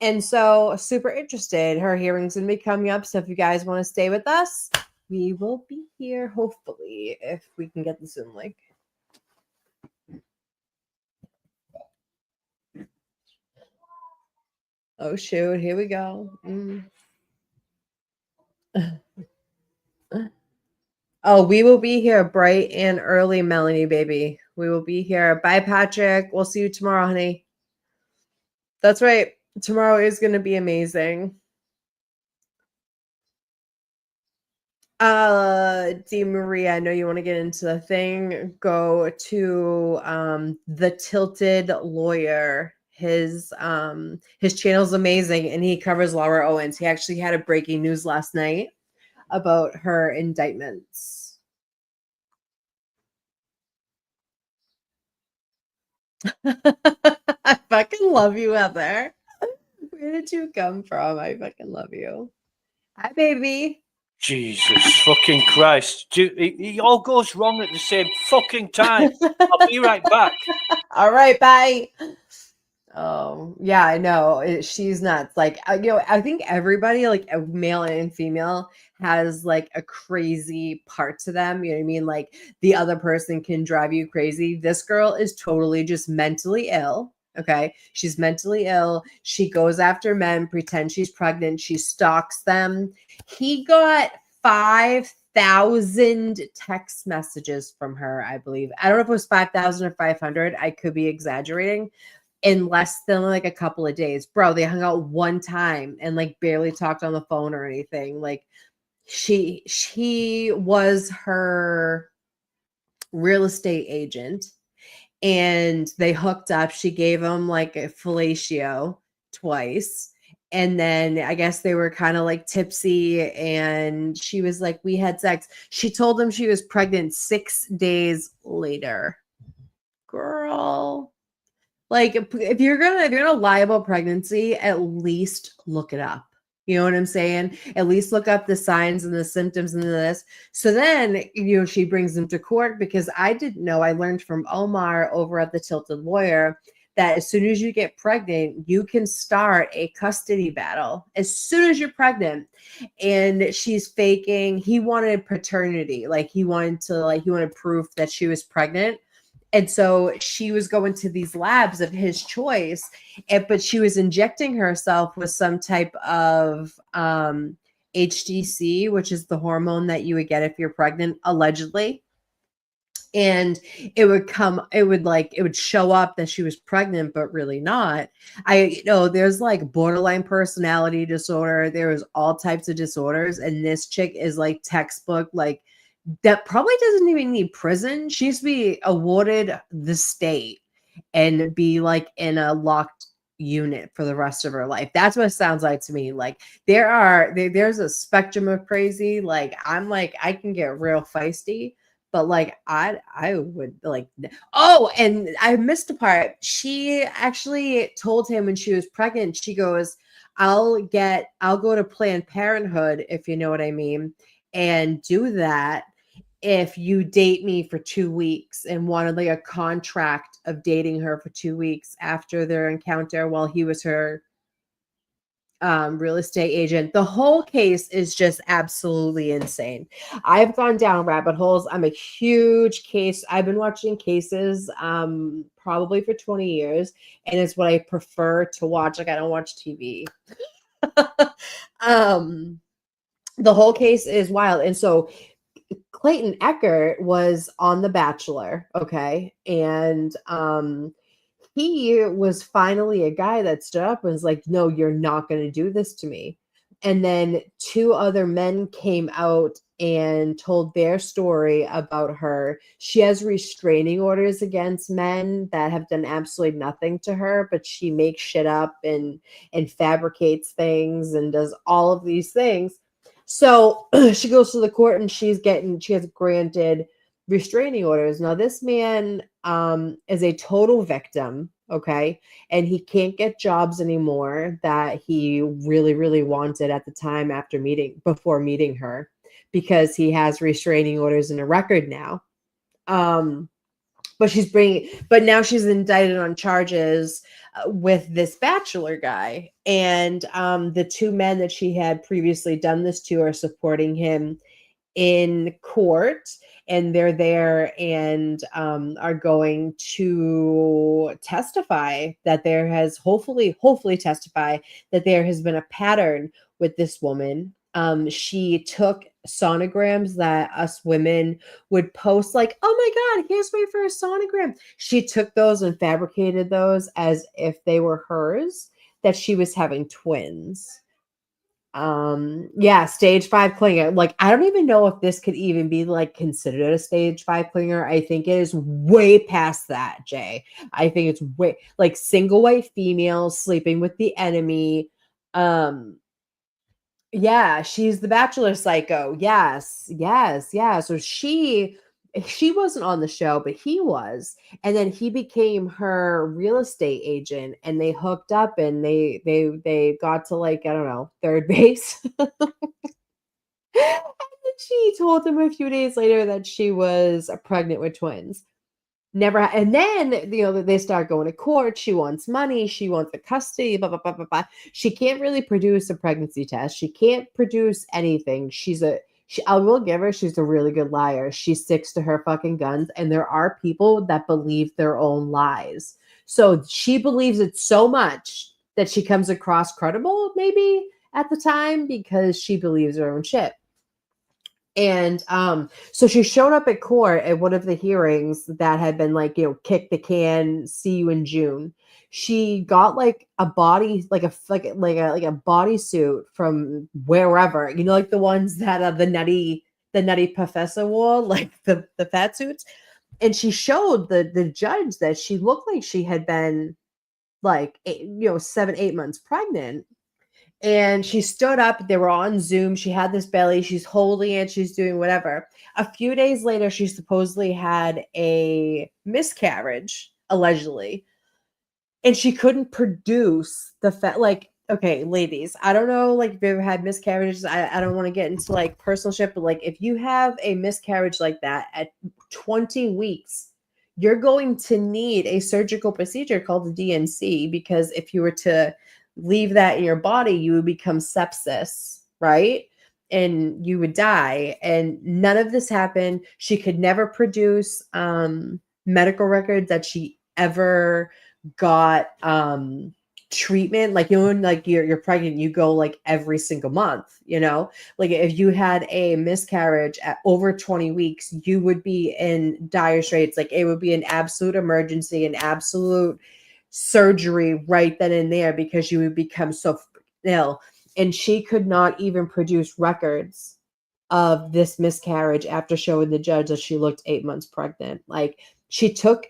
Speaker 18: And so, super interested. Her hearing's going to be coming up. So if you guys want to stay with us, we will be here, hopefully, if we can get the Zoom link. Oh, shoot. Here we go. Oh, we will be here bright and early, Melanie, baby. We will be here. Bye, Patrick. We'll see you tomorrow, honey. That's right. Tomorrow is going to be amazing. Dee Marie, I know you want to get into the thing. Go to the Tilted Lawyer. His channel's amazing, and he covers Laura Owens. He actually had a breaking news last night about her indictments. I fucking love you, Heather. Where did you come from? I fucking love you. Hi, baby.
Speaker 16: Jesus fucking Christ. It all goes wrong at the same fucking time. I'll be right back.
Speaker 18: All right, bye. Oh, yeah, I know. She's nuts. Like, I think everybody, like male and female, has like a crazy part to them. You know what I mean? Like, the other person can drive you crazy. This girl is totally just mentally ill. Okay. She's mentally ill. She goes after men, pretends she's pregnant. She stalks them. He got 5,000 text messages from her, I believe. I don't know if it was 5,000 or 500. I could be exaggerating. In less than like a couple of days. Bro, they hung out one time and like barely talked on the phone or anything. Like she was her real estate agent and they hooked up. She gave him like a fellatio twice. And then I guess they were kind of like tipsy and she was like, we had sex. She told him she was pregnant 6 days later. Girl. Like if you're gonna lie about pregnancy, at least look it up. You know what I'm saying? At least look up the signs and the symptoms and this. So then, she brings him to court because I didn't know. I learned from Omar over at the Tilted Lawyer that as soon as you get pregnant, you can start a custody battle as soon as you're pregnant. And she's faking. He wanted paternity. Like he wanted proof that she was pregnant. And so she was going to these labs of his choice, but she was injecting herself with some type of HDC, which is the hormone that you would get if you're pregnant, allegedly. And it would show up that she was pregnant, but really not. There's like borderline personality disorder. There was all types of disorders. And this chick is like textbook, like, that probably doesn't even need prison. She used to be awarded the state and be like in a locked unit for the rest of her life. That's what it sounds like to me. Like there's a spectrum of crazy. Like I'm like, I can get real feisty, but like I would like, oh, and I missed a part. She actually told him when she was pregnant, she goes, I'll go to Planned Parenthood, if you know what I mean, and do that if you date me for 2 weeks, and wanted like a contract of dating her for 2 weeks after their encounter while he was her real estate agent. The whole case is just absolutely insane. I've gone down rabbit holes. I'm a huge case. I've been watching cases probably for 20 years, and it's what I prefer to watch. Like I don't watch TV. The whole case is wild. And so Clayton Eckert was on The Bachelor, okay? And he was finally a guy that stood up and was like, no, you're not going to do this to me. And then 2 other men came out and told their story about her. She has restraining orders against men that have done absolutely nothing to her, but she makes shit up and fabricates things and does all of these things. So she goes to the court and she has granted restraining orders. Now this man is a total victim, okay? And he can't get jobs anymore that he really, really wanted at the time before meeting her, because he has restraining orders and a record now. But now she's indicted on charges with this Bachelor guy. And the 2 men that she had previously done this to are supporting him in court. And they're there and are going to testify that there has hopefully testify that there has been a pattern with this woman. She took sonograms that us women would post, like, oh my God, here's my first sonogram. She took those and fabricated those as if they were hers, that she was having twins. Yeah, stage 5 clinger. Like, I don't even know if this could even be like considered a stage 5 clinger. I think it is way past that, Jay. I think it's way like single white female sleeping with the enemy. Yeah, she's the bachelor psycho. Yes, yes, yeah. So she wasn't on the show, but he was. And then he became her real estate agent and they hooked up and they got to like, I don't know, third base. And she told him a few days later that she was pregnant with twins. Never and then, they start going to court. She wants money. She wants the custody, blah, blah, blah, blah, blah. She can't really produce a pregnancy test. She can't produce anything. I will give her, she's a really good liar. She sticks to her fucking guns, and there are people that believe their own lies. So she believes it so much that she comes across credible, maybe at the time, because she believes her own shit. And so she showed up at court at one of the hearings that had been like, kick the can, see you in June. She got like a body, like a bodysuit from wherever, like the ones that the nutty professor wore, like the fat suits. And she showed the judge that she looked like she had been like 7-8 months pregnant. And she stood up. They were on Zoom. She had this belly. She's holding it. She's doing whatever. A few days later, she supposedly had a miscarriage, allegedly. And she couldn't produce the fat. Like, okay, ladies, I don't know, like, if you ever had miscarriages. I don't want to get into, like, personal shit. But, like, if you have a miscarriage like that at 20 weeks, you're going to need a surgical procedure called the DNC, because if you were to leave that in your body, you would become sepsis, right? And you would die. And none of this happened. She could never produce medical records that she ever got treatment. Like, when like you're pregnant, you go like every single month, like if you had a miscarriage at over 20 weeks, you would be in dire straits. Like, it would be an absolute emergency, an absolute surgery right then and there, because you would become so ill. And she could not even produce records of this miscarriage after showing the judge that she looked 8 months pregnant. Like, she took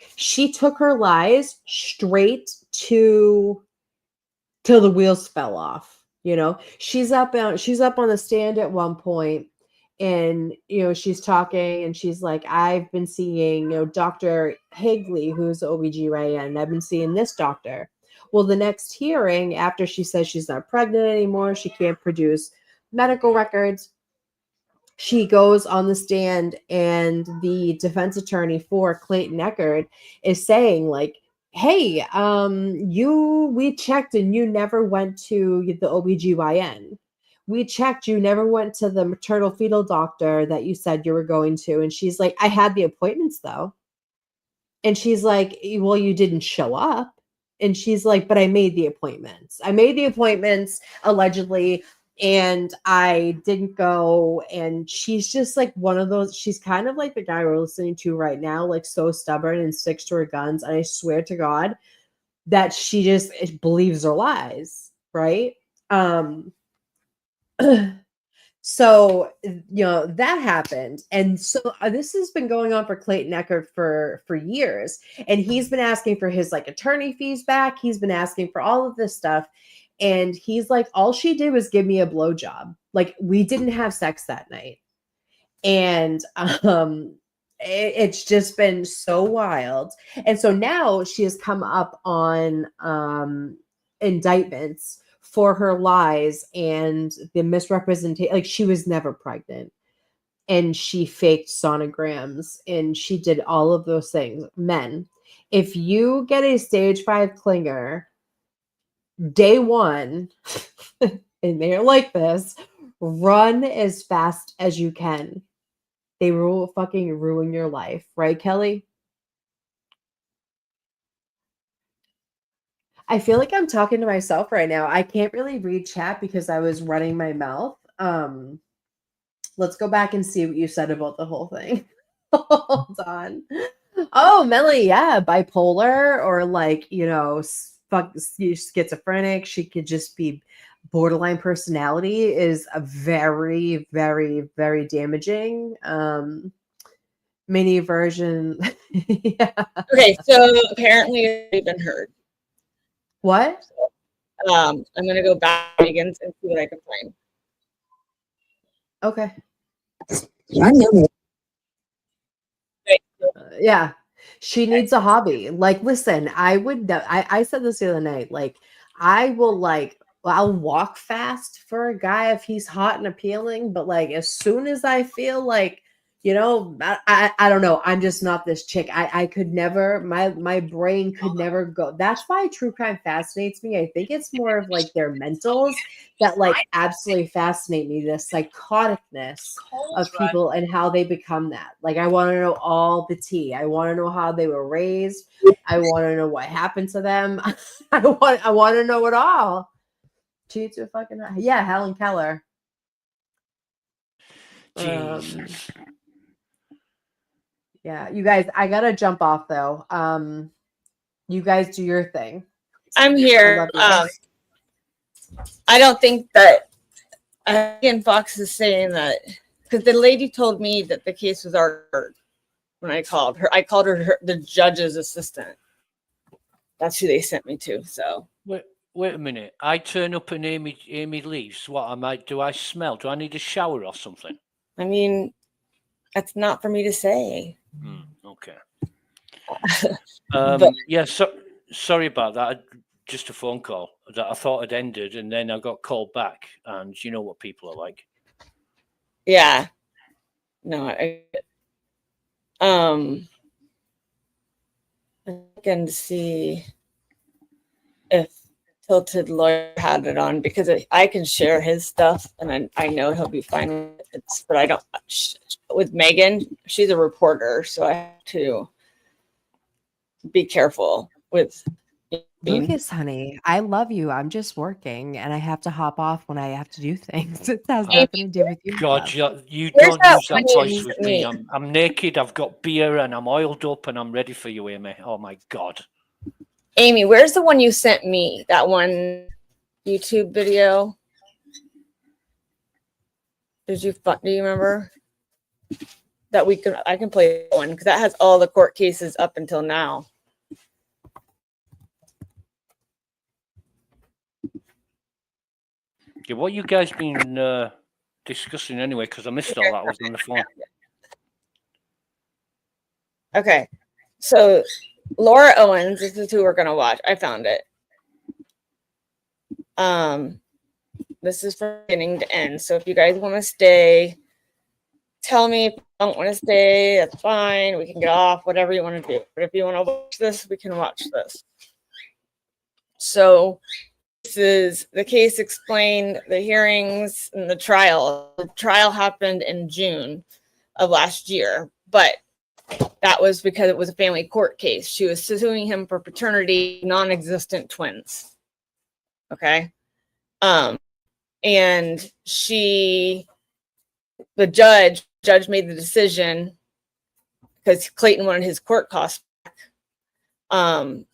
Speaker 18: her lies straight to till the wheels fell off. She's up on the stand at one point, and she's talking, and she's like, I've been seeing Dr. Higley, who's OBGYN. I've been seeing this doctor. Well, the next hearing, after she says she's not pregnant anymore, she can't produce medical records, she goes on the stand, and the defense attorney for Clayton Echard is saying, like, hey, we checked and you never went to the OBGYN. We checked, you never went to the maternal fetal doctor that you said you were going to. And she's like, I had the appointments though. And she's like, well, you didn't show up. And she's like, but I made the appointments. Allegedly, and I didn't go. And she's just like one of those, she's kind of like the guy we're listening to right now, like so stubborn and sticks to her guns. And I swear to God that she just believes her lies, right? So, that happened. And so this has been going on for Clayton Echard for years. And he's been asking for his like attorney fees back. He's been asking for all of this stuff. And he's like, all she did was give me a blowjob. Like, we didn't have sex that night. And it's just been so wild. And so now she has come up on indictments for her lies and the misrepresentation. Like, she was never pregnant, and she faked sonograms, and she did all of those things. Men, if you get a stage 5 clinger day one and they're like this, run as fast as you can. They will fucking ruin your life, right, Kelly? I feel like I'm talking to myself right now. I can't really read chat because I was running my mouth. Let's go back and see what you said about the whole thing. Hold on. Oh, Melly, yeah, bipolar, or like, schizophrenic. She could just be borderline personality is a very, very, very damaging. Mini version. Yeah.
Speaker 17: Okay, so apparently it's already been heard.
Speaker 18: What?
Speaker 17: I'm gonna go back to Megan's and see what I can find.
Speaker 18: Okay.
Speaker 17: Right.
Speaker 18: Yeah. She needs a hobby. Like, listen, I said this the other night. Like, I'll walk fast for a guy if he's hot and appealing, but like as soon as I feel like, I don't know, I'm just not this chick. I could never, my brain could never go. That's why true crime fascinates me. I think it's more of like their mentals that like absolutely fascinate me, the psychoticness of people and how they become that. Like, I want to know all the tea. I want to know how they were raised. I want to know what happened to them. I want to know it all. Cheats are fucking Helen Keller.
Speaker 16: Jesus.
Speaker 18: Yeah, you guys, I gotta jump off though. You guys do your thing.
Speaker 17: I'm here.
Speaker 18: I love you.
Speaker 17: I don't think that Megan Fox is saying that, because the lady told me that the case was already heard when I called her. I called her the judge's assistant. That's who they sent me to. So
Speaker 16: Wait a minute. I turn up and Amy leaves. What am I? Do I smell? Do I need a shower or something?
Speaker 17: I mean, that's not for me to say.
Speaker 16: Okay.
Speaker 17: But
Speaker 16: yeah. So sorry about that. Just a phone call that I thought had ended, and then I got called back. And you know what people are like.
Speaker 17: yeah, no, I can see if Tilted Lawyer had it on, because I can share his stuff and I know he'll be fine with it. But I don't, with Megan, she's a reporter, so I have to be careful with.
Speaker 15: Lucas, honey, I love you. I'm just working and I have to hop off when I have to do things. It has nothing to do with you.
Speaker 16: God, you
Speaker 17: Where's
Speaker 16: don't
Speaker 17: that
Speaker 16: use that
Speaker 17: one
Speaker 16: voice
Speaker 17: you
Speaker 16: with
Speaker 17: sent
Speaker 16: me.
Speaker 17: me?
Speaker 16: I'm naked. I've got beer and I'm oiled up and I'm ready for you, Amy. Oh my God.
Speaker 17: Amy, where's the one you sent me? That one YouTube video? Do you remember? That I can play that one because that has all the court cases up until now.
Speaker 16: Yeah, what you guys been discussing anyway? Because I missed all that. I was on the phone.
Speaker 17: Okay, so Laura Owens, this is who we're gonna watch. I found it. This is from beginning to end. So if you guys want to stay, tell me. If you don't want to stay, that's fine. We can get off, whatever you want to do. But if you want to watch this, we can watch this. So this is the case explained, the hearings, and the trial. The trial happened in June of last year, but that was because it was a family court case. She was suing him for paternity, non-existent twins. Okay. And the judge made the decision because Clayton wanted his court costs back.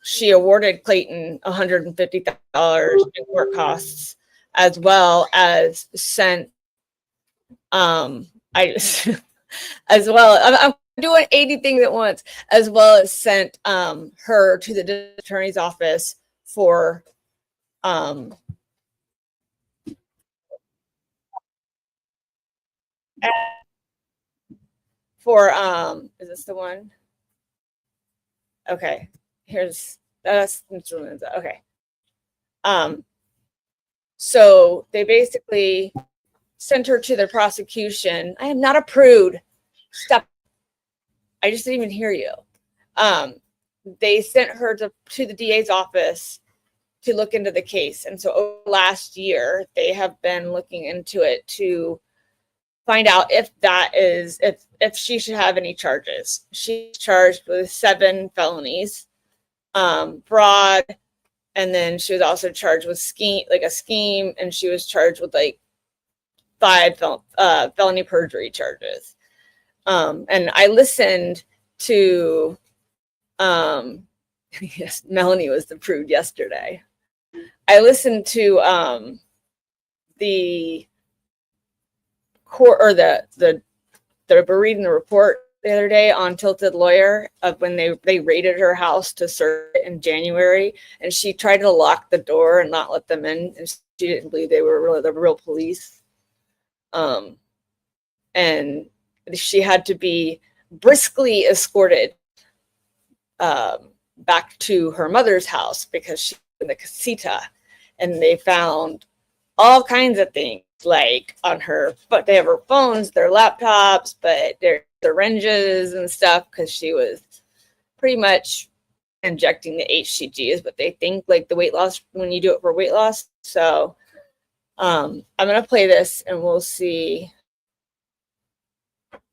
Speaker 17: She awarded Clayton $150,000 in court costs, as well as sent I'm doing 80 things at once, as well as sent her to the district attorney's office for is this the one? Okay, that's okay. So they basically sent her to the prosecution. I am not a prude. Stop. I just didn't even hear you. They sent her to the DA's office to look into the case. And so over last year, they have been looking into it to find out if she should have any charges. She's charged with 7 felonies, fraud, and then she was also charged with a scheme, and she was charged with like 5 felony perjury charges. And I listened to yes, Melanie was the prude yesterday. I listened to the court or the were reading the report the other day on Tilted Lawyer of when they raided her house to search it in January, and she tried to lock the door and not let them in, and she didn't believe they were really the real police. And she had to be briskly escorted back to her mother's house because she was in the casita, and they found all kinds of things like on her, but they have her phones, their laptops, but their syringes and stuff because she was pretty much injecting the HCG is what they think, like the weight loss when you do it for weight loss. So I'm gonna play this and we'll see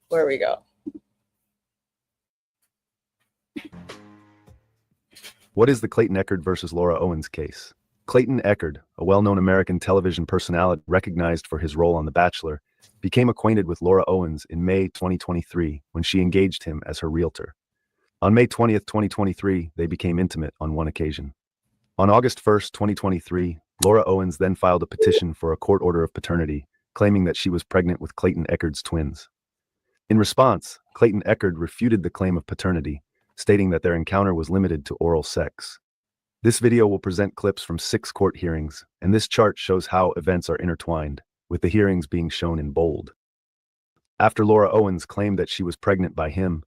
Speaker 17: where we go.
Speaker 20: What is the Clayton Echard versus Laura Owens case? Clayton Echard, a well-known American television personality recognized for his role on The Bachelor, became acquainted with Laura Owens in May 2023 when she engaged him as her realtor. On May 20th, 2023, they became intimate on one occasion. On August 1st, 2023, Laura Owens then filed a petition for a court order of paternity, claiming that she was pregnant with Clayton Echard's twins. In response, Clayton Echard refuted the claim of paternity, stating that their encounter was limited to oral sex. This video will present clips from 6 court hearings, and this chart shows how events are intertwined, with the hearings being shown in bold. After Laura Owens claimed that she was pregnant by him,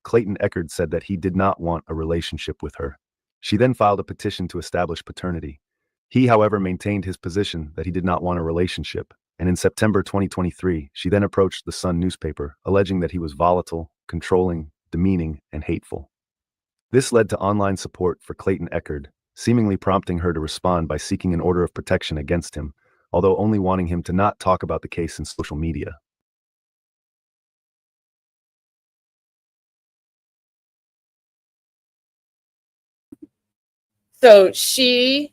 Speaker 20: Clayton Echard said that he did not want a relationship with her. She then filed a petition to establish paternity. He, however, maintained his position that he did not want a relationship, and in September 2023, she then approached the Sun newspaper, alleging that he was volatile, controlling, demeaning, and hateful. This led to online support for Clayton Echard, seemingly prompting her to respond by seeking an order of protection against him, although only wanting him to not talk about the case in social media.
Speaker 17: So she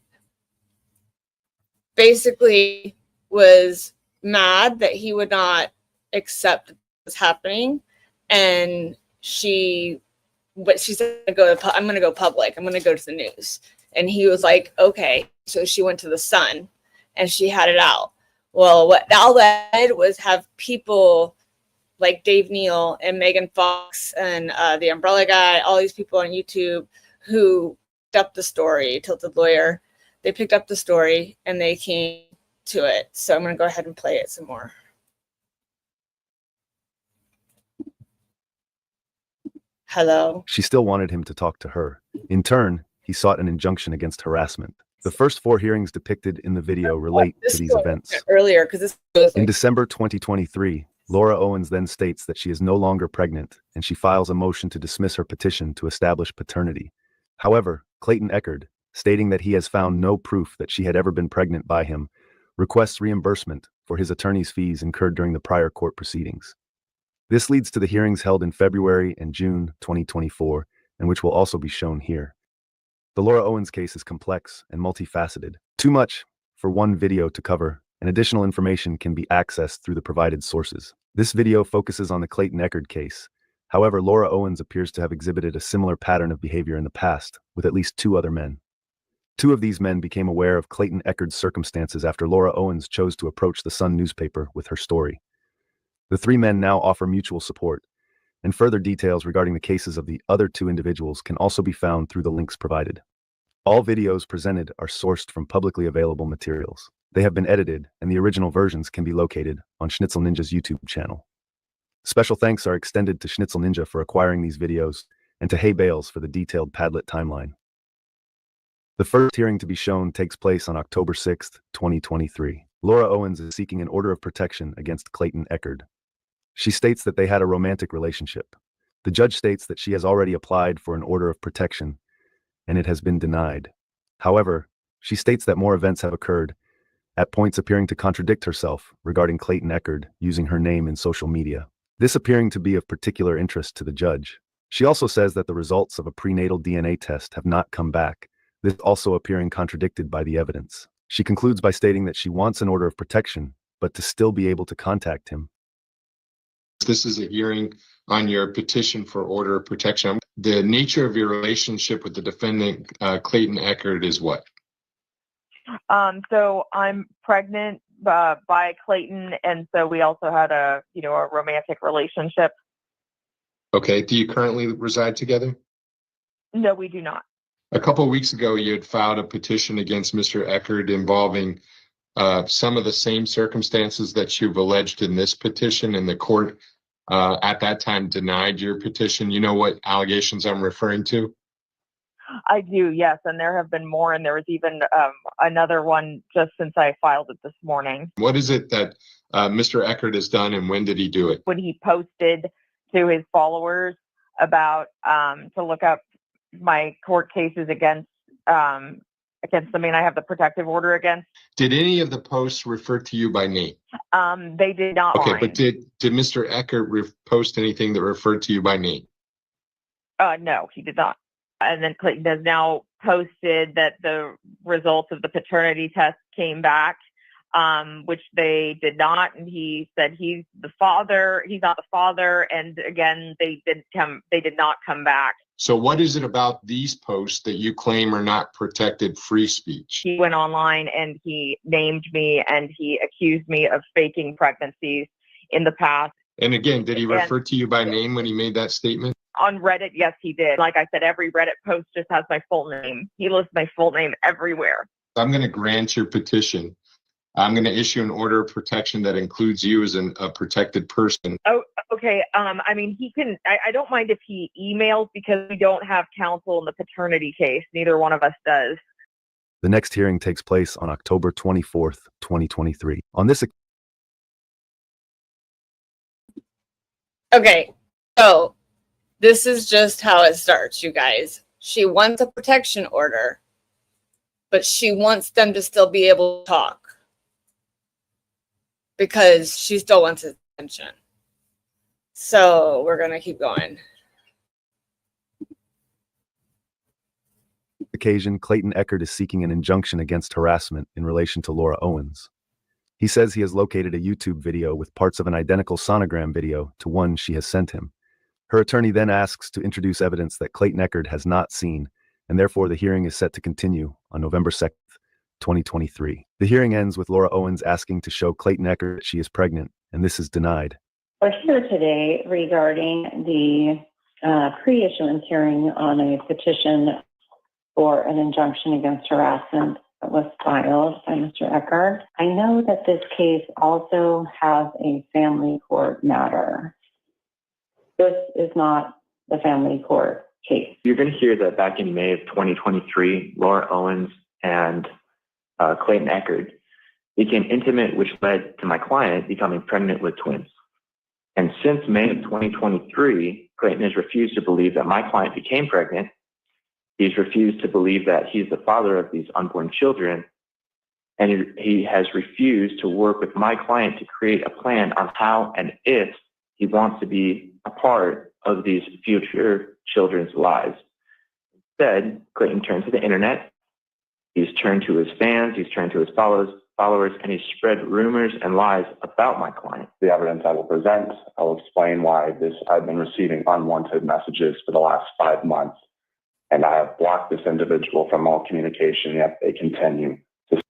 Speaker 17: basically was mad that he would not accept what was happening, and she said, I'm going to go public. I'm going to go to the news. And he was like, okay. So she went to the Sun and she had it out. Well, what all that did was have people like Dave Neal and Megan Fox and the Umbrella Guy, all these people on YouTube who picked up the story, Tilted Lawyer. They picked up the story and they came to it. So I'm going to go ahead and play it some more. Hello.
Speaker 20: She still wanted him to talk to her. In turn, he sought an injunction against harassment. The first 4 hearings depicted in the video relate to these events.
Speaker 17: Earlier, because this goes
Speaker 20: in December 2023, Laura Owens then states that she is no longer pregnant, and she files a motion to dismiss her petition to establish paternity. However, Clayton Echard, stating that he has found no proof that she had ever been pregnant by him, requests reimbursement for his attorney's fees incurred during the prior court proceedings. This leads to the hearings held in February and June 2024, and which will also be shown here. The Laura Owens case is complex and multifaceted. Too much for one video to cover, and additional information can be accessed through the provided sources. This video focuses on the Clayton Echard case. However, Laura Owens appears to have exhibited a similar pattern of behavior in the past, with at least 2 other men. 2 of these men became aware of Clayton Echard's circumstances after Laura Owens chose to approach the Sun newspaper with her story. The 3 men now offer mutual support, and further details regarding the cases of the other 2 individuals can also be found through the links provided. All videos presented are sourced from publicly available materials. They have been edited, and the original versions can be located on Schnitzel Ninja's YouTube channel. Special thanks are extended to Schnitzel Ninja for acquiring these videos, and to Hay Bales for the detailed Padlet timeline. The first hearing to be shown takes place on October 6, 2023. Laura Owens is seeking an order of protection against Clayton Echard. She states that they had a romantic relationship. The judge states that she has already applied for an order of protection, and it has been denied. However, she states that more events have occurred, at points appearing to contradict herself regarding Clayton Echard using her name in social media. This appearing to be of particular interest to the judge. She also says that the results of a prenatal DNA test have not come back, this also appearing contradicted by the evidence. She concludes by stating that she wants an order of protection, but to still be able to contact him.
Speaker 21: This is a hearing on your petition for order of protection. The nature of your relationship with the defendant, Clayton Echard, is what?
Speaker 9: So I'm pregnant
Speaker 3: by Clayton, and so we also had a romantic relationship.
Speaker 21: Okay. Do you currently reside together?
Speaker 3: No, we do not.
Speaker 21: A couple of weeks ago, you had filed a petition against Mr. Eckert involving some of the same circumstances that you've alleged in this petition, and the court at that time denied your petition. You know what allegations I'm referring to?
Speaker 3: I do, yes, and there have been more, and there was even another one just since I filed it this morning.
Speaker 21: What is it that Mr. Eckert has done, and when did he do it?
Speaker 3: When he posted to his followers about to look up my court cases against the man I have the protective order against.
Speaker 21: Did any of the posts refer to you by name?
Speaker 3: They did not.
Speaker 21: Okay,
Speaker 3: Mine.
Speaker 21: but did Mr. Eckert post anything that referred to you by name?
Speaker 3: No, he did not. And then Clayton has now posted that the results of the paternity test came back, which they did not. And he said he's the father. He's not the father. And again, they did not come back.
Speaker 21: So what is it about these posts that you claim are not protected free speech?
Speaker 3: He went online and he named me and he accused me of faking pregnancies in the past.
Speaker 21: And again, did he refer to you by name when he made that statement?
Speaker 3: On Reddit, yes, he did. Like I said, every Reddit post just has my full name. He lists my full name everywhere.
Speaker 21: I'm going to grant your petition. I'm going to issue an order of protection that includes you as a protected person.
Speaker 3: Oh, okay. I mean, he can, I don't mind if he emails because we don't have counsel in the paternity case. Neither one of us does.
Speaker 20: The next hearing takes place on October 24th, 2023. On this.
Speaker 17: Okay, so this is just how it starts, you guys. She wants a protection order, but she wants them to still be able to talk because she still wants his attention. So we're going to keep going.
Speaker 20: Occasion, Clayton Eckert is seeking an injunction against harassment in relation to Laura Owens. He says he has located a YouTube video with parts of an identical sonogram video to one she has sent him. Her attorney then asks to introduce evidence that Clayton Eckert has not seen, and therefore the hearing is set to continue on November 2nd, 2023. The hearing ends with Laura Owens asking to show Clayton Eckert that she is pregnant, and this is denied.
Speaker 22: We're here today regarding the pre-issuance hearing on a petition for an injunction against harassment that was filed by Mr. Eckert. I know that this case also has a family court matter. This is not the family court case.
Speaker 23: You're going to hear that back in May of 2023, Laura Owens and Clayton Eckert became intimate, which led to my client becoming pregnant with twins. And since May of 2023, Clayton has refused to believe that my client became pregnant. He's refused to believe that he's the father of these unborn children. And he has refused to work with my client to create a plan on how and if he wants to be a part of these future children's lives. Instead, Clayton turned to the internet. He's turned to his fans. He's turned to his followers, and he's spread rumors and lies about my client.
Speaker 24: The evidence I will present, I will explain why I've been receiving unwanted messages for the last 5 months. And I have blocked this individual from all communication, yet they continue to.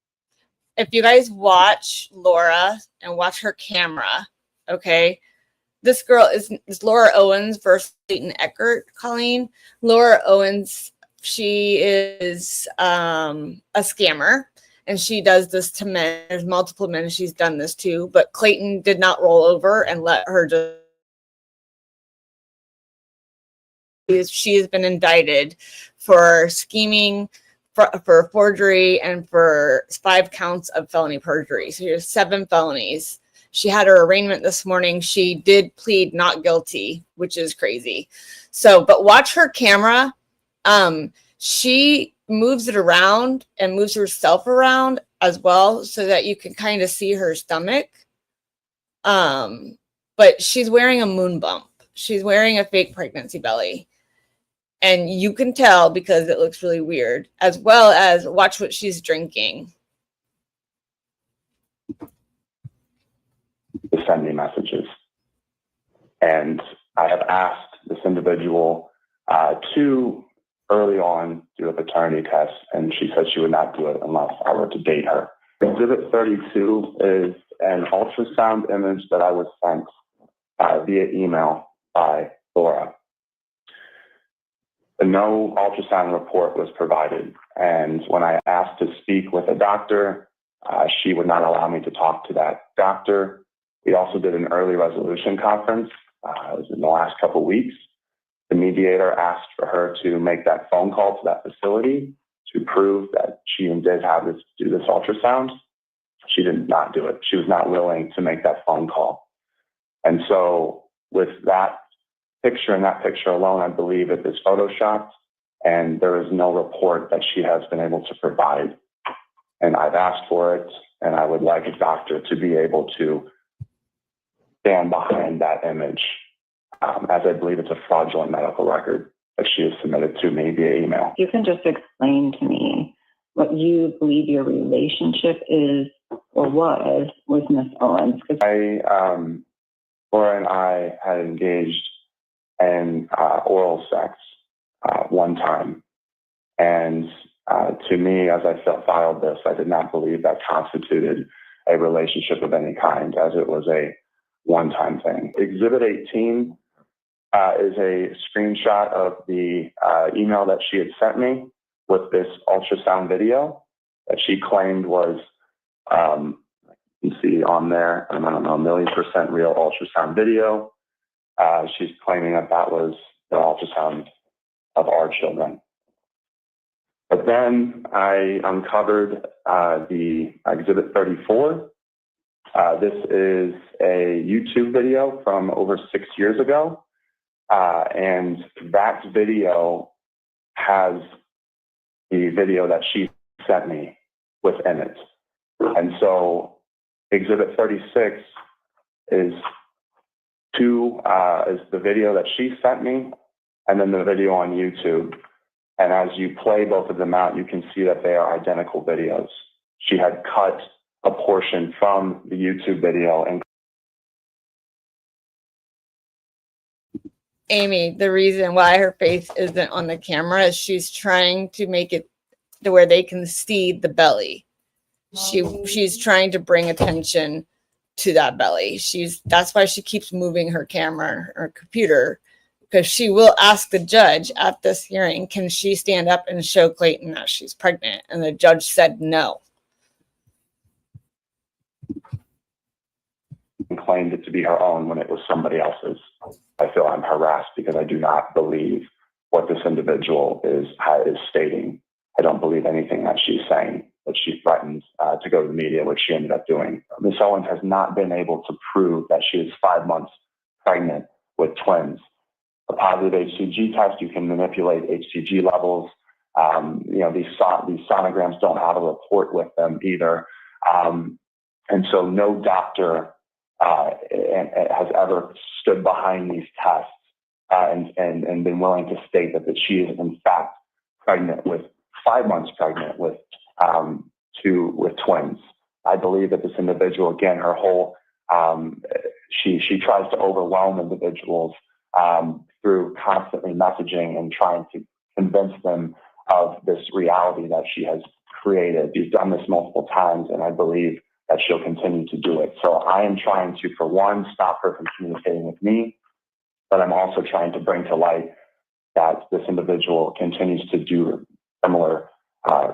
Speaker 17: If you guys watch Laura and watch her camera, okay, this girl is Laura Owens versus Clayton Eckert, Colleen. Laura Owens, she is a scammer, and she does this to men. There's multiple men she's done this to, but Clayton did not roll over and let her just. She has been indicted for scheming, for forgery, and for 5 counts of felony perjury. So here's 7 felonies. She had her arraignment this morning. She did plead not guilty, which is crazy. So, but watch her camera. She moves it around and moves herself around as well so that you can kind of see her stomach. But she's wearing a moon bump. She's wearing a fake pregnancy belly. And you can tell because it looks really weird, as well as watch what she's drinking.
Speaker 24: To send me messages. And I have asked this individual to early on do a paternity test, and she said she would not do it unless I were to date her. Exhibit 32 is an ultrasound image that I was sent via email by Laura. No ultrasound report was provided, and when I asked to speak with a doctor, she would not allow me to talk to that doctor. We also did an early resolution conference. It was in the last couple of weeks. The mediator asked for her to make that phone call to that facility to prove that she did have this do this ultrasound. She did not do it. She was not willing to make that phone call. And so with that picture and that picture alone, I believe it is photoshopped, and there is no report that she has been able to provide. And I've asked for it, and I would like a doctor to be able to stand behind that image, as I believe it's a fraudulent medical record that she has submitted to me via email.
Speaker 22: You can just explain to me what you believe your relationship is or was with Miss Owens.
Speaker 24: Laura and I had engaged in oral sex one time. And to me, as I filed this, I did not believe that constituted a relationship of any kind, as it was a one-time thing. Exhibit 18 is a screenshot of the email that she had sent me with this ultrasound video that she claimed was, you can see on there, I don't know, 1,000,000% real ultrasound video. She's claiming that that was the ultrasound of our children. But then I uncovered the Exhibit 34. This is a YouTube video from over 6 years ago. And that video has the video that she sent me within it. And so Exhibit 36 is the video that she sent me, and then the video on YouTube. And as you play both of them out, you can see that they are identical videos. She had cut a portion from the YouTube video and
Speaker 17: Amy, the reason why her face isn't on the camera is she's trying to make it to where they can see the belly. She's trying to bring attention to that belly. That's why she keeps moving her camera or computer, because she will ask the judge at this hearing, can she stand up and show Clayton that she's pregnant? And the judge said no.
Speaker 24: and claimed it to be her own when it was somebody else's. I feel I'm harassed because I do not believe what this individual is stating. I don't believe anything that she's saying, but she threatened to go to the media, which she ended up doing. Ms. Owens has not been able to prove that she is 5 months pregnant with twins. A positive HCG test, you can manipulate HCG levels. These sonograms don't have a report with them either. And so no doctor has ever stood behind these tests and been willing to state that she is in fact pregnant with 5 months pregnant with twins. I believe that this individual, again, her whole she tries to overwhelm individuals through constantly messaging and trying to convince them of this reality that she has created. She's done this multiple times, and I believe that she'll continue to do it. So I am trying to, for one, stop her from communicating with me, but I'm also trying to bring to light that this individual continues to do similar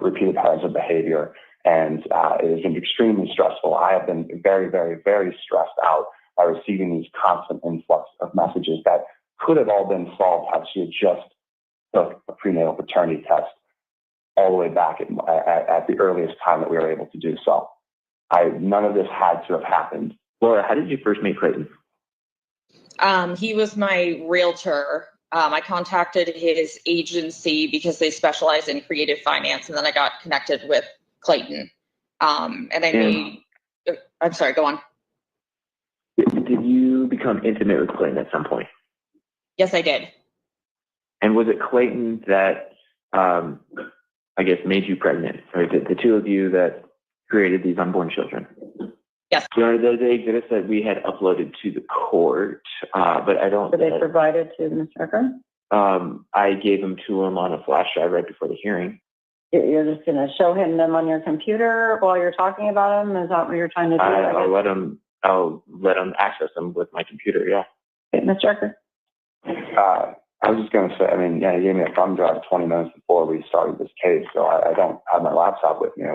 Speaker 24: repeated patterns of behavior, and it has been extremely stressful. I have been very, very, very stressed out by receiving these constant influx of messages that could have all been solved had she had just took a prenatal paternity test all the way back at the earliest time that we were able to do so. None of this had to have happened.
Speaker 1: Laura, how did you first meet Clayton?
Speaker 2: He was my realtor. I contacted his agency because they specialize in creative finance, and then I got connected with Clayton. I'm sorry, go on.
Speaker 1: Did you become intimate with Clayton at some point?
Speaker 2: Yes, I did.
Speaker 1: And was it Clayton that, I guess, made you pregnant? Or the two of you that created these unborn children?
Speaker 2: Yes.
Speaker 1: There are the exhibits that we had uploaded to the court, but I don't...
Speaker 22: Were they provided to Ms. Ecker?
Speaker 1: I gave them to him on a flash drive right before the hearing.
Speaker 22: You're just going to show him them on your computer while you're talking about them? Is that what you're trying to do?
Speaker 1: I'll let him access them with my computer. Yeah.
Speaker 22: Okay, Mr. Ecker?
Speaker 24: I was just going to say, I mean, yeah, he gave me a thumb drive 20 minutes before we started this case, so I don't have my laptop with me.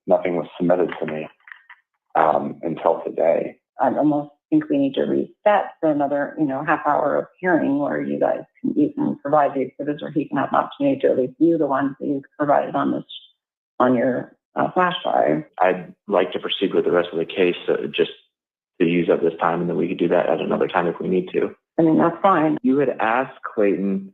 Speaker 24: Nothing was submitted to me until today.
Speaker 22: I almost think we need to reset for another, half hour of hearing where you can provide the exhibits, or he can have an opportunity to at least view the ones that you provided on your flash drive.
Speaker 1: I'd like to proceed with the rest of the case, just to use up this time, and then we could do that at another time if we need to.
Speaker 22: I mean, that's fine.
Speaker 1: You had asked Clayton,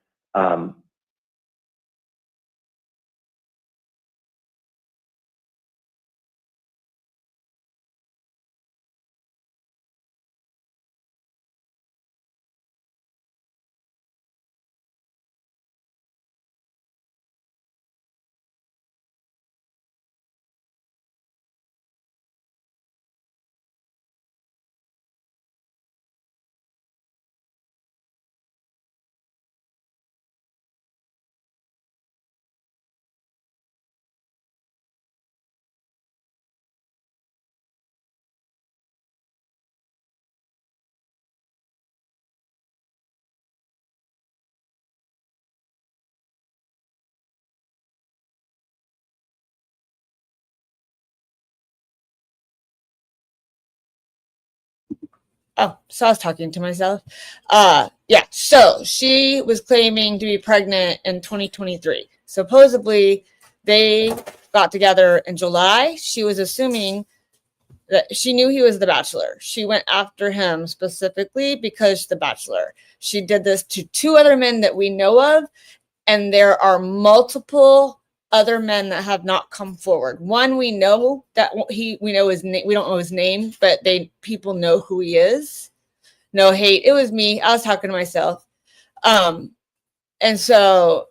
Speaker 17: Oh, so I was talking to myself. Yeah, so she was claiming to be pregnant in 2023. Supposedly, they got together in July. She was assuming that she knew he was the bachelor. She went after him specifically because the bachelor. She did this to 2 other men that we know of, and there are multiple other men that have not come forward. One we know that we know his name. We don't know his name, but people know who he is. No hate. It was me. I was talking to myself. And so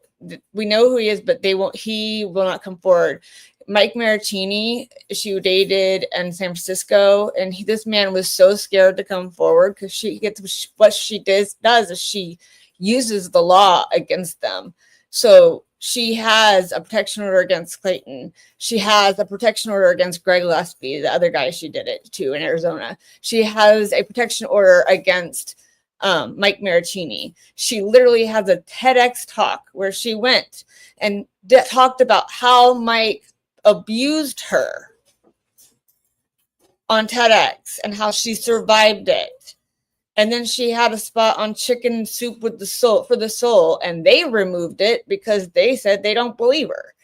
Speaker 17: we know who he is, but he will not come forward. Mike Maricini, she dated in San Francisco, and this man was so scared to come forward because what she does is she uses the law against them. So she has a protection order against Clayton. She has a protection order against Greg Gillespie, the other guy she did it to in Arizona. She has a protection order against Mike Maricini. She literally has a TEDx talk where she went and talked about how Mike abused her on TEDx and how she survived it. And then she had a spot on Chicken Soup with the Soul for the Soul, and they removed it because they said they don't believe her.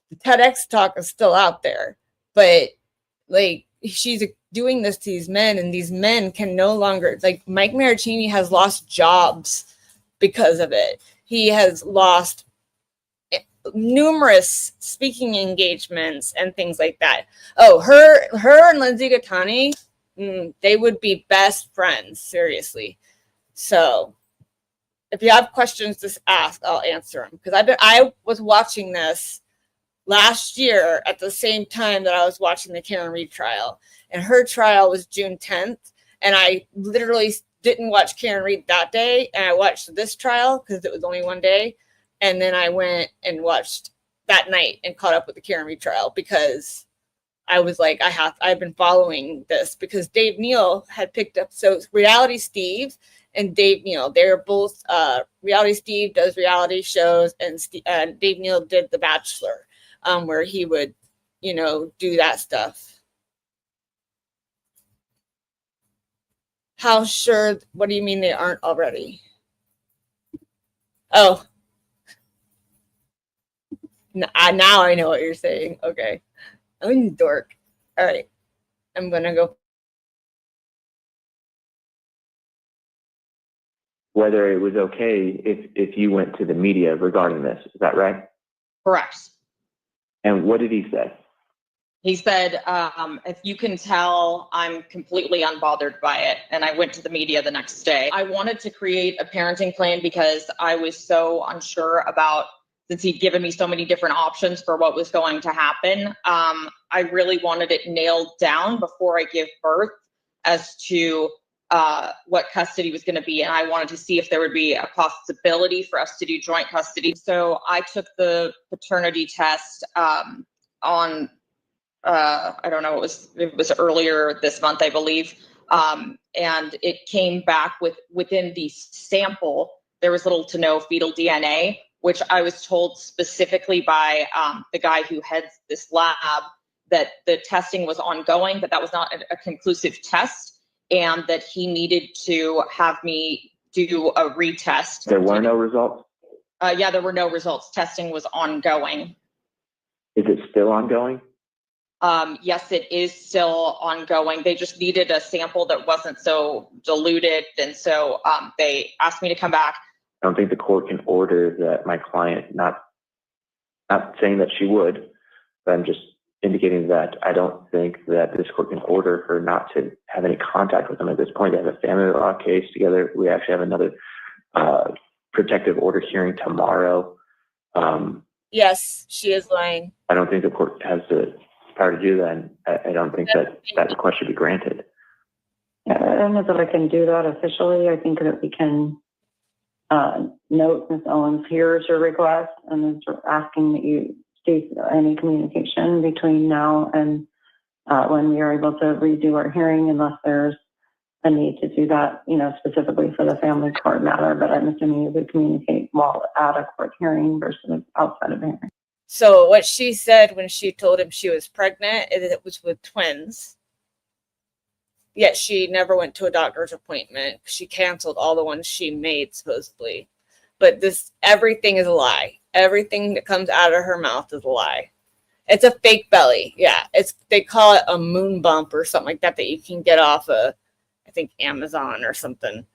Speaker 17: The TEDx talk is still out there, but she's doing this to these men, and these men can no longer, Mike Maricini has lost jobs because of it. He has lost numerous speaking engagements and things like that. Oh, her and Lindsay Gattani, they would be best friends, seriously. So if you have questions, just ask. I'll answer them, because I was watching this last year at the same time that I was watching the Karen Reed trial, and her trial was June 10th, and I literally didn't watch Karen Reed that day, and I watched this trial because it was only one day, and then I went and watched that night and caught up with the Karen Reed trial because I was like, I've been following this because Dave Neal had picked up. So Reality Steve and Dave Neal, they're both, Reality Steve does reality shows, and Dave Neal did The Bachelor, where he would, do that stuff. How sure? What do you mean they aren't already? Oh, now I know what you're saying. Okay. I'm a dork. All right. I'm going to go.
Speaker 1: whether it was okay if you went to the media regarding this. Is that right?
Speaker 2: Correct.
Speaker 1: And what did he say?
Speaker 2: He said, if you can tell, I'm completely unbothered by it. And I went to the media the next day. I wanted to create a parenting plan because I was so unsure about, since he'd given me so many different options for what was going to happen. I really wanted it nailed down before I give birth as to what custody was going to be, and I wanted to see if there would be a possibility for us to do joint custody. So I took the paternity test on I don't know, it was earlier this month, I believe, and it came back within the sample there was little to no fetal DNA, which I was told specifically by the guy who heads this lab that the testing was ongoing, but that was not a conclusive test, and that he needed to have me do a retest.
Speaker 1: There were no results?
Speaker 2: Yeah, there were no results. Testing was ongoing.
Speaker 1: Is it still ongoing?
Speaker 2: Yes, it is still ongoing. They just needed a sample that wasn't so diluted, and so they asked me to come back.
Speaker 1: I don't think the court can order that my client, not saying that she would, but I'm just indicating that I don't think that this court can order her not to have any contact with them at this point. They have a family law case together. We actually have another protective order hearing tomorrow.
Speaker 17: Yes, she is lying.
Speaker 1: I don't think the court has the power to do that. And I don't think that request should be granted.
Speaker 22: I don't know that I can do that officially. I think that we can note Ms. Owens hears your request and is asking that you cease any communication between now and when we are able to redo our hearing, unless there's a need to do that, specifically for the family court matter. But I'm assuming you would communicate while at a court hearing versus outside of a hearing.
Speaker 17: So what she said when she told him she was pregnant is it was with twins. Yet she never went to a doctor's appointment. She canceled all the ones she made, supposedly. But everything is a lie. Everything that comes out of her mouth is a lie. It's a fake belly. Yeah, they call it a moon bump or something like that you can get off of, I think, Amazon or something.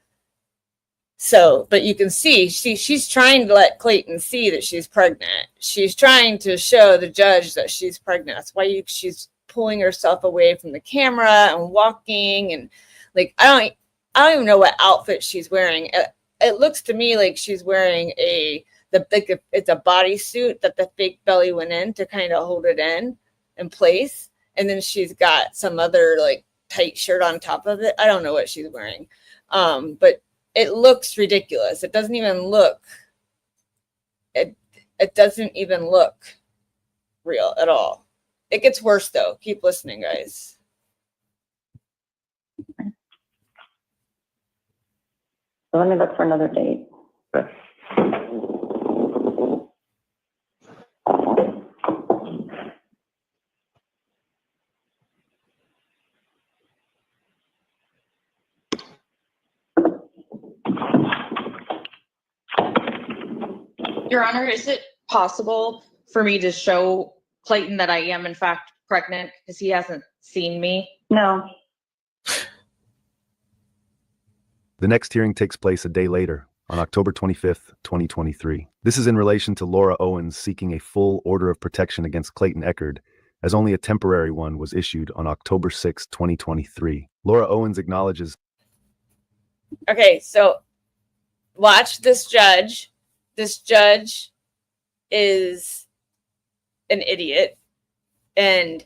Speaker 17: So, but you can see she's trying to let Clayton see that she's pregnant. She's trying to show the judge that she's pregnant. That's why she's pulling herself away from the camera and walking, and like I don't even know what outfit she's wearing. It looks to me like she's wearing it's a bodysuit that the fake belly went in to kind of hold it in place, and then she's got some other like tight shirt on top of it. I don't know what she's wearing, but it looks ridiculous. It doesn't even look. It doesn't even look real at all. It gets worse though. Keep listening, guys.
Speaker 22: So let me look for another date.
Speaker 1: Okay.
Speaker 2: Your Honor, is it possible for me to show Clayton that I am in fact pregnant because he hasn't seen me?
Speaker 22: No.
Speaker 20: The next hearing takes place a day later, on October 25th, 2023. This is in relation to Laura Owens seeking a full order of protection against Clayton Eckerd, as only a temporary one was issued on October 6, 2023. Laura Owens acknowledges.
Speaker 17: Okay, so watch this judge. This judge is an idiot. And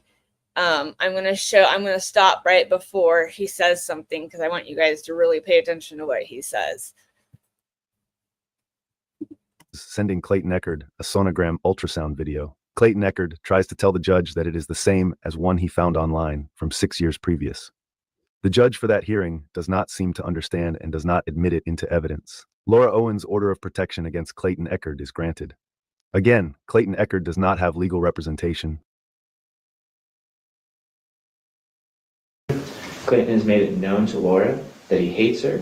Speaker 17: I'm going to stop right before he says something because I want you guys to really pay attention to what he says.
Speaker 20: Sending Clayton Eckerd a sonogram ultrasound video. Clayton Eckerd tries to tell the judge that it is the same as one he found online from 6 years previous. The judge for that hearing does not seem to understand and does not admit it into evidence. Laura Owens' order of protection against Clayton Eckerd is granted. Again, Clayton Eckerd does not have legal representation.
Speaker 1: Clayton has made it known to Laura that he hates her,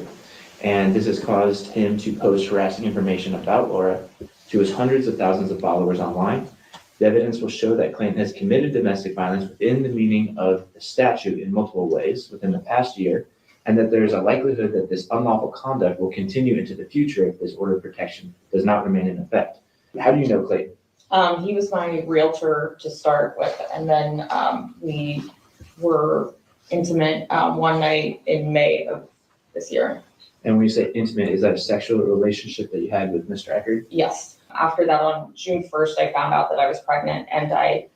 Speaker 1: and this has caused him to post harassing information about Laura to his hundreds of thousands of followers online. The evidence will show that Clayton has committed domestic violence within the meaning of the statute in multiple ways within the past year, and that there is a likelihood that this unlawful conduct will continue into the future if this order of protection does not remain in effect. How do you know Clayton?
Speaker 2: He was my realtor to start with, and then we were intimate one night in May of this year.
Speaker 1: And when you say intimate, is that a sexual relationship that you had with Mr. Eckerd?
Speaker 2: Yes. After that, on June 1st, I found out that I was pregnant, and I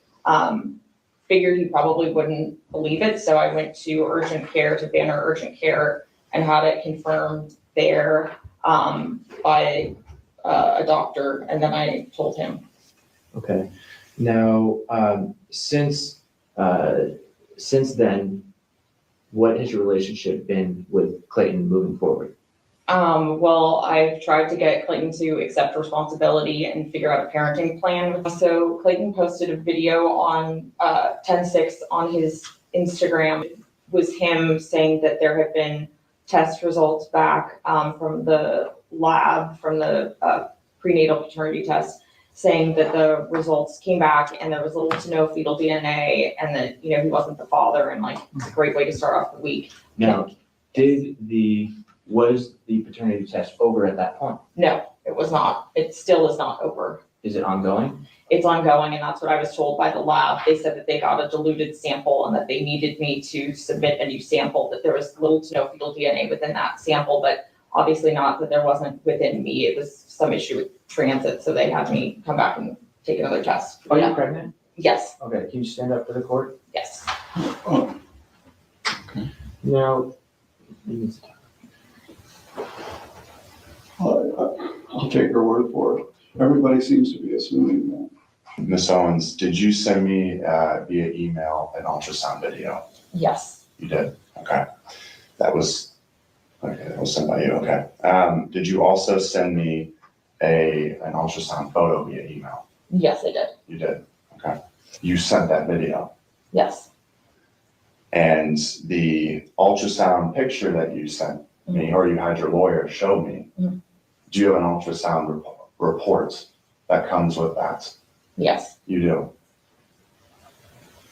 Speaker 2: figured he probably wouldn't believe it. So I went to urgent care, to Banner Urgent Care, and had it confirmed there by a doctor, and then I told him.
Speaker 1: Okay. Now, since then, what has your relationship been with Clayton moving forward?
Speaker 2: Well, I've tried to get Clayton to accept responsibility and figure out a parenting plan. So Clayton posted a video on 10/6 on his Instagram. It was him saying that there had been test results back from the lab, from the prenatal paternity test, saying that the results came back and there was little to no fetal DNA, and that, you know, he wasn't the father, and like, it's a great way to start off the week.
Speaker 1: Now, was the paternity test over at that point?
Speaker 2: No, it was not. It still is not over.
Speaker 1: Is it ongoing?
Speaker 2: It's ongoing, and that's what I was told by the lab. They said that they got a diluted sample and that they needed me to submit a new sample, that there was little to no fetal DNA within that sample, but obviously not that there wasn't within me. It was some issue with transit, so they had me come back and take another test.
Speaker 1: Are you pregnant?
Speaker 2: Yes.
Speaker 1: Okay, can you stand up for the court?
Speaker 2: Yes.
Speaker 1: Now,
Speaker 4: I'll take her word for it. Everybody seems to be assuming that.
Speaker 11: Ms. Owens, did you send me via email an ultrasound video?
Speaker 2: Yes.
Speaker 11: You did? Okay. That was sent by you, okay. Did you also send me an ultrasound photo via email?
Speaker 2: Yes, I did.
Speaker 11: You did? Okay. You sent that video?
Speaker 2: Yes.
Speaker 11: And the ultrasound picture that you sent me, or you had your lawyer show me, do you have an ultrasound report that comes with that?
Speaker 2: Yes.
Speaker 11: You do?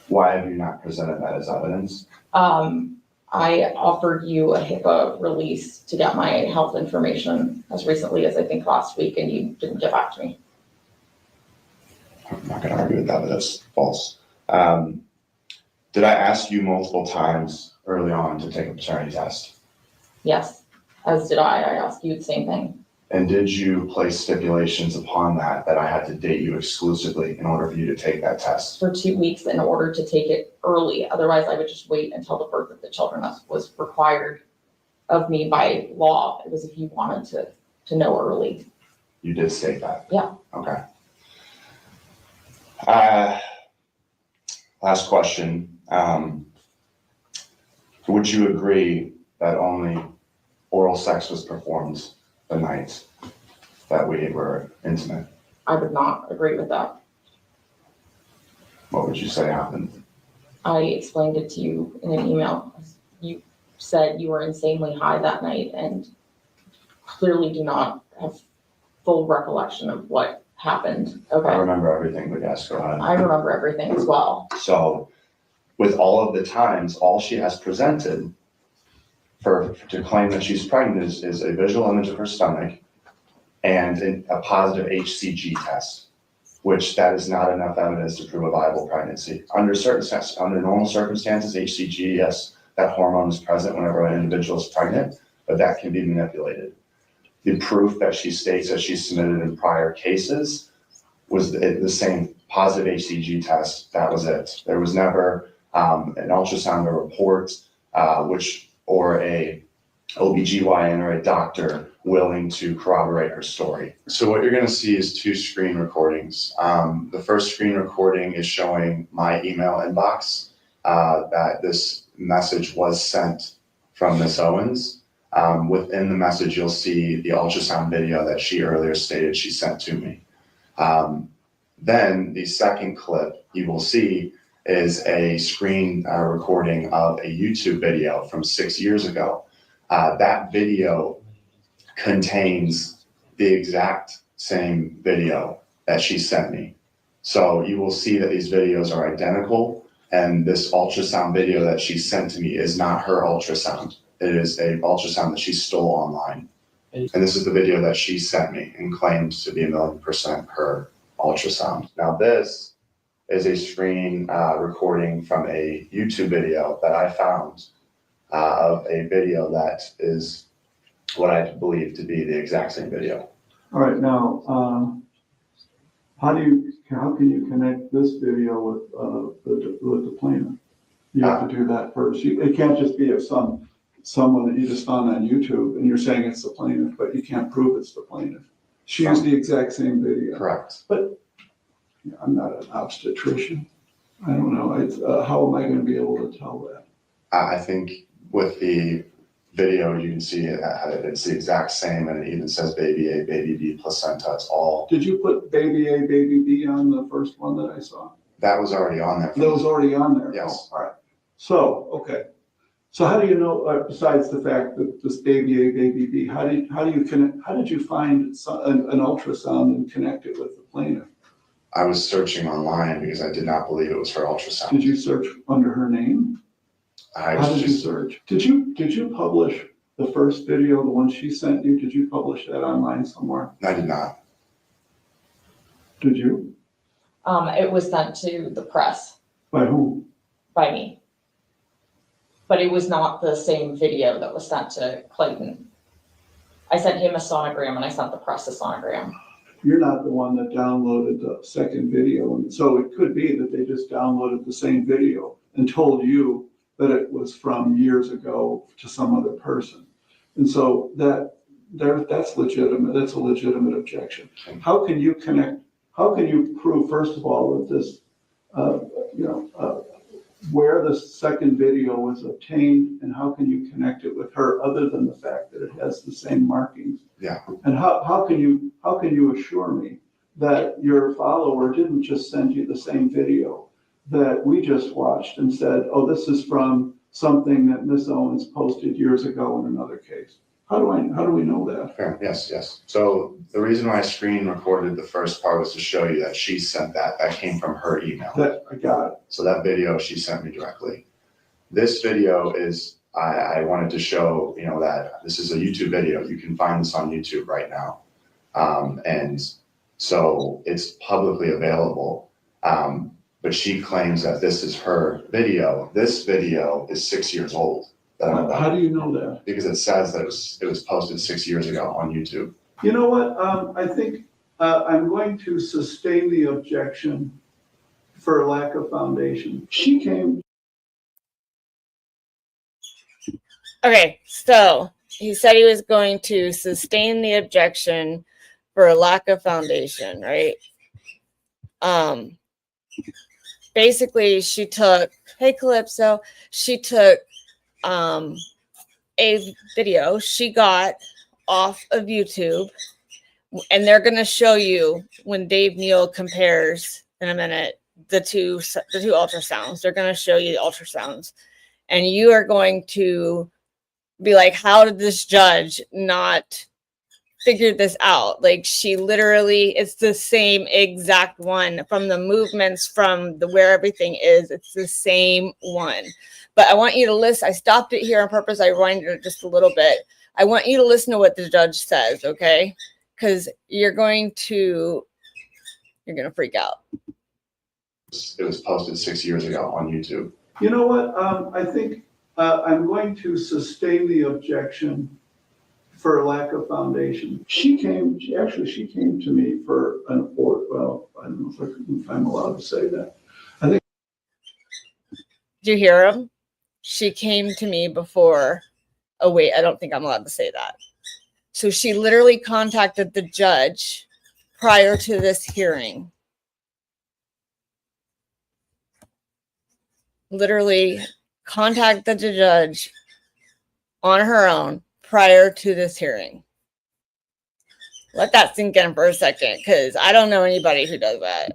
Speaker 11: Why have you not presented that as evidence?
Speaker 2: I offered you a HIPAA release to get my health information as recently as I think last week, and you didn't get back to me.
Speaker 11: I'm not going to argue with that, but that's false. Did I ask you multiple times early on to take a paternity test?
Speaker 2: Yes, as did I. I asked you the same thing.
Speaker 11: And did you place stipulations upon that I had to date you exclusively in order for you to take that test?
Speaker 2: For 2 weeks in order to take it early. Otherwise, I would just wait until the birth of the children. That was required of me by law. It was if you wanted to know early.
Speaker 11: You did state that?
Speaker 2: Yeah.
Speaker 11: Okay. Last question. Would you agree that only oral sex was performed the night that we were intimate?
Speaker 2: I would not agree with that.
Speaker 11: What would you say happened?
Speaker 2: I explained it to you in an email. You said you were insanely high that night and clearly do not have full recollection of what happened. Okay.
Speaker 11: I remember everything, but yes, go ahead.
Speaker 2: I remember everything as well.
Speaker 11: So with all of the times, all she has presented to claim that she's pregnant is a visual image of her stomach and a positive HCG test, which that is not enough evidence to prove a viable pregnancy. Under normal circumstances, HCG, yes, that hormone is present whenever an individual is pregnant, but that can be manipulated. The proof that she states that she submitted in prior cases was the same positive HCG test. That was it. There was never an ultrasound or report, or a OBGYN or a doctor willing to corroborate her story. So what you're going to see is 2 screen recordings. The first screen recording is showing my email inbox that this message was sent from Ms. Owens. Within the message, you'll see the ultrasound video that she earlier stated she sent to me. Then the second clip you will see is a screen recording of a YouTube video from 6 years ago. That video contains the exact same video that she sent me. So you will see that these videos are identical, and this ultrasound video that she sent to me is not her ultrasound. It is an ultrasound that she stole online. And this is the video that she sent me and claimed to be 1,000,000% her ultrasound. Now this is a screen recording from a YouTube video that I found of a video that is what I believe to be the exact same video.
Speaker 4: All right, now, how can you connect this video with the plaintiff? You have to do that first. It can't just be if some someone that you just found on YouTube and you're saying it's the plaintiff, but you can't prove it's the plaintiff. She used the exact same video.
Speaker 11: Correct.
Speaker 4: But I'm not an obstetrician. I don't know. How am I going to be able to tell that?
Speaker 11: I think with the video, you can see it's the exact same, and it even says baby A, baby B, placenta. It's all.
Speaker 4: Did you put baby A, baby B on the first one that I saw?
Speaker 11: That was already on there.
Speaker 4: That was already on there?
Speaker 11: Yes.
Speaker 4: Oh, all right. So, okay. So how do you know, besides the fact that this baby A, baby B, how did you find an ultrasound and connect it with the plaintiff?
Speaker 11: I was searching online because I did not believe it was her ultrasound.
Speaker 4: Did you search under her name? How did you search? Did you publish the first video, the one she sent you? Did you publish that online somewhere?
Speaker 11: I did not.
Speaker 4: Did you?
Speaker 2: It was sent to the press
Speaker 4: By who?
Speaker 2: by me. But it was not the same video that was sent to Clayton. I sent him a sonogram and I sent the press a sonogram.
Speaker 4: You're not the one that downloaded the second video. And so it could be that they just downloaded the same video and told you that it was from years ago to some other person. And so that's legitimate. That's a legitimate objection. How can you connect? How can you prove, first of all, that this, where the second video was obtained, and how can you connect it with her other than the fact that it has the same markings?
Speaker 11: Yeah.
Speaker 4: And how can you assure me that your follower didn't just send you the same video that we just watched and said, oh, this is from something that Miss Owens posted years ago in another case? How do we know that?
Speaker 11: Fair. Yes. So the reason why I screen recorded the first part was to show you that she sent that. That came from her email.
Speaker 4: I got it.
Speaker 11: So that video she sent me directly. This video is, I wanted to show, that this is a YouTube video. You can find this on YouTube right now. And so it's publicly available. But she claims that this is her video. This video is 6 years old.
Speaker 4: How do you know that?
Speaker 11: Because it says that it was posted 6 years ago on YouTube.
Speaker 4: You know what? I think I'm going to sustain the objection for lack of foundation. She came.
Speaker 17: Okay, so he said he was going to sustain the objection for a lack of foundation, right? Basically, she took, hey Calypso, she took a video she got off of YouTube, and they're going to show you when Dave Neal compares in a minute the two ultrasounds. They're going to show you the ultrasounds, and you are going to be like, how did this judge not figure this out? Like, she literally, it's the same exact one from the movements, from the where everything is. It's the same one. But I want you to listen. I stopped it here on purpose. I rewinded it just a little bit. I want you to listen to what the judge says, okay? Because you're going to freak out.
Speaker 11: It was posted 6 years ago on YouTube.
Speaker 4: You know what? I think I'm going to sustain the objection for lack of foundation. She came to me for an order. Well, I don't know if I'm allowed to say that. I think.
Speaker 17: Did you hear him? She came to me before. Oh, wait, I don't think I'm allowed to say that. So she literally contacted the judge prior to this hearing. Literally contacted the judge on her own prior to this hearing. Let that sink in for a second, because I don't know anybody who does that.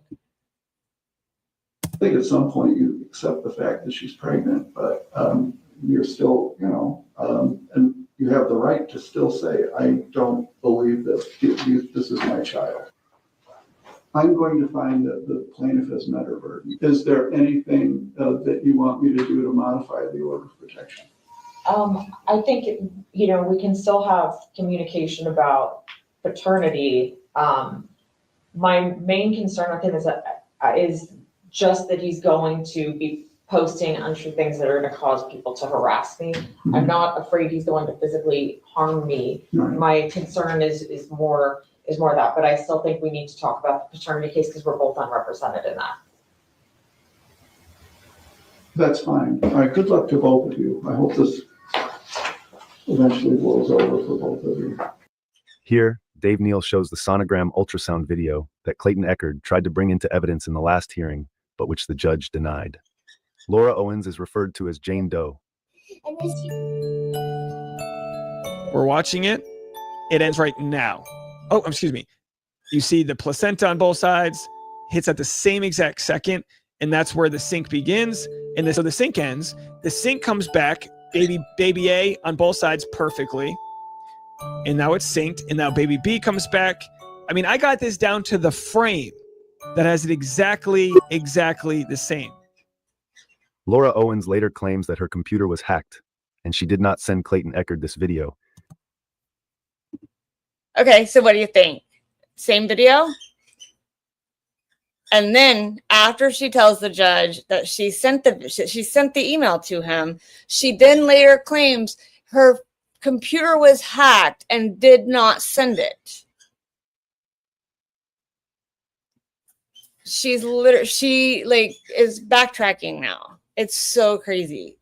Speaker 4: I think at some point you accept the fact that she's pregnant, but you're still, and you have the right to still say, I don't believe that this is my child. I'm going to find that the plaintiff has met her burden. Is there anything that you want me to do to modify the order of protection?
Speaker 2: I think, we can still have communication about paternity. My main concern with him is just that he's going to be posting untrue things that are going to cause people to harass me. Mm-hmm. I'm not afraid he's going to physically harm me. Right. My concern is more that, but I still think we need to talk about the paternity case because we're both unrepresented in that.
Speaker 4: That's fine. All right, good luck to both of you. I hope eventually blows over for both of you.
Speaker 20: Here, Dave Neal shows the sonogram ultrasound video that Clayton Eckerd tried to bring into evidence in the last hearing, but which the judge denied. Laura Owens is referred to as Jane Doe.
Speaker 8: We're watching it. It ends right now. Oh, excuse me. You see the placenta on both sides, hits at the same exact second, and that's where the sync begins. And so the sync ends. The sync comes back, baby A on both sides perfectly. And now it's synced, and now baby B comes back. I mean, I got this down to the frame that has it exactly the same.
Speaker 20: Laura Owens later claims that her computer was hacked, and she did not send Clayton Eckerd this video.
Speaker 17: Okay, so what do you think? Same video? And then after she tells the judge that she sent the email to him, she then later claims her computer was hacked and did not send it. She is backtracking now. It's so crazy.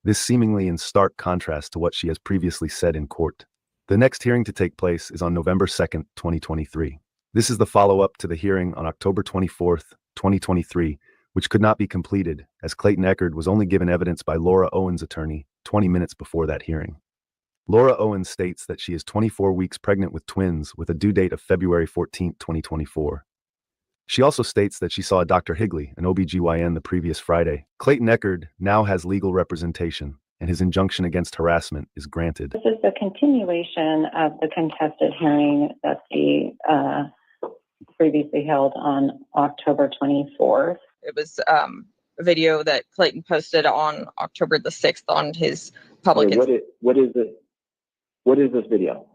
Speaker 20: This seemingly in stark contrast to what she has previously said in court. The next hearing to take place is on November 2nd, 2023. This is the follow-up to the hearing on October 24th, 2023, which could not be completed as Clayton Eckerd was only given evidence by Laura Owens' attorney 20 minutes before that hearing. Laura Owens states that she is 24 weeks pregnant with twins with a due date of February 14th, 2024. She also states that she saw a Dr. Higley, an OBGYN, the previous Friday. Clayton Eckerd now has legal representation, and his injunction against harassment is granted.
Speaker 22: This is the continuation of the contested hearing that the previously held on October 24th.
Speaker 2: It was a video that Clayton posted on October the 6th on his public.
Speaker 23: What is it? What is this video?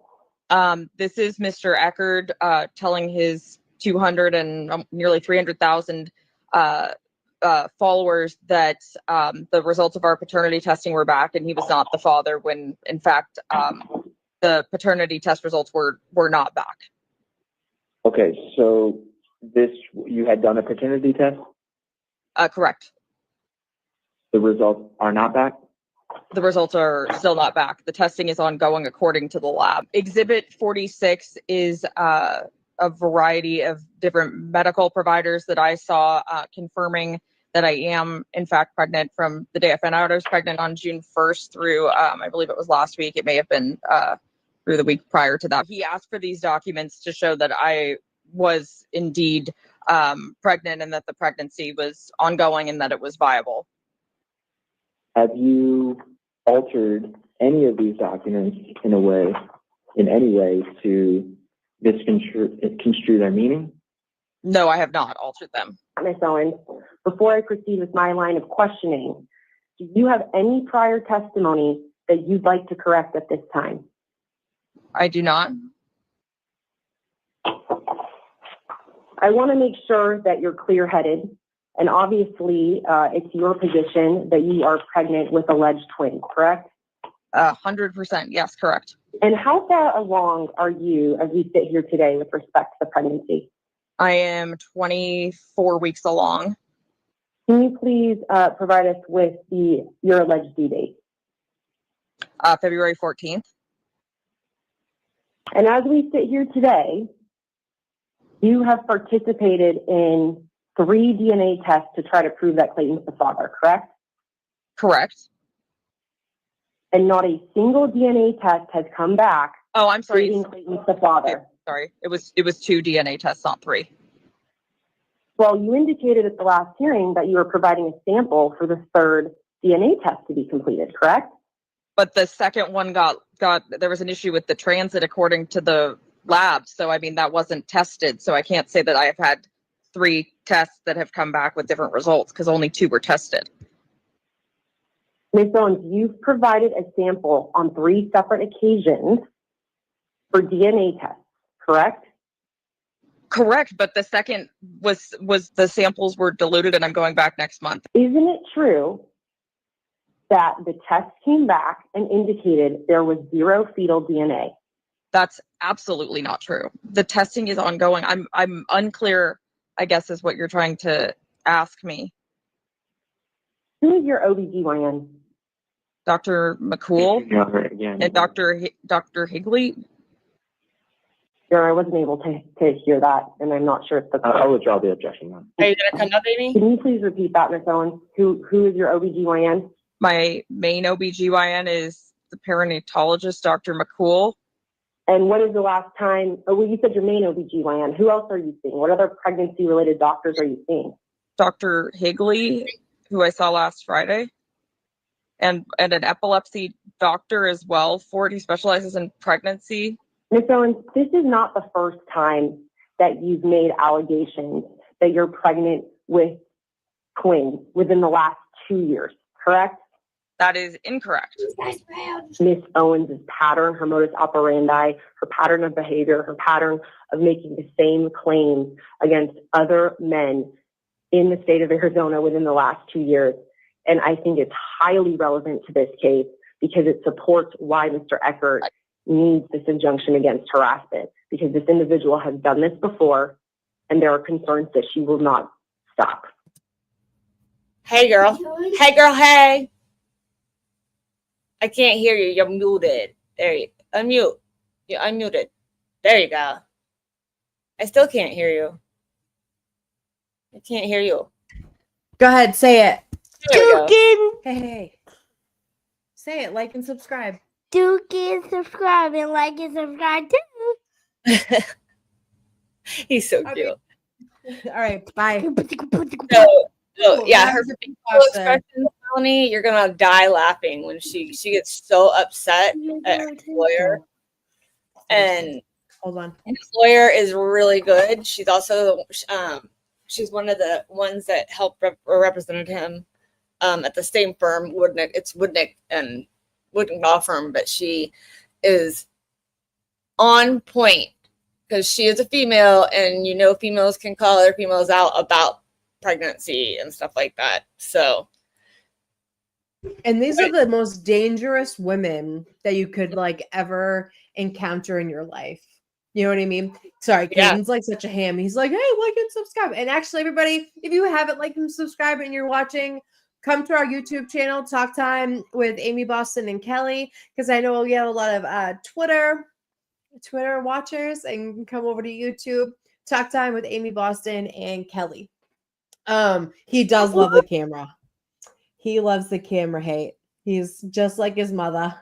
Speaker 2: This is Mr. Eckerd telling his 200 and nearly 300,000 followers that the results of our paternity testing were back, and he was not the father when, in fact, the paternity test results were not back.
Speaker 23: Okay, so you had done a paternity test?
Speaker 2: Correct.
Speaker 23: The results are not back?
Speaker 2: The results are still not back. The testing is ongoing according to the lab. Exhibit 46 is a variety of different medical providers that I saw confirming that I am, in fact, pregnant from the day I found out I was pregnant on June 1st through, I believe it was last week. It may have been through the week prior to that. He asked for these documents to show that I was indeed pregnant and that the pregnancy was ongoing and that it was viable.
Speaker 23: Have you altered any of these documents in any way to misconstrue their meaning?
Speaker 2: No, I have not altered them.
Speaker 12: Ms. Owens, before I proceed with my line of questioning, do you have any prior testimony that you'd like to correct at this time?
Speaker 2: I do not.
Speaker 12: I want to make sure that you're clear-headed, and obviously it's your position that you are pregnant with alleged twins, correct?
Speaker 2: 100%, yes, correct.
Speaker 12: And how far along are you as we sit here today with respect to the pregnancy?
Speaker 2: I am 24 weeks along.
Speaker 12: Can you please provide us with your alleged due date?
Speaker 2: February 14th.
Speaker 12: And as we sit here today, you have participated in 3 DNA tests to try to prove that Clayton's the father, correct?
Speaker 2: Correct.
Speaker 12: And not a single DNA test has come back.
Speaker 2: Oh, I'm sorry.
Speaker 12: Stating Clayton's the father.
Speaker 2: Sorry, it was 2 DNA tests, not 3.
Speaker 12: Well, you indicated at the last hearing that you were providing a sample for the 3rd DNA test to be completed, correct?
Speaker 2: But the second one there was an issue with the transit according to the lab. So, I mean, that wasn't tested. So I can't say that I have had 3 tests that have come back with different results because only 2 were tested.
Speaker 12: Ms. Owens, you've provided a sample on 3 separate occasions for DNA tests, correct?
Speaker 2: Correct, but the second was the samples were diluted, and I'm going back next month.
Speaker 12: Isn't it true that the test came back and indicated there was 0 fetal DNA?
Speaker 2: That's absolutely not true. The testing is ongoing. I'm unclear, I guess, is what you're trying to ask me.
Speaker 12: Who is your OBGYN?
Speaker 2: Dr. McCool
Speaker 23: Again.
Speaker 2: and Dr. Higley.
Speaker 12: Sure, I wasn't able to hear that, and I'm not sure if the.
Speaker 23: I'll withdraw the objection then.
Speaker 17: Are you gonna come up, Amy?
Speaker 12: Can you please repeat that, Ms. Owens? Who is your OBGYN?
Speaker 2: My main OBGYN is the perinatologist, Dr. McCool.
Speaker 12: And when is the last time, well, you said your main OBGYN. Who else are you seeing? What other pregnancy-related doctors are you seeing?
Speaker 2: Dr. Higley, who I saw last Friday, and an epilepsy doctor as well. He specializes in pregnancy.
Speaker 12: Ms. Owens, this is not the first time that you've made allegations that you're pregnant with twins within the last 2 years, correct?
Speaker 2: That is incorrect.
Speaker 12: Ms. Owens' pattern, her modus operandi, her pattern of behavior, her pattern of making the same claims against other men in the state of Arizona within the last 2 years. And I think it's highly relevant to this case because it supports why Mr. Eckert needs this injunction against harassment, because this individual has done this before and there are concerns that she will not stop.
Speaker 17: Hey, girl. Hey, girl. Hey. I can't hear you. You're muted. There you unmute. You're unmuted. There you go. I still can't hear you. I can't hear you.
Speaker 18: Go ahead, say it.
Speaker 17: There we go.
Speaker 18: Hey. Say it, like and subscribe.
Speaker 7: And subscribe and like and subscribe too.
Speaker 17: He's so cute.
Speaker 18: All right, bye.
Speaker 17: So yeah, her facial expressions, Melanie, you're gonna die laughing when she gets so upset at her lawyer. And
Speaker 18: hold on,
Speaker 17: his lawyer is really good. She's also she's one of the ones that helped represented him at the same firm, Woodnick. It's Woodnick and Woodnick law firm, but she is on point because she is a female, and females can call other females out about pregnancy and stuff like that. So,
Speaker 18: and these are the most dangerous women that you could ever encounter in your life. You know what I mean? Sorry, Caden's like such a ham. He's like, hey, like and subscribe. And actually, everybody, if you haven't liked and subscribed and you're watching, come to our YouTube channel, Talk Time with Amy Boston and Kelly, because I know we have a lot of Twitter watchers, and you can come over to YouTube, Talk Time with Amy Boston and Kelly. He does love the camera. He loves the camera hate. He's just like his mother.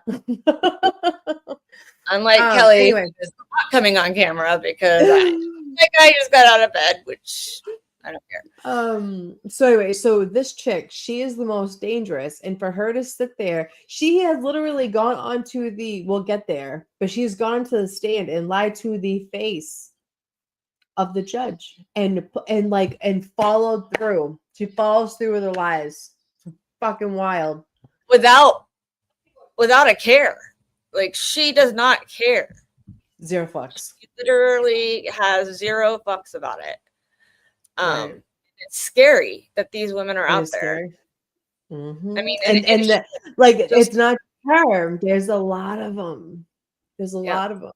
Speaker 17: unlike Kelly,
Speaker 18: anyway.
Speaker 17: who's not coming on camera because that guy just got out of bed, which I don't care.
Speaker 18: So anyway, so this chick, she is the most dangerous, and for her to sit there, she has literally gone onto we'll get there, but she's gone to the stand and lied to the face of the judge and followed through. She follows through with her lies. It's fucking wild.
Speaker 17: Without a care. Like, she does not care.
Speaker 18: Zero fucks.
Speaker 17: She literally has zero fucks about it.
Speaker 18: Right.
Speaker 17: It's scary that these women are
Speaker 18: It
Speaker 17: out
Speaker 18: is
Speaker 17: there.
Speaker 18: scary. Mhm.
Speaker 17: I mean,
Speaker 18: it's not her. There's a lot of them. There's a lot of them.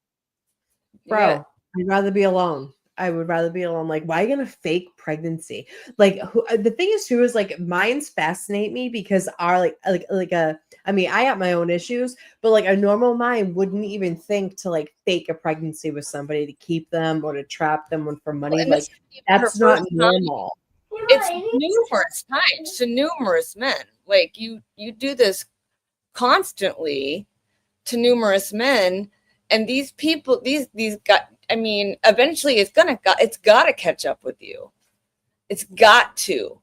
Speaker 18: Bro,
Speaker 17: Yeah.
Speaker 18: I'd rather be alone. I would rather be alone. Like, why are you gonna fake pregnancy? Like, the thing is, too, is minds fascinate me because I have my own issues, but a normal mind wouldn't even think to fake a pregnancy with somebody to keep them or to trap them for money.
Speaker 17: And this is
Speaker 18: That's
Speaker 17: her
Speaker 18: not
Speaker 17: first time.
Speaker 18: normal.
Speaker 17: It's numerous times to numerous men. Like, you do this constantly to numerous men, and these people, these guys, I mean, eventually it's got to catch up with you. It's got to.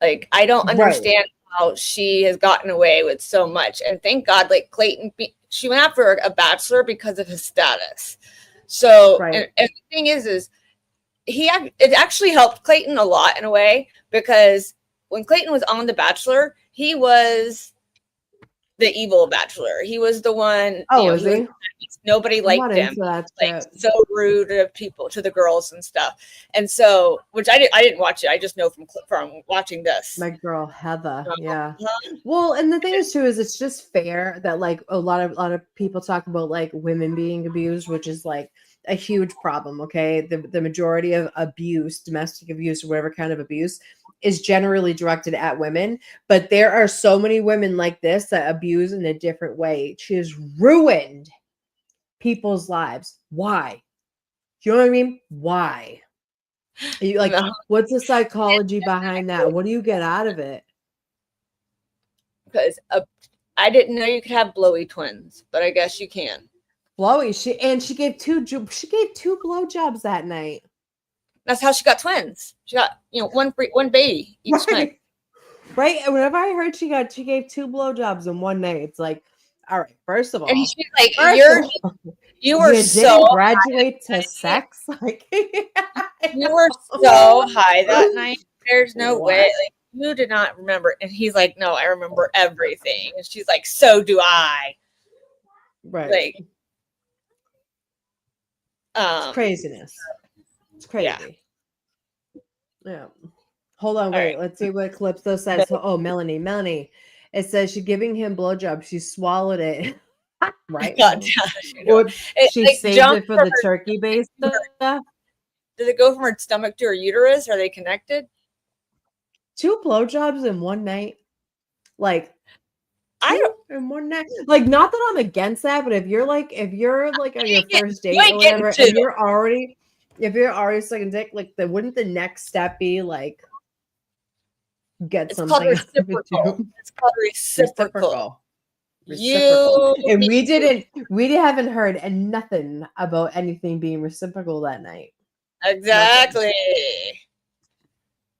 Speaker 17: Like, I don't understand how she has gotten away with so much. And thank God, Clayton, she went after a bachelor because of his status. So, and the thing is it actually helped Clayton a lot in a way, because when Clayton was on The Bachelor, he was the evil bachelor. He was the one.
Speaker 18: Oh, is he?
Speaker 17: Nobody liked him. So rude to people, to the girls and stuff. And so, which I didn't watch it. I just know from watching this.
Speaker 18: My girl Heather, yeah. Well, and the thing is too is it's just fair that a lot of people talk about women being abused, which is a huge problem. Okay, the majority of abuse, domestic abuse, or whatever kind of abuse, is generally directed at women, but there are so many women like this that abuse in a different way. She has ruined people's lives. Why? Do you know what I mean? Why? You like,
Speaker 17: No.
Speaker 18: what's the psychology behind that? What do you get out of it?
Speaker 17: Because I didn't know you could have blowy twins, but I guess you can.
Speaker 18: Blowy. She gave two blowjobs that night.
Speaker 17: That's how she got twins. She got, one baby each time.
Speaker 18: Right. And whenever I heard she gave two blowjobs in one night, it's like, all right, first of all,
Speaker 17: And she's like,
Speaker 18: you
Speaker 17: were
Speaker 18: didn't
Speaker 17: so
Speaker 18: graduate to sex. Like
Speaker 17: you were so high that night. There's no way.
Speaker 18: What?
Speaker 17: Like, you did not remember. And he's like, no, I remember everything. And she's like, so do I.
Speaker 18: Right.
Speaker 17: Like,
Speaker 18: it's craziness. It's crazy. Yeah. Hold on, wait. Let's see what Calypso says. Oh, Melanie. It says she's giving him blowjob. She swallowed it. Right.
Speaker 17: God,
Speaker 18: Or
Speaker 17: it,
Speaker 18: she
Speaker 17: like,
Speaker 18: saved
Speaker 17: jumped
Speaker 18: it for
Speaker 17: from
Speaker 18: the
Speaker 17: her-
Speaker 18: turkey based stuff.
Speaker 17: Did it go from her stomach to her uterus? Are they connected?
Speaker 18: 2 blowjobs in one night. Like
Speaker 17: I don't
Speaker 18: in one night. Like, not that I'm against that, but if you're like on your first date
Speaker 17: ain't
Speaker 18: or whatever,
Speaker 17: getting
Speaker 18: and
Speaker 17: two.
Speaker 18: if you're already sucking dick, like wouldn't the next step be like get
Speaker 17: It's called
Speaker 18: something out of it
Speaker 17: reciprocal.
Speaker 18: too?
Speaker 17: It's called reciprocal.
Speaker 18: Reciprocal.
Speaker 17: You
Speaker 18: And we haven't heard nothing about anything being reciprocal that night.
Speaker 17: exactly.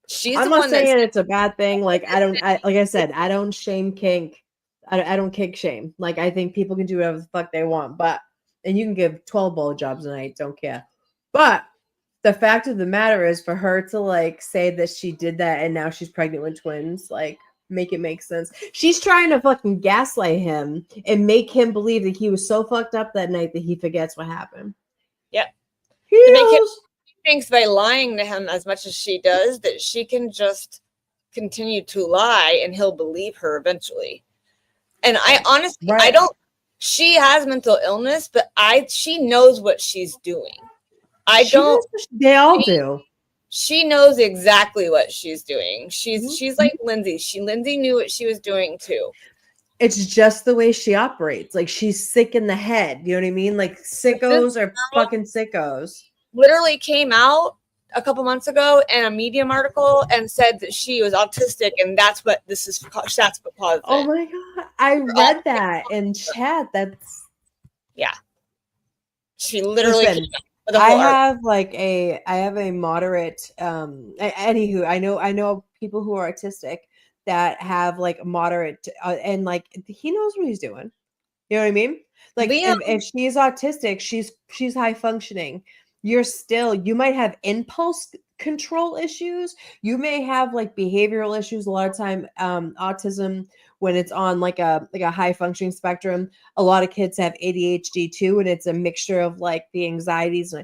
Speaker 17: She's
Speaker 18: I'm
Speaker 17: the
Speaker 18: not
Speaker 17: one that's
Speaker 18: saying it's a bad thing. Like like I said, I don't shame kink. I don't kink shame. Like, I think people can do whatever the fuck they want, and you can give 12 blowjobs a night, don't care. But the fact of the matter is, for her to like say that she did that and now she's pregnant with twins, like, make it make sense. She's trying to fucking gaslight him and make him believe that he was so fucked up that night that he forgets what happened.
Speaker 17: Yep.
Speaker 18: He
Speaker 17: To make him
Speaker 18: knows.
Speaker 17: thinks by lying to him as much as she does that she can just continue to lie and he'll believe her eventually. And I honestly, I don't. She has mental illness, but she knows what she's doing.
Speaker 18: They all do.
Speaker 17: She knows exactly what she's doing. She's like Lindsay. Lindsay knew what she was doing too.
Speaker 18: It's just the way she operates. Like, she's sick in the head. You know what I mean? Like, sickos are fucking sickos.
Speaker 17: Literally came out a couple months ago in a Medium article and said that she was autistic, and that's what caused it.
Speaker 18: Oh my god, I read that in chat. That's
Speaker 17: she literally.
Speaker 18: Listen,
Speaker 17: came out with a whole
Speaker 18: I have a moderate. Anywho, I know people who are autistic that have like moderate, and like he knows what he's doing. You know what I mean? Like, if she is autistic, she's high functioning. You might have impulse control issues. You may have like behavioral issues. A lot of time, autism, when it's on like a high functioning spectrum, a lot of kids have ADHD too, and it's a mixture of like the anxieties,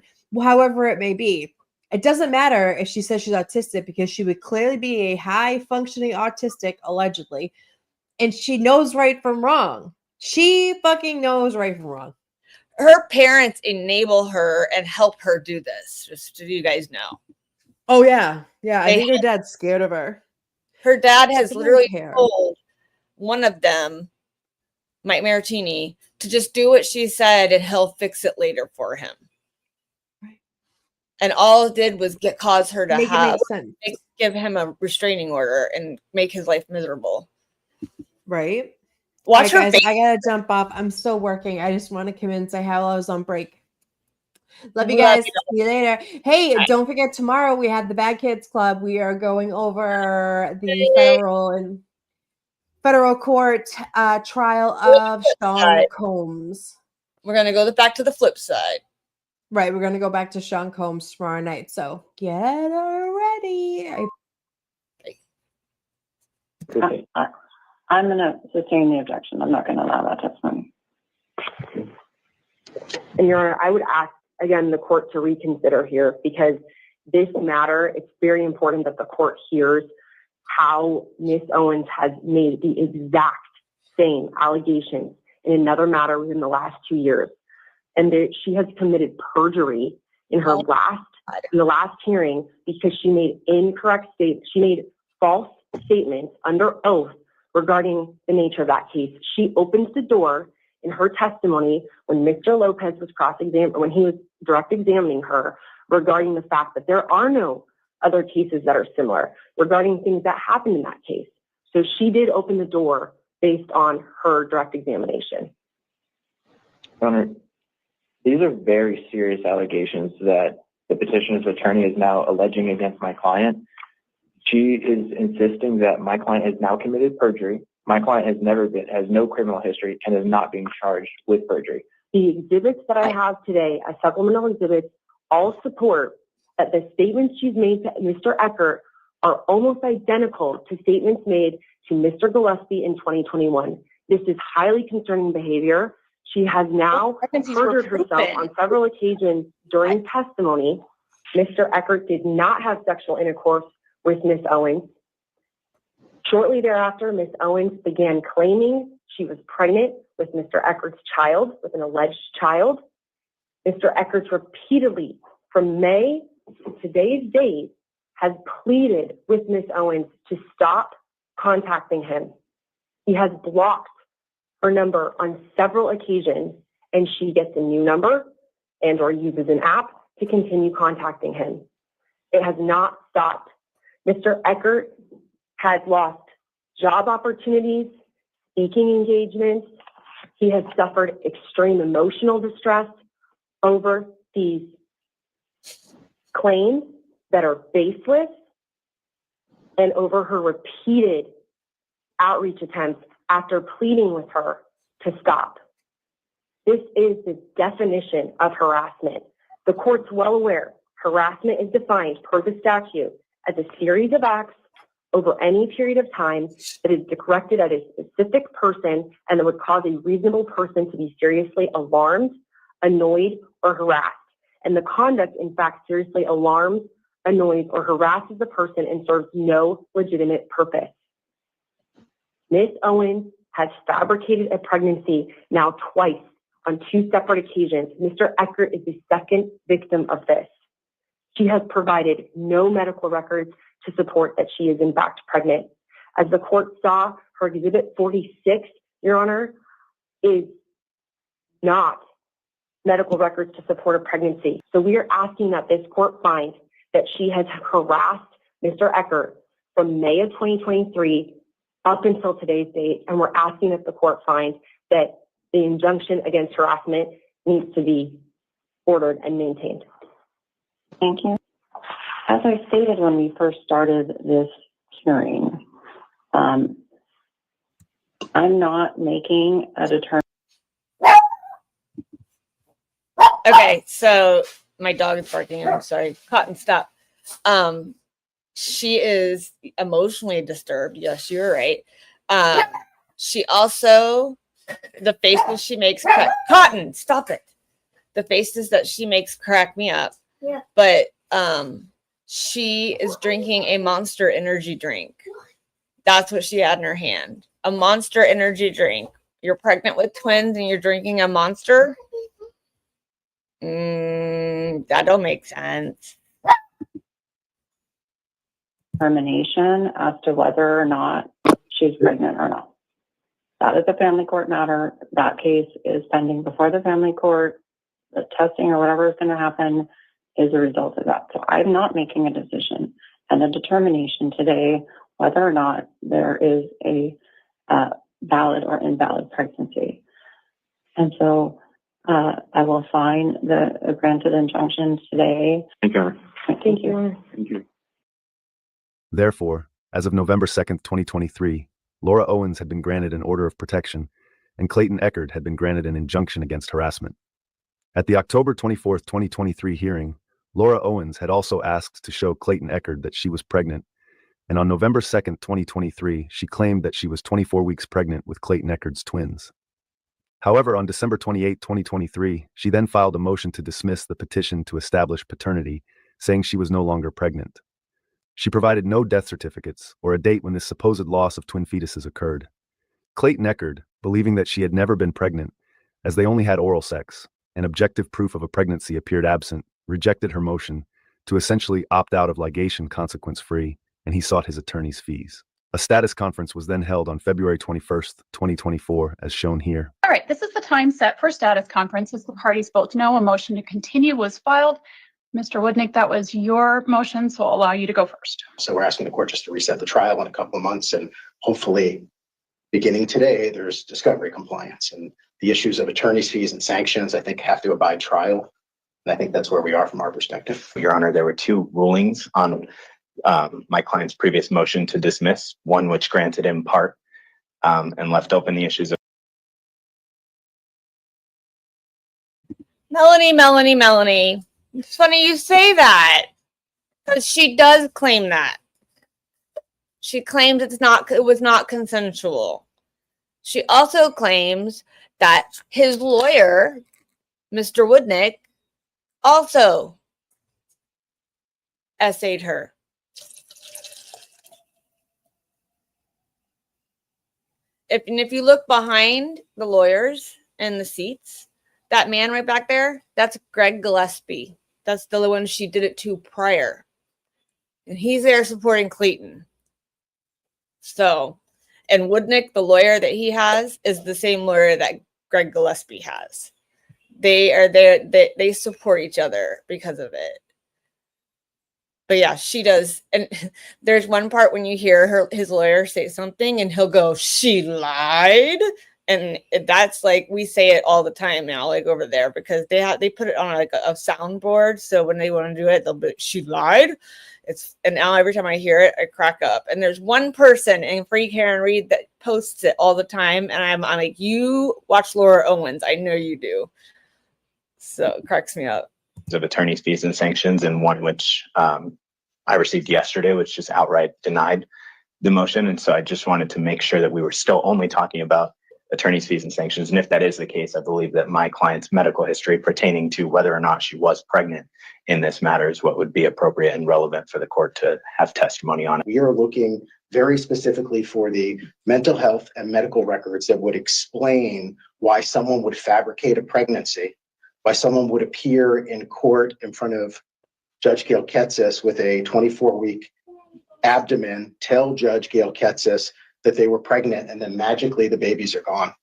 Speaker 18: however it may be. It doesn't matter if she says she's autistic, because she would clearly be a high functioning autistic, allegedly, and she knows right from wrong. She fucking knows right from wrong.
Speaker 17: Her parents enable her and help her do this, just so you guys know.
Speaker 18: Oh yeah. I think her dad's scared of her.
Speaker 17: Her dad has
Speaker 18: They don't
Speaker 17: literally
Speaker 18: care.
Speaker 17: told one of them, Mike Maritini, to just do what she said and he'll fix it later for him.
Speaker 18: Right.
Speaker 17: And all it did was cause her to
Speaker 18: Make it make sense.
Speaker 17: give him a restraining order and make his life miserable.
Speaker 18: Right?
Speaker 17: Watch her
Speaker 18: guys,
Speaker 17: face.
Speaker 18: I gotta jump off. I'm still working. I just want to come in and say hello. I was on break. Love you
Speaker 17: Love
Speaker 18: guys.
Speaker 17: you.
Speaker 18: See you later. Hey,
Speaker 17: Bye.
Speaker 18: don't forget, tomorrow we have the Bad Kids Club. We are going over the federal court trial of Sean Combs.
Speaker 17: We're gonna go back to the flip side.
Speaker 18: Right, we're gonna go back to Sean Combs tomorrow night. So get ready.
Speaker 22: I'm going to sustain the objection. I'm not going to allow that testimony.
Speaker 12: And Your Honor, I would ask, again, the court to reconsider here, because this matter, it's very important that the court hears how Ms. Owens has made the exact same allegations in another matter within the last 2 years. And that she has committed perjury in the last hearing, because she made incorrect statements. She made false statements under oath regarding the nature of that case. She opens the door in her testimony when Mr. Lopez was when he was direct examining her regarding the fact that there are no other cases that are similar regarding things that happened in that case. So she did open the door based on her direct examination.
Speaker 23: Your Honor, these are very serious allegations that the petitioner's attorney is now alleging against my client. She is insisting that my client has now committed perjury. My client has no criminal history and is not being charged with perjury.
Speaker 12: The exhibits that I have today as supplemental exhibits all support that the statements she's made to Mr. Eckert are almost identical to statements made to Mr. Gillespie in 2021. This is highly concerning behavior. She has now perjured herself on several occasions during testimony. Mr. Eckert did not have sexual intercourse with Ms. Owens. Shortly thereafter, Ms. Owens began claiming she was pregnant with Mr. Eckert's child, with an alleged child. Mr. Eckert repeatedly, from May to today's date, has pleaded with Ms. Owens to stop contacting him. He has blocked her number on several occasions, and she gets a new number and or uses an app to continue contacting him. It has not stopped. Mr. Eckert has lost job opportunities, speaking engagements. He has suffered extreme emotional distress over these claims that are baseless and over her repeated outreach attempts after pleading with her to stop. This is the definition of harassment. The court's well aware harassment is defined per the statute as a series of acts over any period of time that is directed at a specific person and that would cause a reasonable person to be seriously alarmed, annoyed, or harassed. And the conduct, in fact, seriously alarms, annoys, or harasses the person and serves no legitimate purpose. Ms. Owens has fabricated a pregnancy now twice on two separate occasions. Mr. Eckert is the second victim of this. She has provided no medical records to support that she is in fact pregnant. As the court saw, her exhibit 46, Your Honor, is not medical records to support a pregnancy. So we are asking that this court find that she has harassed Mr. Eckert from May of 2023 up until today's date, and we're asking that the court find that the injunction against harassment needs to be ordered and maintained.
Speaker 22: Thank you. As I stated when we first started this hearing, I'm not making a determination.
Speaker 17: Okay, so my dog is barking. I'm sorry. Cotton, stop. She is emotionally disturbed. Yes, you're right. She also, the faces she makes, Cotton, stop it. The faces that she makes crack me up. Yeah. But she is drinking a Monster energy drink. That's what she had in her hand. A Monster energy drink. You're pregnant with twins and you're drinking a Monster? That don't make sense.
Speaker 22: Determination as to whether or not she's pregnant or not. That is a family court matter. That case is pending before the family court. The testing or whatever is going to happen is a result of that. So I'm not making a decision and a determination today whether or not there is a valid or invalid pregnancy. And so I will sign the granted injunction today.
Speaker 23: Thank you.
Speaker 22: Thank you.
Speaker 23: Thank you.
Speaker 20: Therefore, as of November 2nd, 2023, Laura Owens had been granted an order of protection, and Clayton Eckert had been granted an injunction against harassment. At the October 24th, 2023 hearing, Laura Owens had also asked to show Clayton Eckert that she was pregnant, and on November 2nd, 2023, she claimed that she was 24 weeks pregnant with Clayton Eckert's twins. However, on December 28, 2023, she then filed a motion to dismiss the petition to establish paternity, saying she was no longer pregnant. She provided no death certificates or a date when this supposed loss of twin fetuses occurred. Clayton Eckert, believing that she had never been pregnant, as they only had oral sex, and objective proof of a pregnancy appeared absent, rejected her motion to essentially opt out of ligation consequence-free and he sought his attorney's fees. A status conference was then held on February 21st, 2024, as shown here.
Speaker 6: All right, this is the time set for status conference. As the parties both know, a motion to continue was filed. Mr. Woodnick, that was your motion, so I'll allow you to go first.
Speaker 10: So we're asking the court just to reset the trial in a couple of months, and hopefully beginning today, there's discovery compliance, and the issues of attorney's fees and sanctions, I think, have to abide trial. And I think that's where we are from our perspective.
Speaker 14: Your Honor, there were two rulings on my client's previous motion to dismiss, one which granted in part and left open the issues of
Speaker 17: Melanie. It's funny you say that, because she does claim that. She claims it was not consensual. She also claims that his lawyer, Mr. Woodnick, also essayed her. If you look behind the lawyers and the seats, that man right back there, that's Greg Gillespie. That's the one she did it to prior. And he's there supporting Clayton. So, and Woodnick, the lawyer that he has, is the same lawyer that Greg Gillespie has. They are there, they support each other because of it. But yeah, she does. And there's one part when you hear his lawyer say something and he'll go, "She lied." And that's like, we say it all the time now, like over there, because they put it on like a soundboard. So when they want to do it, they'll be, "She lied." And now every time I hear it, I crack up. And there's one person in Free Karen Reed that posts it all the time. And I'm like, you watch Laura Owens. I know you do. So it cracks me up.
Speaker 14: of attorney's fees and sanctions, and one which I received yesterday, which just outright denied the motion. And so I just wanted to make sure that we were still only talking about attorney's fees and sanctions. And if that is the case, I believe that my client's medical history pertaining to whether or not she was pregnant in this matter is what would be appropriate and relevant for the court to have testimony on.
Speaker 10: We are looking very specifically for the mental health and medical records that would explain why someone would fabricate a pregnancy, why someone would appear in court in front of Judge Gail Ketsis with a 24-week abdomen, tell Judge Gail Ketsis that they were pregnant, and then magically the babies are gone.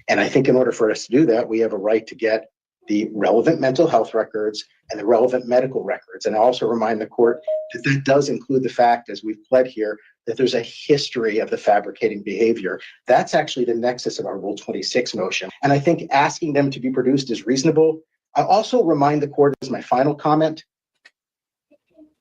Speaker 10: And I think in order for us to do that, we have a right to get the relevant mental health records and the relevant medical records. And I also remind the court that that does include the fact, as we've pled here, that there's a history of the fabricating behavior. That's actually the nexus of our Rule 26 motion. And I think asking them to be produced is reasonable. I also remind the court, as my final comment,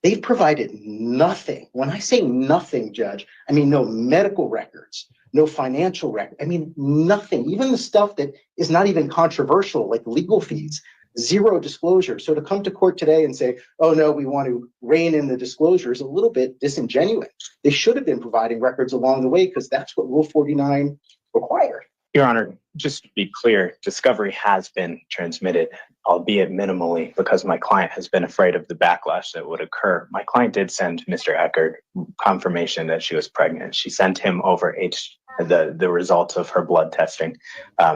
Speaker 10: they've provided nothing. When I say nothing, Judge, I mean no medical records, no financial record. I mean nothing. Even the stuff that is not even controversial, like legal fees, zero disclosure. So to come to court today and say, "Oh no, we want to rein in the disclosure," is a little bit disingenuous. They should have been providing records along the way, because that's what Rule 49 required.
Speaker 14: Your Honor, just to be clear, discovery has been transmitted, albeit minimally, because my client has been afraid of the backlash that would occur. My client did send Mr. Eckert confirmation that she was pregnant. She sent him over the results of her blood testing.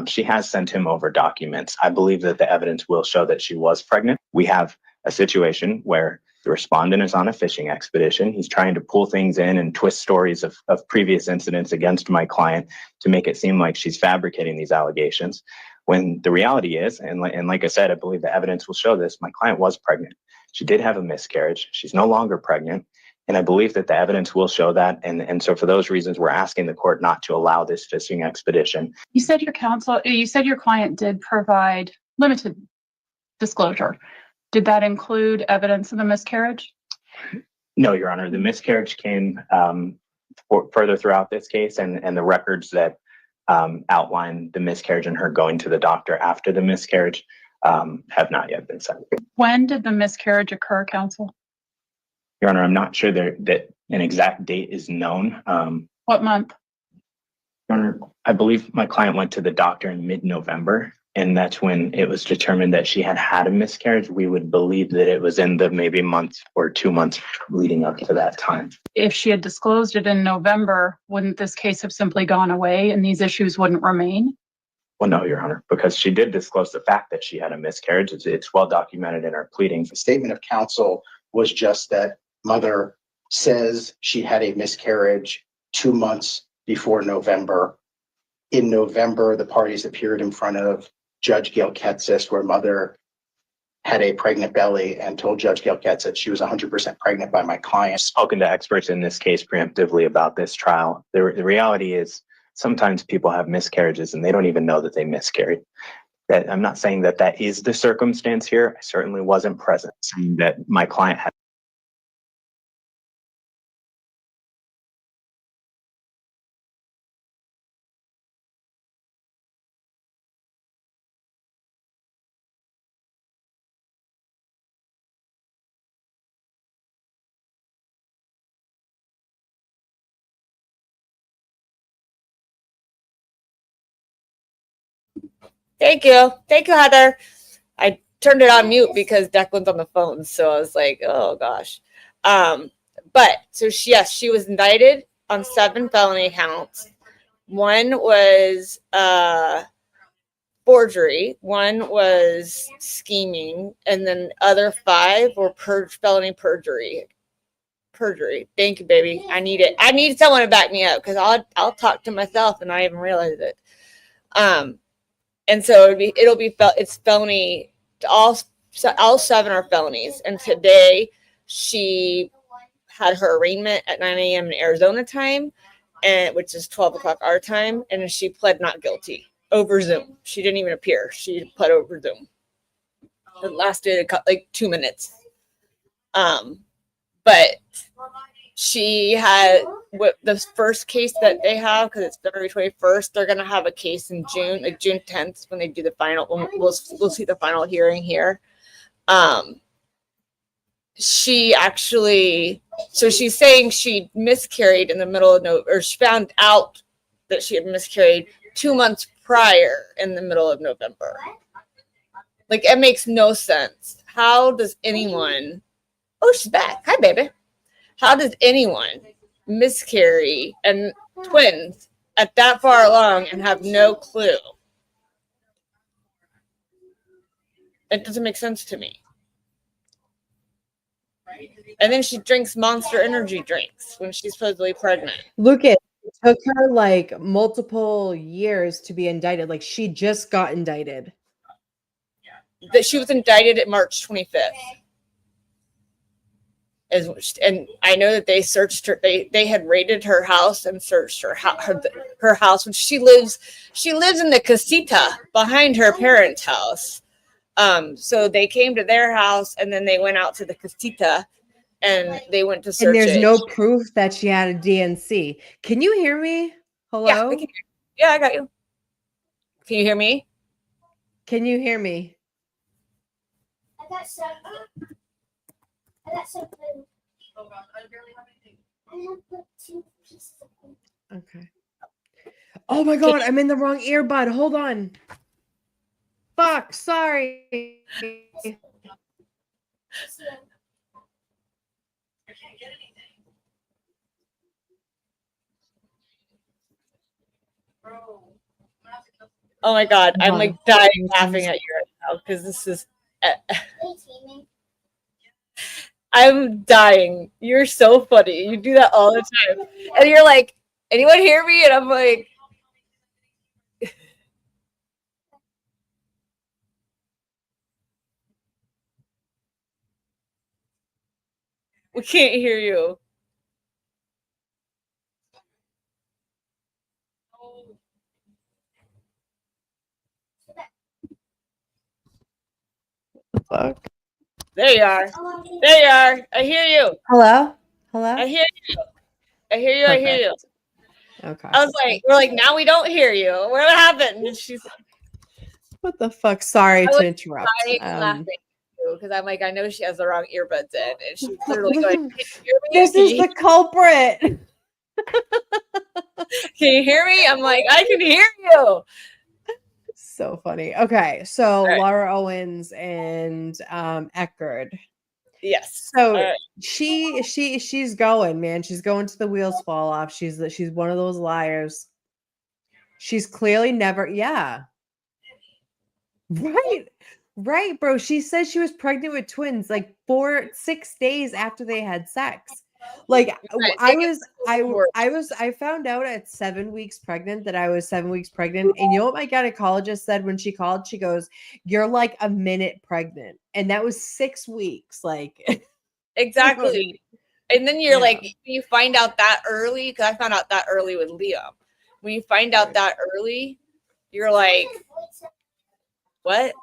Speaker 14: She has sent him over documents. I believe that the evidence will show that she was pregnant. We have a situation where the respondent is on a fishing expedition. He's trying to pull things in and twist stories of previous incidents against my client to make it seem like she's fabricating these allegations. When the reality is, and like I said, I believe the evidence will show this, my client was pregnant. She did have a miscarriage. She's no longer pregnant. And I believe that the evidence will show that. And so for those reasons, we're asking the court not to allow this fishing expedition.
Speaker 6: You said your client did provide limited disclosure. Did that include evidence of the miscarriage?
Speaker 14: No, Your Honor. The miscarriage came further throughout this case, and the records that outline the miscarriage and her going to the doctor after the miscarriage have not yet been sent.
Speaker 6: When did the miscarriage occur, counsel?
Speaker 14: Your Honor, I'm not sure that an exact date is known.
Speaker 6: What month?
Speaker 14: Your Honor, I believe my client went to the doctor in mid-November, and that's when it was determined that she had had a miscarriage. We would believe that it was in the maybe month or 2 months leading up to that time.
Speaker 6: If she had disclosed it in November, wouldn't this case have simply gone away and these issues wouldn't remain?
Speaker 14: Well, no, Your Honor, because she did disclose the fact that she had a miscarriage. It's well documented in our pleadings.
Speaker 10: The statement of counsel was just that mother says she had a miscarriage 2 months before November. In November, the parties appeared in front of Judge Gail Ketsis, where mother had a pregnant belly and told Judge Gail Ketsis she was 100% pregnant by my client.
Speaker 14: Spoken to experts in this case preemptively about this trial. The reality is sometimes people have miscarriages and they don't even know that they miscarried. That I'm not saying that that is the circumstance here. I certainly wasn't present, saying that my client had.
Speaker 17: Thank you. Thank you, Heather. I turned it on mute because Declan's on the phone. So I was like, oh gosh. But so she was indicted on 7 felony counts. One was forgery, one was scheming, and then other 5 were felony perjury. Thank you, baby. I need it. I need someone to back me up because I'll talk to myself and I even realize it. And so it's felony. All 7 are felonies. And today she had her arraignment at 9 a.m. in Arizona time, and which is 12 o'clock our time. And she pled not guilty over Zoom. She didn't even appear. She pled over Zoom. It lasted like 2 minutes. But she had the first case that they have, because it's February 21st, they're going to have a case in June, like June 10th, when they do the final. We'll see the final hearing here. She actually, so she's saying she miscarried in the middle of November, or she found out that she had miscarried 2 months prior in the middle of November. Like, it makes no sense. How does anyone, oh, she's back. Hi, baby. How does anyone miscarry and twins at that far along and have no clue? It doesn't make sense to me. And then she drinks Monster Energy drinks when she's supposedly pregnant.
Speaker 18: Look at it took her like multiple years to be indicted. Like she just got indicted.
Speaker 17: That she was indicted at March 25th. And I know that they searched her. They had raided her house and searched her house, which she lives in the casita behind her parents' house. So they came to their house and then they went out to the casita and they went to search.
Speaker 18: And there's no proof that she had a DNC. Can you hear me? Hello?
Speaker 17: Yeah, I can hear you. Yeah, I got you. Can you hear me?
Speaker 18: Can you hear me?
Speaker 7: I got some food. Oh God, I barely have anything. I have put 2 pieces of food.
Speaker 18: Okay. Oh my God, I'm in the wrong earbud. Hold on. Fuck, sorry.
Speaker 17: Oh my God, I'm like dying laughing at you right now because this is. I'm dying. You're so funny. You do that all the time. And you're like, anyone hear me? And I'm like, we can't hear you.
Speaker 18: Fuck.
Speaker 17: There you are. There you are. I hear you.
Speaker 18: Hello? Hello?
Speaker 17: I hear you. I hear you. I hear you.
Speaker 18: Okay.
Speaker 17: I was like, we're like, now we don't hear you. What happened? And she's
Speaker 18: What the fuck? Sorry to interrupt.
Speaker 17: laughing because I'm like, I know she has the wrong earbuds in, and she's literally going, "Can you hear me?
Speaker 18: This is the culprit.
Speaker 17: Can you hear me?" I'm like, I can hear you.
Speaker 18: So funny. Okay, so Laura Owens and Eckerd.
Speaker 17: Yes.
Speaker 18: So she's going, man. She's going to the wheels fall off. She's one of those liars. She's clearly never, yeah. Right, bro. She said she was pregnant with twins like 6 days after they had sex. Like
Speaker 17: guys,
Speaker 18: I found out at 7 weeks pregnant that I was 7 weeks pregnant. And you know what my gynecologist said when she called? She goes, "You're like a minute pregnant." And that was 6 weeks. Like
Speaker 17: exactly. And then you're
Speaker 18: Yeah.
Speaker 17: like, you find out that early, because I found out that early with Liam. When you find out that early, you're like, what?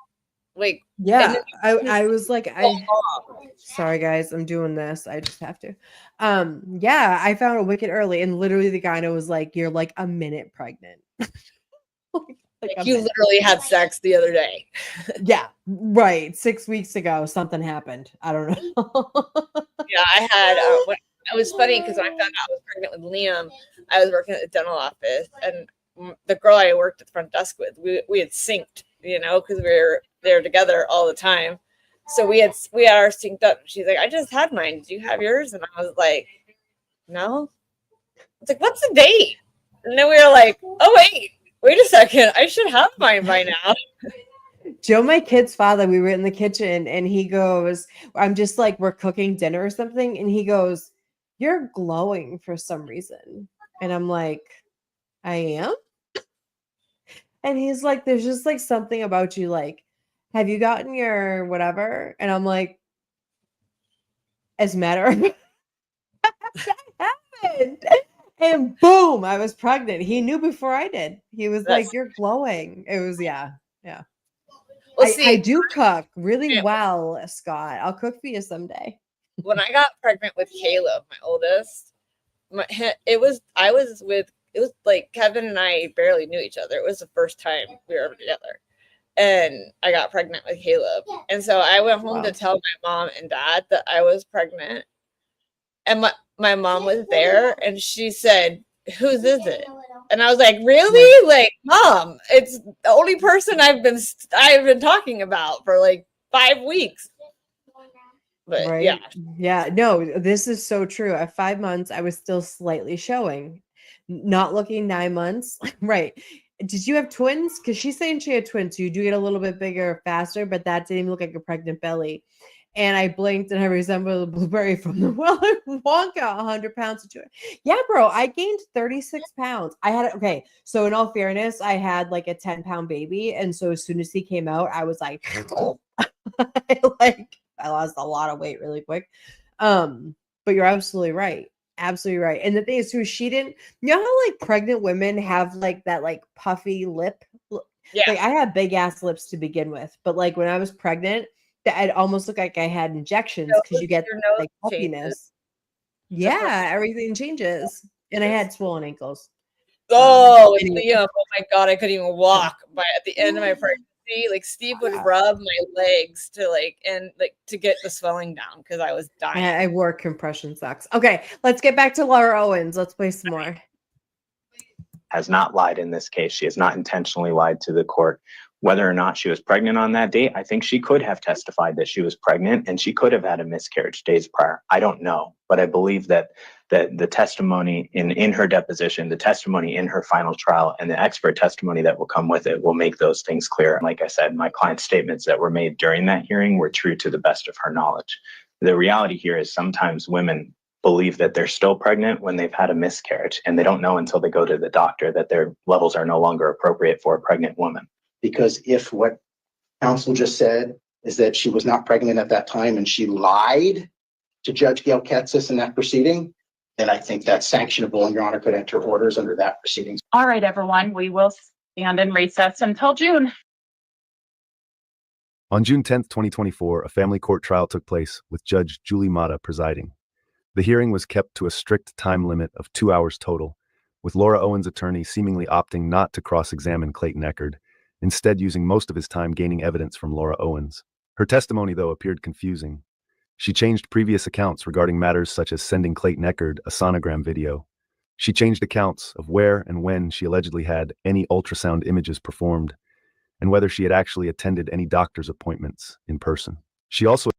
Speaker 17: Like, and
Speaker 18: Yeah,
Speaker 17: then
Speaker 18: I was like, sorry guys, I'm doing this. I just have to. Yeah, I found it wicked early, and literally the gyno was like, "You're like a minute pregnant." like a
Speaker 17: you
Speaker 18: minute.
Speaker 17: literally had sex the other day.
Speaker 18: Yeah, right. 6 weeks ago, something happened. I don't know.
Speaker 17: Yeah, I had. It was funny because when I found out I was pregnant with Liam, I was working at the dental office, and the girl I worked at the front desk with, we had synced, because we were there together all the time. So we had our synced up. She's like, "I just had mine. Did you have yours?" And I was like, "No." It's like, "What's the date?" And then we were like, "Oh wait a second. I should have mine by now."
Speaker 18: Joe, my kid's father, we were in the kitchen and he goes, I'm just like, we're cooking dinner or something. And he goes, "You're glowing for some reason." And I'm like, "I am?" And he's like, "There's just like something about you. Like, have you gotten your whatever?" And I'm like, "As a matter of that happened." And boom, I was pregnant. He knew before I did. He was like, "You're glowing." It was, yeah.
Speaker 17: Well,
Speaker 18: I do cook really well, Scott. I'll cook for you someday.
Speaker 17: When I got pregnant with Caleb, my oldest, it was like Kevin and I barely knew each other. It was the first time we were ever together. And I got pregnant with Caleb. And so I went home to tell my mom and dad that I was pregnant. And my mom was there and she said, "Whose is it?" And I was like, "Really? Like, Mom, it's the only person I've been talking about for like 5 weeks." But
Speaker 18: Right?
Speaker 17: yeah.
Speaker 18: Yeah. No, this is so true. At 5 months, I was still slightly showing, not looking 9 months. Right. Did you have twins? Because she's saying she had twins. So you do get a little bit bigger faster, but that didn't even look like a pregnant belly. And I blinked and I resembled a blueberry from the Willy Wonka, 100 pounds of joy. Yeah, bro, I gained 36 pounds. Okay. So in all fairness, I had like a 10-pound baby. And so as soon as he came out, I was like, I lost a lot of weight really quick. But you're absolutely right. Absolutely right. And the thing is too, she didn't, how like pregnant women have like that like puffy lip.
Speaker 17: Yeah.
Speaker 18: Like I had big ass lips to begin with, but like when I was pregnant, it almost looked like I had injections because you get
Speaker 17: Your nose
Speaker 18: like puffiness.
Speaker 17: changes.
Speaker 18: Yeah, everything changes. And I had swollen ankles.
Speaker 17: Liam, oh my God, I couldn't even walk. But at the end of my pregnancy, like Steve would rub my legs to get the swelling down because I was dying.
Speaker 18: I wore compression socks. Okay, let's get back to Laura Owens. Let's play some more.
Speaker 14: Has not lied in this case. She has not intentionally lied to the court. Whether or not she was pregnant on that date, I think she could have testified that she was pregnant and she could have had a miscarriage days prior. I don't know, but I believe that the testimony in her deposition, the testimony in her final trial, and the expert testimony that will come with it will make those things clear. Like I said, my client's statements that were made during that hearing were true to the best of her knowledge. The reality here is sometimes women believe that they're still pregnant when they've had a miscarriage, and they don't know until they go to the doctor that their levels are no longer appropriate for a pregnant woman.
Speaker 10: Because if what counsel just said is that she was not pregnant at that time and she lied to Judge Gail Katsas in that proceeding, then I think that's sanctionable and Your Honor could enter orders under that proceedings.
Speaker 6: All right, everyone, we will stand in recess until June.
Speaker 20: On June 10th, 2024, a family court trial took place with Judge Julie Mata presiding. The hearing was kept to a strict time limit of 2 hours total, with Laura Owens' attorney seemingly opting not to cross-examine Clayton Eckerd, instead using most of his time gaining evidence from Laura Owens. Her testimony, though, appeared confusing. She changed previous accounts regarding matters such as sending Clayton Eckerd a sonogram video. She changed accounts of where and when she allegedly had any ultrasound images performed, and whether she had actually attended any doctor's appointments in person. She also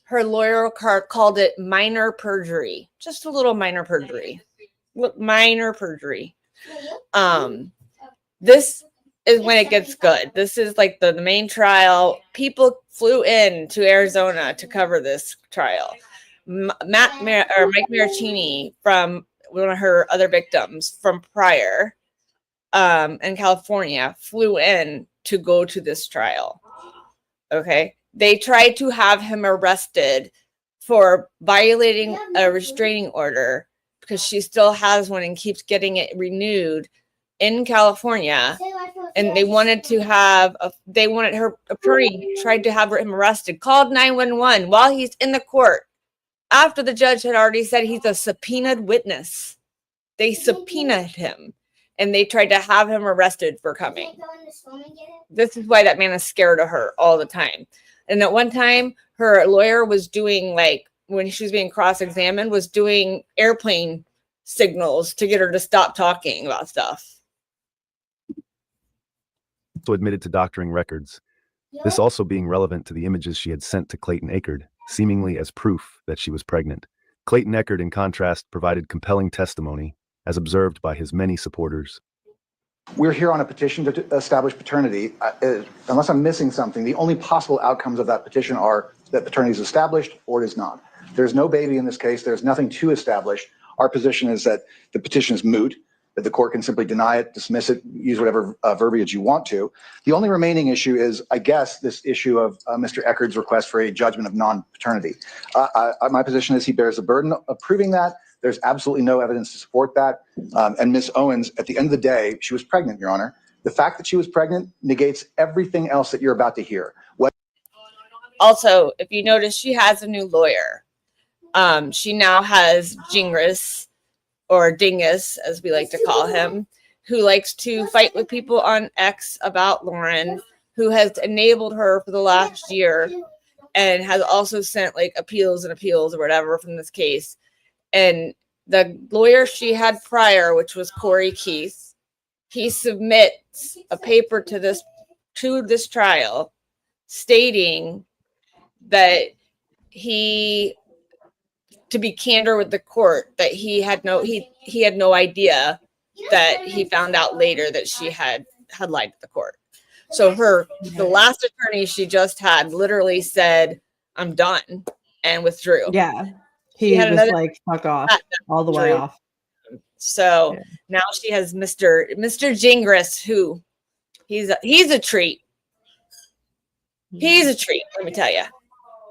Speaker 17: Her lawyer called it minor perjury, just a little minor perjury. Minor perjury. This is when it gets good. This is like the main trial. People flew in to Arizona to cover this trial. Mike Maricini, from one of her other victims from prior in California, flew in to go to this trial. Okay. They tried to have him arrested for violating a restraining order because she still has one and keeps getting it renewed in California. And they wanted her attorney tried to have him arrested, called 911 while he's in the court after the judge had already said he's a subpoenaed witness. They subpoenaed him and they tried to have him arrested for coming. This is why that man is scared of her all the time. And at one time, her lawyer was doing, like, when she was being cross-examined, was doing airplane signals to get her to stop talking about stuff.
Speaker 20: Also admitted to doctoring records, this also being relevant to the images she had sent to Clayton Eckerd, seemingly as proof that she was pregnant. Clayton Eckerd, in contrast, provided compelling testimony, as observed by his many supporters.
Speaker 10: We're here on a petition to establish paternity. Unless I'm missing something, the only possible outcomes of that petition are that paternity is established or it is not. There's no baby in this case. There's nothing to establish. Our position is that the petition is moot, that the court can simply deny it, dismiss it, use whatever verbiage you want to. The only remaining issue is, I guess, this issue of Mr. Eckerd's request for a judgment of non-paternity. My position is he bears the burden of proving that. There's absolutely no evidence to support that. And Ms. Owens, at the end of the day, she was pregnant, Your Honor. The fact that she was pregnant negates everything else that you're about to hear.
Speaker 17: Also, if you notice, she has a new lawyer. She now has Gingras, or Dingus, as we like to call him, who likes to fight with people on X about Lauren, who has enabled her for the last year and has also sent like appeals or whatever from this case. And the lawyer she had prior, which was Corey Keith, he submits a paper to this trial stating that to be candor with the court, that he had no idea that he found out later that she had lied to the court. So the last attorney she just had literally said, "I'm done," and withdrew.
Speaker 18: Yeah. He was like, fuck off, all the way off.
Speaker 17: So now she has Mr. Gingras, who he's a treat. He's a treat, let me tell you.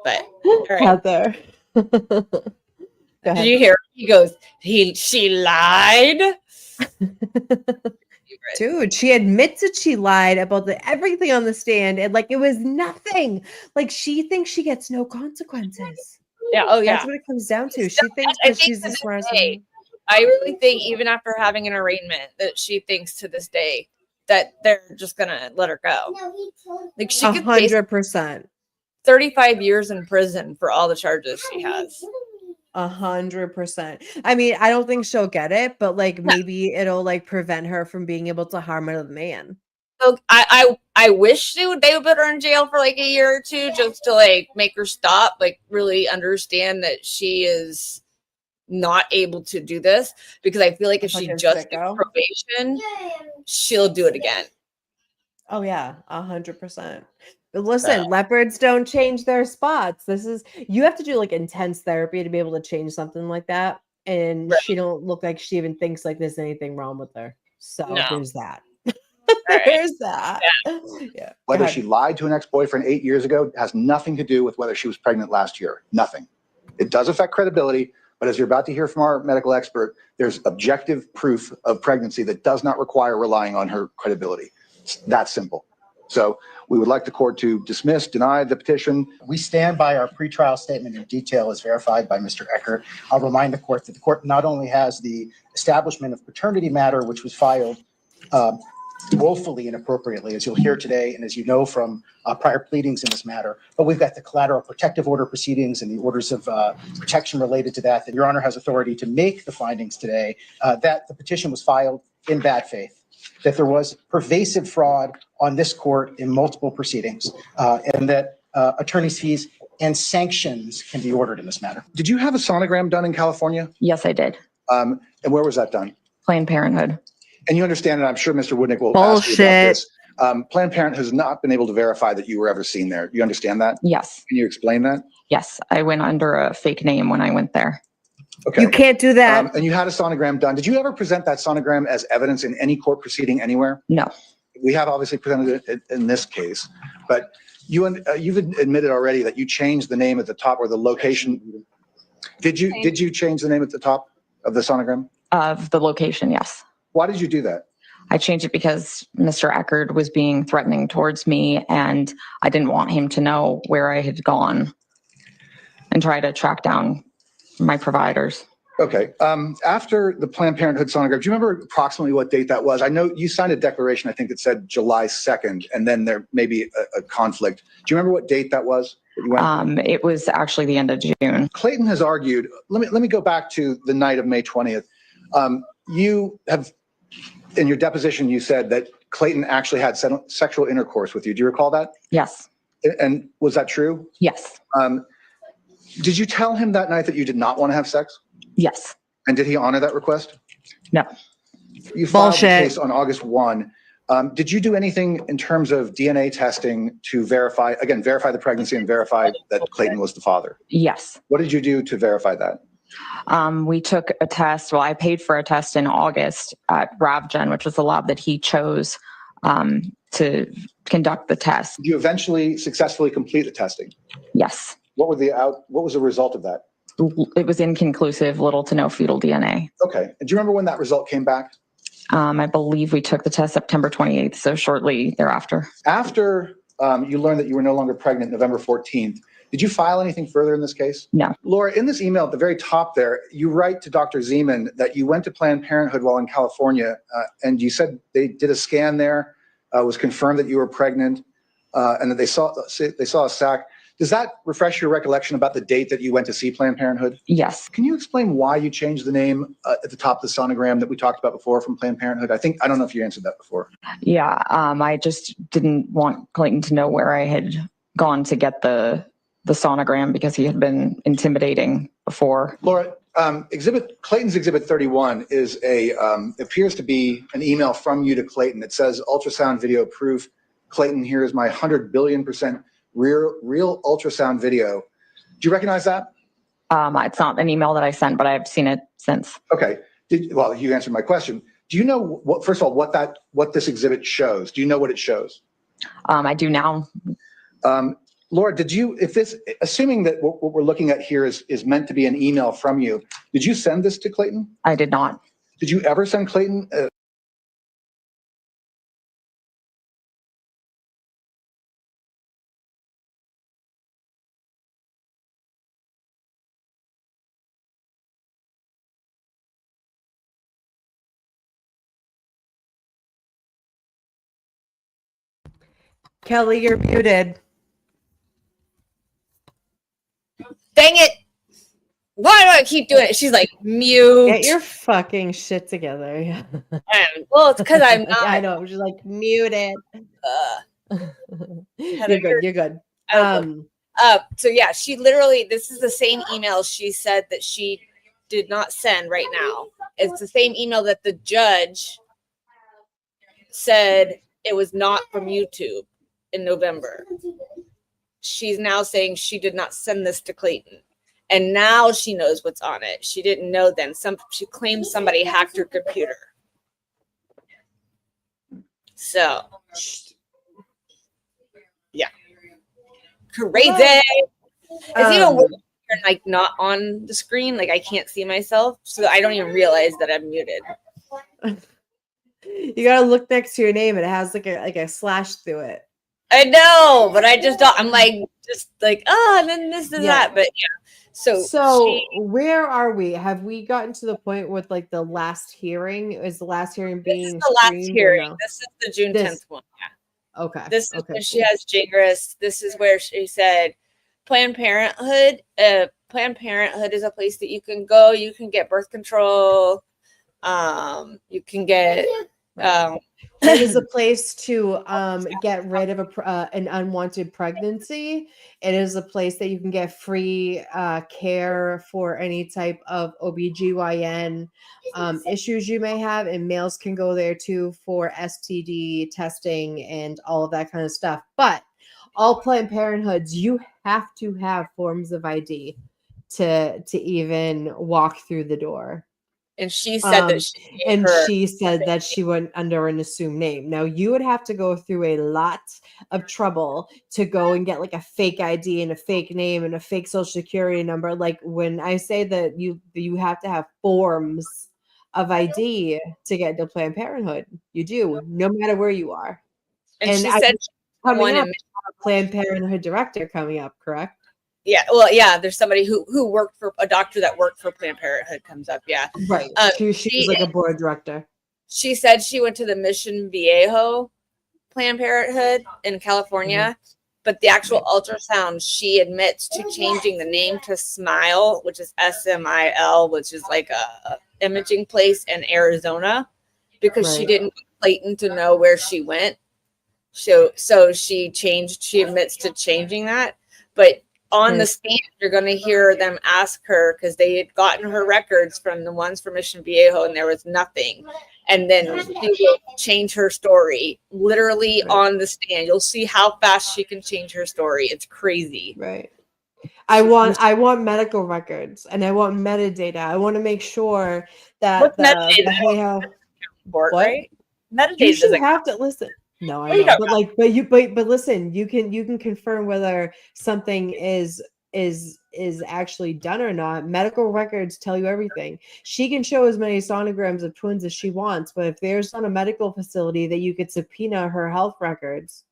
Speaker 17: But all right.
Speaker 18: Out there.
Speaker 17: Did you hear? He goes, she lied.
Speaker 18: Dude, she admits that she lied about everything on the stand, and like it was nothing. Like she thinks she gets no consequences.
Speaker 17: Yeah. Oh, yeah.
Speaker 18: That's what it comes down to. She thinks that she's the smartest one.
Speaker 17: I really think even after having an arraignment that she thinks to this day that they're just gonna let her go. Like she could face
Speaker 18: 100%.
Speaker 17: 35 years in prison for all the charges she has.
Speaker 18: 100%. I mean, I don't think she'll get it, but like maybe it'll like prevent her from being able to harm another man.
Speaker 17: So I wish they would put her in jail for like a year or two just to like make her stop, like really understand that she is not able to do this, because I feel like if she just gets probation, she'll do it again.
Speaker 18: Oh yeah, 100%. But listen, leopards don't change their spots. You have to do like intense therapy to be able to change something like that. And she don't look like she even thinks like there's anything wrong with her. So there's that. There's that. Yeah.
Speaker 10: Whether she lied to an ex-boyfriend 8 years ago has nothing to do with whether she was pregnant last year. Nothing. It does affect credibility, but as you're about to hear from our medical expert, there's objective proof of pregnancy that does not require relying on her credibility. It's that simple. So we would like the court to dismiss, deny the petition.
Speaker 5: We stand by our pretrial statement in detail as verified by Mr. Eckerd. I'll remind the court that the court not only has the establishment of paternity matter, which was filed woefully inappropriately, as you'll hear today, and as you know from prior pleadings in this matter, but we've got the collateral protective order proceedings and the orders of protection related to that Your Honor has authority to make the findings today that the petition was filed in bad faith, that there was pervasive fraud on this court in multiple proceedings, and that attorney's fees and sanctions can be ordered in this matter.
Speaker 10: Did you have a sonogram done in California?
Speaker 13: Yes, I did.
Speaker 10: And where was that done?
Speaker 13: Planned Parenthood.
Speaker 10: And you understand, and I'm sure Mr. Woodnick will ask you about this, Planned Parenthood has not been able to verify that you were ever seen there. You understand that?
Speaker 2: Yes.
Speaker 10: Can you explain that?
Speaker 2: Yes. I went under a fake name when I went there.
Speaker 10: Okay.
Speaker 18: You can't do that.
Speaker 10: And you had a sonogram done. Did you ever present that sonogram as evidence in any court proceeding anywhere?
Speaker 2: No.
Speaker 10: We have obviously presented it in this case, but you've admitted already that you changed the name at the top or the location. Did you change the name at the top of the sonogram?
Speaker 2: Of the location, yes.
Speaker 10: Why did you do that?
Speaker 2: I changed it because Mr. Eckerd was being threatening towards me, and I didn't want him to know where I had gone and try to track down my providers.
Speaker 10: Okay. After the Planned Parenthood sonogram, do you remember approximately what date that was? I know you signed a declaration, I think it said July 2nd, and then there may be a conflict. Do you remember what date that was? That you went?
Speaker 2: It was actually the end of June.
Speaker 10: Clayton has argued, let me go back to the night of May 20th. You have, in your deposition, you said that Clayton actually had sexual intercourse with you. Do you recall that?
Speaker 2: Yes.
Speaker 10: And was that true?
Speaker 2: Yes.
Speaker 10: Did you tell him that night that you did not want to have sex?
Speaker 2: Yes.
Speaker 10: And did he honor that request?
Speaker 2: No.
Speaker 10: You filed the
Speaker 18: Bullshit.
Speaker 10: case on August 1. Did you do anything in terms of DNA testing to verify the pregnancy and verify that Clayton was the father?
Speaker 2: Yes.
Speaker 10: What did you do to verify that?
Speaker 2: We took a test. Well, I paid for a test in August at RavGen, which was the lab that he chose to conduct the test.
Speaker 10: Did you eventually successfully complete the testing?
Speaker 2: Yes.
Speaker 10: What was the result of that?
Speaker 2: It was inconclusive, little to no fetal DNA.
Speaker 10: Okay. And do you remember when that result came back?
Speaker 2: I believe we took the test September 28th, so shortly thereafter.
Speaker 10: After you learned that you were no longer pregnant November 14th, did you file anything further in this case?
Speaker 2: No.
Speaker 10: Laura, in this email at the very top there, you write to Dr. Zeman that you went to Planned Parenthood while in California, and you said they did a scan there, was confirmed that you were pregnant, and that they saw a sac. Does that refresh your recollection about the date that you went to see Planned Parenthood?
Speaker 2: Yes.
Speaker 10: Can you explain why you changed the name at the top of the sonogram that we talked about before from Planned Parenthood? I don't know if you answered that before.
Speaker 2: Yeah. I just didn't want Clayton to know where I had gone to get the sonogram because he had been intimidating before.
Speaker 10: Laura, Clayton's Exhibit 31 is appears to be an email from you to Clayton. It says ultrasound video proof. Clayton, here is my 100 billion% real ultrasound video. Do you recognize that?
Speaker 2: It's not an email that I sent, but I've seen it since.
Speaker 10: Okay. Well, you answered my question. Do you know first of all, what this exhibit shows? Do you know what it shows?
Speaker 2: I do now.
Speaker 10: Laura, assuming that what we're looking at here is meant to be an email from you, did you send this to Clayton?
Speaker 2: I did not.
Speaker 10: Did you ever send Clayton?
Speaker 18: Kelly, you're muted.
Speaker 17: Dang it. Why do I keep doing it? She's like, mute.
Speaker 18: Get your fucking shit together. Yeah.
Speaker 17: Well, it's because I'm not.
Speaker 18: I know. I'm just like muted. You're good. You're good.
Speaker 17: So yeah, she literally, this is the same email she said that she did not send right now. It's the same email that the judge said it was not from YouTube in November. She's now saying she did not send this to Clayton. And now she knows what's on it. She didn't know then. She claims somebody hacked her computer. So, yeah. Crazy. It's even worse when you're like not on the screen. Like I can't see myself. So I don't even realize that I'm muted.
Speaker 18: You gotta look next to your name and it has like a slash through it.
Speaker 17: I know, but I just don't. I'm like, just like, and then this and that. But yeah.
Speaker 18: So where are we? Have we gotten to the point with like the last hearing? Is the last hearing being
Speaker 17: the last
Speaker 18: streamed or
Speaker 17: hearing?
Speaker 18: no?
Speaker 17: This is the June 10th one. Yeah.
Speaker 18: Okay.
Speaker 17: This is where she has Jangress. This is where she said Planned Parenthood. Planned Parenthood is a place that you can go. You can get birth control. You can get
Speaker 18: It is a place to get rid of an unwanted pregnancy. It is a place that you can get free care for any type of OBGYN issues you may have, and males can go there too for STD testing and all of that kind of stuff. But all Planned Parenthoods, you have to have forms of ID to even walk through the door.
Speaker 17: And she said that
Speaker 18: She said that she went under an assumed name. Now you would have to go through a lot of trouble to go and get like a fake ID and a fake name and a fake social security number. Like when I say that you have to have forms of ID to get into Planned Parenthood, you do, no matter where you are.
Speaker 17: And she said
Speaker 18: coming
Speaker 17: one
Speaker 18: up,
Speaker 17: in-
Speaker 18: Planned Parenthood director coming up, correct?
Speaker 17: Yeah, well, yeah, there's somebody who worked for a doctor that worked for Planned Parenthood comes up. Yeah,
Speaker 18: Right. She was like a board director.
Speaker 17: She said she went to the Mission Viejo Planned Parenthood in California, but the actual ultrasound, she admits to changing the name to Smile, which is SMIL, which is like a imaging place in Arizona, because she
Speaker 18: Right.
Speaker 17: didn't want Clayton to know where she went. So she admits to changing that, but on the stand, you're going to hear them ask her because they had gotten her records from the ones for Mission Viejo and there was nothing. And then she will change her story literally on the stand. You'll see how fast she can change her story. It's crazy.
Speaker 18: Right. I want medical records and I want metadata. I want to make sure that
Speaker 17: What's
Speaker 18: the
Speaker 17: metadata?
Speaker 18: what?
Speaker 17: Right? Metadata
Speaker 18: You should
Speaker 17: doesn't
Speaker 18: have to listen. No, I
Speaker 17: What are you
Speaker 18: know,
Speaker 17: talking
Speaker 18: but listen, you can confirm whether something is actually done or not. Medical records tell you everything. She can show as many sonograms of twins as she wants, but if there's not a medical facility that you could subpoena her health records.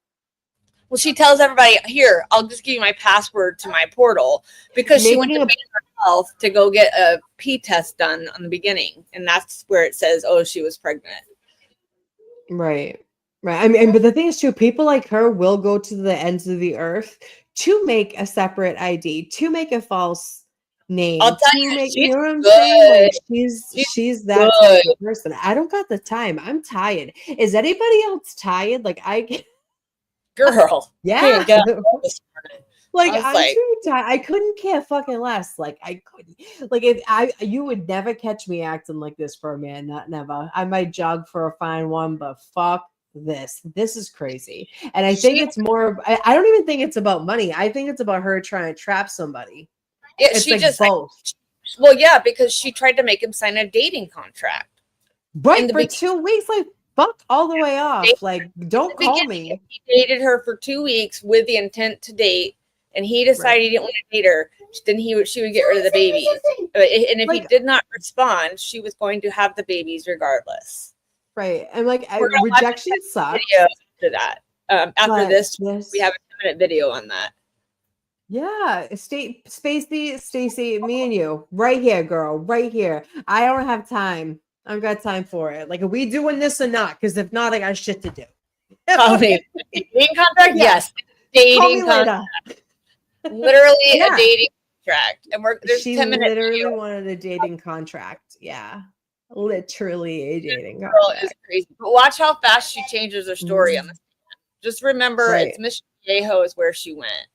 Speaker 17: Well, she tells everybody, here, I'll just give you my password to my portal because she went to Baylor Health to go get a P test done on the beginning. And that's where it says, oh, she was pregnant.
Speaker 18: Right. Right. I mean, but the thing is too, people like her will go to the ends of the earth to make a separate ID, to make a false name.
Speaker 17: I'll tell you,
Speaker 18: make,
Speaker 17: she's
Speaker 18: you know what I'm saying? Like
Speaker 17: good.
Speaker 18: she's that type of person. I don't got the time. I'm tired. Is anybody else tired? Like
Speaker 17: girl.
Speaker 18: Yeah.
Speaker 17: Hey, this morning.
Speaker 18: Like
Speaker 17: I was
Speaker 18: I'm
Speaker 17: like-
Speaker 18: too tired. I couldn't care fucking less. Like I couldn't. Like if you would never catch me acting like this for a man. Not never. I might jog for a fine one, but fuck this. This is crazy. And I think it's more. I don't even think it's about money. I think it's about her trying to trap somebody.
Speaker 17: Yeah,
Speaker 18: It's
Speaker 17: she
Speaker 18: like
Speaker 17: just
Speaker 18: both.
Speaker 17: well, yeah, because she tried to make him sign a dating contract.
Speaker 18: Right for 2 weeks. Like fuck all the way off. Like don't call me.
Speaker 17: He dated her for 2 weeks with the intent to date, and he decided he didn't want to date her. Then she would get rid of the babies. And if he did not respond, she was going to have the babies regardless.
Speaker 18: Right. And like
Speaker 17: We're gonna watch
Speaker 18: rejection
Speaker 17: a
Speaker 18: sucks.
Speaker 17: video after that. After
Speaker 18: But
Speaker 17: this, we have a 2-minute video on that.
Speaker 18: Yeah, Stacy, me and you, right here, girl, right here. I don't have time. I don't got time for it. Like, are we doing this or not? Because if not, I got shit to do.
Speaker 17: Dating contract?
Speaker 18: Yeah.
Speaker 17: Yes.
Speaker 18: Call me
Speaker 17: Dating
Speaker 18: later.
Speaker 17: contract. Literally
Speaker 18: Yeah.
Speaker 17: a dating contract. And there's
Speaker 18: She
Speaker 17: 10 minutes.
Speaker 18: literally wanted a dating contract. Yeah, literally a dating
Speaker 17: Girl
Speaker 18: contract.
Speaker 17: is crazy. But watch how fast she changes her story on the stand. Just remember,
Speaker 18: Right.
Speaker 17: it's Mission Viejo is where she went.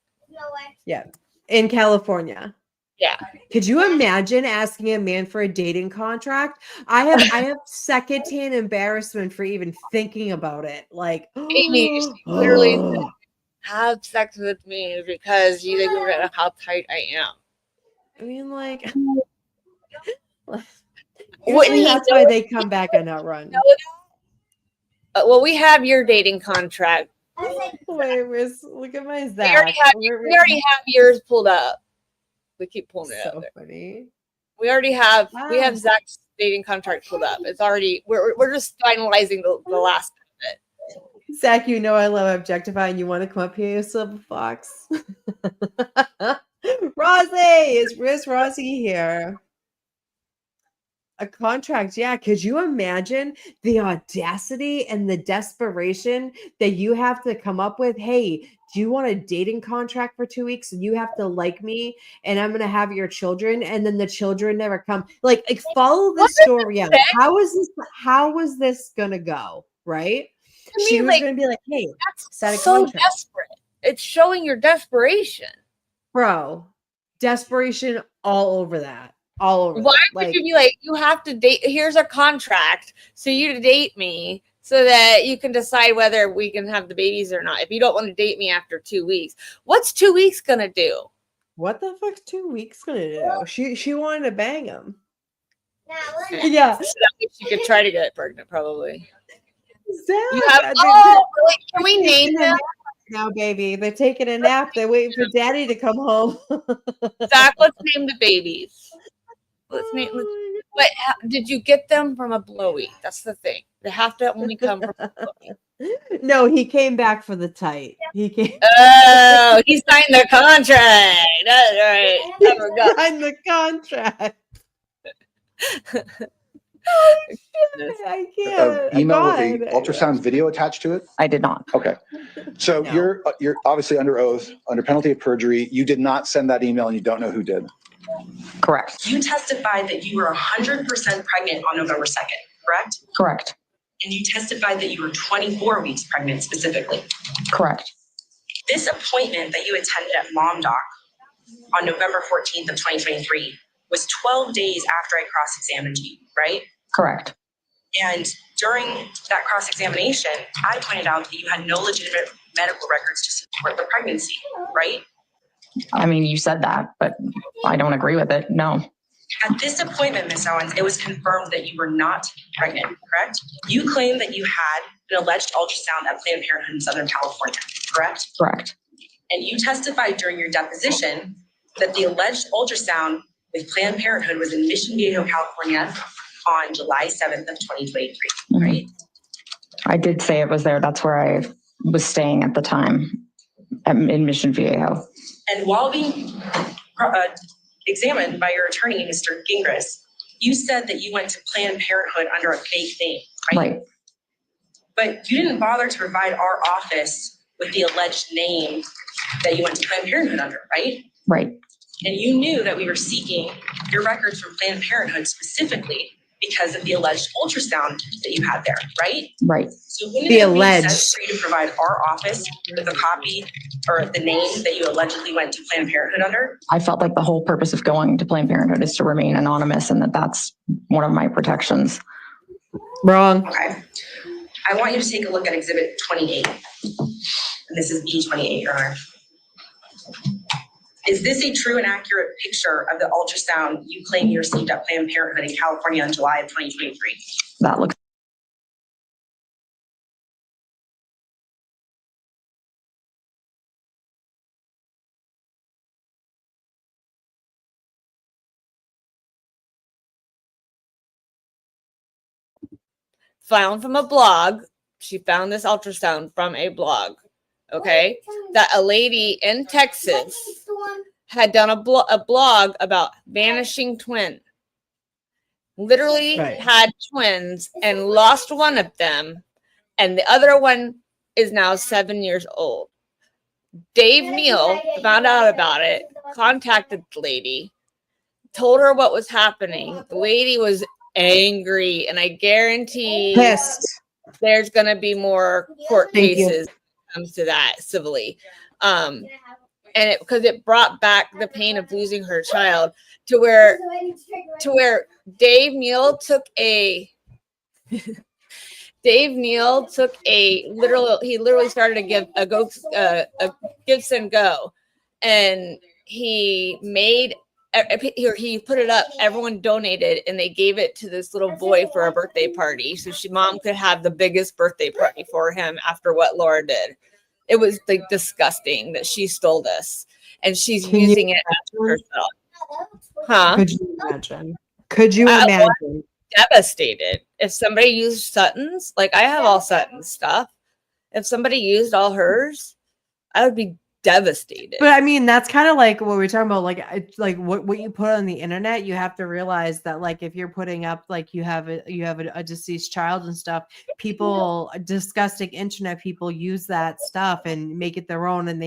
Speaker 18: Yeah, in California.
Speaker 17: Yeah.
Speaker 18: Could you imagine asking a man for a dating contract? I have secondhand embarrassment for even thinking about it. Like,
Speaker 17: Amy, she literally said, have sex with me because you think we're gonna how tight I am.
Speaker 18: I mean, like,
Speaker 17: Wouldn't
Speaker 18: usually
Speaker 17: he
Speaker 18: that's
Speaker 17: know
Speaker 18: why
Speaker 17: it?
Speaker 18: they come back and not run.
Speaker 17: Well, we have your dating contract.
Speaker 18: Wait, look at my
Speaker 17: We
Speaker 18: Zach.
Speaker 17: already have yours pulled up. We keep pulling it up.
Speaker 18: So funny.
Speaker 17: We already have we
Speaker 18: Wow.
Speaker 17: have Zach's dating contract pulled up. It's already we're just finalizing the last bit.
Speaker 18: Zach, you know I love objectifying. You want to come up here, you silver fox? Rossi, where's Rossi here? A contract, yeah. Could you imagine the audacity and the desperation that you have to come up with? Hey, do you want a dating contract for 2 weeks and you have to like me and I'm gonna have your children and then the children never come? Like follow the story out. How is this gonna go? right?
Speaker 17: To
Speaker 18: She
Speaker 17: me,
Speaker 18: was
Speaker 17: like,
Speaker 18: going to be like, hey, set a
Speaker 17: that's so
Speaker 18: contract.
Speaker 17: desperate. It's showing your desperation.
Speaker 18: Bro, desperation all over that. All over
Speaker 17: Why
Speaker 18: that.
Speaker 17: would
Speaker 18: Like,
Speaker 17: you be like, you have to date? Here's a contract, so you to date me, so that you can decide whether we can have the babies or not. If you don't want to date me after 2 weeks, what's 2 weeks gonna do?
Speaker 18: what the fuck's 2 weeks going to do? She wanted to bang him. Yeah.
Speaker 17: So that way she could try to get pregnant, probably.
Speaker 18: Zach,
Speaker 17: You have,
Speaker 18: they're
Speaker 17: really? Can we name
Speaker 18: taking a
Speaker 17: him?
Speaker 18: nap now, baby? They're taking a nap. They're waiting for daddy to come home.
Speaker 17: Zach, let's name the babies. Let's name. But did you get them from a blowy? That's the thing. They have to only come from a blowy.
Speaker 18: No, he came back for the tight. He came.
Speaker 17: Oh, he signed the contract. That's right. I forgot.
Speaker 18: Signed the contract. I can't.
Speaker 10: Email with the
Speaker 18: God.
Speaker 10: ultrasound video attached to it?
Speaker 13: I did not.
Speaker 10: Okay. So you're obviously under oath, under penalty of perjury. You did not send that email and you don't know who did.
Speaker 13: Correct.
Speaker 15: You testified that you were 100% pregnant on November 2nd, correct?
Speaker 13: Correct.
Speaker 15: And you testified that you were 24 weeks pregnant specifically.
Speaker 13: Correct.
Speaker 15: This appointment that you attended at MomDoc on November 14th of 2023 was 12 days after I cross-examined you, right?
Speaker 13: Correct.
Speaker 15: And during that cross-examination, I pointed out that you had no legitimate medical records to support the pregnancy, right?
Speaker 13: I mean, you said that, but I don't agree with it. No.
Speaker 15: At this appointment, Ms. Owens, it was confirmed that you were not pregnant, correct? You claimed that you had an alleged ultrasound at Planned Parenthood in Southern California, correct?
Speaker 13: Correct.
Speaker 15: And you testified during your deposition that the alleged ultrasound with Planned Parenthood was in Mission Viejo, California on July 7th of 2023, right?
Speaker 13: I did say it was there. That's where I was staying at the time in Mission Viejo.
Speaker 15: And while being examined by your attorney, Mr. Gingras, you said that you went to Planned Parenthood under a fake name, right?
Speaker 13: Right.
Speaker 15: But you didn't bother to provide our office with the alleged name that you went to Planned Parenthood under, right?
Speaker 13: Right.
Speaker 15: And you knew that we were seeking your records from Planned Parenthood specifically because of the alleged ultrasound that you had there, right?
Speaker 13: Right.
Speaker 15: So wouldn't
Speaker 18: The
Speaker 15: it make
Speaker 18: alleged.
Speaker 15: sense for you to provide our office with a copy or the name that you allegedly went to Planned Parenthood under?
Speaker 13: I felt like the whole purpose of going to Planned Parenthood is to remain anonymous and that's one of my protections.
Speaker 18: Wrong.
Speaker 15: Okay. I want you to take a look at Exhibit 28. And this is B28, Your Honor. Is this a true and accurate picture of the ultrasound you claim you received at Planned Parenthood in California in July of 2023?
Speaker 13: That looks.
Speaker 17: Found from a blog. She found this ultrasound from a blog. Okay. That a lady in Texas had done a blog about vanishing twin. Literally had twins and lost one of them. And the other one is now 7 years old. Dave Neal found out about it, contacted the lady, told her what was happening. The lady was angry, and I guarantee there's going to be more court cases when it comes to that civilly. And because it brought back the pain of losing her child to where Dave Neal took a literally started to give a Gibson Go, and he put it up, everyone donated, and they gave it to this little boy for a birthday party so mom could have the biggest birthday party for him after what Laura did. It was like disgusting that she stole this and she's using it herself. Huh?
Speaker 18: Could you imagine? Could you imagine?
Speaker 17: Devastated. If somebody used Sutton's, like I have all Sutton's stuff. If somebody used all hers, I would be devastated.
Speaker 18: But I mean, that's kind of like what we're talking about. Like, it's like what you put on the internet, you have to realize that, like, if you're putting up, like, you have a deceased child and stuff, people, disgusting internet people use that stuff and make it their own, and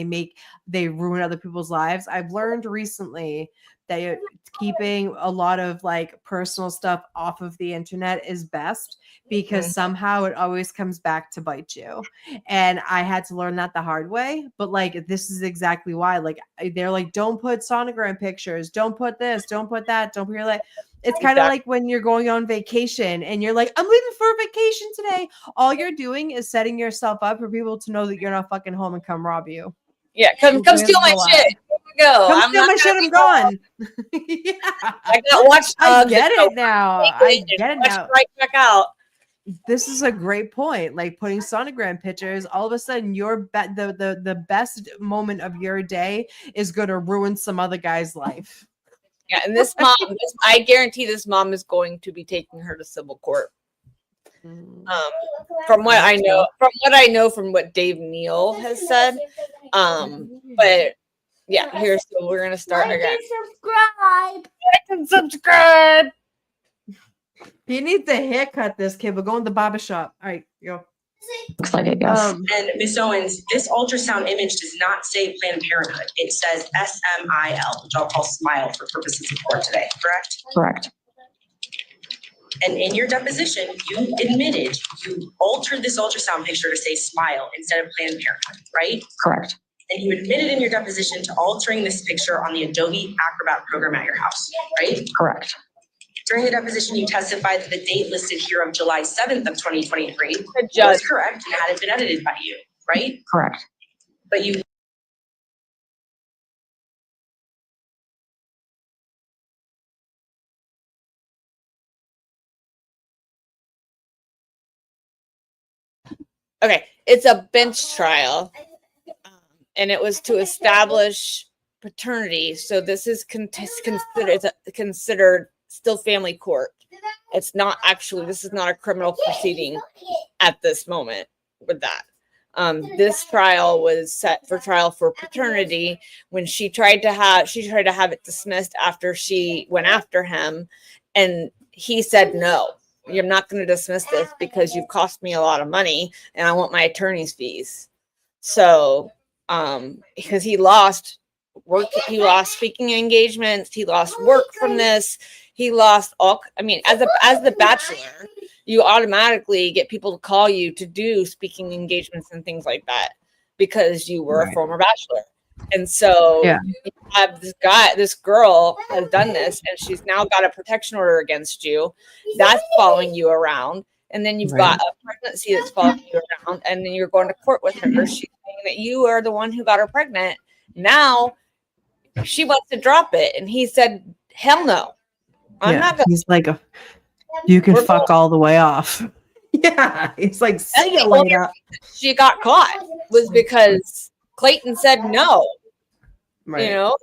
Speaker 18: they ruin other people's lives. I've learned recently that keeping a lot of like personal stuff off of the internet is best, because somehow it always comes back to bite you. And I had to learn that the hard way. But like, this is exactly why. Like, they're like, don't put sonogram pictures, don't put this, don't put that, don't put your like. It's kind of like when you're going on vacation and you're like, I'm leaving for a vacation today. All you're doing is setting yourself up for people to know that you're not fucking home and come rob you.
Speaker 17: Yeah, come steal my shit. Here we go.
Speaker 18: Come steal my shit. I'm gone. Yeah.
Speaker 17: I got watch.
Speaker 18: I get it now. I get it now.
Speaker 17: Right back out.
Speaker 18: This is a great point. Like, putting sonogram pictures, all of a sudden the best moment of your day is going to ruin some other guy's life.
Speaker 17: Yeah, and this mom, I guarantee this mom is going to be taking her to civil court. From what I know, from what Dave Neal has said. But yeah, so we're gonna start again.
Speaker 7: Subscribe.
Speaker 17: Like and subscribe.
Speaker 18: You need the haircut, this kid. We're going to the barber shop. All right, go.
Speaker 13: Looks like it, yes.
Speaker 15: And Ms. Owens, this ultrasound image does not say Planned Parenthood. It says SMIL, which I'll call SMILE for purposes of court today, correct?
Speaker 13: Correct.
Speaker 15: And in your deposition, you admitted you altered this ultrasound picture to say SMILE instead of Planned Parenthood, right?
Speaker 13: Correct.
Speaker 15: And you admitted in your deposition to altering this picture on the Adobe Acrobat program at your house, right?
Speaker 13: Correct.
Speaker 15: During the deposition, you testified that the date listed here of July 7th of 2023
Speaker 17: judge.
Speaker 15: was correct and hadn't been edited by you, right?
Speaker 13: Correct.
Speaker 15: But you
Speaker 17: Okay, it's a bench trial, and it was to establish paternity. So this is considered still family court. It's not actually. This is not a criminal proceeding at this moment. With that, this trial was set for trial for paternity when she tried to have it dismissed after she went after him, and he said no. You're not going to dismiss this because you've cost me a lot of money and I want my attorney's fees. So, because he lost work, he lost speaking engagements, he lost work from this, he lost all, I mean, as the bachelor, you automatically get people to call you to do speaking engagements and things like that because you were a former bachelor. And so you have this girl has done this, and she's now got a protection order against you. That's following you around. And then you've got a pregnancy that's following you around, and then you're going to court with her. She's saying that you are the one who got her pregnant. Now she wants to drop it. And he said, hell no. I'm not going to.
Speaker 18: He's like, you can fuck all the way off. Yeah. It's like, see you later.
Speaker 17: She got caught was because Clayton said no.
Speaker 18: Right.
Speaker 17: You know,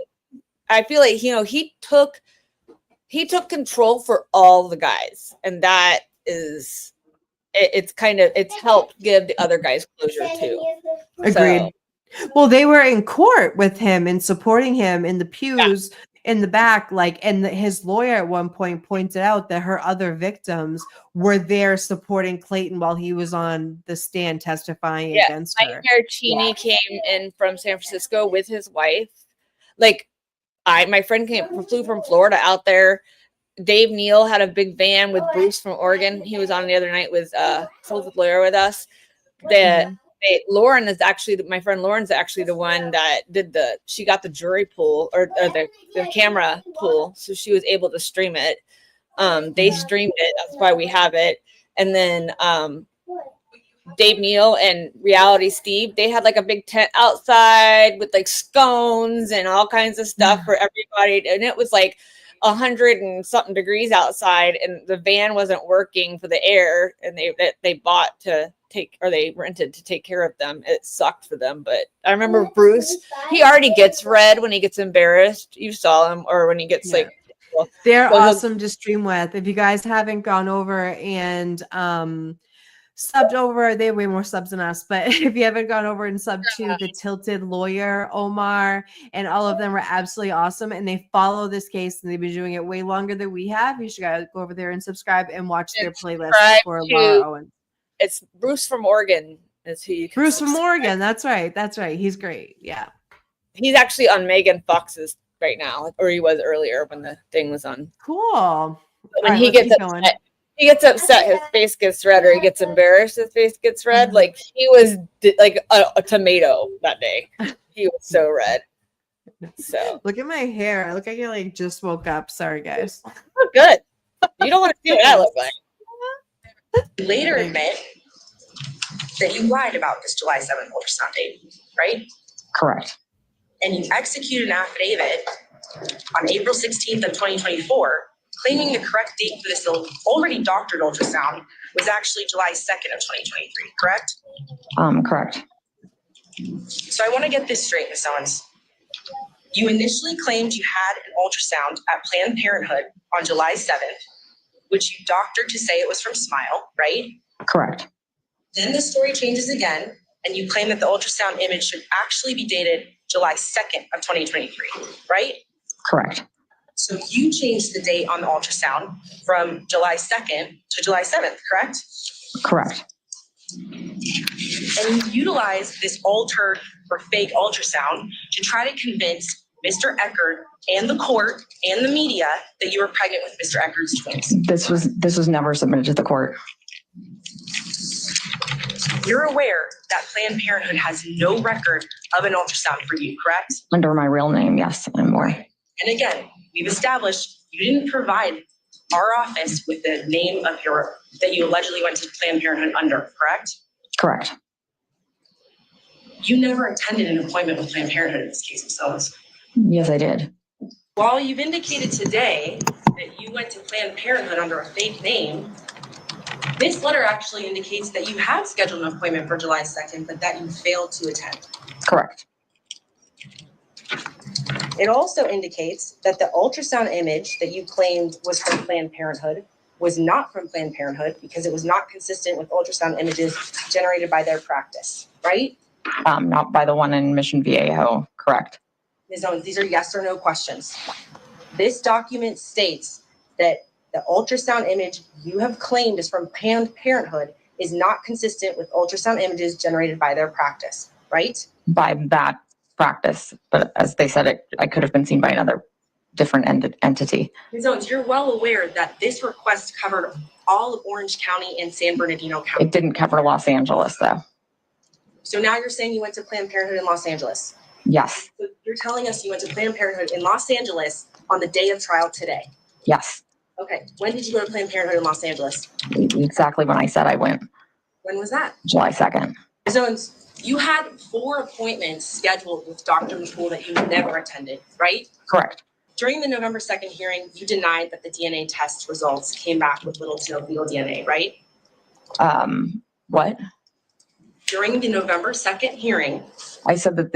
Speaker 17: I feel like, he took control for all the guys, and that is it's helped give the other guys closure too.
Speaker 18: Agreed.
Speaker 17: So,
Speaker 18: well, they were in court with him and supporting him in the pews in the back, and his lawyer at one point pointed out that her other victims were there supporting Clayton while he was on the stand testifying against her.
Speaker 17: Nightmare Cheney came in from San Francisco with his wife. My friend flew from Florida out there. Dave Neal had a big van with Bruce from Oregon. He was on the other night with lawyer with us. Lauren is actually my friend. Lauren's actually the one that she got the jury pool or the camera pool, so she was able to stream it. They streamed it. That's why we have it. And then Dave Neal and Reality Steve, they had a big tent outside with scones and all kinds of stuff for everybody. And it was 100 and something degrees outside, and the van wasn't working for the air, and they bought to take, or they rented to take care of them. It sucked for them. But I remember Bruce, he already gets red when he gets embarrassed. You saw him, or when he gets
Speaker 18: they're awesome to stream with. If you guys haven't gone over and subbed over. They have way more subs than us, but if you haven't gone over and subbed to the Tilted Lawyer, Omar, and all of them are absolutely awesome. And they follow this case and they've been doing it way longer than we have. You should go over there and subscribe and watch their playlist for Laura Owens.
Speaker 17: It's Bruce from Oregon is who you can
Speaker 18: Bruce from Oregon. That's right. That's right. He's great. Yeah.
Speaker 17: He's actually on Megan Fox's right now, or he was earlier when the thing was on.
Speaker 18: Cool.
Speaker 17: When he gets upset, his face gets red, or he gets embarrassed, his face gets red. Like he was like a tomato that day. He was so red. So
Speaker 18: look at my hair. I look like I like just woke up. Sorry, guys.
Speaker 17: Look good. You don't want to see what that looks like.
Speaker 15: You later admit that you lied about this July 7th ultrasound date, right?
Speaker 13: Correct.
Speaker 15: And you executed an affidavit on April 16th of 2024, claiming the correct date for this already doctored ultrasound was actually July 2nd of 2023, correct?
Speaker 13: Correct.
Speaker 15: So I want to get this straight, Ms. Owens. You initially claimed you had an ultrasound at Planned Parenthood on July 7th, which you doctored to say it was from Smile, right?
Speaker 13: Correct.
Speaker 15: Then the story changes again, and you claim that the ultrasound image should actually be dated July 2nd of 2023, right?
Speaker 13: Correct.
Speaker 15: So you changed the date on the ultrasound from July 2nd to July 7th, correct?
Speaker 13: Correct.
Speaker 15: And you utilized this altered or fake ultrasound to try to convince Mr. Eckert and the court and the media that you were pregnant with Mr. Eckert's twins.
Speaker 13: This was never submitted to the court.
Speaker 15: You're aware that Planned Parenthood has no record of an ultrasound for you, correct?
Speaker 13: Under my real name, yes, I'm aware.
Speaker 15: And again, we've established you didn't provide our office with the name of that you allegedly went to Planned Parenthood under, correct?
Speaker 13: Correct.
Speaker 15: You never attended an appointment with Planned Parenthood in this case, Ms. Owens.
Speaker 13: Yes, I did.
Speaker 15: While you've indicated today that you went to Planned Parenthood under a fake name, this letter actually indicates that you have scheduled an appointment for July 2nd, but that you failed to attend.
Speaker 13: Correct.
Speaker 15: It also indicates that the ultrasound image that you claimed was from Planned Parenthood was not from Planned Parenthood because it was not consistent with ultrasound images generated by their practice, right?
Speaker 13: Not by the one in Mission Viejo, correct.
Speaker 15: Ms. Owens, these are yes or no questions. This document states that the ultrasound image you have claimed is from Planned Parenthood is not consistent with ultrasound images generated by their practice, right?
Speaker 13: By that practice, but as they said, I could have been seen by another different entity.
Speaker 15: Ms. Owens, you're well aware that this request covered all of Orange County and San Bernardino County.
Speaker 13: It didn't cover Los Angeles, though.
Speaker 15: So now you're saying you went to Planned Parenthood in Los Angeles?
Speaker 13: Yes.
Speaker 15: So you're telling us you went to Planned Parenthood in Los Angeles on the day of trial today?
Speaker 13: Yes.
Speaker 15: Okay. When did you go to Planned Parenthood in Los Angeles?
Speaker 13: Exactly when I said I went.
Speaker 15: When was that?
Speaker 13: July 2nd.
Speaker 15: Ms. Owens, you had 4 appointments scheduled with Dr. McCool that you never attended, right?
Speaker 13: Correct.
Speaker 15: During the November 2nd hearing, you denied that the DNA test results came back with little to no fetal DNA, right?
Speaker 13: What?
Speaker 15: During the November 2nd hearing,
Speaker 13: I said that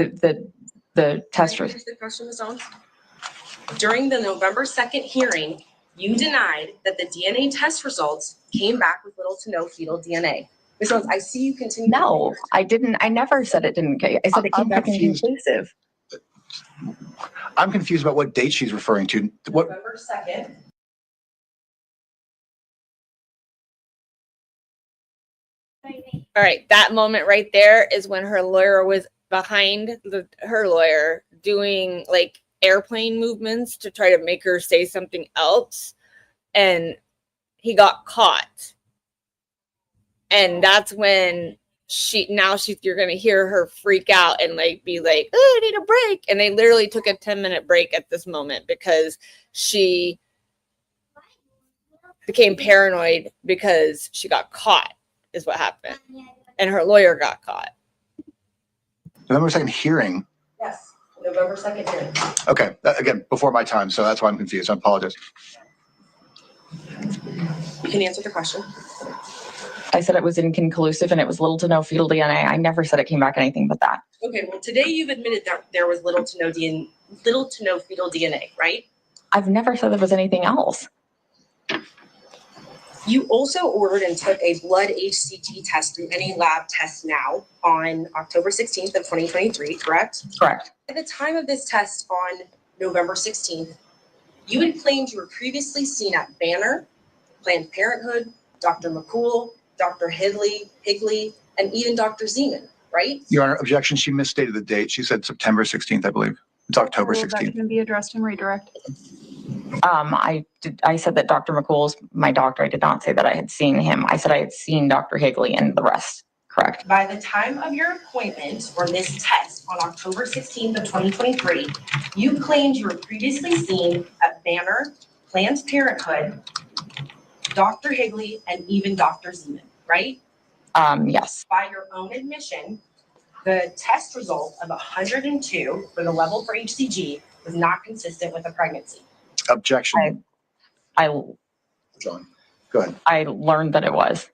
Speaker 13: the test
Speaker 15: results. The question, Ms. Owens? During the November 2nd hearing, you denied that the DNA test results came back with little to no fetal DNA. Ms. Owens, I see you continue.
Speaker 13: No, I didn't. I never said it didn't. I said it came back inconclusive.
Speaker 5: I'm confused about what date she's referring to. What?
Speaker 15: November 2nd.
Speaker 17: All right, that moment right there is when her lawyer was behind her lawyer doing like airplane movements to try to make her say something else, and he got caught. And that's when you're gonna hear her freak out and like be like, oh, I need a break. And they literally took a 10-minute break at this moment because she became paranoid because she got caught, is what happened. And her lawyer got caught.
Speaker 5: November 2nd hearing.
Speaker 15: Yes, November 2nd hearing.
Speaker 5: Okay, again, before my time, so that's why I'm confused. I apologize.
Speaker 15: You can answer the question.
Speaker 13: I said it was inconclusive and it was little to no fetal DNA. I never said it came back anything but that.
Speaker 15: Okay, well, today you've admitted that there was little to no fetal DNA, right?
Speaker 13: I've never said there was anything else.
Speaker 15: You also ordered and took a blood HCG test through Any Lab Test Now on October 16th of 2023, correct?
Speaker 13: Correct.
Speaker 15: At the time of this test on November 16th, you had claimed you were previously seen at Banner, Planned Parenthood, Dr. McCool, Dr. Higley, and even Dr. Zeman, right?
Speaker 9: Your Honor, objection. She misstated the date. She said September 16th, I believe. It's October
Speaker 6: Will that
Speaker 9: 16th.
Speaker 6: can be addressed and redirected?
Speaker 13: I said that Dr. McCool's my doctor. I did not say that I had seen him. I said I had seen Dr. Higley and the rest. Correct.
Speaker 15: By the time of your appointment or this test on October 16th of 2023, you claimed you were previously seen at Banner, Planned Parenthood, Dr. Higley, and even Dr. Zeman, right?
Speaker 13: Yes.
Speaker 15: By your own admission, the test result of 102 for the level for HCG was not consistent with a pregnancy.
Speaker 9: Objection.
Speaker 10: John, go ahead.
Speaker 13: I learned that it was.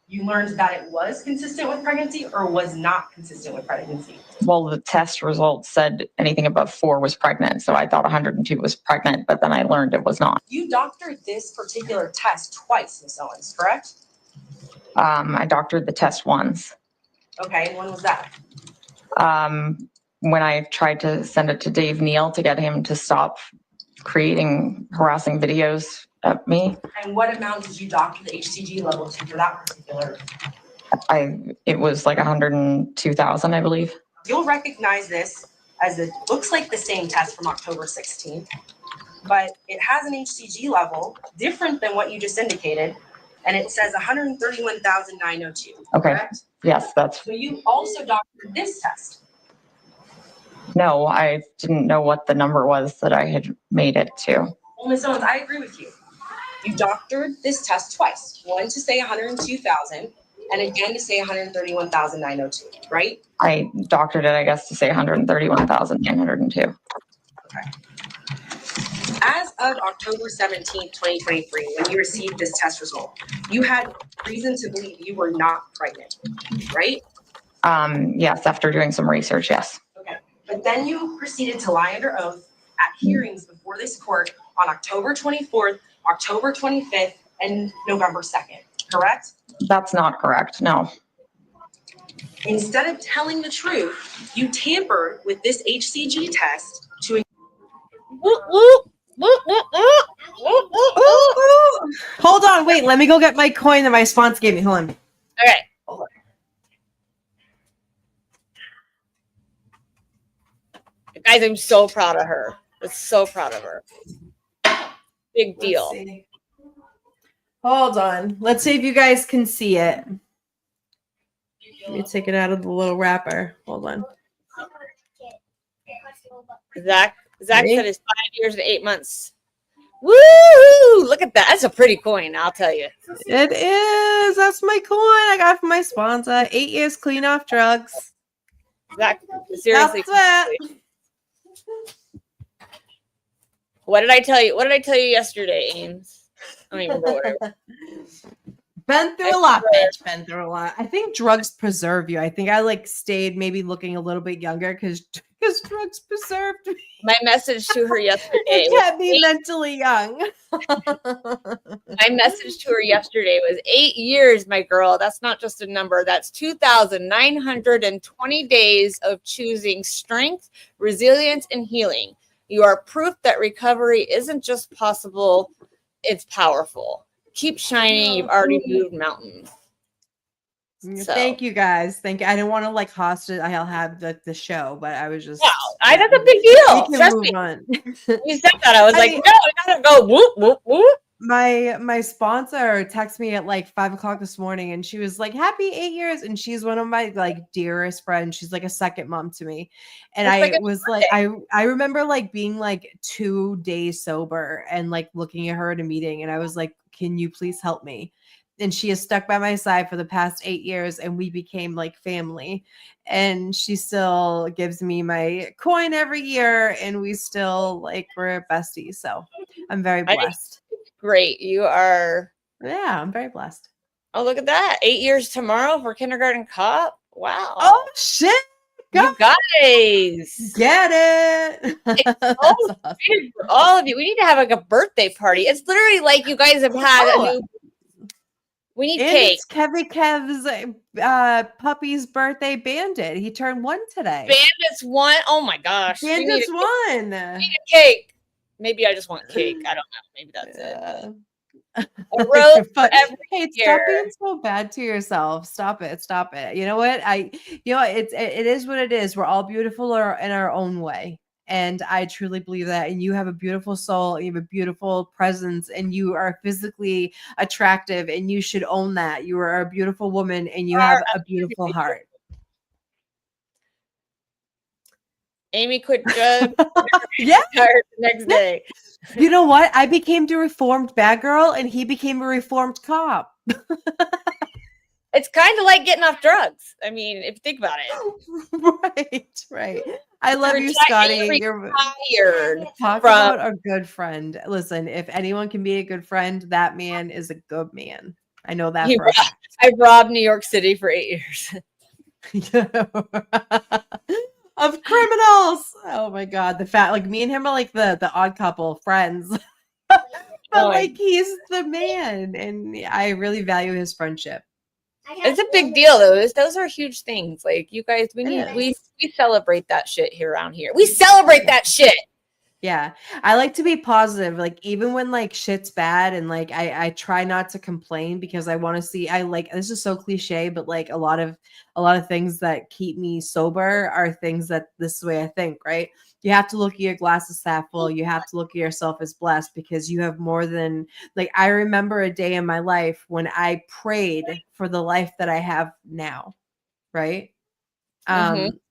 Speaker 15: You learned that it was consistent with pregnancy or was not consistent with pregnancy?
Speaker 13: Well, the test results said anything above 4 was pregnant. So I thought 102 was pregnant, but then I learned it was not.
Speaker 15: You doctored this particular test twice, Ms. Owens, correct?
Speaker 13: I doctored the test once.
Speaker 15: Okay, and when was that?
Speaker 13: When I tried to send it to Dave Neal to get him to stop creating harassing videos of me.
Speaker 15: And what amount did you doctor the HCG level to for that particular?
Speaker 13: It was like 102,000, I believe.
Speaker 15: You'll recognize this as it looks like the same test from October 16th, but it has an HCG level different than what you just indicated, and it says 131,902.
Speaker 13: Okay.
Speaker 15: Correct?
Speaker 13: Yes, that's.
Speaker 15: So you also doctored this test.
Speaker 13: No, I didn't know what the number was that I had made it to.
Speaker 15: Well, Ms. Owens, I agree with you. You doctored this test twice, one to say 102,000 and again to say 131,902, right?
Speaker 13: I doctored it, I guess, to say 131,902.
Speaker 15: Okay. As of October 17th, 2023, when you received this test result, you had reason to believe you were not pregnant, right?
Speaker 13: Yes, after doing some research, yes.
Speaker 15: Okay. But then you proceeded to lie under oath at hearings before this court on October 24th, October 25th, and November 2nd, correct?
Speaker 13: That's not correct, no.
Speaker 15: Instead of telling the truth, you tampered with this HCG test to.
Speaker 18: Hold on, wait. Let me go get my coin that my sponsor gave me. Hold on.
Speaker 17: Okay. Guys, I'm so proud of her. I'm so proud of her. Big deal.
Speaker 18: Hold on. Let's see if you guys can see it. Let me take it out of the little wrapper. Hold on.
Speaker 17: Zach
Speaker 18: Ready?
Speaker 17: said it's 5 years and 8 months. Woo! Look at that. That's a pretty coin, I'll tell you.
Speaker 18: It is. That's my coin I got from my sponsor. 8 years clean off drugs.
Speaker 17: Zach, seriously.
Speaker 18: That's it.
Speaker 17: What did I tell you? What did I tell you yesterday, Ames? I don't even know what I
Speaker 18: Been through a lot, bitch. Been through a lot. I think drugs preserve you. I think I like stayed maybe looking a little bit younger because drugs preserved me.
Speaker 17: My message to her yesterday.
Speaker 18: It kept me mentally young.
Speaker 17: My message to her yesterday was 8 years, my girl. That's not just a number. That's 2,920 days of choosing strength, resilience, and healing. You are proof that recovery isn't just possible, it's powerful. Keep shining. You've already moved mountains. So.
Speaker 18: Thank you guys. Thank you. I didn't want to like hostage. I'll have the show, but I was just.
Speaker 17: Wow, that's a big deal. Trust me.
Speaker 18: On.
Speaker 17: You said that. I was like, no, I gotta go. Whoop, whoop, whoop.
Speaker 18: My sponsor texted me at like 5 o'clock this morning, and she was like, "Happy 8 years," and she's one of my like dearest friends. She's like a second mom to me, and I was like, I remember like being like 2 days sober and like looking at her at a meeting, and I was like, "Can you please help me?" And she has stuck by my side for the past 8 years, and we became like family. And she still gives me my coin every year, and we still like we're besties. So I'm very blessed.
Speaker 17: Great. You are.
Speaker 18: Yeah, I'm very blessed.
Speaker 17: Oh, look at that. 8 years tomorrow for kindergarten cop. Wow.
Speaker 18: Oh, shit.
Speaker 17: You guys.
Speaker 18: Get it.
Speaker 17: For all of you. We need to have like a birthday party. It's literally like you guys have had a new We need
Speaker 18: And
Speaker 17: cake.
Speaker 18: it's Kevin Kev's puppy's birthday bandit. He turned 1 today.
Speaker 17: Bandits won. Oh my gosh.
Speaker 18: Bandits won.
Speaker 17: We need a cake. Maybe I just want cake. I don't know. Maybe that's it. A rose for
Speaker 18: But
Speaker 17: every
Speaker 18: hey, stop
Speaker 17: year.
Speaker 18: being so bad to yourself. Stop it. Stop it. You know what? It is what it is. We're all beautiful in our own way. And I truly believe that. And you have a beautiful soul, you have a beautiful presence, and you are physically attractive, and you should own that. You are a beautiful woman and you have a beautiful heart.
Speaker 17: Amy quit drugs.
Speaker 18: Yeah.
Speaker 17: The next day.
Speaker 18: You know what? I became the reformed bad girl and he became a reformed cop.
Speaker 17: It's kind of like getting off drugs. I mean, if you think about it.
Speaker 18: Right. I love you, Scotty. You're
Speaker 17: retired.
Speaker 18: Talk about a good friend. Listen, if anyone can be a good friend, that man is a good man. I know that for a fact.
Speaker 17: I've robbed New York City for 8 years.
Speaker 18: Of criminals. Oh my god, like me and him are like the odd couple friends. But like he's the man, and I really value his friendship.
Speaker 17: It's a big deal though. Those are huge things. Like you guys, we celebrate that shit here around here. We celebrate that shit.
Speaker 18: Yeah. I like to be positive. Like even when like shit's bad and like I try not to complain because I want to see this is so cliche, but like a lot of things that keep me sober are things that this is the way I think, right? You have to look at your glasses half full. You have to look at yourself as blessed because you have more than like I remember a day in my life when I prayed for the life that I have now, right?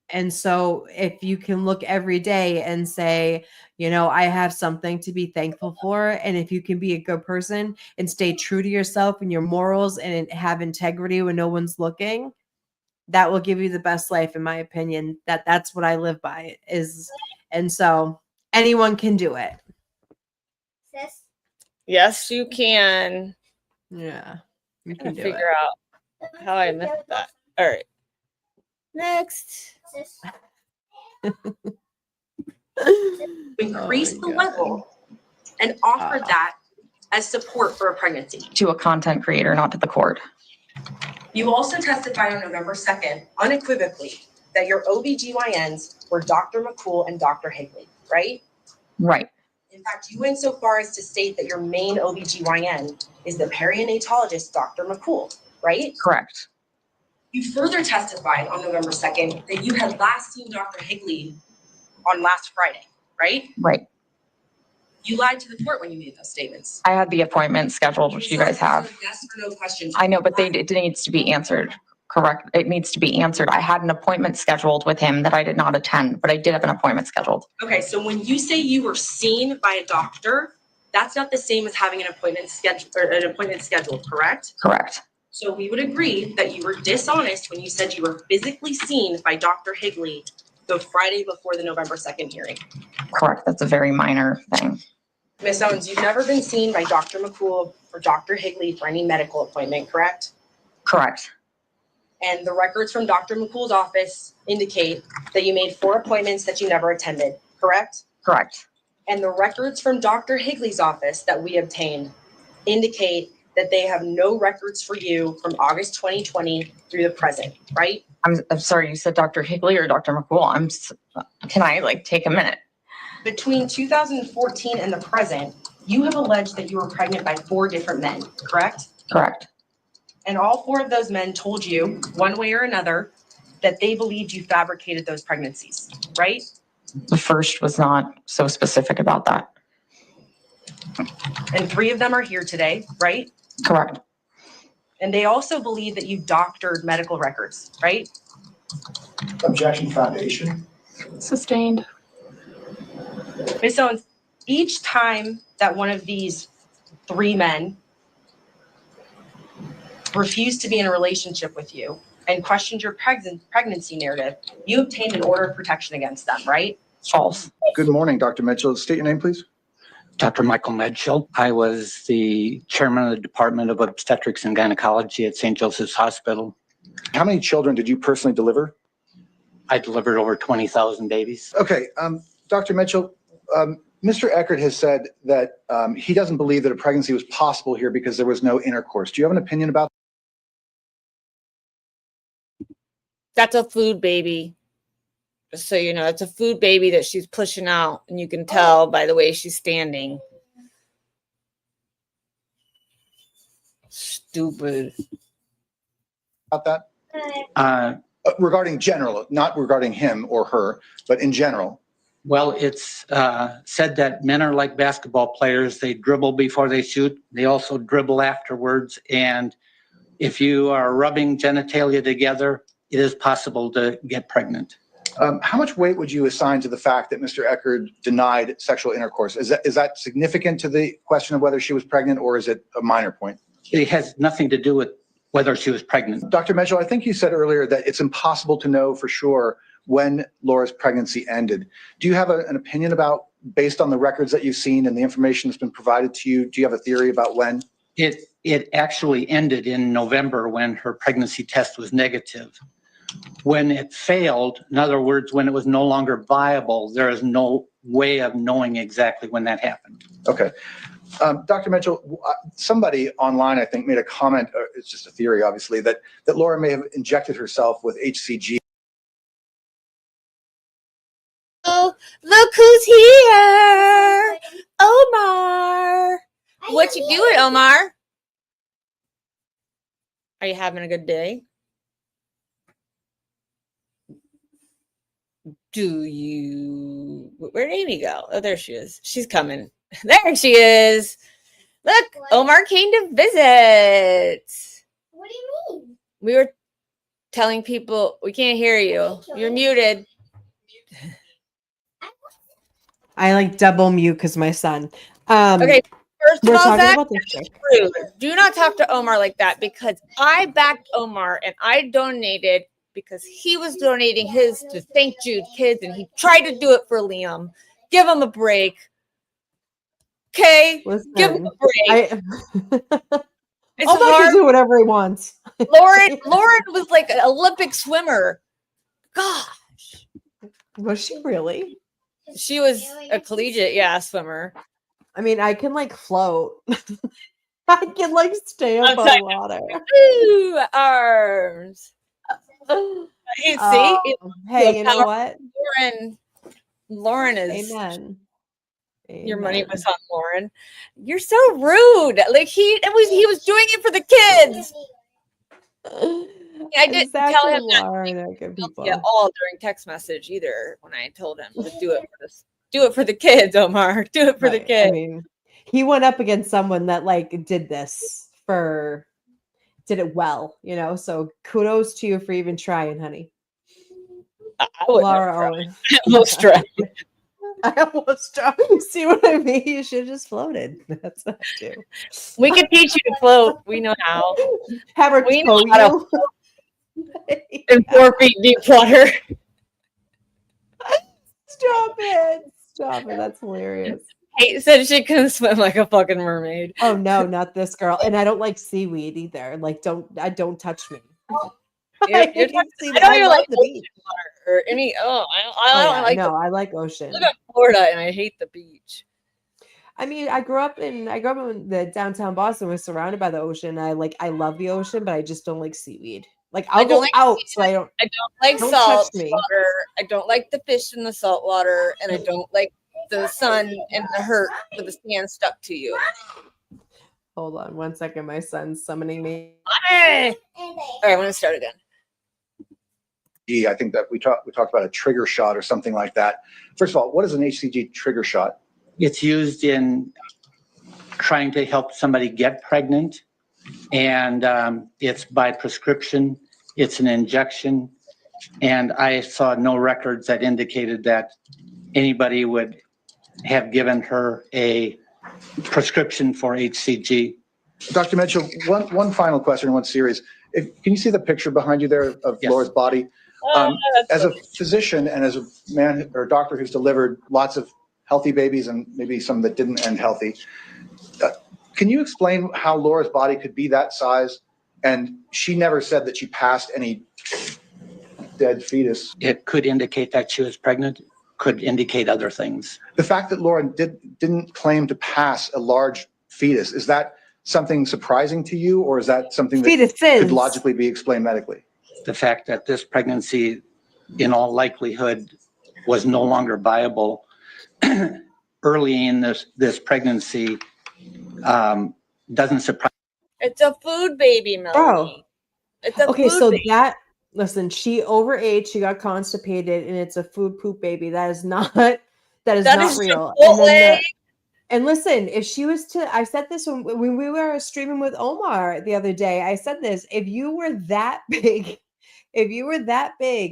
Speaker 18: And so if you can look every day and say, you know, I have something to be thankful for. And if you can be a good person and stay true to yourself and your morals and have integrity when no one's looking, that will give you the best life, in my opinion. That's what I live by is. And so anyone can do it.
Speaker 17: Yes, you can.
Speaker 18: Yeah. You
Speaker 17: can
Speaker 18: can
Speaker 17: figure out how I missed that. All right. Next.
Speaker 15: Increase the level and offer that as support for a pregnancy.
Speaker 13: To a content creator, not to the court.
Speaker 15: You also testified on November 2nd, unequivocally, that your OBGYNs were Dr. McCool and Dr. Higley, right?
Speaker 13: Right.
Speaker 15: In fact, you went so far as to state that your main OBGYN is the perinatalogist, Dr. McCool, right?
Speaker 13: Correct.
Speaker 15: You further testified on November 2nd that you had last seen Dr. Higley on last Friday, right?
Speaker 13: Right.
Speaker 15: You lied to the court when you made those statements.
Speaker 13: I had the appointment scheduled, which you guys have.
Speaker 15: Yes or no questions.
Speaker 13: I know, but it needs to be answered. Correct. It needs to be answered. I had an appointment scheduled with him that I did not attend, but I did have an appointment scheduled.
Speaker 15: Okay, so when you say you were seen by a doctor, that's not the same as having an appointment scheduled, correct?
Speaker 13: Correct.
Speaker 15: So we would agree that you were dishonest when you said you were physically seen by Dr. Higley the Friday before the November 2nd hearing.
Speaker 13: Correct. That's a very minor thing.
Speaker 15: Ms. Owens, you've never been seen by Dr. McCool or Dr. Higley for any medical appointment, correct?
Speaker 13: Correct.
Speaker 15: And the records from Dr. McCool's office indicate that you made 4 appointments that you never attended, correct?
Speaker 13: Correct.
Speaker 15: And the records from Dr. Higley's office that we obtained indicate that they have no records for you from August 2020 through the present, right?
Speaker 13: I'm sorry, you said Dr. Higley or Dr. McCool? Can I take a minute?
Speaker 15: Between 2014 and the present, you have alleged that you were pregnant by 4 different men, correct?
Speaker 13: Correct.
Speaker 15: And all 4 of those men told you, one way or another, that they believed you fabricated those pregnancies, right?
Speaker 13: The first was not so specific about that.
Speaker 15: And 3 of them are here today, right?
Speaker 13: Correct.
Speaker 15: And they also believe that you doctored medical records, right?
Speaker 10: Objection, foundation.
Speaker 6: Sustained.
Speaker 15: Ms. Owens, each time that one of these 3 men refused to be in a relationship with you and questioned your pregnancy narrative, you obtained an order of protection against them, right?
Speaker 13: False.
Speaker 9: Good morning, Dr. Mitchell. State your name, please.
Speaker 3: Dr. Michael Mitchell. I was the chairman of the Department of Obstetrics and Gynecology at St. Joseph's Hospital.
Speaker 9: How many children did you personally deliver?
Speaker 3: I delivered over 20,000 babies.
Speaker 9: Okay, Dr. Mitchell,
Speaker 16: Mr. Eckert has said that he doesn't believe that a pregnancy was possible here because there was no intercourse. Do you have an opinion about
Speaker 17: That's a food baby. Just so you know, it's a food baby that she's pushing out, and you can tell by the way she's standing. Stupid.
Speaker 16: that? Regarding general, not regarding him or her, but in general.
Speaker 3: Well, it's said that men are like basketball players. They dribble before they shoot. They also dribble afterwards. And if you are rubbing genitalia together, it is possible to get pregnant.
Speaker 16: How much weight would you assign to the fact that Mr. Eckert denied sexual intercourse? Is that significant to the question of whether she was pregnant, or is it a minor point?
Speaker 3: It has nothing to do with whether she was pregnant.
Speaker 16: Dr. Mitchell, I think you said earlier that it's impossible to know for sure when Laura's pregnancy ended. Do you have an opinion about, based on the records that you've seen and the information that's been provided to you, do you have a theory about when?
Speaker 3: It actually ended in November when her pregnancy test was negative. When it failed, in other words, when it was no longer viable, there is no way of knowing exactly when that happened.
Speaker 16: Okay. Dr. Mitchell, somebody online, I think, made a comment, it's just a theory, obviously, that Laura may have injected herself with HCG.
Speaker 17: Oh, look who's here! Omar! What you doing, Omar? Are you having a good day? Do you... Where'd Amy go? Oh, there she is. She's coming. There she is. Look, Omar came to visit.
Speaker 7: What do you mean?
Speaker 17: We were telling people we can't hear you. You're muted.
Speaker 18: I like double mute because my son.
Speaker 17: Okay, first of
Speaker 18: we're
Speaker 17: all,
Speaker 18: talking
Speaker 17: Zach,
Speaker 18: about this
Speaker 17: that's
Speaker 18: chick.
Speaker 17: rude. Do not talk to Omar like that, because I backed Omar and I donated because he was donating his to St. Jude kids, and he tried to do it for Liam. Give him a break. Okay, give him a break. It's
Speaker 18: I'll let
Speaker 17: hard.
Speaker 18: you do whatever he wants.
Speaker 17: Lauren was like an Olympic swimmer. Gosh.
Speaker 18: Was she really?
Speaker 17: She was a collegiate, swimmer.
Speaker 18: I mean, I can like float. I can like stay up on water.
Speaker 17: Ooh, arms. You see?
Speaker 18: Hey, you know what?
Speaker 17: Lauren is.
Speaker 18: Amen.
Speaker 17: Your money was on Lauren. You're so rude. Like he was doing it for the kids. I didn't tell him that at all during text message either. When I told him to do it for the kids, Omar. Do it for the kids.
Speaker 18: I mean, he went up against someone that like did it well, you know. So kudos to you for even trying, honey. Laura Owens.
Speaker 17: I almost tried.
Speaker 18: I almost tried. See what I mean? You should have just floated. That's not too.
Speaker 17: We can teach you to float. We know how.
Speaker 18: Have her
Speaker 17: we
Speaker 18: tow
Speaker 17: know how
Speaker 18: you.
Speaker 17: In 4 feet deep water.
Speaker 18: Stop it. Stop it. That's hilarious.
Speaker 17: Kate said she couldn't swim like a fucking mermaid.
Speaker 18: Oh no, not this girl. And I don't like seaweed either. Like don't touch me.
Speaker 17: I don't even like the beach or any. I don't like.
Speaker 18: No, I like ocean.
Speaker 17: I live in Florida and I hate the beach.
Speaker 18: I mean, I grew up in the downtown Boston. We're surrounded by the ocean. I love the ocean, but I just don't like seaweed. Like I'll go out, so I don't
Speaker 17: like
Speaker 18: don't
Speaker 17: salt
Speaker 18: touch me.
Speaker 17: water. I don't like the fish in the salt water, and I don't like the sun and the hurt with the sand stuck to you.
Speaker 18: Hold on 1 second. My son's summoning me.
Speaker 17: All right, I'm gonna start again.
Speaker 16: I think that we talked about a trigger shot or something like that. First of all, what is an HCG trigger shot?
Speaker 3: It's used in trying to help somebody get pregnant, and it's by prescription. It's an injection, and I saw no records that indicated that anybody would have given her a prescription for HCG.
Speaker 16: Dr. Mitchell, one final question, one series. Can you see the picture behind you there of Laura's body? As a physician and as a man or doctor who's delivered lots of healthy babies and maybe some that didn't end healthy, can you explain how Laura's body could be that size? And she never said that she passed any dead fetus.
Speaker 3: It could indicate that she was pregnant. could indicate other things.
Speaker 16: The fact that Laura didn't claim to pass a large fetus, is that something surprising to you, or is that something that could logically be explained medically?
Speaker 3: The fact that this pregnancy, in all likelihood, was no longer viable early in this pregnancy doesn't surprise.
Speaker 17: It's a food baby, Melanie.
Speaker 18: Oh.
Speaker 17: It's a
Speaker 18: Okay,
Speaker 17: food
Speaker 18: so
Speaker 17: baby.
Speaker 18: listen, she overate, she got constipated, and it's a food poop baby. That is not not real. And listen, if she was to, I said this when we were streaming with Omar the other day. I said this: if you were that big,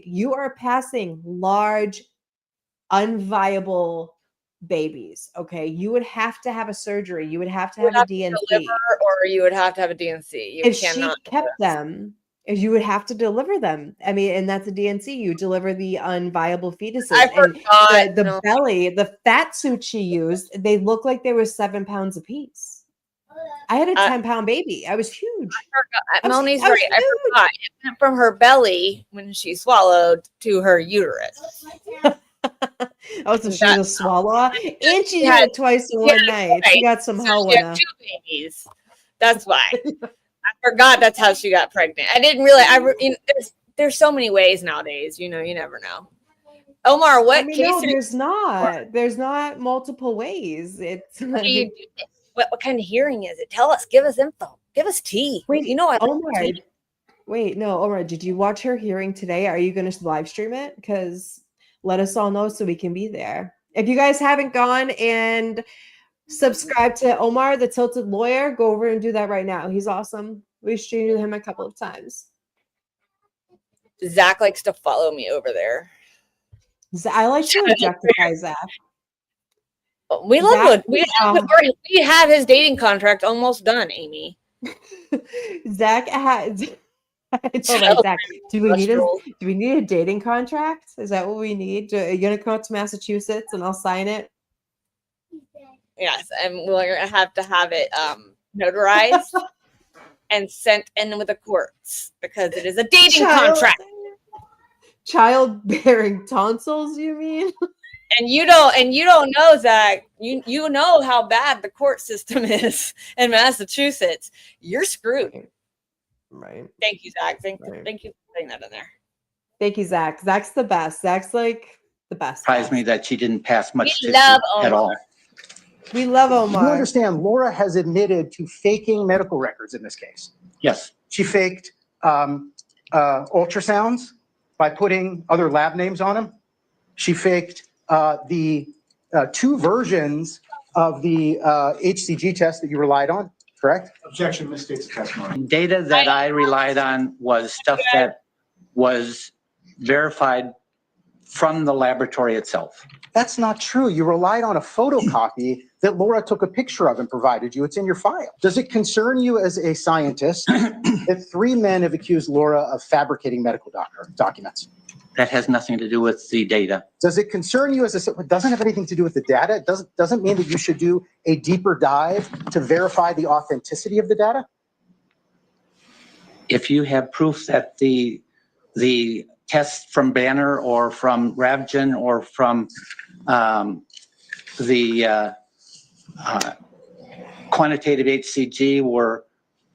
Speaker 18: you are passing large, unviable babies. Okay, you would have to have a surgery. You would have to have a DNC,
Speaker 17: or you would have to have a DNC. You
Speaker 18: if
Speaker 17: cannot
Speaker 18: she kept them. If you would have to deliver them. I mean, and that's a DNC. You deliver the unviable fetuses.
Speaker 17: I forgot.
Speaker 18: And the belly, the fat suit she used, they look like they were 7 pounds apiece. I had a 10-pound baby. I was huge.
Speaker 17: I forgot. Melanie's right. I forgot. It went from her belly when she swallowed to her uterus.
Speaker 18: Oh, so she's a swallower, and she did it twice in one night. She got some hell
Speaker 17: she
Speaker 18: in
Speaker 17: had
Speaker 18: her.
Speaker 17: 2 babies. That's why. I forgot that's how she got pregnant. I didn't realize. There's so many ways nowadays. You never know. Omar, what case?
Speaker 18: No, there's not multiple ways. It's
Speaker 17: What do you do? What kind of hearing is it? Tell us. Give us info. Give us tea.
Speaker 18: Wait,
Speaker 17: I like
Speaker 18: Omar.
Speaker 17: tea.
Speaker 18: Wait, no, Omar. Did you watch her hearing today? Are you going to live stream it? Because let us all know so we can be there. If you guys haven't gone and subscribe to Omar, the Tilted Lawyer, go over and do that right now. He's awesome. We streamed with him a couple of times.
Speaker 17: Zach likes to follow me over there.
Speaker 18: I like to objectify Zach.
Speaker 17: We love it. We have his dating contract almost done, Amy.
Speaker 18: Zach has. Zach, do we need a dating contract? Is that what we need? Are you gonna come out to Massachusetts and I'll sign it?
Speaker 17: Yes, and we're gonna have to have it notarized and sent in with the courts because it is a dating contract.
Speaker 18: Childbearing tonsils, you mean?
Speaker 17: And you don't know, Zach. You know how bad the court system is in Massachusetts. You're screwed.
Speaker 18: Right.
Speaker 17: Thank you, Zach. Thank you for putting that in there.
Speaker 18: Thank you, Zach. Zach's the best. Zach's like the best.
Speaker 3: Surprised me that she didn't pass much tissue at all.
Speaker 18: We love Omar.
Speaker 5: You understand, Laura has admitted to faking medical records in this case.
Speaker 3: Yes.
Speaker 5: She faked ultrasounds by putting other lab names on them. She faked the 2 versions of the HCG test that you relied on, correct?
Speaker 16: Objection, misstates the testimony.
Speaker 3: Data that I relied on was stuff that was verified from the laboratory itself.
Speaker 5: That's not true. You relied on a photocopy that Laura took a picture of and provided you. It's in your file. Does it concern you as a scientist that 3 men have accused Laura of fabricating medical documents?
Speaker 3: That has nothing to do with the data.
Speaker 5: Does it concern you as it doesn't have anything to do with the data? It doesn't mean that you should do a deeper dive to verify the authenticity of the data?
Speaker 3: If you have proof that the tests from Banner or from Ravgen or from the quantitative HCG were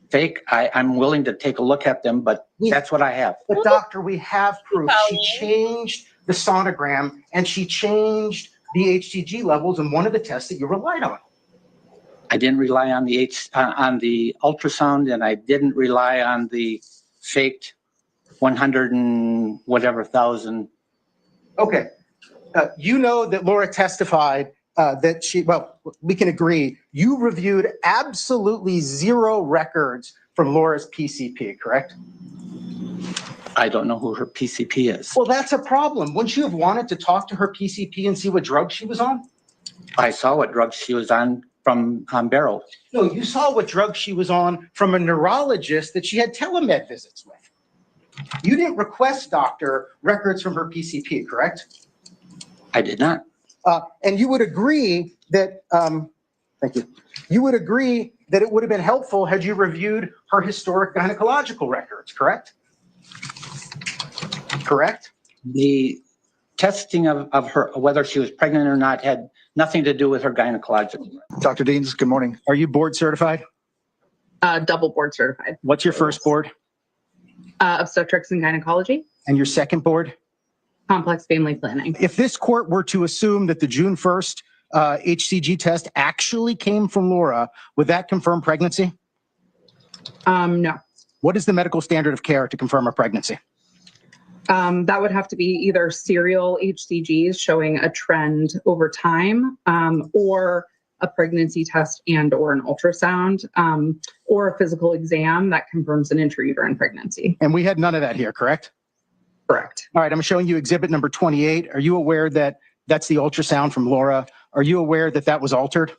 Speaker 3: fake, I'm willing to take a look at them, but that's what I have.
Speaker 5: But doctor, we have proof. She changed the sonogram and she changed the HCG levels in one of the tests that you relied on.
Speaker 3: I didn't rely on the ultrasound, and I didn't rely on the faked 100 and whatever thousand.
Speaker 5: Okay. You know that Laura testified that we can agree, you reviewed absolutely 0 records from Laura's PCP, correct?
Speaker 3: I don't know who her PCP is.
Speaker 5: Well, that's a problem. Wouldn't you have wanted to talk to her PCP and see what drug she was on?
Speaker 3: I saw what drugs she was on from Barrow.
Speaker 5: No, you saw what drug she was on from a neurologist that she had telemed visits with. You didn't request, doctor, records from her PCP, correct?
Speaker 3: I did not.
Speaker 5: And you would agree that, thank you. You would agree that it would have been helpful had you reviewed her historic gynecological records, correct? Correct?
Speaker 3: The testing of her, whether she was pregnant or not, had nothing to do with her gynecological.
Speaker 16: Dr. Deans, good morning. Are you board certified?
Speaker 1: Double board certified.
Speaker 5: What's your first board?
Speaker 1: Obstetrics and gynecology,
Speaker 5: And your second board?
Speaker 1: complex family planning.
Speaker 5: If this court were to assume that the June 1st HCG test actually came from Laura, would that confirm pregnancy?
Speaker 1: No.
Speaker 5: What is the medical standard of care to confirm a pregnancy?
Speaker 1: That would have to be either serial HCGs showing a trend over time, or a pregnancy test and or an ultrasound, or a physical exam that confirms an intrauterine pregnancy.
Speaker 5: And we had none of that here, correct?
Speaker 1: Correct.
Speaker 5: All right, I'm showing you exhibit number 28. Are you aware that that's the ultrasound from Laura? Are you aware that that was altered?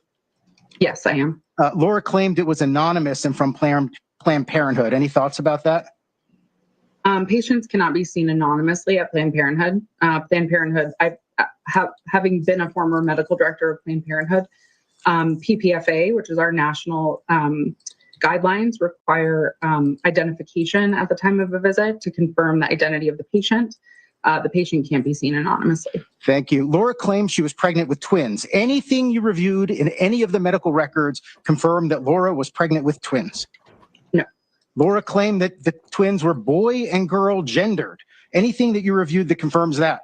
Speaker 1: Yes, I am.
Speaker 5: Laura claimed it was anonymous and from Planned Parenthood. Any thoughts about that?
Speaker 1: Patients cannot be seen anonymously at Planned Parenthood. Planned Parenthood, having been a former medical director of Planned Parenthood, PPFA, which is our national guidelines, require identification at the time of a visit to confirm the identity of the patient. The patient can't be seen anonymously.
Speaker 5: Thank you. Laura claims she was pregnant with twins. Anything you reviewed in any of the medical records confirmed that Laura was pregnant with twins?
Speaker 1: No.
Speaker 5: Laura claimed that the twins were boy and girl gendered. Anything that you reviewed that confirms that?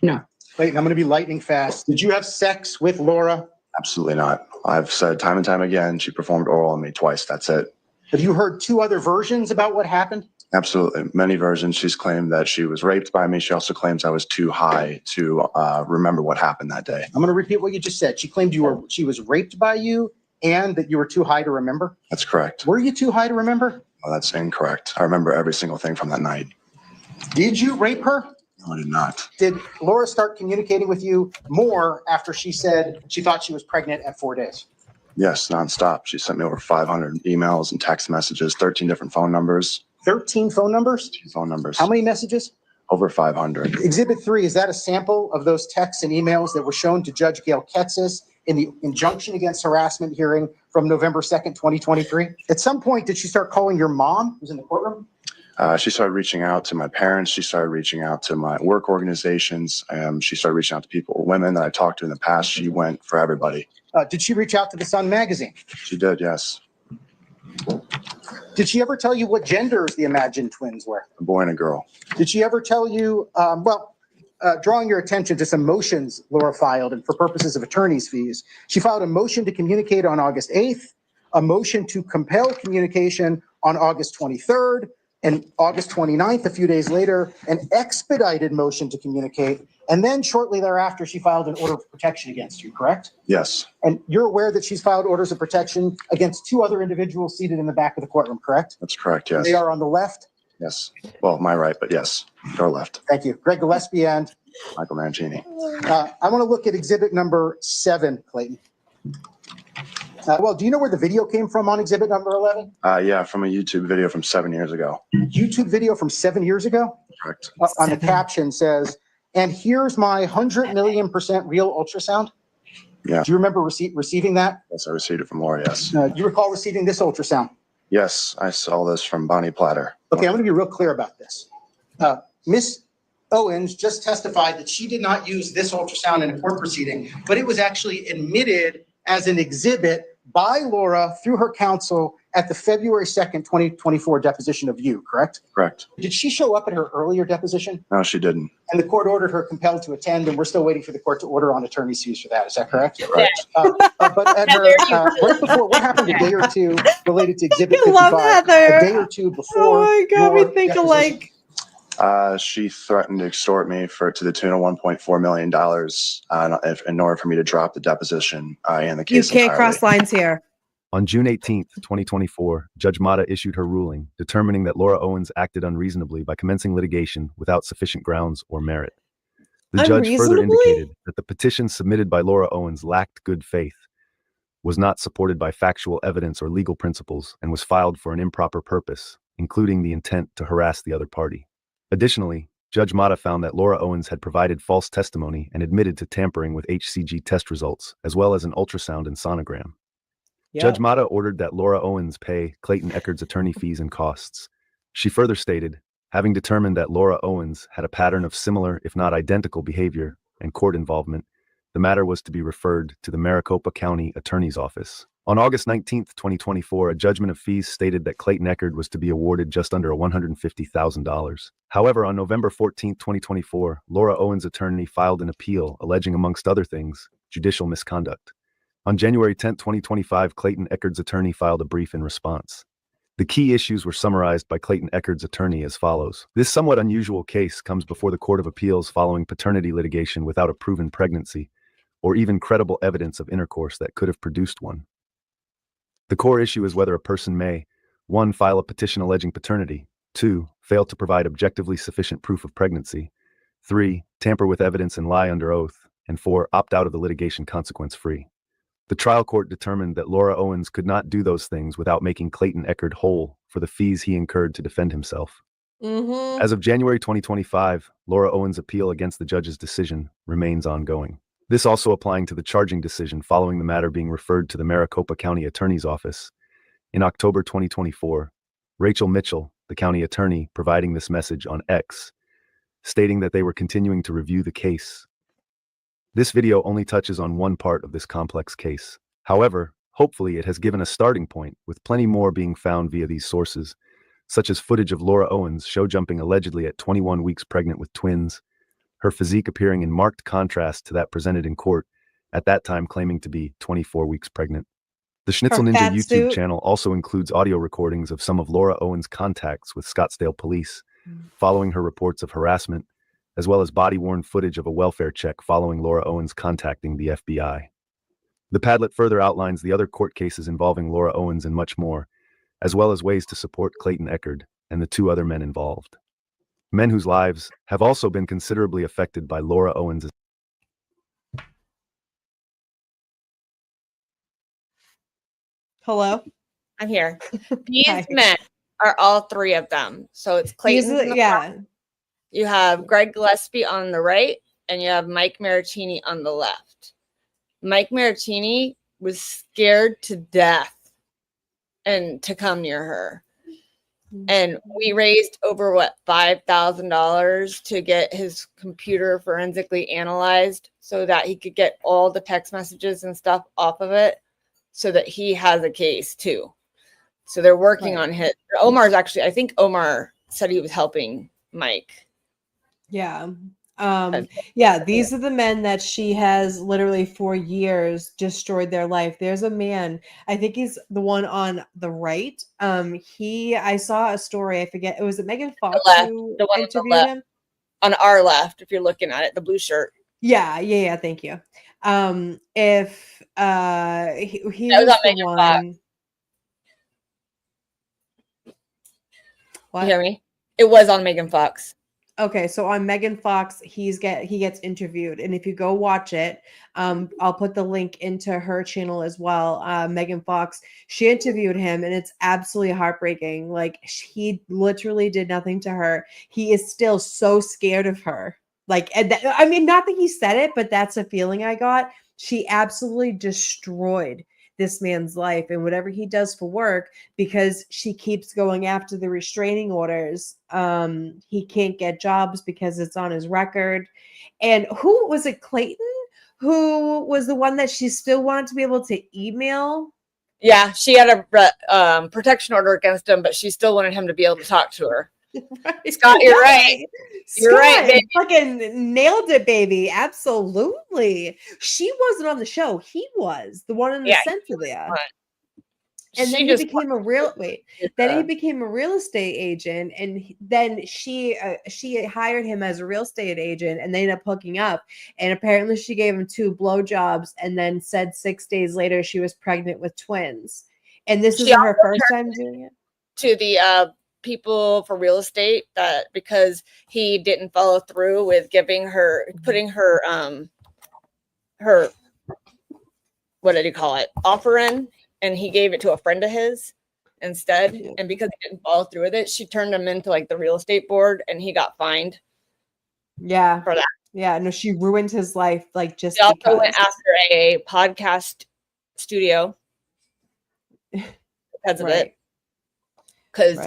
Speaker 1: No.
Speaker 5: Clayton, I'm going to be lightning fast. Did you have sex with Laura?
Speaker 11: Absolutely not. I've said time and time again, she performed oral on me twice. That's it.
Speaker 5: Have you heard two other versions about what happened?
Speaker 11: Absolutely. Many versions. She's claimed that she was raped by me. She also claims I was too high to remember what happened that day.
Speaker 5: I'm going to repeat what you just said. She claimed she was raped by you and that you were too high to remember?
Speaker 11: That's correct.
Speaker 5: Were you too high to remember?
Speaker 11: Well, that's incorrect. I remember every single thing from that night.
Speaker 5: Did you rape her?
Speaker 11: No, I did not.
Speaker 5: Did Laura start communicating with you more after she said she thought she was pregnant at 4 days?
Speaker 11: Yes, nonstop. She sent me over 500 emails and text messages, 13 different phone numbers.
Speaker 5: 13 phone numbers?
Speaker 11: 13 phone numbers.
Speaker 5: How many messages?
Speaker 11: Over 500.
Speaker 5: Exhibit 3, is that a sample of those texts and emails that were shown to Judge Gail Ketsis in the injunction against harassment hearing from November 2nd, 2023? At some point, did she start calling your mom, who's in the courtroom?
Speaker 11: She started reaching out to my parents. She started reaching out to my work organizations. She started reaching out to people, women that I talked to in the past. She went for everybody.
Speaker 5: Did she reach out to the Sun magazine?
Speaker 11: She did, yes.
Speaker 5: Did she ever tell you what genders the imagined twins were?
Speaker 11: A boy and a girl.
Speaker 5: Did she ever tell you, drawing your attention to some motions Laura filed, and for purposes of attorney's fees, she filed a motion to communicate on August 8th, a motion to compel communication on August 23rd, and August 29th, a few days later, an expedited motion to communicate. And then shortly thereafter, she filed an order of protection against you, correct?
Speaker 11: Yes.
Speaker 5: And you're aware that she's filed orders of protection against two other individuals seated in the back of the courroom, correct?
Speaker 11: That's correct, yes.
Speaker 5: They are on the left?
Speaker 11: Yes. Well, my right, but yes, your left.
Speaker 5: Thank you. Greg Gillespie and?
Speaker 11: Michael Mancini.
Speaker 5: I want to look at exhibit number 7, Clayton. Do you know where the video came from on exhibit number 11?
Speaker 11: Yeah, from a YouTube video from 7 years ago.
Speaker 5: YouTube video from 7 years ago?
Speaker 11: Correct.
Speaker 5: On the caption says, and here's my 100 million% real ultrasound.
Speaker 11: Yeah.
Speaker 5: Do you remember receiving that?
Speaker 11: Yes, I received it from Laura, yes.
Speaker 5: Do you recall receiving this ultrasound?
Speaker 11: Yes, I saw this from Bonnie Platter.
Speaker 5: Okay, I'm going to be real clear about this. Ms. Owens just testified that she did not use this ultrasound in a court proceeding, but it was actually admitted as an exhibit by Laura through her counsel at the February 2nd, 2024 deposition of you, correct?
Speaker 11: Correct.
Speaker 5: Did she show up at her earlier deposition?
Speaker 11: No, she didn't.
Speaker 5: And the court ordered her compelled to attend, and we're still waiting for the court to order on attorney's fees for that. Is that correct?
Speaker 11: Correct.
Speaker 5: But at her, right before, what happened a day or two related to Exhibit 55?
Speaker 18: love Heather.
Speaker 5: A day or two before.
Speaker 18: Oh my God, we
Speaker 5: your
Speaker 18: think
Speaker 5: deposition.
Speaker 18: alike.
Speaker 11: She threatened to extort me to the tune of $1.4 million in order for me to drop the deposition and the
Speaker 18: You
Speaker 11: case
Speaker 18: can't
Speaker 11: entirely.
Speaker 18: cross lines here.
Speaker 20: On June 18th, 2024, Judge Mata issued her ruling, determining that Laura Owens acted unreasonably by commencing litigation without sufficient grounds or merit. The judge further
Speaker 18: Unreasonably?
Speaker 20: indicated that the petition submitted by Laura Owens lacked good faith, was not supported by factual evidence or legal principles, and was filed for an improper purpose, including the intent to harass the other party. Additionally, Judge Mata found that Laura Owens had provided false testimony and admitted to tampering with HCG test results, as well as an ultrasound and sonogram. Judge Mata ordered that Laura Owens pay Clayton Eckerd's attorney fees and costs. She further stated, Having determined that Laura Owens had a pattern of similar, if not identical, behavior and court involvement, the matter was to be referred to the Maricopa County Attorney's Office. On August 19, 2024, a judgment of fees stated that Clayton Eckerd was to be awarded just under $150,000. However, on November 14, 2024, Laura Owens' attorney filed an appeal alleging, amongst other things, judicial misconduct. On January 10, 2025, Clayton Eckerd's attorney filed a brief in response. The key issues were summarized by Clayton Eckerd's attorney as follows. This somewhat unusual case comes before the Court of Appeals following paternity litigation without a proven pregnancy, or even credible evidence of intercourse that could have produced one. The core issue is whether a person may, 1. File a petition alleging paternity, 2. Fail to provide objectively sufficient proof of pregnancy, 3. Tamper with evidence and lie under oath, and 4. Opt out of the litigation consequence-free. The trial court determined that Laura Owens could not do those things without making Clayton Eckerd whole for the fees he incurred to defend himself. As of January 2025, Laura Owens' appeal against the judge's decision remains ongoing. This also applying to the charging decision following the matter being referred to the Maricopa County Attorney's Office. In October 2024, Rachel Mitchell, the county attorney, providing this message on X, stating that they were continuing to review the case. This video only touches on one part of this complex case. However, hopefully it has given a starting point, with plenty more being found via these sources, such as footage of Laura Owens show jumping allegedly at 21 weeks pregnant with twins, her physique appearing in marked contrast to that presented in court, at that time claiming to be 24 weeks pregnant. The Schnitzel
Speaker 18: Her
Speaker 20: Ninja
Speaker 18: fat
Speaker 20: YouTube
Speaker 18: suit.
Speaker 20: channel also includes audio recordings of some of Laura Owens' contacts with Scottsdale police, following her reports of harassment, as well as body-worn footage of a welfare check following Laura Owens contacting the FBI. The Padlet further outlines the other court cases involving Laura Owens and much more, as well as ways to support Clayton Eckerd and the 2 other men involved. Men whose lives have also been considerably affected by Laura Owens'.
Speaker 18: Hello?
Speaker 17: I'm here. These
Speaker 18: Hi.
Speaker 17: men are all 3 of them. So it's Clayton.
Speaker 18: Yeah.
Speaker 17: You have Greg Gillespie on the right, and you have Mike Maritini on the left. Mike Maritini was scared to death and to come near her. And we raised over $5,000 to get his computer forensically analyzed so that he could get all the text messages and stuff off of it so that he has a case too. So they're working on his. Omar's actually, I think Omar said he was helping Mike.
Speaker 18: Yeah. Yeah, these are the men that she has literally for years destroyed their life. There's a man, I think he's the one on the right. I saw a story, I forget, was it Megan Fox who
Speaker 17: the one
Speaker 18: interviewed him?
Speaker 17: On our left, if you're looking at it, the blue shirt.
Speaker 18: Yeah, thank you. If he
Speaker 17: That was
Speaker 18: was
Speaker 17: on
Speaker 18: the
Speaker 17: Megan
Speaker 18: one. What?
Speaker 17: You hear me? It was on Megan Fox.
Speaker 18: Okay, so on Megan Fox, he gets interviewed, and if you go watch it, I'll put the link into her channel as well. Megan Fox, she interviewed him, and it's absolutely heartbreaking. Like, he literally did nothing to her. He is still so scared of her. Like, and I mean, not that he said it, but that's a feeling I got. She absolutely destroyed this man's life and whatever he does for work, because she keeps going after the restraining orders. He can't get jobs because it's on his record. And who was it? Clayton, who was the one that she still wanted to be able to email?
Speaker 17: Yeah, she had a protection order against him, but she still wanted him to be able to talk to her.
Speaker 18: Right.
Speaker 17: Scott, you're right. You're right, baby.
Speaker 18: Fucking nailed it, baby. Absolutely. She wasn't on the show. He was the one in the center there. And then he became a real estate agent, and then she hired him as a real estate agent, and they ended up hooking up. And apparently, she gave him 2 blowjobs, and then said 6 days later she was pregnant with twins. And this is her first time doing it.
Speaker 17: To the people for real estate, that because he didn't follow through with putting her what did he call it, offer in, and he gave it to a friend of his instead. And because he didn't follow through with it, she turned him into like the real estate board, and he got fined.
Speaker 18: Yeah.
Speaker 17: For that.
Speaker 18: Yeah. No, she ruined his life. Like, just
Speaker 17: She also
Speaker 18: because.
Speaker 17: went after a podcast studio because of it. Because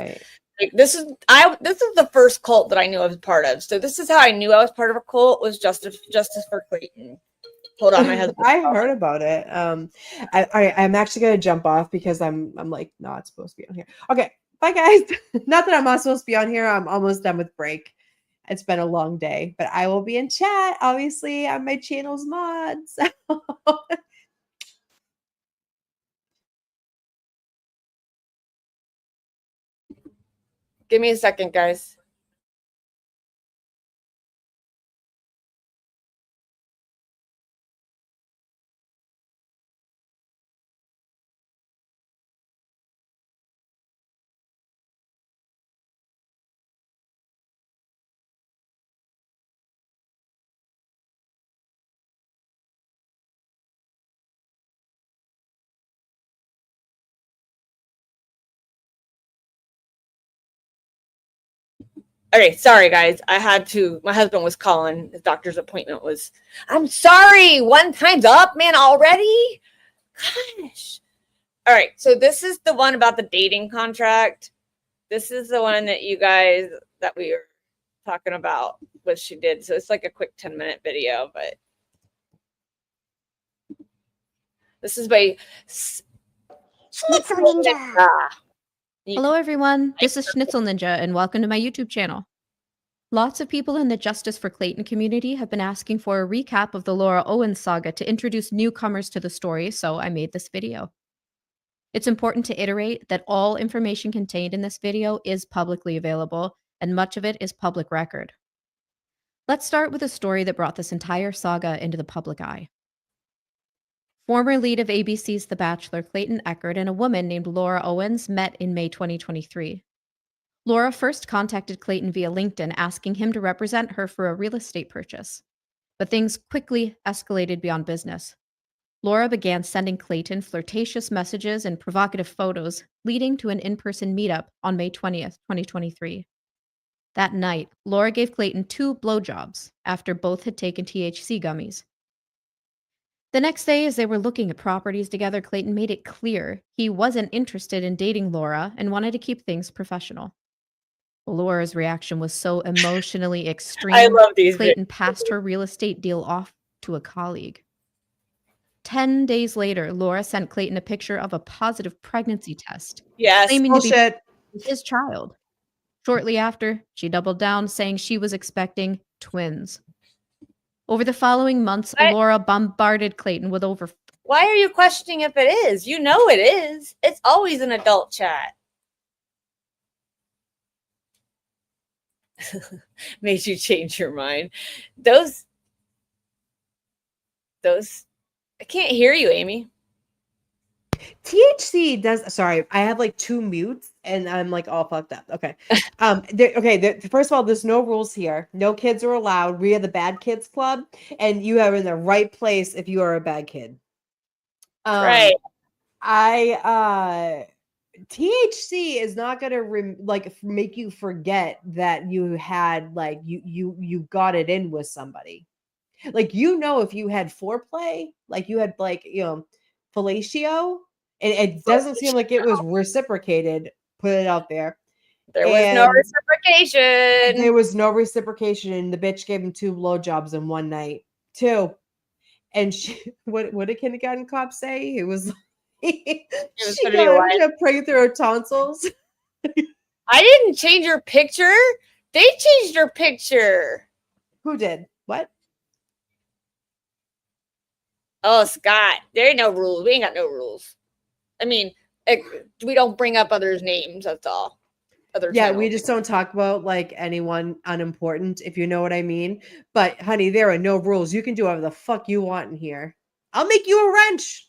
Speaker 17: Like, this is the first cult that I knew I was part of. So this is how I knew I was part of a cult, was Justice for Clayton. Hold on, my husband.
Speaker 18: I heard about it. I'm actually gonna jump off because I'm like not supposed to be on here. Okay, bye guys. Not that I'm not supposed to be on here. I'm almost done with break. It's been a long day, but I will be in chat. Obviously, on my channel's mod. So.
Speaker 17: Give me a second, guys. Okay, sorry guys. My husband was calling. His doctor's appointment was. I'm sorry. One time's up, man, already? Gosh. All right, so this is the one about the dating contract. This is the one that we were talking about, what she did. So it's like a quick 10-minute video, but this is by
Speaker 7: Schnitzel Ninja.
Speaker 4: Hello, everyone. This is Schnitzel Ninja, and welcome to my YouTube channel. Lots of people in the Justice for Clayton community have been asking for a recap of the Laura Owens saga to introduce newcomers to the story, so I made this video. It's important to iterate that all information contained in this video is publicly available, and much of it is public record. Let's start with a story that brought this entire saga into the public eye. Former lead of ABC's The Bachelor, Clayton Echard, and a woman named Laura Owens met in May 2023. Laura first contacted Clayton via LinkedIn asking him to represent her for a real estate purchase. But things quickly escalated beyond business. Laura began sending Clayton flirtatious messages and provocative photos, leading to an in-person meetup on May 20th, 2023. That night, Laura gave Clayton 2 blowjobs after both had taken THC gummies. The next day, as they were looking at properties together, Clayton made it clear he wasn't interested in dating Laura and wanted to keep things professional. Laura's reaction was so emotionally extreme,
Speaker 17: I love these
Speaker 4: Clayton passed her real estate deal off to a colleague. 10 days later, Laura sent Clayton a picture of a positive pregnancy test, claiming
Speaker 18: Bullshit.
Speaker 4: to be his child. Shortly after, she doubled down, saying she was expecting twins. Over the following months, Laura bombarded Clayton with over...
Speaker 17: Why are you questioning if it is? You know it is. It's always an adult chat. Made you change your mind. Those I can't hear you, Amy.
Speaker 18: THC does. Sorry, I have like 2 mutes and I'm like all fucked up. Okay. First of all, there's no rules here. No kids are allowed. We are the bad kids club, and you are in the right place if you are a bad kid.
Speaker 17: Right.
Speaker 18: THC is not gonna make you forget that you had you got it in with somebody. Like, if you had foreplay, like you had fellatio, and it doesn't seem like it was reciprocated. Put it out there.
Speaker 17: There was no reciprocation.
Speaker 18: There was no reciprocation, and the bitch gave him 2 blowjobs in one night. 2. And what did kindergarten cop say? It was she got pregnant through her tonsils.
Speaker 17: I didn't change your picture. They changed your picture.
Speaker 18: Who did? What?
Speaker 17: Oh, Scott, there ain't no rules. We ain't got no rules. I mean, we don't bring up others' names. That's all.
Speaker 18: We just don't talk about anyone unimportant, if you know what I mean. But honey, there are no rules. You can do whatever the fuck you want in here. I'll make you a wrench.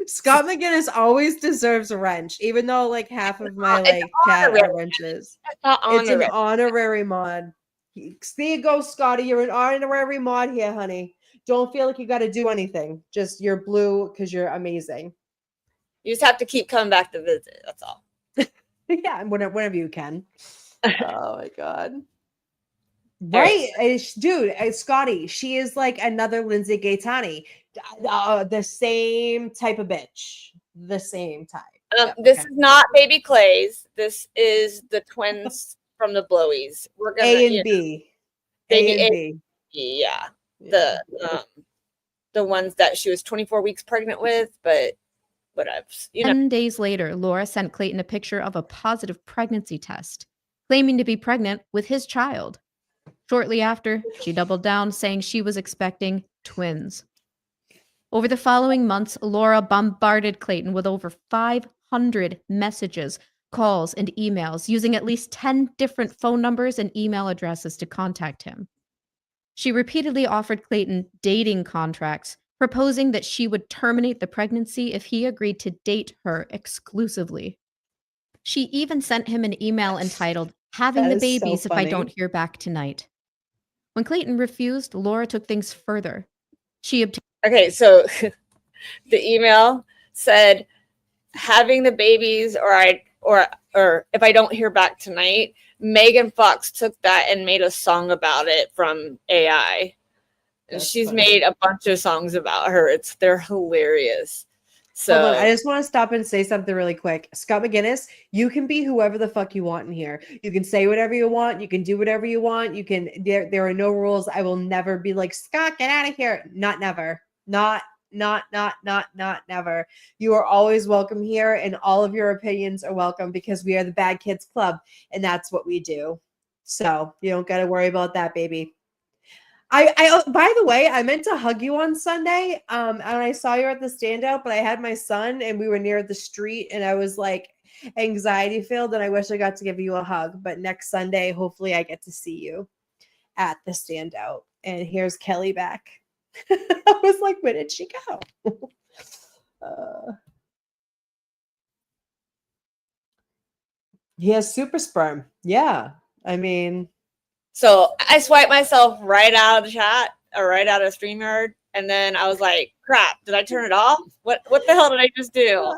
Speaker 18: Scott McGinnis always deserves a wrench, even though half of my cat are wrenches. It's an honorary mod. There you go, Scotty. You're an honorary mod here, honey. Don't feel like you got to do anything. Just you're blue because you're amazing.
Speaker 17: You just have to keep coming back to visit. That's all.
Speaker 18: Yeah, whenever you can. Oh my god. Right, dude, Scotty. She is like another Lindsay Gaetani, the same type of bitch, the same type.
Speaker 17: This is not baby Clay's. This is the twins from the Blowies. We're gonna
Speaker 18: A and B.
Speaker 17: baby
Speaker 18: A and
Speaker 17: A,
Speaker 18: B.
Speaker 17: yeah. The ones that she was 24 weeks pregnant with, but whatever.
Speaker 4: 10 days later, Laura sent Clayton a picture of a positive pregnancy test, claiming to be pregnant with his child. Shortly after, she doubled down, saying she was expecting twins. Over the following months, Laura bombarded Clayton with over 500 messages, calls, and emails, using at least 10 different phone numbers and email addresses to contact him. She repeatedly offered Clayton dating contracts, proposing that she would terminate the pregnancy if he agreed to date her exclusively. She even sent him an email entitled, "Having
Speaker 18: That
Speaker 4: the
Speaker 18: is so
Speaker 4: babies if I
Speaker 18: funny.
Speaker 4: don't hear back tonight." When Clayton refused, Laura took things further. She obtained
Speaker 17: Okay, so the email said, "Having the babies, or if I don't hear back tonight." Megan Fox took that and made a song about it from AI. And
Speaker 18: That's
Speaker 17: she's
Speaker 18: funny.
Speaker 17: made a bunch of songs about her. They're hilarious. So
Speaker 18: Hold on, I just want to stop and say something really quick. Scott McGinnis, you can be whoever the fuck you want in here. You can say whatever you want. You can do whatever you want. You can. There are no rules. I will never be like, Scott, get out of here. Not never. Not never. You are always welcome here, and all of your opinions are welcome because we are the Bad Kids Club, and that's what we do. So you don't got to worry about that, baby. I by the way, I meant to hug you on Sunday. And I saw you at the standout, but I had my son and we were near the street and I was like anxiety filled and I wish I got to give you a hug. But next Sunday, hopefully I get to see you at the standout. And here's Kelly back. I was like, where did she go? He has super sperm. Yeah. I mean,
Speaker 17: So I swiped myself right out of the chat or right out of StreamYard. And then I was like, crap, did I turn it off? What the hell did I just do?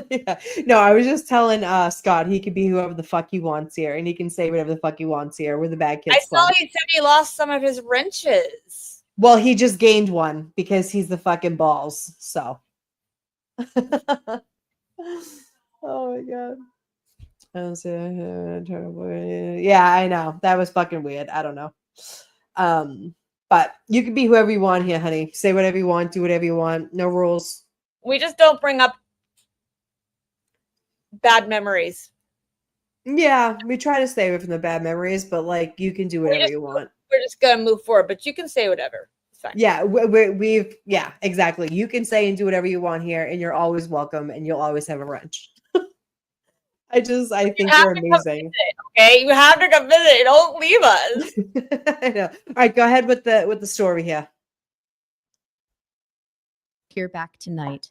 Speaker 18: yeah. No, I was just telling Scott he could be whoever the fuck he wants here, and he can say whatever the fuck he wants here. We're the Bad Kids
Speaker 17: I saw
Speaker 18: Club.
Speaker 17: he said he lost some of his wrenches.
Speaker 18: Well, he just gained one because he's the fucking balls. So. Oh my god. Yeah, I know. That was fucking weird. I don't know. But you can be whoever you want here, honey. Say whatever you want, do whatever you want. No rules.
Speaker 17: We just don't bring up bad memories.
Speaker 18: Yeah, we try to stay away from the bad memories, but like you can do whatever you want.
Speaker 17: We're just gonna move forward, but you can say whatever. It's fine.
Speaker 18: Yeah, we've yeah, exactly. You can say and do whatever you want here, and you're always welcome, and you'll always have a wrench. I think you're amazing.
Speaker 17: Okay, you have to come visit. Don't leave us.
Speaker 18: I know. All right, go ahead with the story here.
Speaker 4: hear back tonight.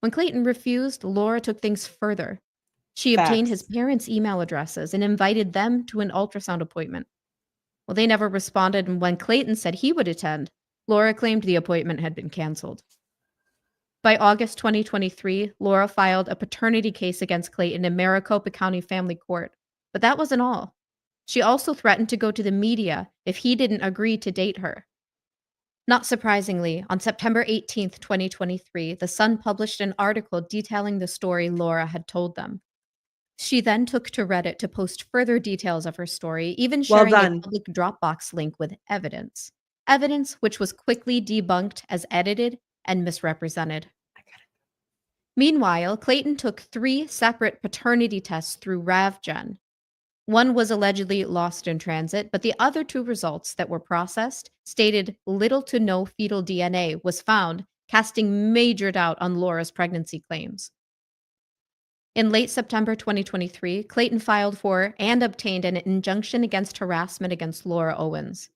Speaker 4: When Clayton refused, Laura took things further. She
Speaker 18: Facts.
Speaker 4: obtained his parents' email addresses and invited them to an ultrasound appointment. Well, they never responded, and when Clayton said he would attend, Laura claimed the appointment had been canceled. By August 2023, Laura filed a paternity case against Clayton in Maricopa County Family Court. But that wasn't all. She also threatened to go to the media if he didn't agree to date her. Not surprisingly, on September 18th, 2023, The Sun published an article detailing the story Laura had told them. She then took to Reddit to post further details of her story, even sharing a public Dropbox link with evidence. Evidence which was quickly debunked as edited and misrepresented. Meanwhile, Clayton took 3 separate paternity tests through RavGen. One was allegedly lost in transit, but the other 2 results that were processed stated little to no fetal DNA was found, casting major doubt on Laura's pregnancy claims. In late September 2023, Clayton filed for and obtained an injunction against harassment against Laura Owens.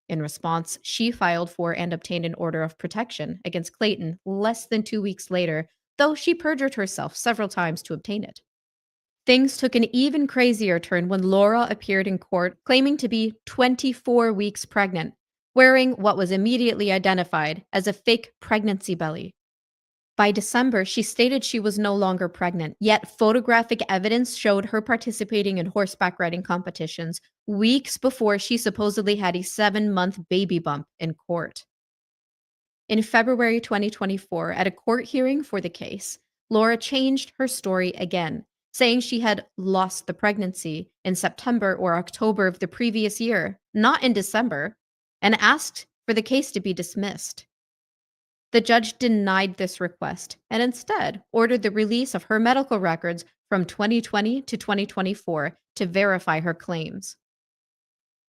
Speaker 4: In response, she filed for and obtained an order of protection against Clayton less than 2 weeks later, though she perjured herself several times to obtain it. Things took an even crazier turn when Laura appeared in court claiming to be 24 weeks pregnant, wearing what was immediately identified as a fake pregnancy belly. By December, she stated she was no longer pregnant, yet photographic evidence showed her participating in horseback riding competitions weeks before she supposedly had a 7-month baby bump in court. In February 2024, at a court hearing for the case, Laura changed her story again, saying she had lost the pregnancy in September or October of the previous year, not in December, and asked for the case to be dismissed. The judge denied this request and instead ordered the release of her medical records from 2020 to 2024 to verify her claims.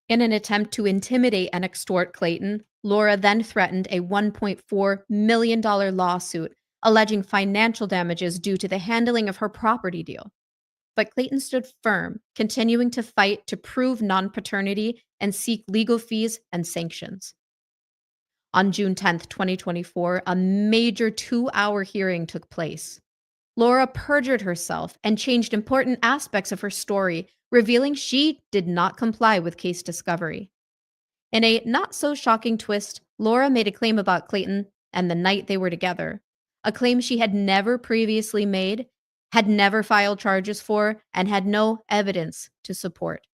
Speaker 4: In an attempt to intimidate and extort Clayton, Laura then threatened a $1.4 million lawsuit alleging financial damages due to the handling of her property deal. But Clayton stood firm, continuing to fight to prove non-paternity and seek legal fees and sanctions. On June 10, 2024, a major 2-hour hearing took place. Laura perjured herself and changed important aspects of her story, revealing she did not comply with case discovery. In a not-so-shocking twist, Laura made a claim about Clayton and the night they were together, a claim she had never previously made, had never filed charges for, and had no evidence to support.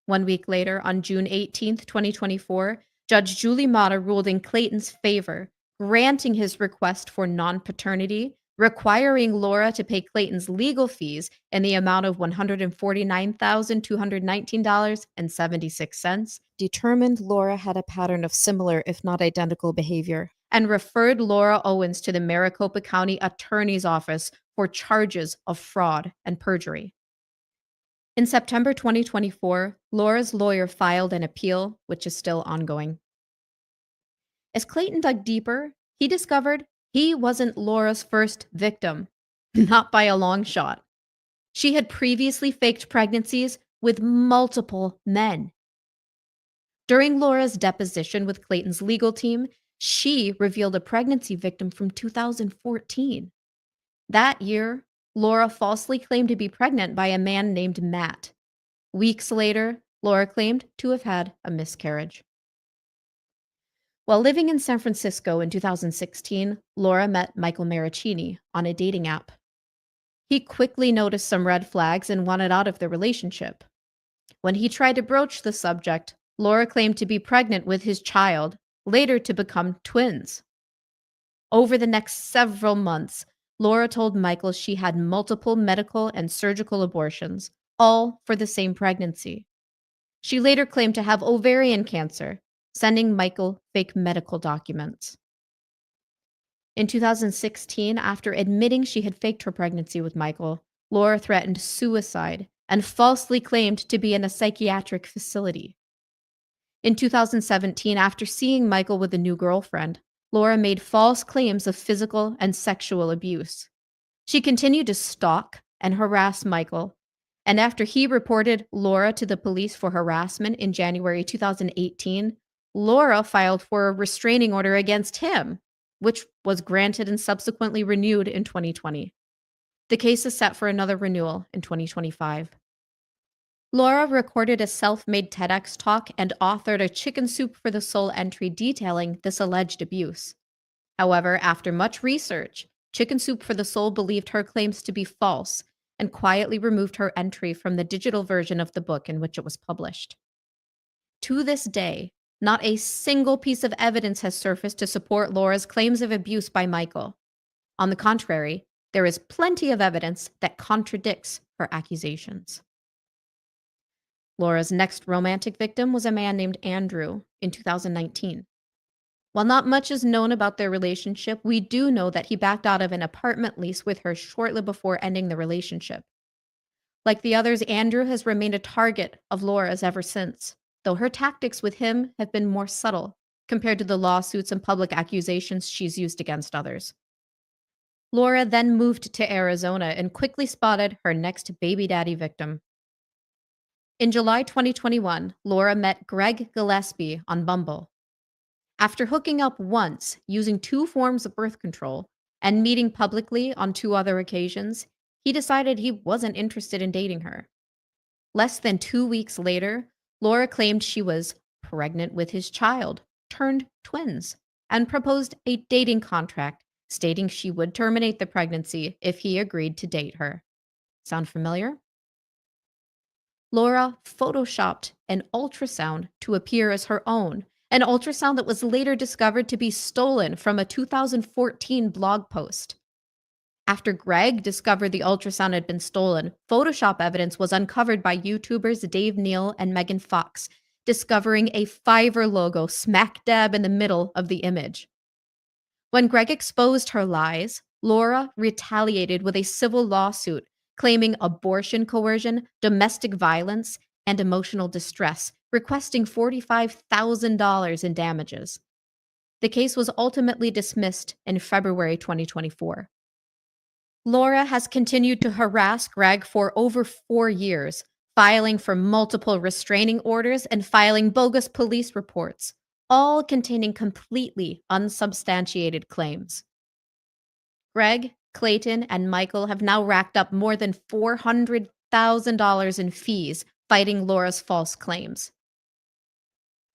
Speaker 4: 1 week later, on June 18, 2024, Judge Julie Mata ruled in Clayton's favor, granting his request for non-paternity, requiring Laura to pay Clayton's legal fees in the amount of $149,219.76, determined Laura had a pattern of similar, if not identical, behavior, and referred Laura Owens to the Maricopa County Attorney's Office for charges of fraud and perjury. In September 2024, Laura's lawyer filed an appeal, which is still ongoing. As Clayton dug deeper, he discovered he wasn't Laura's first victim, not by a long shot. She had previously faked pregnancies with multiple men. During Laura's deposition with Clayton's legal team, she revealed a pregnancy victim from 2014. That year, Laura falsely claimed to be pregnant by a man named Matt. Weeks later, Laura claimed to have had a miscarriage. While living in San Francisco in 2016, Laura met Michael Maricini on a dating app. He quickly noticed some red flags and wanted out of the relationship. When he tried to broach the subject, Laura claimed to be pregnant with his child, later to become twins. Over the next several months, Laura told Michael she had multiple medical and surgical abortions, all for the same pregnancy. She later claimed to have ovarian cancer, sending Michael fake medical documents. In 2016, after admitting she had faked her pregnancy with Michael, Laura threatened suicide and falsely claimed to be in a psychiatric facility. In 2017, after seeing Michael with a new girlfriend, Laura made false claims of physical and sexual abuse. She continued to stalk and harass Michael, and after he reported Laura to the police for harassment in January 2018, Laura filed for a restraining order against him, which was granted and subsequently renewed in 2020. The case is set for another renewal in 2025. Laura recorded a self-made TEDx talk and authored a Chicken Soup for the Soul entry detailing this alleged abuse. However, after much research, Chicken Soup for the Soul believed her claims to be false and quietly removed her entry from the digital version of the book in which it was published. To this day, not a single piece of evidence has surfaced to support Laura's claims of abuse by Michael. On the contrary, there is plenty of evidence that contradicts her accusations. Laura's next romantic victim was a man named Andrew in 2019. While not much is known about their relationship, we do know that he backed out of an apartment lease with her shortly before ending the relationship. Like the others, Andrew has remained a target of Laura's ever since, though her tactics with him have been more subtle compared to the lawsuits and public accusations she's used against others. Laura then moved to Arizona and quickly spotted her next baby daddy victim. In July 2021, Laura met Greg Gillespie on Bumble. After hooking up once using 2 forms of birth control and meeting publicly on 2 other occasions, he decided he wasn't interested in dating her. Less than 2 weeks later, Laura claimed she was pregnant with his child, turned twins, and proposed a dating contract stating she would terminate the pregnancy if he agreed to date her. Sound familiar? Laura photoshopped an ultrasound to appear as her own, an ultrasound that was later discovered to be stolen from a 2014 blog post. After Greg discovered the ultrasound had been stolen, Photoshop evidence was uncovered by YouTubers Dave Neal and Megan Fox, discovering a Fiverr logo smack dab in the middle of the image. When Greg exposed her lies, Laura retaliated with a civil lawsuit claiming abortion coercion, domestic violence, and emotional distress, requesting $45,000 in damages. The case was ultimately dismissed in February 2024. Laura has continued to harass Greg for over 4 years, filing for multiple restraining orders and filing bogus police reports, all containing completely unsubstantiated claims. Greg, Clayton, and Michael have now racked up more than $400,000 in fees fighting Laura's false claims.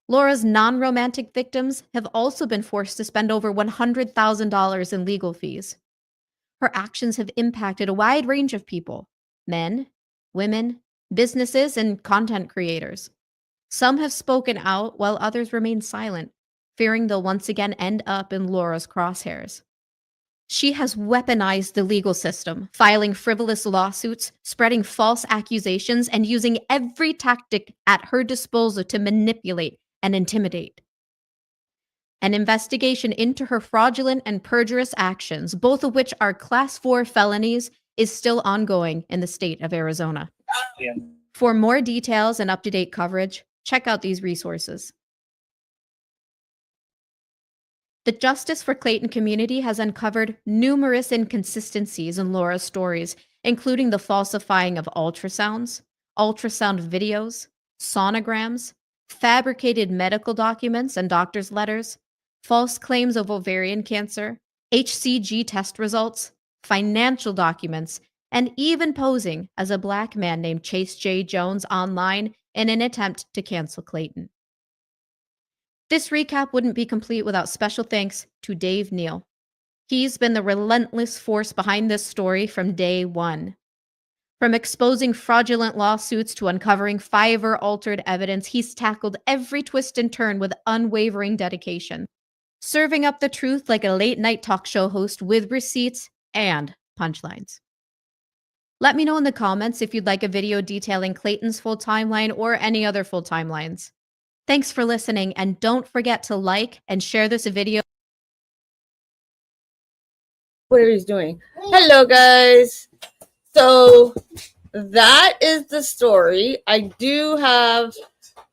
Speaker 4: Laura's non-romantic victims have also been forced to spend over $100,000 in legal fees. Her actions have impacted a wide range of people: men, women, businesses, and content creators. Some have spoken out while others remain silent, fearing they'll once again end up in Laura's crosshairs. She has weaponized the legal system, filing frivolous lawsuits, spreading false accusations, and using every tactic at her disposal to manipulate and intimidate. An investigation into her fraudulent and perjurious actions, both of which are Class 4 felonies, is still ongoing in the state of Arizona. For more details and up-to-date coverage, check out these resources. The Justice for Clayton community has uncovered numerous inconsistencies in Laura's stories, including the falsifying of ultrasounds, ultrasound videos, sonograms, fabricated medical documents and doctor's letters, false claims of ovarian cancer, HCG test results, financial documents, and even posing as a Black man named Chase J. Jones online in an attempt to cancel Clayton. This recap wouldn't be complete without special thanks to Dave Neal. He's been the relentless force behind this story from day one. From exposing fraudulent lawsuits to uncovering Fiverr-altered evidence, he's tackled every twist and turn with unwavering dedication, serving up the truth like a late-night talk show host with receipts and punchlines. Let me know in the comments if you'd like a video detailing Clayton's full timeline or any other full timelines. Thanks for listening, and don't forget to like and share this video.
Speaker 17: Whatever he's doing. Hello, guys. So that is the story. I do have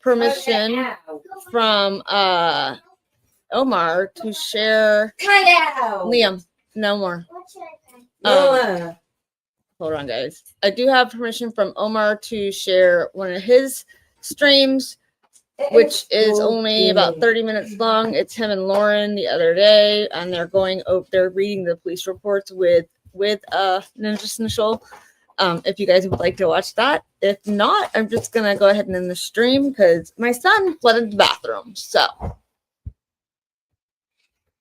Speaker 17: permission from Omar to share. Liam, no more. Hold on, guys. I do have permission from Omar to share one of his streams, which is only about 30 minutes long. It's him and Lauren the other day, and they're reading the police reports with Ninja Snishel. If you guys would like to watch that. If not, I'm just gonna go ahead and end the stream because my son flooded the bathroom. So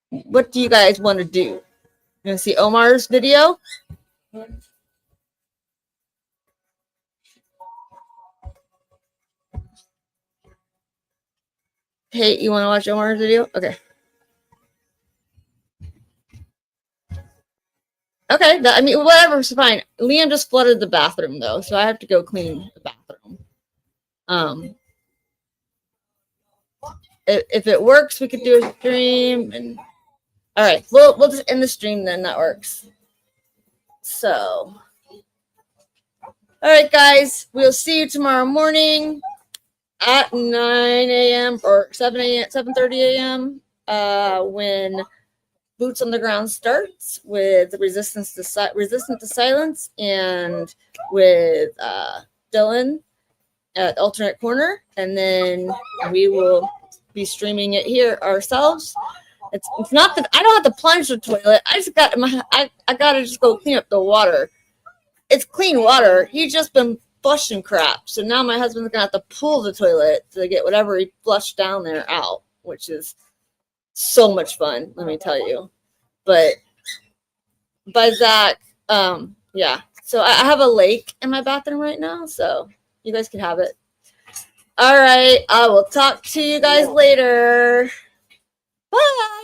Speaker 17: what do you guys want to do? You want to see Omar's video? Hey, you want to watch Omar's video? Okay. Okay, I mean, whatever's fine. Liam just flooded the bathroom, though, so I have to go clean the bathroom. If it works, we could do a stream. And all right, we'll just end the stream then. That works. So, all right, guys, we'll see you tomorrow morning at 9 a.m. or 7:30 a.m. When Boots on the Ground starts with Resistant to Silence and with Dylan at Alternate Corner, and then we will be streaming it here ourselves. It's not that I don't have to plunge the toilet. I just got I gotta just go clean up the water. It's clean water. He's just been flushing crap. So now my husband's gonna have to pull the toilet to get whatever he flushed down there out, which is so much fun, let me tell you. But by Zach, yeah. So I have a lake in my bathroom right now, so you guys can have it. All right, I will talk to you guys later. Bye.